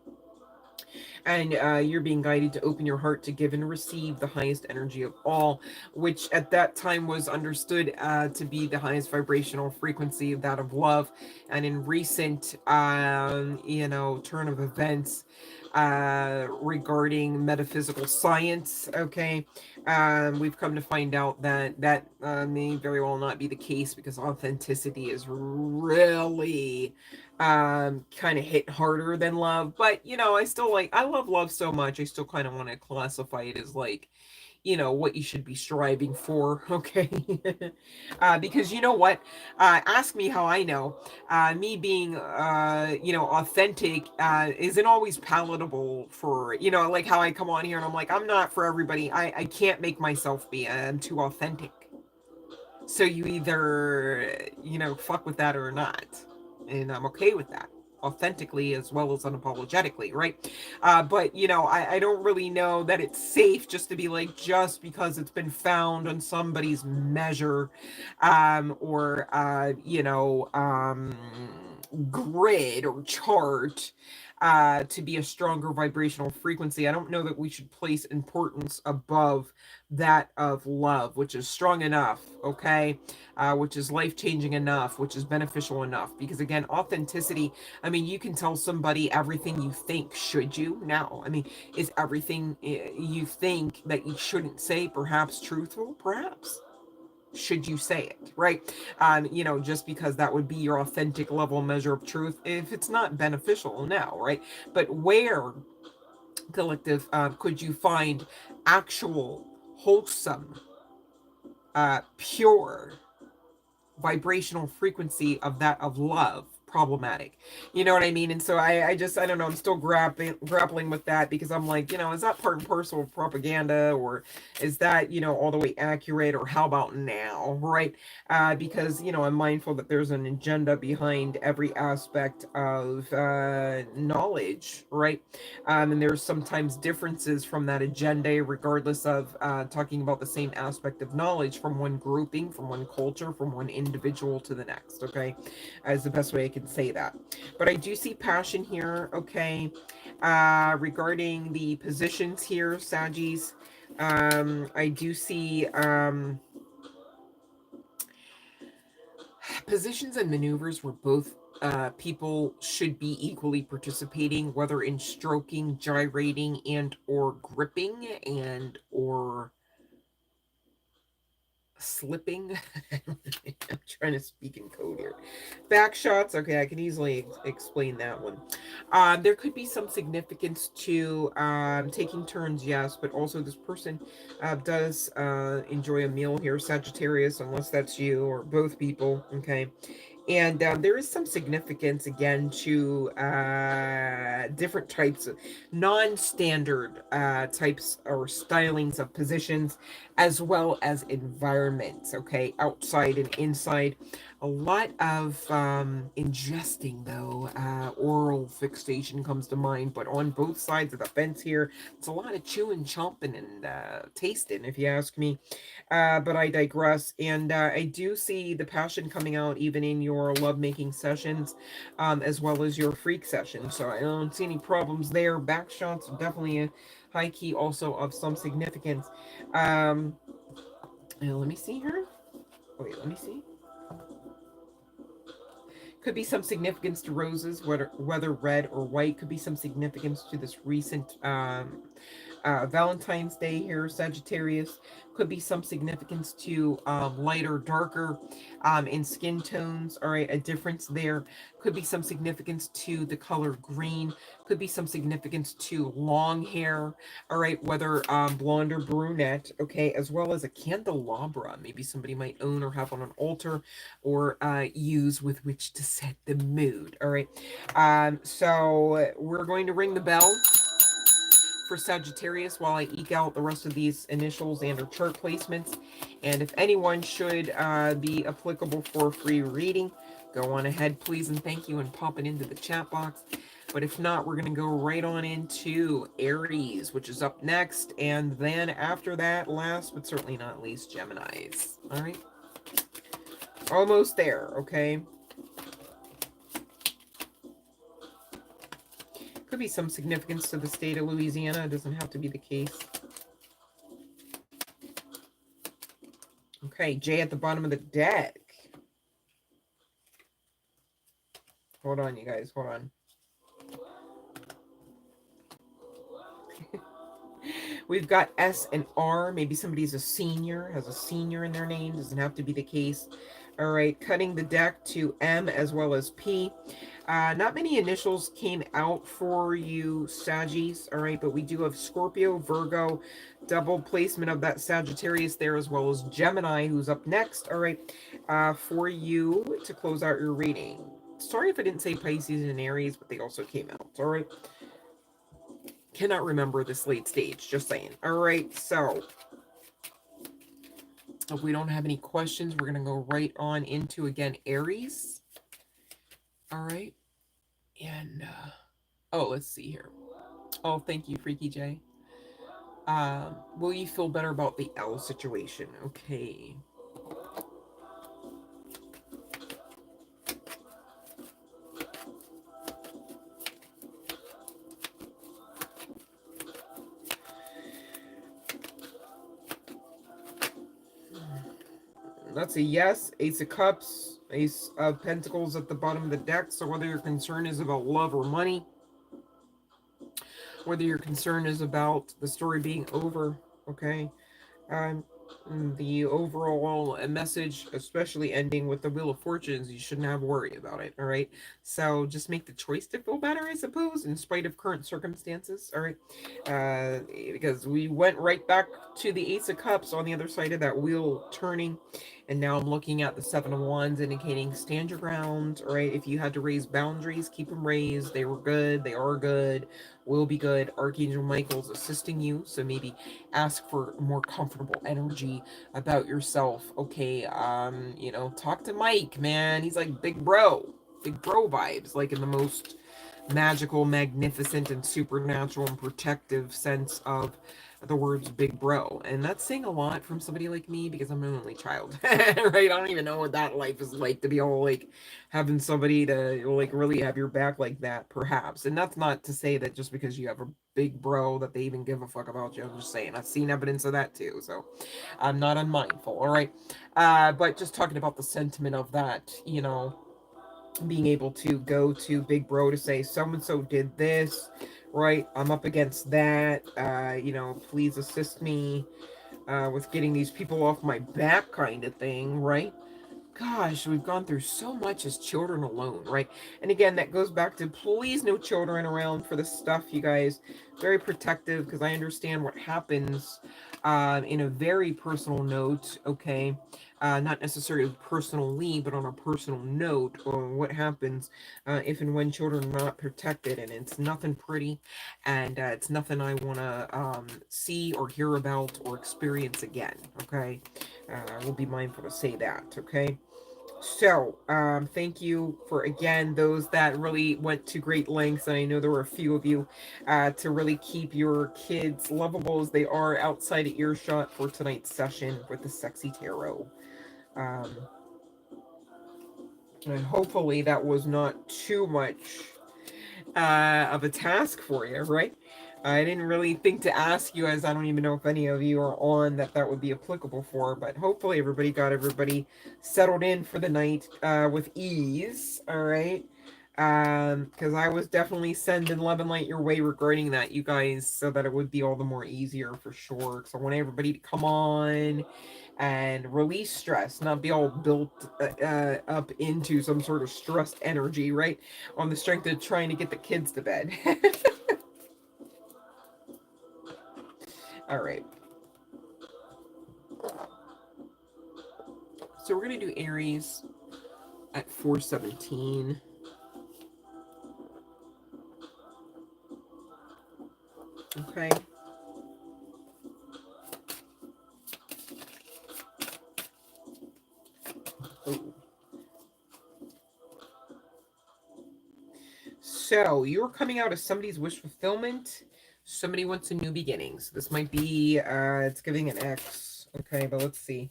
and you're being guided to open your heart to give and receive the highest energy of all, which at that time was understood to be the highest vibrational frequency, that of love. And in recent, you know, turn of events regarding metaphysical science, okay, we've come to find out that that may very well not be the case, because authenticity is really kind of hit harder than love. But you know, I still like, I love love so much, I still kind of want to classify it as like, you know, what you should be striving for. Okay. Because you know what, ask me how I know. Me being you know, authentic isn't always palatable for, you know, like how I come on here and I'm like, I'm not for everybody. I can't make myself be, I'm too authentic. So you either, you know, fuck with that or not. And I'm okay with that. Authentically as well as unapologetically, right? But, you know, I don't really know that it's safe just to be like, just because it's been found on somebody's measure, or, you know, grid or chart, to be a stronger vibrational frequency. I don't know that we should place importance above that of love, which is strong enough, okay, which is life-changing enough, which is beneficial enough. Because again, authenticity, I mean, you can tell somebody everything you think. Should you? No. I mean, is everything you think that you shouldn't say perhaps truthful? Perhaps. Should you say it, right? You know, just because that would be your authentic level measure of truth, if it's not beneficial, no, right? But where, collective, could you find actual wholesome, pure vibrational frequency of that of love, problematic. You know what I mean? And so I don't know, I'm still grappling with that, because I'm like, is that part and parcel of propaganda, or is that, all the way accurate, or how about now, right? Because, I'm mindful that there's an agenda behind every aspect of knowledge, right? And there's sometimes differences from that agenda, regardless of talking about the same aspect of knowledge, from one grouping, from one culture, from one individual to the next, okay? As the best way I can say that. But I do see passion here, okay? Regarding the positions here, Sagis, I do see positions and maneuvers where both people should be equally participating, whether in stroking, gyrating, and or gripping, and or slipping. I'm trying to speak in code here. Back shots. Okay, I can easily explain that one. There could be some significance to taking turns, yes, but also this person does enjoy a meal here, Sagittarius, unless that's you or both people. Okay. And there is some significance again to different types of non-standard types or stylings of positions, as well as environments, okay, outside and inside. A lot of ingesting, though. Oral fixation comes to mind, but on both sides of the fence here, it's a lot of chewing, chomping, and tasting, if you ask me. But I digress. And I do see the passion coming out even in your lovemaking sessions, as well as your freak sessions. So I don't see any problems there. Back shots are definitely a high key, also of some significance. Let me see here. Wait, let me see. Could be some significance to roses, whether red or white. Could be some significance to this recent Valentine's Day here, Sagittarius. Could be some significance to lighter, darker in skin tones. All right, a difference there. Could be some significance to the color green. Could be some significance to long hair. All right, whether blonde or brunette. Okay, as well as a candelabra. Maybe somebody might own or have on an altar, or use with which to set the mood. All right, so we're going to ring the bell for Sagittarius while I eke out the rest of these initials and or chart placements. And if anyone should be applicable for a free reading, go on ahead, please, and thank you, and pop it into the chat box. But if not, we're going to go right on into Aries, which is up next. And then after that, last but certainly not least, Geminis. All right. Almost there, okay? Could be some significance to the state of Louisiana. It doesn't have to be the case. Okay, J at the bottom of the deck. Hold on, you guys. Hold on. We've got S and R. Maybe somebody's a senior, has a senior in their name. Doesn't have to be the case. All right, cutting the deck to M as well as P. Not many initials came out for you, Saggies. All right, but we do have Scorpio, Virgo, double placement of that Sagittarius there, as well as Gemini, who's up next. All right, for you to close out your reading. Sorry if I didn't say Pisces and Aries, but they also came out. All right. Cannot remember this late stage, just saying. All right, so if we don't have any questions, we're going to go right on into, again, Aries. All right. And, oh, let's see here. Oh, thank you, Freaky J. Will you feel better about the L situation? Okay. That's a yes. Ace of Cups, Ace of Pentacles at the bottom of the deck. So whether your concern is about love or money, whether your concern is about the story being over, okay? Um, the overall message, especially ending with the Wheel of Fortunes, you shouldn't have worry about it, all right? So just make the choice to feel better, I suppose, in spite of current circumstances, all right? Because we went right back to the Ace of Cups on the other side of that wheel turning, And now I'm looking at the Seven of Wands, indicating stand your ground, right? If you had to raise boundaries, keep them raised. They were good. They are good. Will be good. Archangel Michael's assisting you. So maybe ask for more comfortable energy about yourself. Okay. You know, talk to Mike, man. He's like big bro. Big bro vibes. Like in the most magical, magnificent, and supernatural and protective sense of the words big bro. And that's saying a lot from somebody like me because I'm an only child. Right? I don't even know what that life is like to be all like having somebody to like really have your back like that, perhaps. And that's not to say that just because you have a big bro that they even give a fuck about you. I'm just saying I've seen evidence of that too. So I'm not unmindful. All right. But just talking about the sentiment of that, you know, being able to go to big bro to say so and so did this, right? I'm up against that. You know, please assist me with getting these people off my back, kind of thing, right? Gosh, we've gone through so much as children alone, right? And again, that goes back to please no children around for this stuff, you guys. Very protective, because I understand what happens in a very personal note, okay? Not necessarily personally, but on a personal note, on what happens if and when children are not protected. And it's nothing pretty, and it's nothing I want to see or hear about or experience again, okay? I will be mindful to say that, okay? So, thank you for, again, those that really went to great lengths, and I know there were a few of you, to really keep your kids lovable as they are outside of earshot for tonight's session with the Sexy Tarot. Um, and hopefully that was not too much of a task for you, right? I didn't really think to ask you, as I don't even know if any of you are on that would be applicable for, but hopefully everybody got everybody settled in for the night with ease, all right? Because I was definitely sending love and light your way regarding that, you guys, so that it would be all the more easier for sure. Because I want everybody to come on and release stress, not be all built up into some sort of stressed energy, right? On the strength of trying to get the kids to bed. All right. So we're going to do Aries at 417. Okay. Oh. So you're coming out of somebody's wish fulfillment. Somebody wants a new beginnings. This might be, it's giving an X. Okay, but let's see.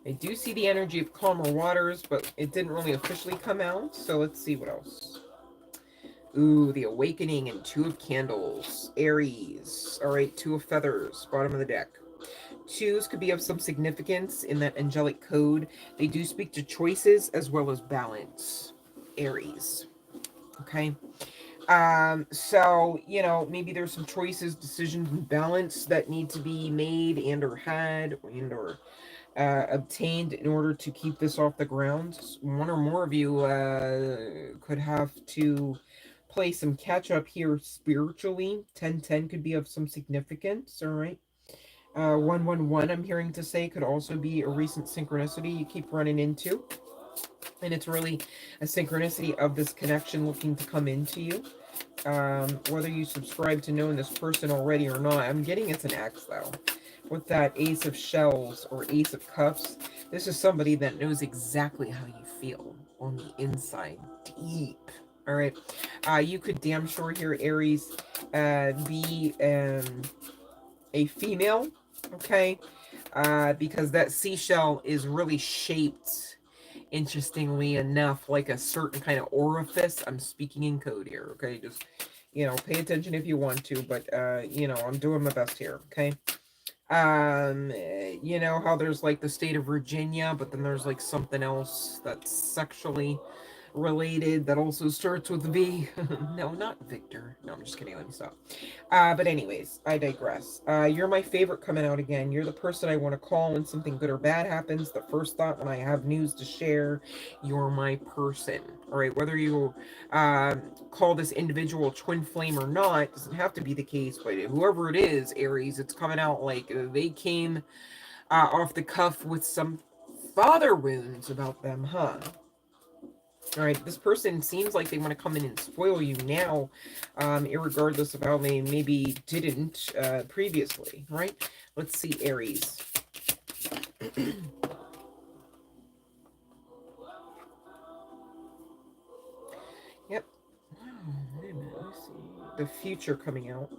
I do see the energy of calmer waters, but it didn't really officially come out. So let's see what else. Ooh, the awakening and two of candles. Aries. All right, two of feathers. Bottom of the deck. Twos could be of some significance in that angelic code. They do speak to choices as well as balance. Aries. Okay. So, you know, maybe there's some choices, decisions, and balance that need to be made and or had and or obtained in order to keep this off the ground. One or more of you could have to play some catch up here spiritually. 1010 could be of some significance, all right? 111, I'm hearing to say, could also be a recent synchronicity you keep running into. And it's really a synchronicity of this connection looking to come into you. Whether you subscribe to knowing this person already or not, I'm getting it's an X though. With that Ace of Shells or Ace of Cups, this is somebody that knows exactly how you feel on the inside, deep. All right, you could damn sure hear Aries be a female, okay? Because that seashell is really shaped, interestingly enough, like a certain kind of orifice. I'm speaking in code here, okay? Just, you know, pay attention if you want to, but, you know, I'm doing my best here, okay? You know how there's like the state of Virginia, but then there's like something else that's sexually related that also starts with V. No, not Victor. No, I'm just kidding. Let me stop. But anyways, I digress. You're my favorite coming out again. You're the person I want to call when something good or bad happens. The first thought when I have news to share. You're my person. All right, whether you call this individual twin flame or not, doesn't have to be the case, but whoever it is, Aries, it's coming out like they came off the cuff with some father wounds about them, huh? All right, this person seems like they want to come in and spoil you now, irregardless of how they maybe didn't previously, right? Let's see, Aries. Yep. Oh, wait a minute, let me see. The future coming out.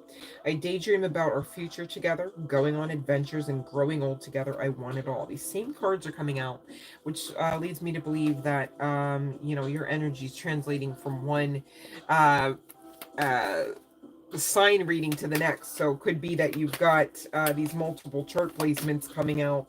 I daydream about our future together, going on adventures and growing old together. I want it all. These same cards are coming out, which leads me to believe that, you know, your energy is translating from one uh, uh, sign reading to the next. So it could be that you've got these multiple chart placements coming out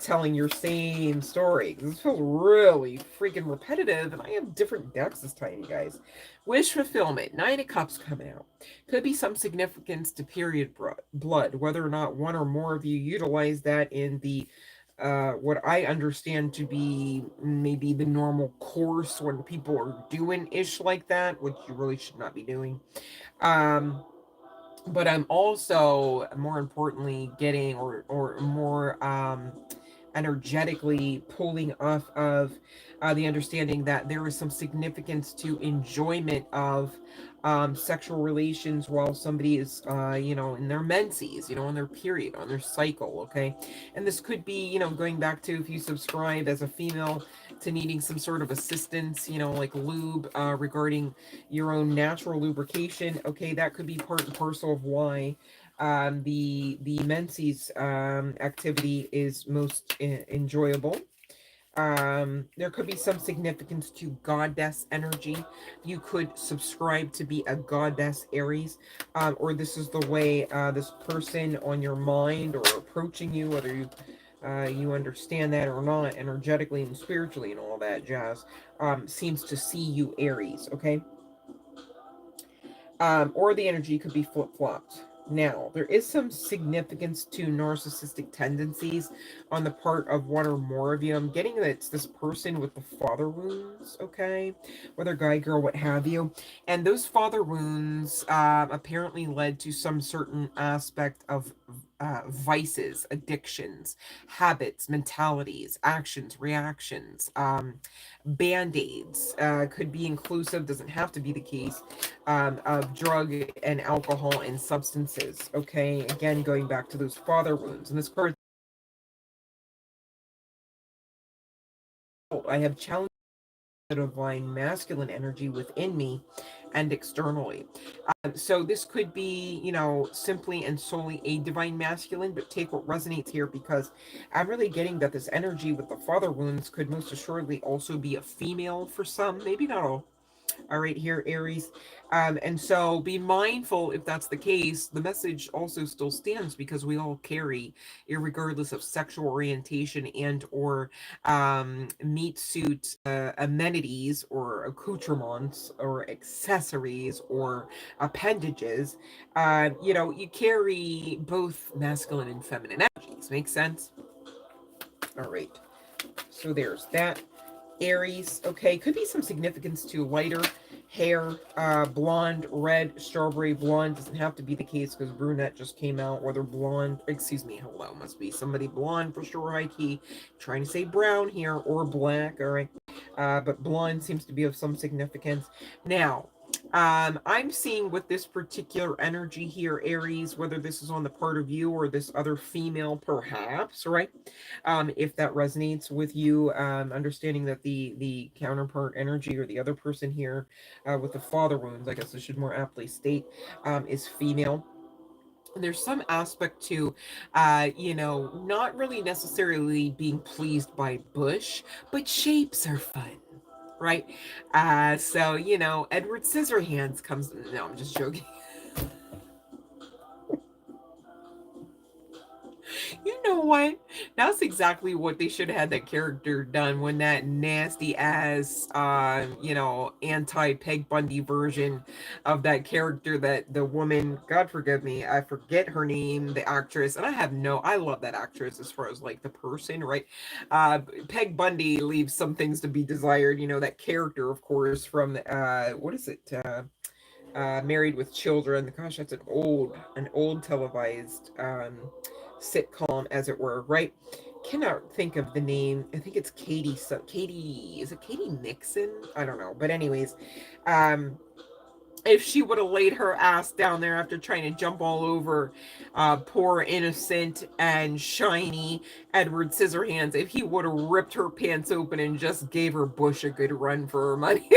telling your same story. This feels really freaking repetitive, and I have different decks this time, you guys. Wish fulfillment, Nine of Cups coming out. Could be some significance to period blood, whether or not one or more of you utilize that in the what I understand to be maybe the normal course when people are doing ish like that, which you really should not be doing. Um, but I'm also more importantly getting or more energetically pulling off of the understanding that there is some significance to enjoyment of sexual relations while somebody is, you know, in their menses, you know, on their period, on their cycle, okay? And this could be, you know, going back to if you subscribe as a female to needing some sort of assistance, you know, like lube regarding your own natural lubrication, okay? That could be part and parcel of why the menses activity is most enjoyable. There could be some significance to goddess energy. You could subscribe to be a goddess Aries, or this is the way this person on your mind or approaching you, whether you understand that or not, energetically and spiritually and all that jazz, seems to see you Aries. Okay, or the energy could be flip-flopped. Now, there is some significance to narcissistic tendencies on the part of one or more of you. I'm getting that it's this person with the father wounds, okay? Whether guy, girl, what have you. And those father wounds apparently led to some certain aspect of vices, addictions, habits, mentalities, actions, reactions, band-aids. Could be inclusive, doesn't have to be the case, of drug and alcohol and substances. Okay, again, going back to those father wounds. And this card, I have challenged the divine masculine energy within me and externally. So this could be, you know, simply and solely a divine masculine, but take what resonates here because I'm really getting that this energy with the father wounds could most assuredly also be a female for some, maybe not all. All right, here, Aries. And so be mindful if that's the case. The message also still stands because we all carry, regardless of sexual orientation and or meat suit amenities or accoutrements or accessories or appendages. You know, you carry both masculine and feminine energies. Makes sense? All right. So there's that. Aries, okay, could be some significance to lighter hair, blonde, red, strawberry blonde. Doesn't have to be the case because brunette just came out. Whether blonde, excuse me, hello, must be somebody blonde for sure, high key. Trying to say brown here or black, all right. But blonde seems to be of some significance. Now, I'm seeing with this particular energy here, Aries, whether this is on the part of you or this other female, perhaps, right? If that resonates with you, understanding that the counterpart energy or the other person here with the father wounds, I guess I should more aptly state, is female. There's some aspect to, you know, not really necessarily being pleased by bush, but shapes are fun. Right. So, you know, Edward Scissorhands comes. No, I'm just joking. You know what? That's exactly what they should have had that character done when that nasty ass, anti Peg Bundy version of that character, that the woman, God forgive me, I forget her name, the actress, and I love that actress as far as like the person, right? Peg Bundy leaves some things to be desired. That character, of course, from what is it? Married with Children. Gosh, that's an old televised sitcom, as it were, right? Cannot think of the name. I think it's Katie. So Katie, is it Katie Nixon? I don't know. But anyways, um, if she would have laid her ass down there after trying to jump all over poor innocent and shiny Edward Scissorhands, if he would have ripped her pants open and just gave her Bush a good run for her money.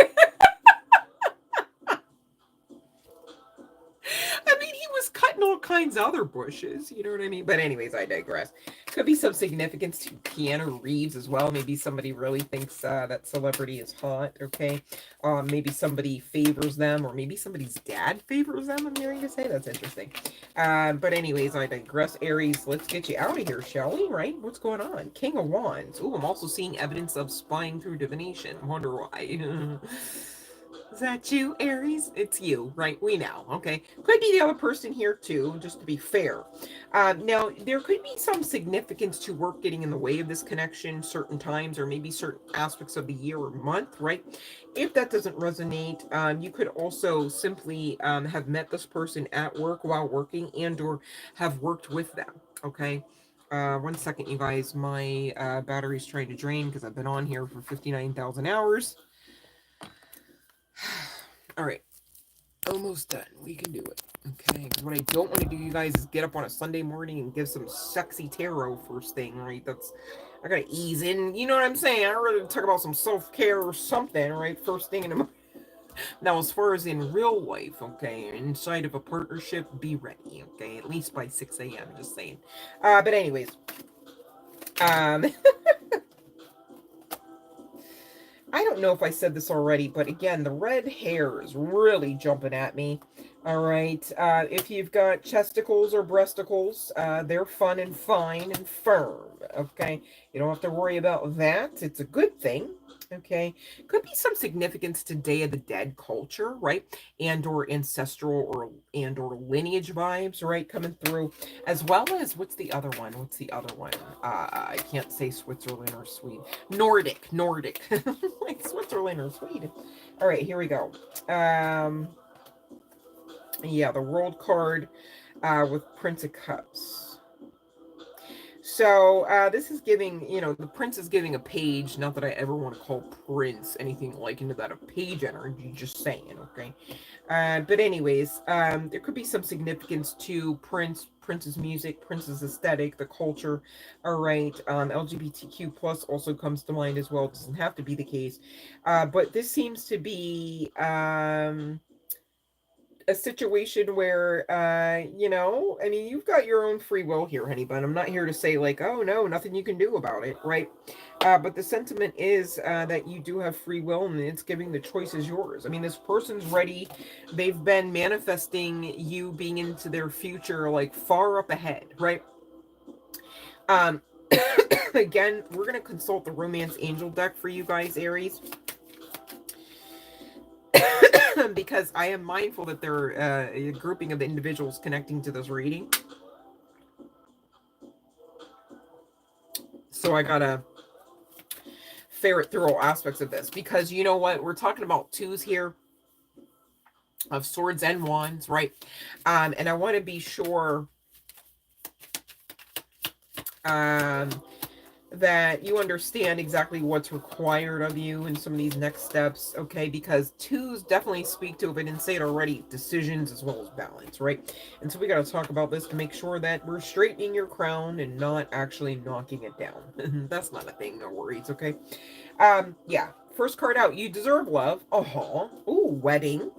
I mean, he was cutting all kinds of other bushes, you know what I mean? But anyways, I digress. Could be some significance to Keanu Reeves as well. Maybe somebody really thinks that celebrity is hot, okay? Maybe somebody favors them, or maybe somebody's dad favors them, I'm hearing to say. That's interesting. But anyways, I digress. Aries, let's get you out of here, shall we? Right? What's going on? King of Wands. Ooh, I'm also seeing evidence of spying through divination. Wonder why. Is that you, Aries? It's you, right? We know, okay? Could be the other person here, too, just to be fair. Now, there could be some significance to work getting in the way of this connection certain times, or maybe certain aspects of the year or month, right? If that doesn't resonate, you could also simply have met this person at work while working, and or have worked with them, okay? 1 second, you guys. My battery's trying to drain because I've been on here for 59,000 hours. All right. Almost done. We can do it. Okay. Because what I don't want to do, you guys, is get up on a Sunday morning and give some sexy tarot first thing, right? I gotta ease in. You know what I'm saying? I really talk about some self care or something, right? First thing in the morning. Now, as far as in real life, okay, inside of a partnership, be ready, okay? At least by 6 a.m. Just saying. But anyways, um, I don't know if I said this already, but again, the red hair is really jumping at me. All right. If you've got chesticles or breasticles, they're fun and fine and firm. Okay. You don't have to worry about that. It's a good thing. Okay. Could be some significance to Day of the Dead culture, right? And or ancestral or lineage vibes, right? Coming through. As well as, what's the other one? I can't say Switzerland or Sweden. Nordic. Like Switzerland or Sweden. All right, here we go. Yeah, the World card with Prince of Cups. So this is giving, the Prince is giving a page. Not that I ever want to call Prince anything like into that a page energy. Just saying, okay. But anyways, there could be some significance to Prince's music, Prince's aesthetic, the culture. All right. LGBTQ plus also comes to mind as well. It doesn't have to be the case. But this seems to be a situation where I mean, you've got your own free will here, honey, but I'm not here to say like, oh no, nothing you can do about it, right? But the sentiment is that you do have free will, and it's giving the choice is yours. I mean, this person's ready. They've been manifesting you being into their future like far up ahead, right? um Again, we're going to consult the romance angel deck for you guys, Aries. Because I am mindful that there are a grouping of individuals connecting to this reading. So I gotta ferret through all aspects of this, because you know what? We're talking about twos here of swords and wands, right? And I want to be sure that you understand exactly what's required of you in some of these next steps, okay? Because twos definitely speak to, if I didn't say it already, decisions as well as balance, right? And so we got to talk about this to make sure that we're straightening your crown and not actually knocking it down. That's not a thing, no worries, okay? Yeah, first card out, you deserve love. Ooh, wedding.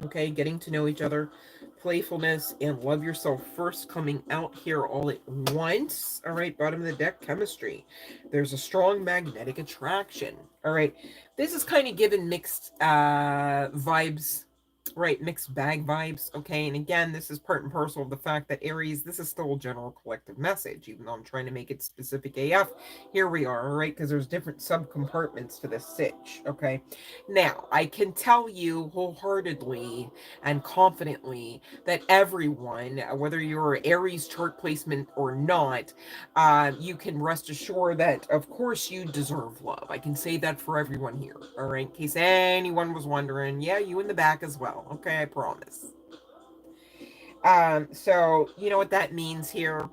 Okay, getting to know each other, playfulness, and love yourself first coming out here all at once. All right, bottom of the deck, chemistry. There's a strong magnetic attraction. All right, this is kind of given mixed vibes right, mixed bag vibes. Okay, and again, this is part and parcel of the fact that Aries, this is still a general collective message, even though I'm trying to make it specific AF. Here we are, right? Because there's different sub compartments to this sitch. Okay, now I can tell you wholeheartedly and confidently that everyone, whether you're Aries chart placement or not, you can rest assured that, of course, you deserve love. I can say that for everyone here. All right, in case anyone was wondering, yeah, you in the back as well. Okay, I promise. So you know what that means here.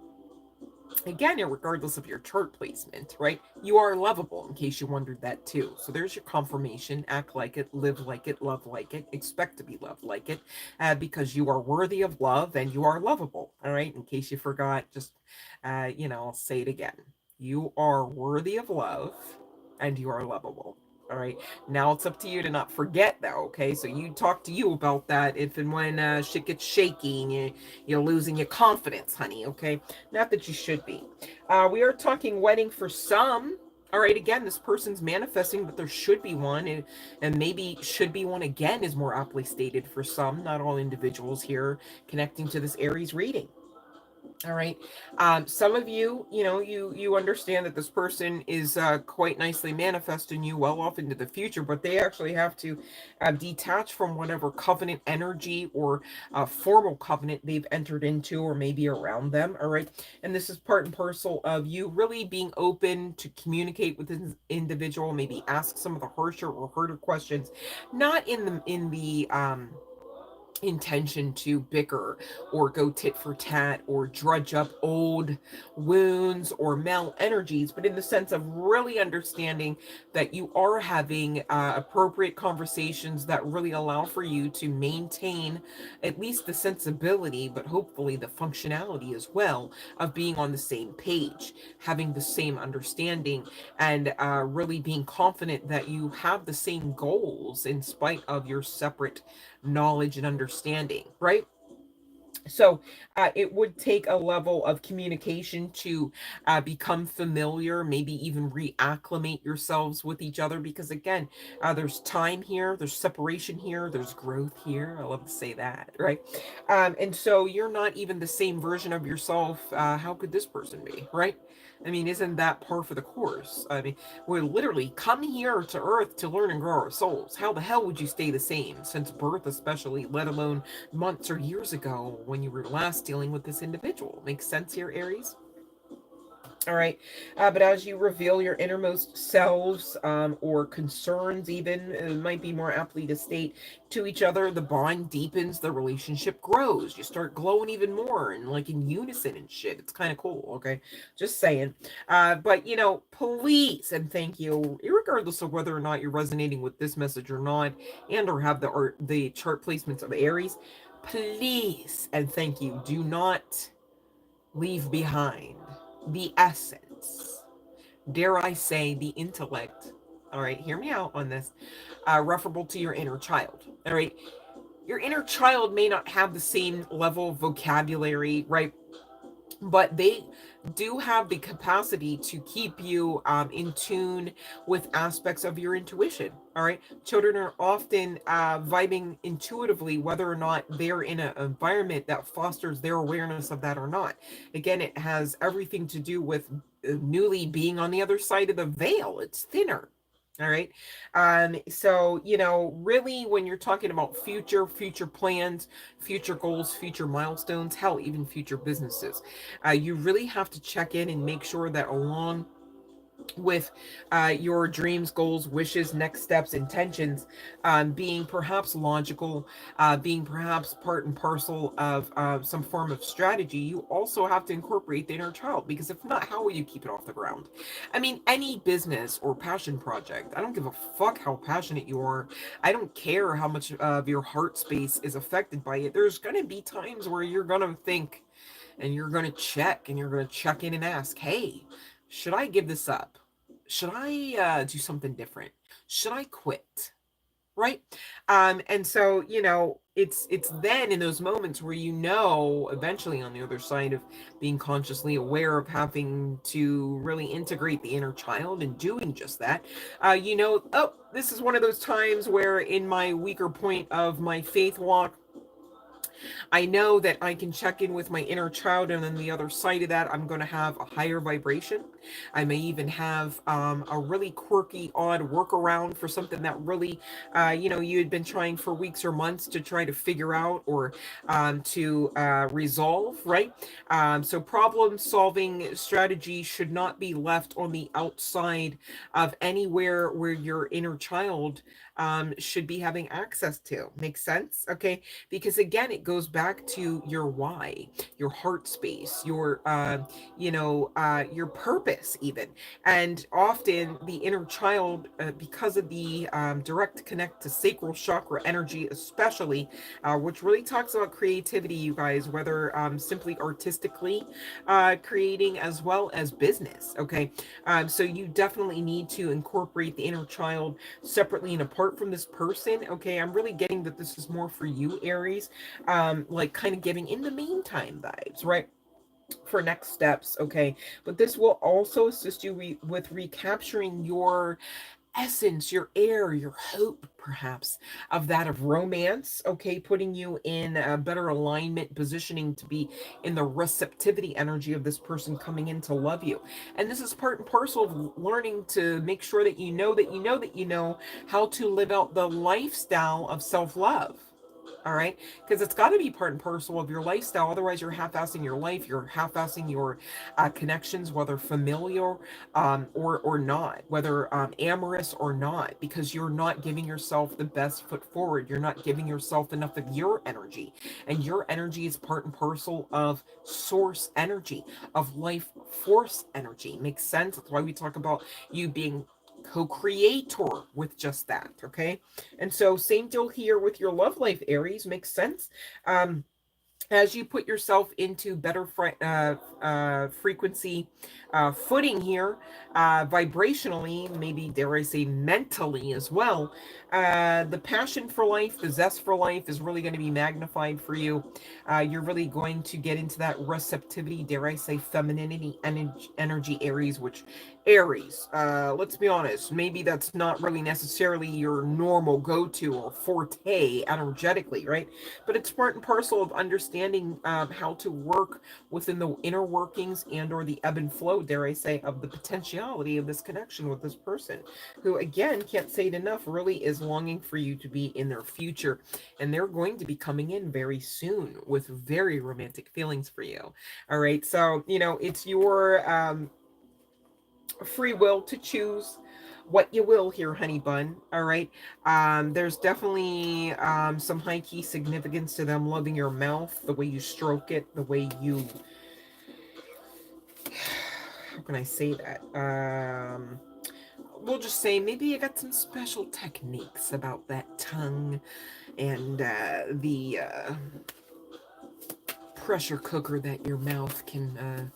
Again, regardless of your chart placement, right? You are lovable, in case you wondered that too. So there's your confirmation. Act like it, live like it, love like it, expect to be loved like it, because you are worthy of love and you are lovable. All right, in case you forgot, just, I'll say it again. You are worthy of love and you are lovable. All right. Now it's up to you to not forget, though. Okay. So you talk to you about that if and when shit gets shaky and you're losing your confidence, honey. Okay. Not that you should be. We are talking wedding for some. All right. Again, this person's manifesting that there should be one, and maybe should be one again is more aptly stated for some. Not all individuals here connecting to this Aries reading. All right. Some of you, you understand that this person is quite nicely manifesting you well off into the future, but they actually have to detach from whatever covenant energy or formal covenant they've entered into or maybe around them. All right. And this is part and parcel of you really being open to communicate with this individual, maybe ask some of the harsher or harder questions, not in the intention to bicker or go tit for tat or drudge up old wounds or male energies, but in the sense of really understanding that you are having appropriate conversations that really allow for you to maintain at least the sensibility, but hopefully the functionality as well, of being on the same page, having the same understanding, and really being confident that you have the same goals in spite of your separate knowledge and understanding, right? So it would take a level of communication to become familiar, maybe even reacclimate yourselves with each other, because again, there's time here, there's separation here, there's growth here. I love to say that, right? And so you're not even the same version of yourself. How could this person be, right? I mean, isn't that par for the course? I mean, we're literally come here to Earth to learn and grow our souls. How the hell would you stay the same since birth, especially, let alone months or years ago when you were last dealing with this individual? Makes sense here, Aries? All right. But as you reveal your innermost selves, or concerns, even, it might be more aptly to state, to each other, the bond deepens, the relationship grows. You start glowing even more and like in unison and shit. It's kind of cool. Okay. Just saying. But, please and thank you, regardless of whether or not you're resonating with this message or not, and or have the chart placements of Aries, please and thank you, do not leave behind the essence, dare I say, the intellect. All right, hear me out on this. Referable to your inner child. All right, your inner child may not have the same level of vocabulary, right? But they do have the capacity to keep you in tune with aspects of your intuition. All right, children are often vibing intuitively, whether or not they're in an environment that fosters their awareness of that or not. Again, it has everything to do with newly being on the other side of the veil. It's thinner. All right. So, really, when you're talking about future plans, future goals, future milestones, hell, even future businesses, you really have to check in and make sure that along with your dreams, goals, wishes, next steps, intentions, being perhaps logical, being perhaps part and parcel of some form of strategy, you also have to incorporate the inner child, because if not, how will you keep it off the ground? I mean, any business or passion project, I don't give a fuck how passionate you are. I don't care how much of your heart space is affected by it. There's going to be times where you're going to think and you're going to check and you're going to check in and ask, hey, should I give this up? Should I do something different? Should I quit? right? And so, you know, it's then in those moments where, you know, eventually on the other side of being consciously aware of having to really integrate the inner child and doing just that, you know, oh, this is one of those times where in my weaker point of my faith walk, I know that I can check in with my inner child, and on the other side of that, I'm going to have a higher vibration. I may even have a really quirky, odd workaround for something that really, you know, you had been trying for weeks or months to try to figure out or to resolve, right? So problem solving strategy should not be left on the outside of anywhere where your inner child should be having access to. Makes sense? Okay. Because again, it goes back to your why, your heart space, your, your purpose even. And often the inner child, because of the direct connect to sacral chakra energy, especially, which really talks about creativity, you guys, whether simply artistically creating as well as business. Okay. So you definitely need to incorporate the inner child separately and apart from this person. Okay. I'm really getting that this is more for you, Aries, like kind of giving in the meantime vibes, right? For next steps, okay? But this will also assist you with recapturing your essence, your air, your hope, perhaps, of that of romance, okay? Putting you in a better alignment, positioning to be in the receptivity energy of this person coming in to love you. And this is part and parcel of learning to make sure that you know that you know that you know how to live out the lifestyle of self-love. All right, because it's got to be part and parcel of your lifestyle. Otherwise, you're half-assing your life. You're half-assing your connections, whether familiar or not, whether amorous or not, because you're not giving yourself the best foot forward. You're not giving yourself enough of your energy, and your energy is part and parcel of source energy, of life force energy. Makes sense. That's why we talk about you being co-creator with just that. Okay. And so same deal here with your love life, Aries. Makes sense. Um, as you put yourself into better frequency footing here, vibrationally, maybe dare I say mentally as well, the passion for life, the zest for life is really going to be magnified for you. You're really going to get into that receptivity, dare I say, femininity energy, Aries, which Aries, let's be honest, maybe that's not really necessarily your normal go-to or forte energetically, right? But it's part and parcel of understanding how to work within the inner workings and or the ebb and flow, dare I say, of the potentiality of this connection with this person, who again, can't say it enough, really is longing for you to be in their future. And they're going to be coming in very soon with very romantic feelings for you. All right. So, you know, it's your free will to choose what you will here, honey bun. All right. There's definitely some high key significance to them loving your mouth, the way you stroke it, the way you, how can I say that? We'll just say maybe you got some special techniques about that tongue and the pressure cooker that your mouth can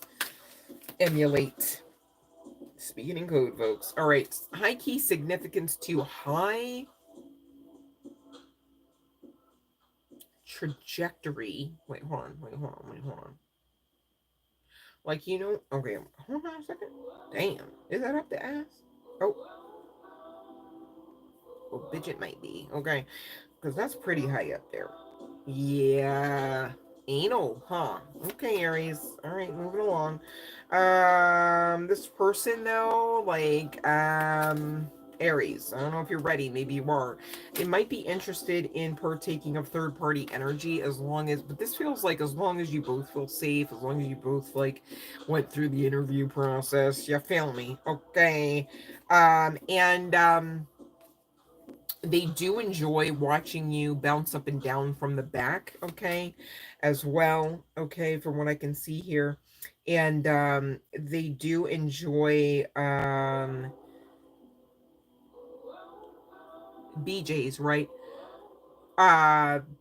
emulate. Speaking in code, folks. All right. High key significance to high trajectory. Wait, hold on. Hold on. Like, you know, okay, hold on a second. Damn. Is that up the ass? Oh, well, bitch, it might be. Okay. Because that's pretty high up there. Yeah. Anal, huh? Okay, Aries. All right, moving along. This person though, like, Aries. I don't know if you're ready. Maybe you are. They might be interested in partaking of third-party energy as long as, but this feels like as long as you both feel safe, as long as you both like went through the interview process. You feel me? Okay. And they do enjoy watching you bounce up and down from the back, okay, as well, okay, from what I can see here. And they do enjoy BJs, right?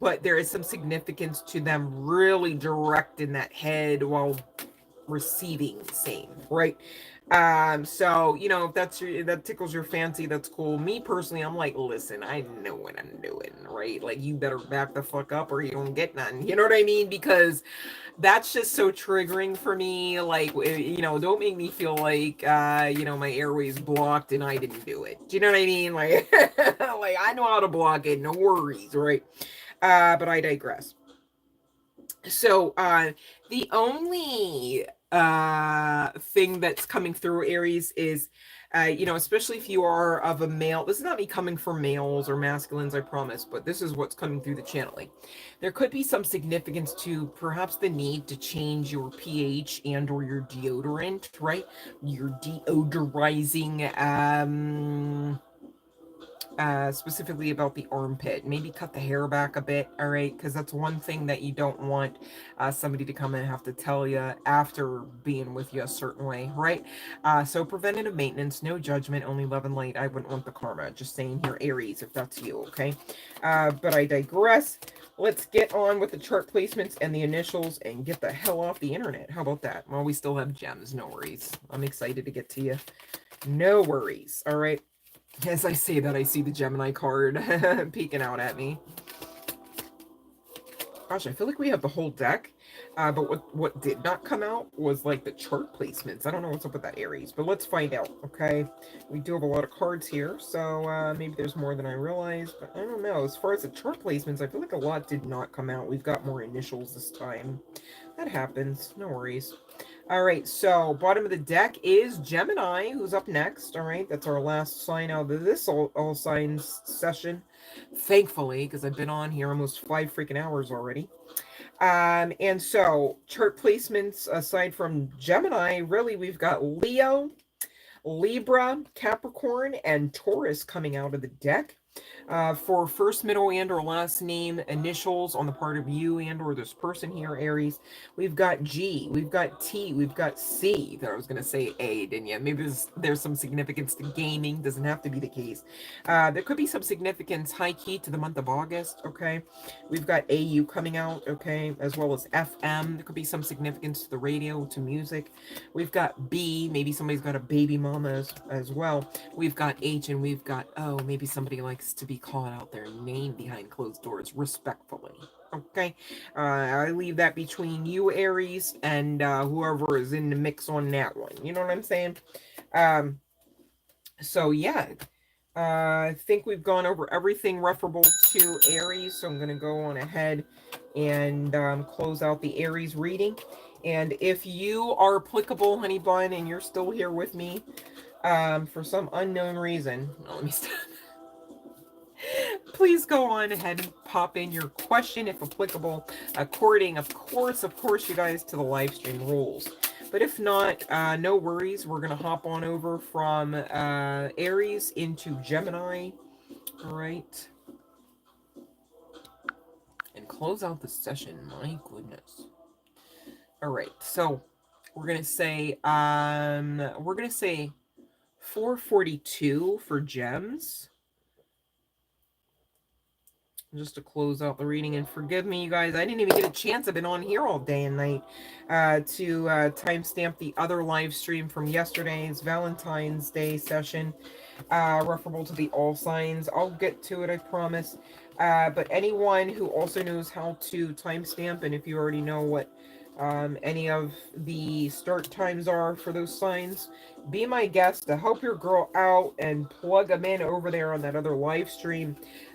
But there is some significance to them really directing that head while receiving same, right? So, you know, if that tickles your fancy, that's cool. Me personally, I'm like, listen, I know what I'm doing, right? Like, you better back the fuck up or you don't get none. You know what I mean? Because that's just so triggering for me. Like, you know, don't make me feel like, you know, my airways blocked and I didn't do it. Do you know what I mean? Like, like I know how to block it. No worries, right? But I digress. So, the only thing that's coming through Aries is, you know, especially if you are of a male, this is not me coming for males or masculines, I promise, but this is what's coming through the channeling. There could be some significance to perhaps the need to change your pH and or your deodorant, right? Your deodorizing, specifically about the armpit. Maybe cut the hair back a bit, all right? Because that's one thing that you don't want somebody to come and have to tell you after being with you a certain way, right? So preventative maintenance, no judgment, only love and light. I wouldn't want the karma. Just saying here, Aries, if that's you, okay? But I digress. Let's get on with the chart placements and the initials and get the hell off the internet. How about that? Well, we still have gems. No worries. I'm excited to get to you. No worries. All right. As I say that, I see the Gemini card peeking out at me. Gosh, I feel like we have the whole deck. But what did not come out was like the chart placements. I don't know what's up with that Aries, but let's find out, okay? We do have a lot of cards here, so maybe there's more than I realized, but I don't know. As far as the chart placements, I feel like a lot did not come out. We've got more initials this time. That happens. No worries. All right, so bottom of the deck is Gemini, who's up next. All right, that's our last sign out of this all signs session. Thankfully, because I've been on here almost 5 freaking hours already. And so chart placements aside from Gemini, really we've got Leo, Libra, Capricorn, and Taurus coming out of the deck. For first, middle, and or last name initials on the part of you and or this person here, Aries, we've got G, we've got T, we've got C. I was going to say A, didn't you? Maybe there's some significance to gaming. Doesn't have to be the case. There could be some significance high key to the month of August, okay? We've got AU coming out, okay, as well as FM. There could be some significance to the radio, to music. We've got B, maybe somebody's got a baby mama as well. We've got H and we've got O. Maybe somebody likes to be called out their name behind closed doors respectfully. Okay, I leave that between you, Aries, and whoever is in the mix on that one. You know what I'm saying? So yeah, I think we've gone over everything referable to Aries. So I'm going to go on ahead and close out the Aries reading. And if you are applicable, honey bun, and you're still here with me, for some unknown reason, let me stop. Please go on ahead and pop in your question if applicable, according, of course, you guys, to the live stream rules. But if not, no worries. We're going to hop on over from Aries into Gemini. All right. And close out the session. My goodness. All right. So we're going to say 442 for gems. Just to close out the reading, and forgive me, you guys, I didn't even get a chance. I've been on here all day and night to timestamp the other live stream from yesterday's Valentine's Day session, referable to the all signs. I'll get to it, I promise. But anyone who also knows how to timestamp, and if you already know what any of the start times are for those signs, be my guest to help your girl out and plug them in over there on that other live stream.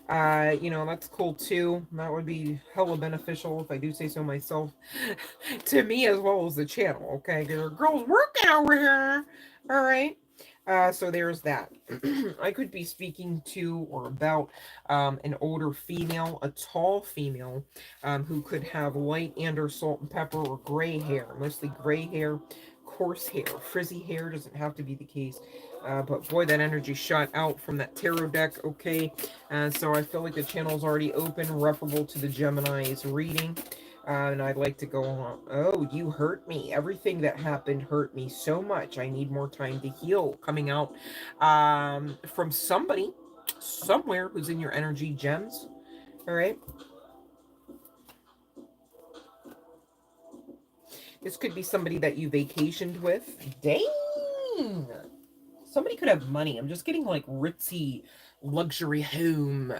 You know, that's cool too. That would be hella beneficial, if I do say so myself, to me as well as the channel, okay? Because our girl's working over here. All right. So there's that. I could be speaking to or about an older female, a tall female, who could have light and or salt and pepper or gray hair, mostly gray hair, coarse hair. Frizzy hair doesn't have to be the case. But boy, that energy shot out from that tarot deck, okay? So I feel like the channel's already open, referable to the Gemini's reading. And I'd like to go on. Oh, you hurt me. Everything that happened hurt me so much. I need more time to heal. Coming out from somebody, somewhere, who's in your energy, gems. All right. This could be somebody that you vacationed with. Dang! Somebody could have money. I'm just getting like ritzy luxury home,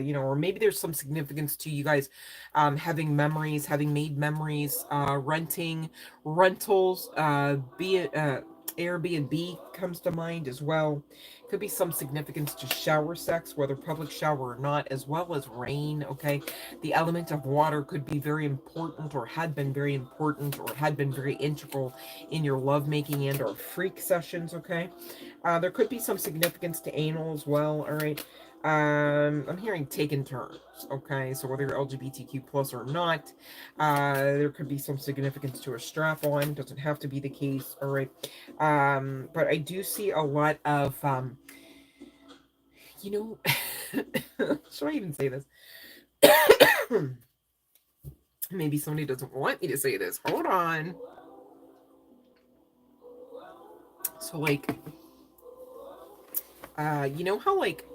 you know, or maybe there's some significance to you guys having memories, having made memories, renting, rentals, be it Airbnb comes to mind as well. Could be some significance to shower sex, whether public shower or not, as well as rain. Okay, the element of water could be very important, or had been very important, or had been very integral in your lovemaking and or freak sessions. Okay, there could be some significance to anal as well. All right. I'm hearing taken turns. Okay, so whether you're LGBTQ plus or not, there could be some significance to a strap on. Doesn't have to be the case. All right. But I do see a lot of, you know, should I even say this? Maybe somebody doesn't want me to say this. Hold on. So like, you know how like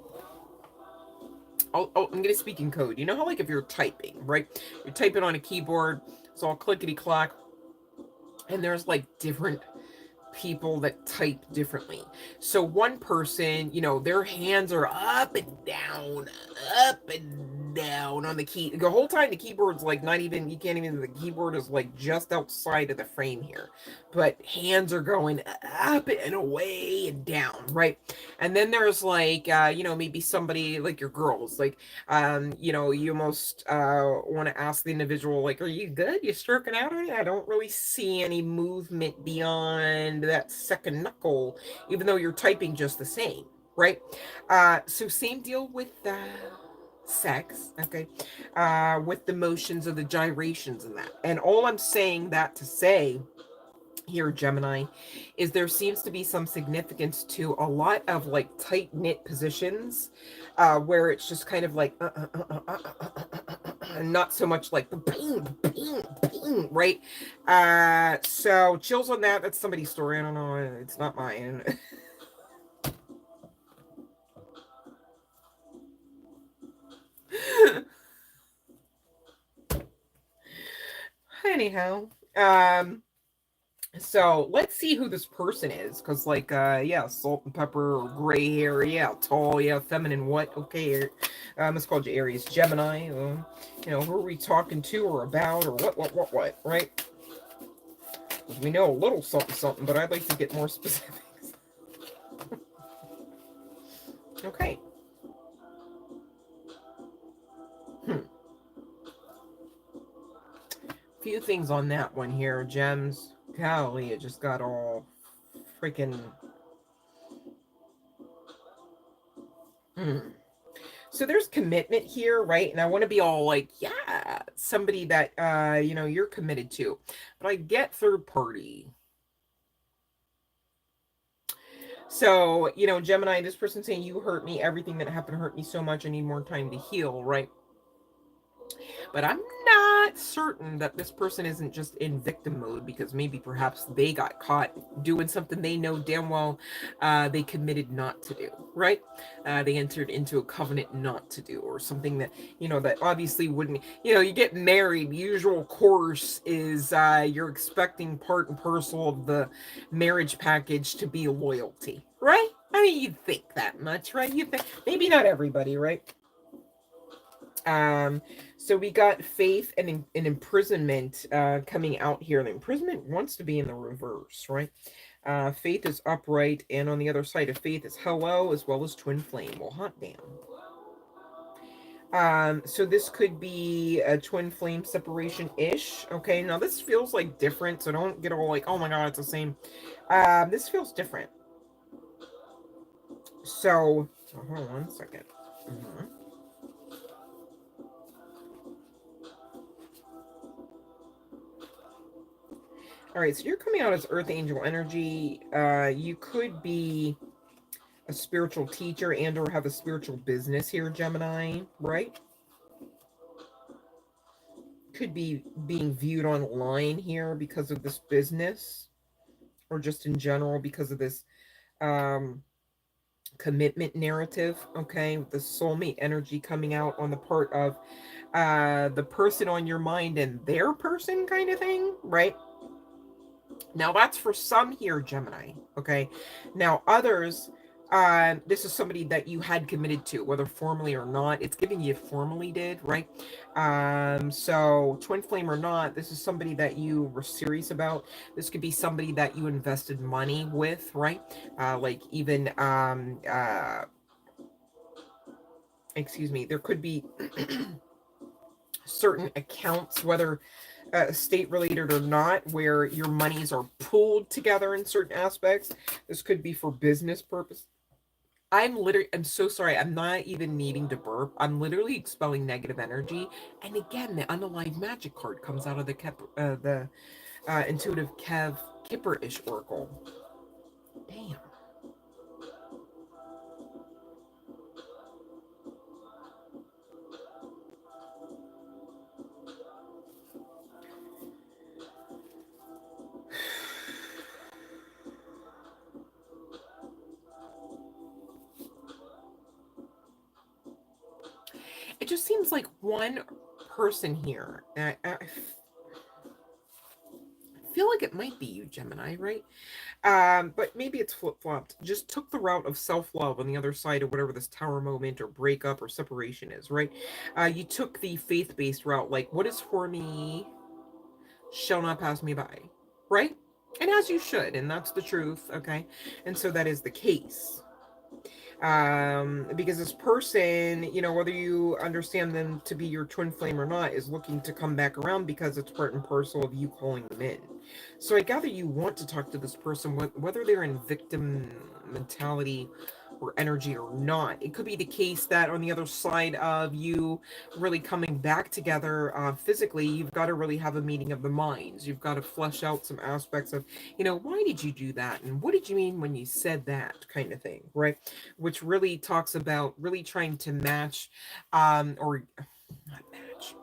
I'm gonna speak in code. You know how like if you're typing, right? You're typing on a keyboard, it's all clickety clack, and there's like different people that type differently. So one person, you know, their hands are up and down on the key. The whole time the keyboard's like not even, you can't even, the keyboard is like just outside of the frame here. But hands are going up and away and down, right? And then there's like, you know, maybe somebody like your girls, like, you know, you almost want to ask the individual, like, are you good? You stroking out on it? I don't really see any movement beyond that second knuckle, even though you're typing just the same, right? So same deal with sex, okay, with the motions of the gyrations and that. And all I'm saying that to say here, Gemini, is there seems to be some significance to a lot of like tight knit positions, where it's just kind of like not so much like the ping, ping, ping, right? So chills on that. That's somebody's story. I don't know. It's not mine. Anyhow, so let's see who this person is, because like yeah, salt and pepper, or gray hair, yeah, tall, yeah, feminine, what? Okay, let's call you Aries, Gemini. You know, who are we talking to or about, or what, right? Because we know a little something something, but I'd like to get more specifics. Okay. Few things on that one here, gems. Golly, it just got all freaking. So there's commitment here, right? And I want to be all like, yeah, somebody that you know, you're committed to. But I get third party. So, you know, Gemini, this person saying you hurt me, everything that happened hurt me so much, I need more time to heal, right? But I'm not certain that this person isn't just in victim mode, because maybe perhaps they got caught doing something they know damn well they committed not to do, right? They entered into a covenant not to do, or something that, you know, that obviously wouldn't, you know, you get married, the usual course is you're expecting part and parcel of the marriage package to be loyalty, right? I mean, you'd think that much, right? You think, maybe not everybody, right? Um, so we got faith and imprisonment coming out here. The imprisonment wants to be in the reverse, right? Faith is upright, and on the other side of faith is hello, as well as twin flame. Well, hot damn. So this could be a twin flame separation-ish. Okay, now this feels like different, so don't get all like, oh my god, it's the same. This feels different. So hold on one second. All right, so you're coming out as Earth Angel energy. You could be a spiritual teacher and or have a spiritual business here, Gemini, right? Could be being viewed online here because of this business, or just in general because of this um, commitment narrative, okay? With the soulmate energy coming out on the part of the person on your mind and their person kind of thing, right? Now that's for some here, Gemini. Okay. Now others, this is somebody that you had committed to, whether formally or not. It's giving you formally did, right? So twin flame or not, this is somebody that you were serious about. This could be somebody that you invested money with, right? Like even excuse me, there could be certain accounts, whether state related or not, where your monies are pooled together in certain aspects. This could be for business purpose. I'm so sorry. I'm not even needing to burp. I'm literally expelling negative energy. And again, the unaligned magic card comes out of the intuitive Kev Kipper-ish oracle. Damn. It just seems like one person here. I feel like it might be you, Gemini, right? But maybe it's flip-flopped. Just took the route of self-love on the other side of whatever this tower moment or breakup or separation is, right? You took the faith-based route, like what is for me shall not pass me by, right? And as you should, and that's the truth, okay? And so that is the case. Because this person, you know, whether you understand them to be your twin flame or not, is looking to come back around because it's part and parcel of you calling them in. So I gather you want to talk to this person, whether they're in victim mentality or energy or not. It could be the case that on the other side of you really coming back together physically, you've got to really have a meeting of the minds. You've got to flesh out some aspects of, you know, why did you do that? And what did you mean when you said that, kind of thing, right? Which really talks about really trying to match, or not match.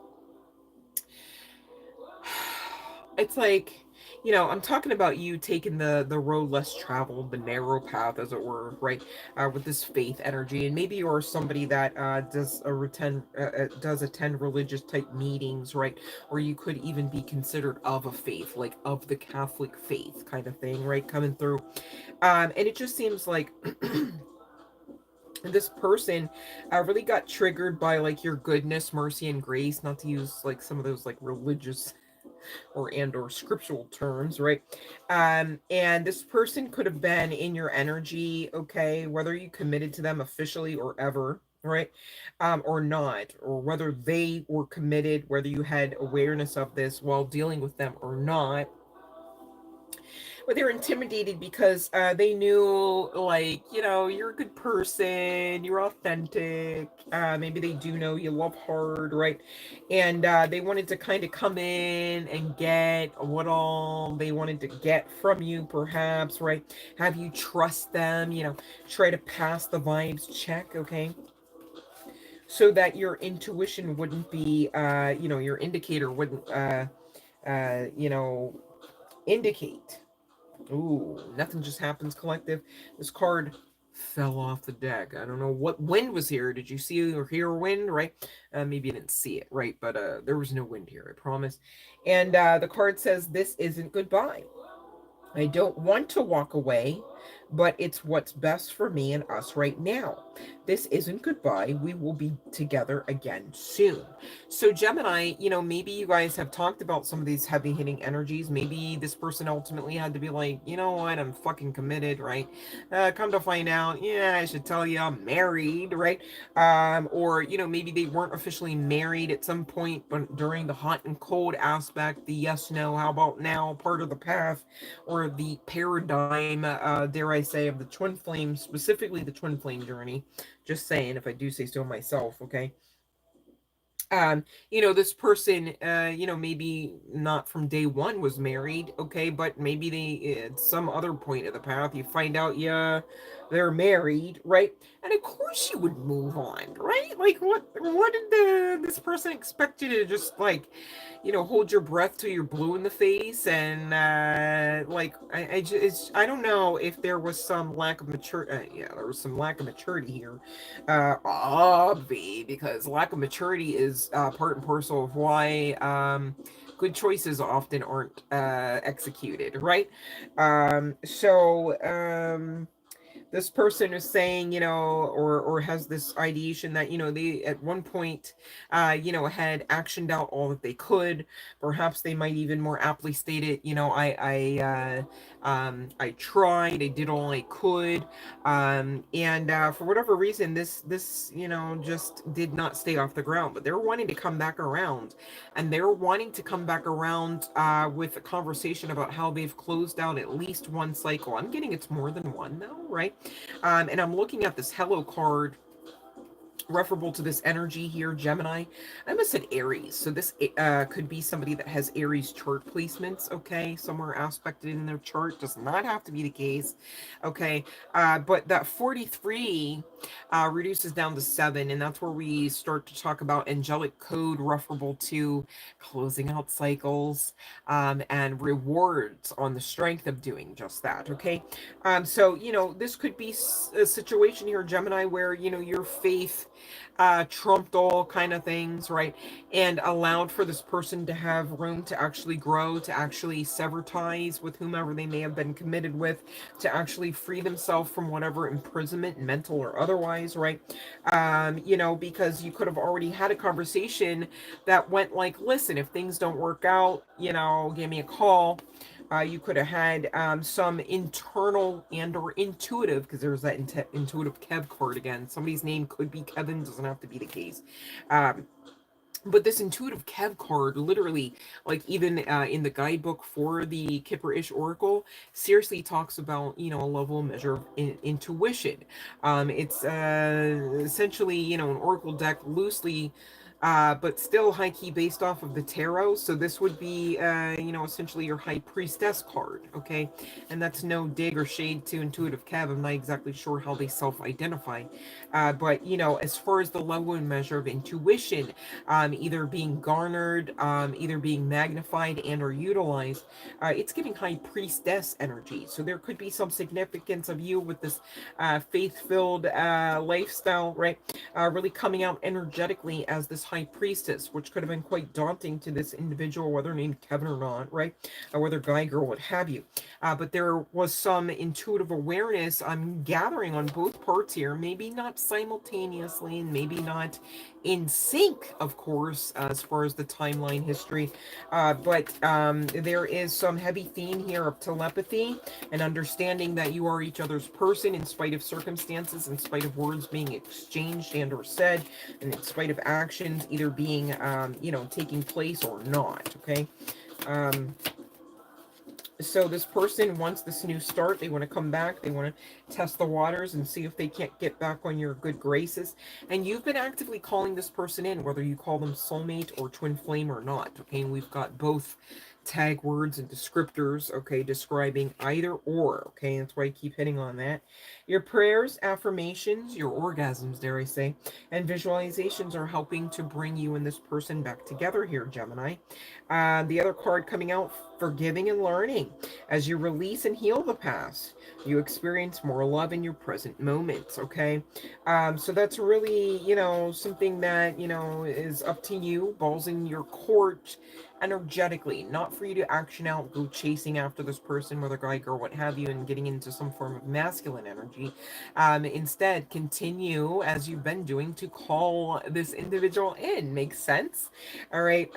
It's like, you know, I'm talking about you taking the road less traveled, the narrow path, as it were, right? With this faith energy, and maybe you're somebody that does attend religious type meetings, right? Or you could even be considered of a faith, like of the Catholic faith, kind of thing, right? Coming through, and it just seems like this person really got triggered by like your goodness, mercy, and grace. Not to use like some of those like religious or scriptural terms, right? And this person could have been in your energy, okay, whether you committed to them officially or ever, right? Or not, or whether they were committed, whether you had awareness of this while dealing with them or not. But they were intimidated because they knew, like, you know, you're a good person, you're authentic. Maybe they do know you love hard, right? And they wanted to kind of come in and get what all they wanted to get from you, perhaps, right? Have you trust them, you know, try to pass the vibes check, okay? So that your intuition wouldn't be, you know, your indicator wouldn't, you know, indicate. Ooh, nothing just happens, collective. This card fell off the deck. I don't know what wind was here. Did you see or hear wind, right? Maybe you didn't see it, right? But there was no wind here, I promise. And the card says, this isn't goodbye. I don't want to walk away, but it's what's best for me and us right now. This isn't goodbye. We will be together again soon. So, Gemini, you know, maybe you guys have talked about some of these heavy hitting energies. Maybe this person ultimately had to be like, you know what, I'm fucking committed, right? Come to find out, yeah, I should tell you I'm married, right? Or, you know, maybe they weren't officially married at some point, but during the hot and cold aspect, the yes, no, how about now part of the path, or the paradigm, dare I say, of the twin flame, specifically the twin flame journey. Just saying, if I do say so myself, okay? You know, this person, you know, maybe not from day one was married, okay, but maybe they, at some other point of the path, you find out, yeah, they're married, right? And of course you would move on, right? Like what did this person expect you to just like, hold your breath till you're blue in the face? And like I don't know if there was some lack of yeah, there was some lack of maturity here, obvi, because lack of maturity is part and parcel of why good choices often aren't executed, right? This person is saying, or has this ideation that, they at one point, had actioned out all that they could. Perhaps they might even more aptly state it, I tried, I did all I could, and for whatever reason, this just did not stay off the ground. But they're wanting to come back around, and they're wanting to come back around with a conversation about how they've closed out at least one cycle. I'm getting it's more than one though, right? And I'm looking at this Hello card referable to this energy here, Gemini. I almost said Aries. So this could be somebody that has Aries chart placements, okay? Somewhere aspected in their chart. Does not have to be the case, okay? But that 43 reduces down to 7, and that's where we start to talk about angelic code referable to closing out cycles and rewards on the strength of doing just that, okay? So, this could be a situation here, Gemini, where, your faith trumped all kind of things, right? And allowed for this person to have room to actually grow, to actually sever ties with whomever they may have been committed with, to actually free themselves from whatever imprisonment, mental or otherwise, right? Because you could have already had a conversation that went like, listen, if things don't work out, give me a call. You could have had some internal and or intuitive, because there's that intuitive Kev card again. Somebody's name could be Kevin, doesn't have to be the case. But this intuitive Kev card, literally, like even in the guidebook for the Kipper-ish Oracle, seriously talks about, a level measure of intuition. It's essentially, an Oracle deck loosely but still high key based off of the tarot. So this would be, essentially your high priestess card, okay? And that's no dig or shade to intuitive Kev. I'm not exactly sure how they self-identify. But, as far as the level and measure of intuition, either being garnered, either being magnified and or utilized, it's giving high priestess energy. So there could be some significance of you with this faith-filled lifestyle, right? Really coming out energetically as this high priestess, which could have been quite daunting to this individual, whether named Kevin or not, right? Whether guy, girl, what have you. But there was some intuitive awareness I'm gathering on both parts here, maybe not simultaneously and maybe not in sync, of course, as far as the timeline history. But there is some heavy theme here of telepathy and understanding that you are each other's person in spite of circumstances, in spite of words being exchanged and or said, and in spite of actions either being, taking place or not, okay? So this person wants this new start. They want to come back. They want to test the waters and see if they can't get back on your good graces. And you've been actively calling this person in, whether you call them soulmate or twin flame or not. Okay, and we've got both tag words and descriptors, okay, describing either or, okay? That's why I keep hitting on that. Your prayers, affirmations, your orgasms, dare I say, and visualizations are helping to bring you and this person back together here, Gemini. The other card coming out, forgiving and learning. As you release and heal the past, you experience more love in your present moments, okay? So that's really, something that, is up to you, balls in your court, energetically, not for you to action out, go chasing after this person, whether guy, girl, what have you, and getting into some form of masculine energy. Instead, continue as you've been doing to call this individual in. Makes sense? All right.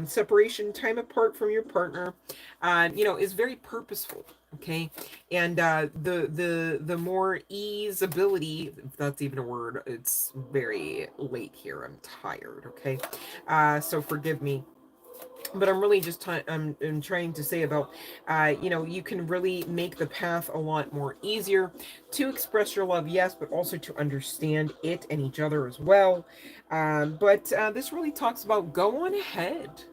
Separation, time apart from your partner, is very purposeful. Okay, and the more ease ability, if that's even a word, it's very late here. I'm tired. Okay, so forgive me, but I'm really just I'm trying to say about, you can really make the path a lot more easier to express your love, yes, but also to understand it and each other as well. But this really talks about go on ahead.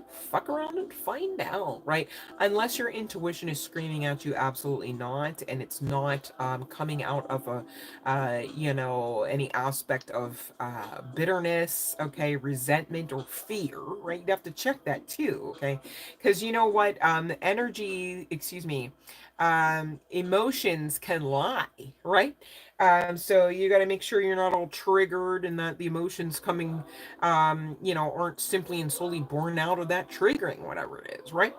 Fuck around and find out, right? Unless your intuition is screaming at you, absolutely not, and it's not coming out of a, you know, any aspect of bitterness, okay, resentment or fear, right? You'd have to check that too, okay? Because you know what, energy, excuse me, emotions can lie, right? So you got to make sure you're not all triggered and that the emotions coming, you know, aren't simply and solely born out of that triggering, whatever it is, right?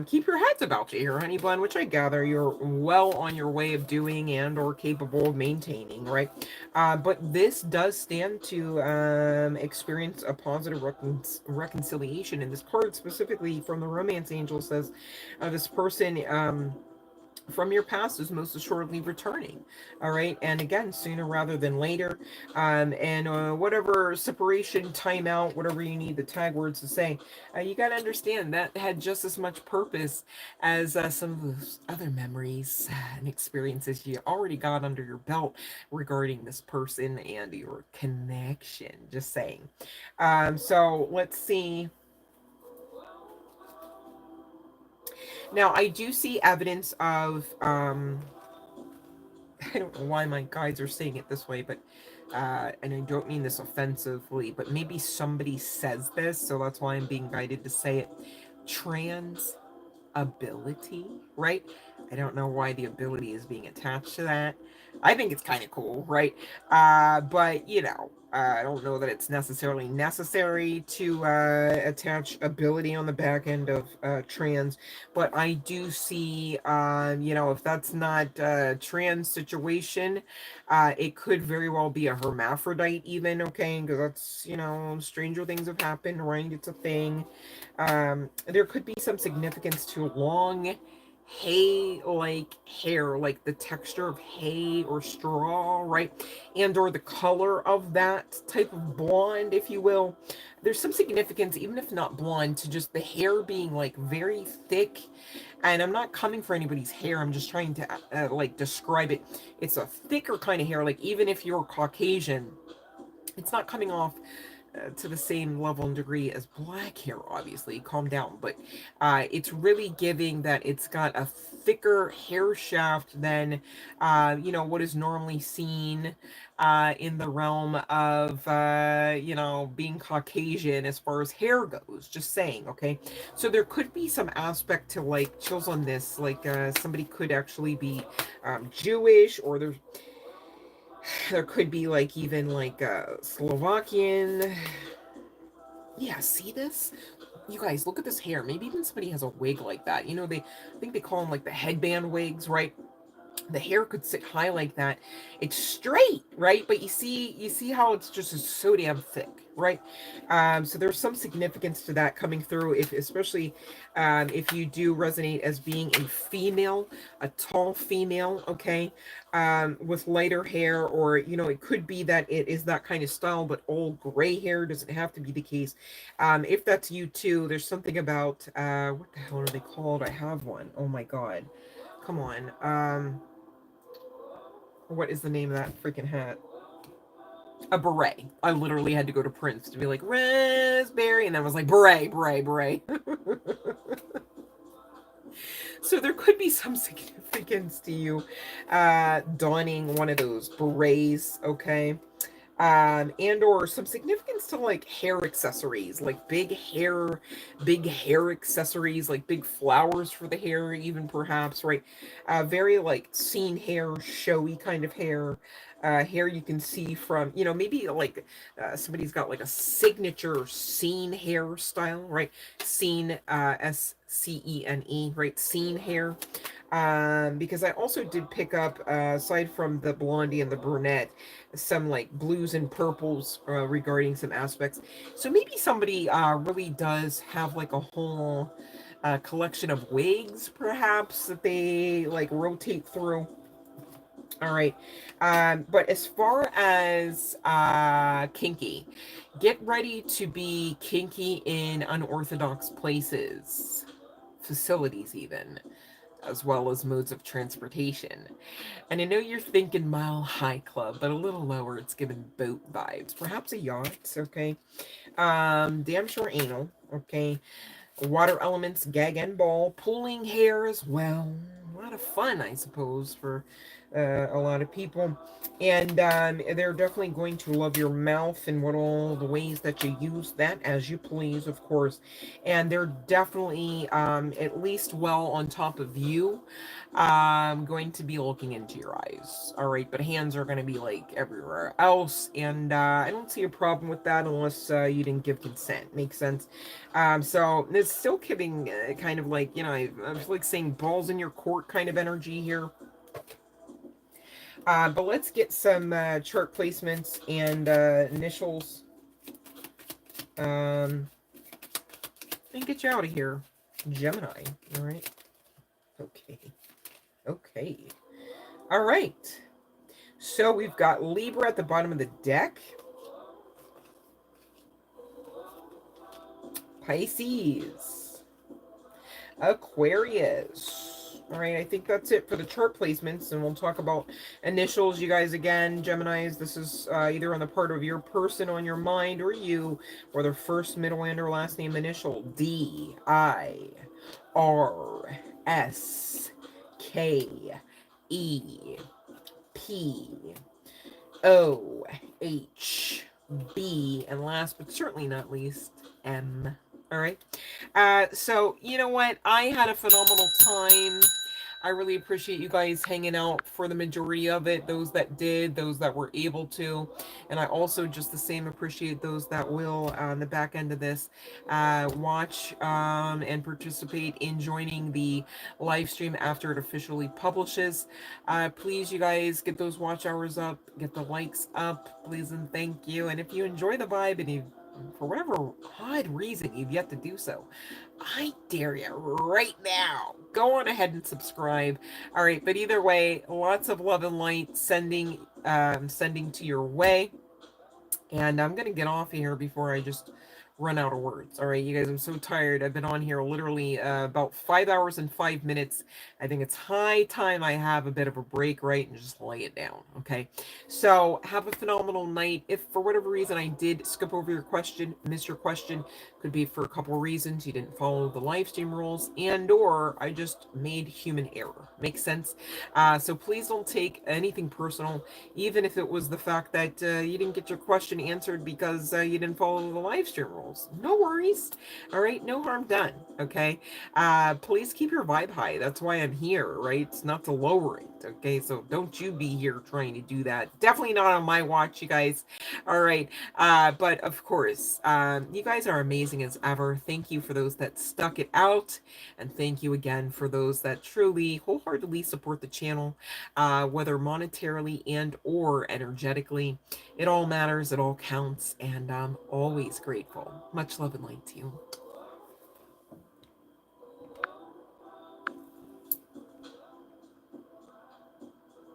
Keep your heads about you here, honey bun, which I gather you're well on your way of doing and or capable of maintaining, right? But this does stand to experience a positive reconciliation. And this card specifically from the Romance Angel says this person from your past is most assuredly returning. All right. And again, sooner rather than later. And whatever separation, timeout, whatever you need the tag words to say, you got to understand that had just as much purpose as some of those other memories and experiences you already got under your belt regarding this person and your connection. Just saying. So let's see. Now, I do see evidence of I don't know why my guides are saying it this way, but and I don't mean this offensively, but maybe somebody says this, so that's why I'm being guided to say it. Trans ability, right? I don't know why the ability is being attached to that. I think it's kind of cool, right? But you know, I don't know that it's necessarily necessary to attach ability on the back end of trans, but I do see, you know, if that's not a trans situation, it could very well be a hermaphrodite, even, okay? Because that's, you know, stranger things have happened, right? It's a thing. There could be some significance to long hay like hair, like the texture of hay or straw, right? And or the color of that type of blonde, if you will. There's some significance, even if not blonde, to just the hair being like very thick. And I'm not coming for anybody's hair, I'm just trying to like describe it. It's a thicker kind of hair, like even if you're Caucasian, it's not coming off to the same level and degree as black hair, obviously. Calm down. But it's really giving that it's got a thicker hair shaft than, you know, what is normally seen in the realm of, you know, being Caucasian as far as hair goes. Just saying, okay? So there could be some aspect to, like, chills on this. Like, somebody could actually be Jewish, or there could be, like, even, like, Slovakian. Yeah, see this? You guys, look at this hair. Maybe even somebody has a wig like that. You know, I think they call them like the headband wigs, right? The hair could sit high like that. It's straight, right? But you see how it's just so damn thick, right? So there's some significance to that coming through, if especially if you do resonate as being a female, a tall female, okay, with lighter hair, or you know, it could be that it is that kind of style, but all gray hair doesn't have to be the case. If that's you too, there's something about what the hell are they called? I have one. Oh my god. Come on. What is the name of that freaking hat? A beret. I literally had to go to Prince to be like, raspberry, and then I was like, beret, beret, beret. So there could be some significance to you donning one of those berets, okay? And or some significance to like hair accessories, like big hair accessories, like big flowers for the hair, even perhaps, right? Very like seen hair, showy kind of hair. Hair you can see from, you know, maybe like somebody's got like a signature scene hairstyle, right? Scene, SCENE, right? Scene hair. Because I also did pick up, aside from the blondie and the brunette, some like blues and purples regarding some aspects. So maybe somebody really does have like a whole collection of wigs, perhaps, that they like rotate through. All right. But as far as kinky, get ready to be kinky in unorthodox places, facilities, even. as well as modes of transportation. And I know you're thinking Mile High Club, but a little lower, it's giving boat vibes. Perhaps a yacht, okay? Damn sure anal, okay? Water elements, gag and ball, pulling hair as well. A lot of fun, I suppose, for a lot of people. And they're definitely going to love your mouth and what all the ways that you use that as you please, of course. And they're definitely at least well on top of you. Going to be looking into your eyes. All right, but hands are going to be like everywhere else. And I don't see a problem with that unless you didn't give consent. Makes sense. So it's still giving kind of like, you know, I was like saying balls in your court kind of energy here. But let's get some chart placements and initials. And get you out of here. Gemini. All right. Okay. Okay. All right. So we've got Libra at the bottom of the deck. Pisces. Aquarius. All right, I think that's it for the chart placements, and we'll talk about initials, you guys, again. Geminis, this is either on the part of your person on your mind or you, or their first, middle, and or last name initial. D, I, R, S, K, E, P, O, H, B, and last but certainly not least, M. All right. So, you know what? I had a phenomenal time. I really appreciate you guys hanging out for the majority of it. Those that did, those that were able to. And I also just the same appreciate those that will, on the back end of this, watch and participate in joining the live stream after it officially publishes. Please, you guys, get those watch hours up, get the likes up, please and thank you. And if you enjoy the vibe and you, for whatever odd reason you've yet to do so, I dare you right now, go on ahead and subscribe. All right, but either way, lots of love and light sending to your way. And I'm gonna get off of here before I just run out of words. All right, you guys, I'm so tired. I've been on here literally about 5 hours and 5 minutes. I think it's high time I have a bit of a break, right, and just lay it down. Okay, so have a phenomenal night. If for whatever reason I did skip over your question, miss your question, could be for a couple of reasons. You didn't follow the live stream rules, and or I just made human error. Makes sense. So please don't take anything personal, even if it was the fact that you didn't get your question answered because you didn't follow the live stream rules. No worries. All right, no harm done. Okay. Please keep your vibe high. That's why I'm here, right? It's not to lower it. Okay, so don't you be here trying to do that. Definitely not on my watch, you guys. All right. But of course, you guys are amazing as ever. Thank you for those that stuck it out, and thank you again for those that truly wholeheartedly support the channel, whether monetarily and or energetically. It all matters, it all counts, and I'm always grateful. Much love and light to you.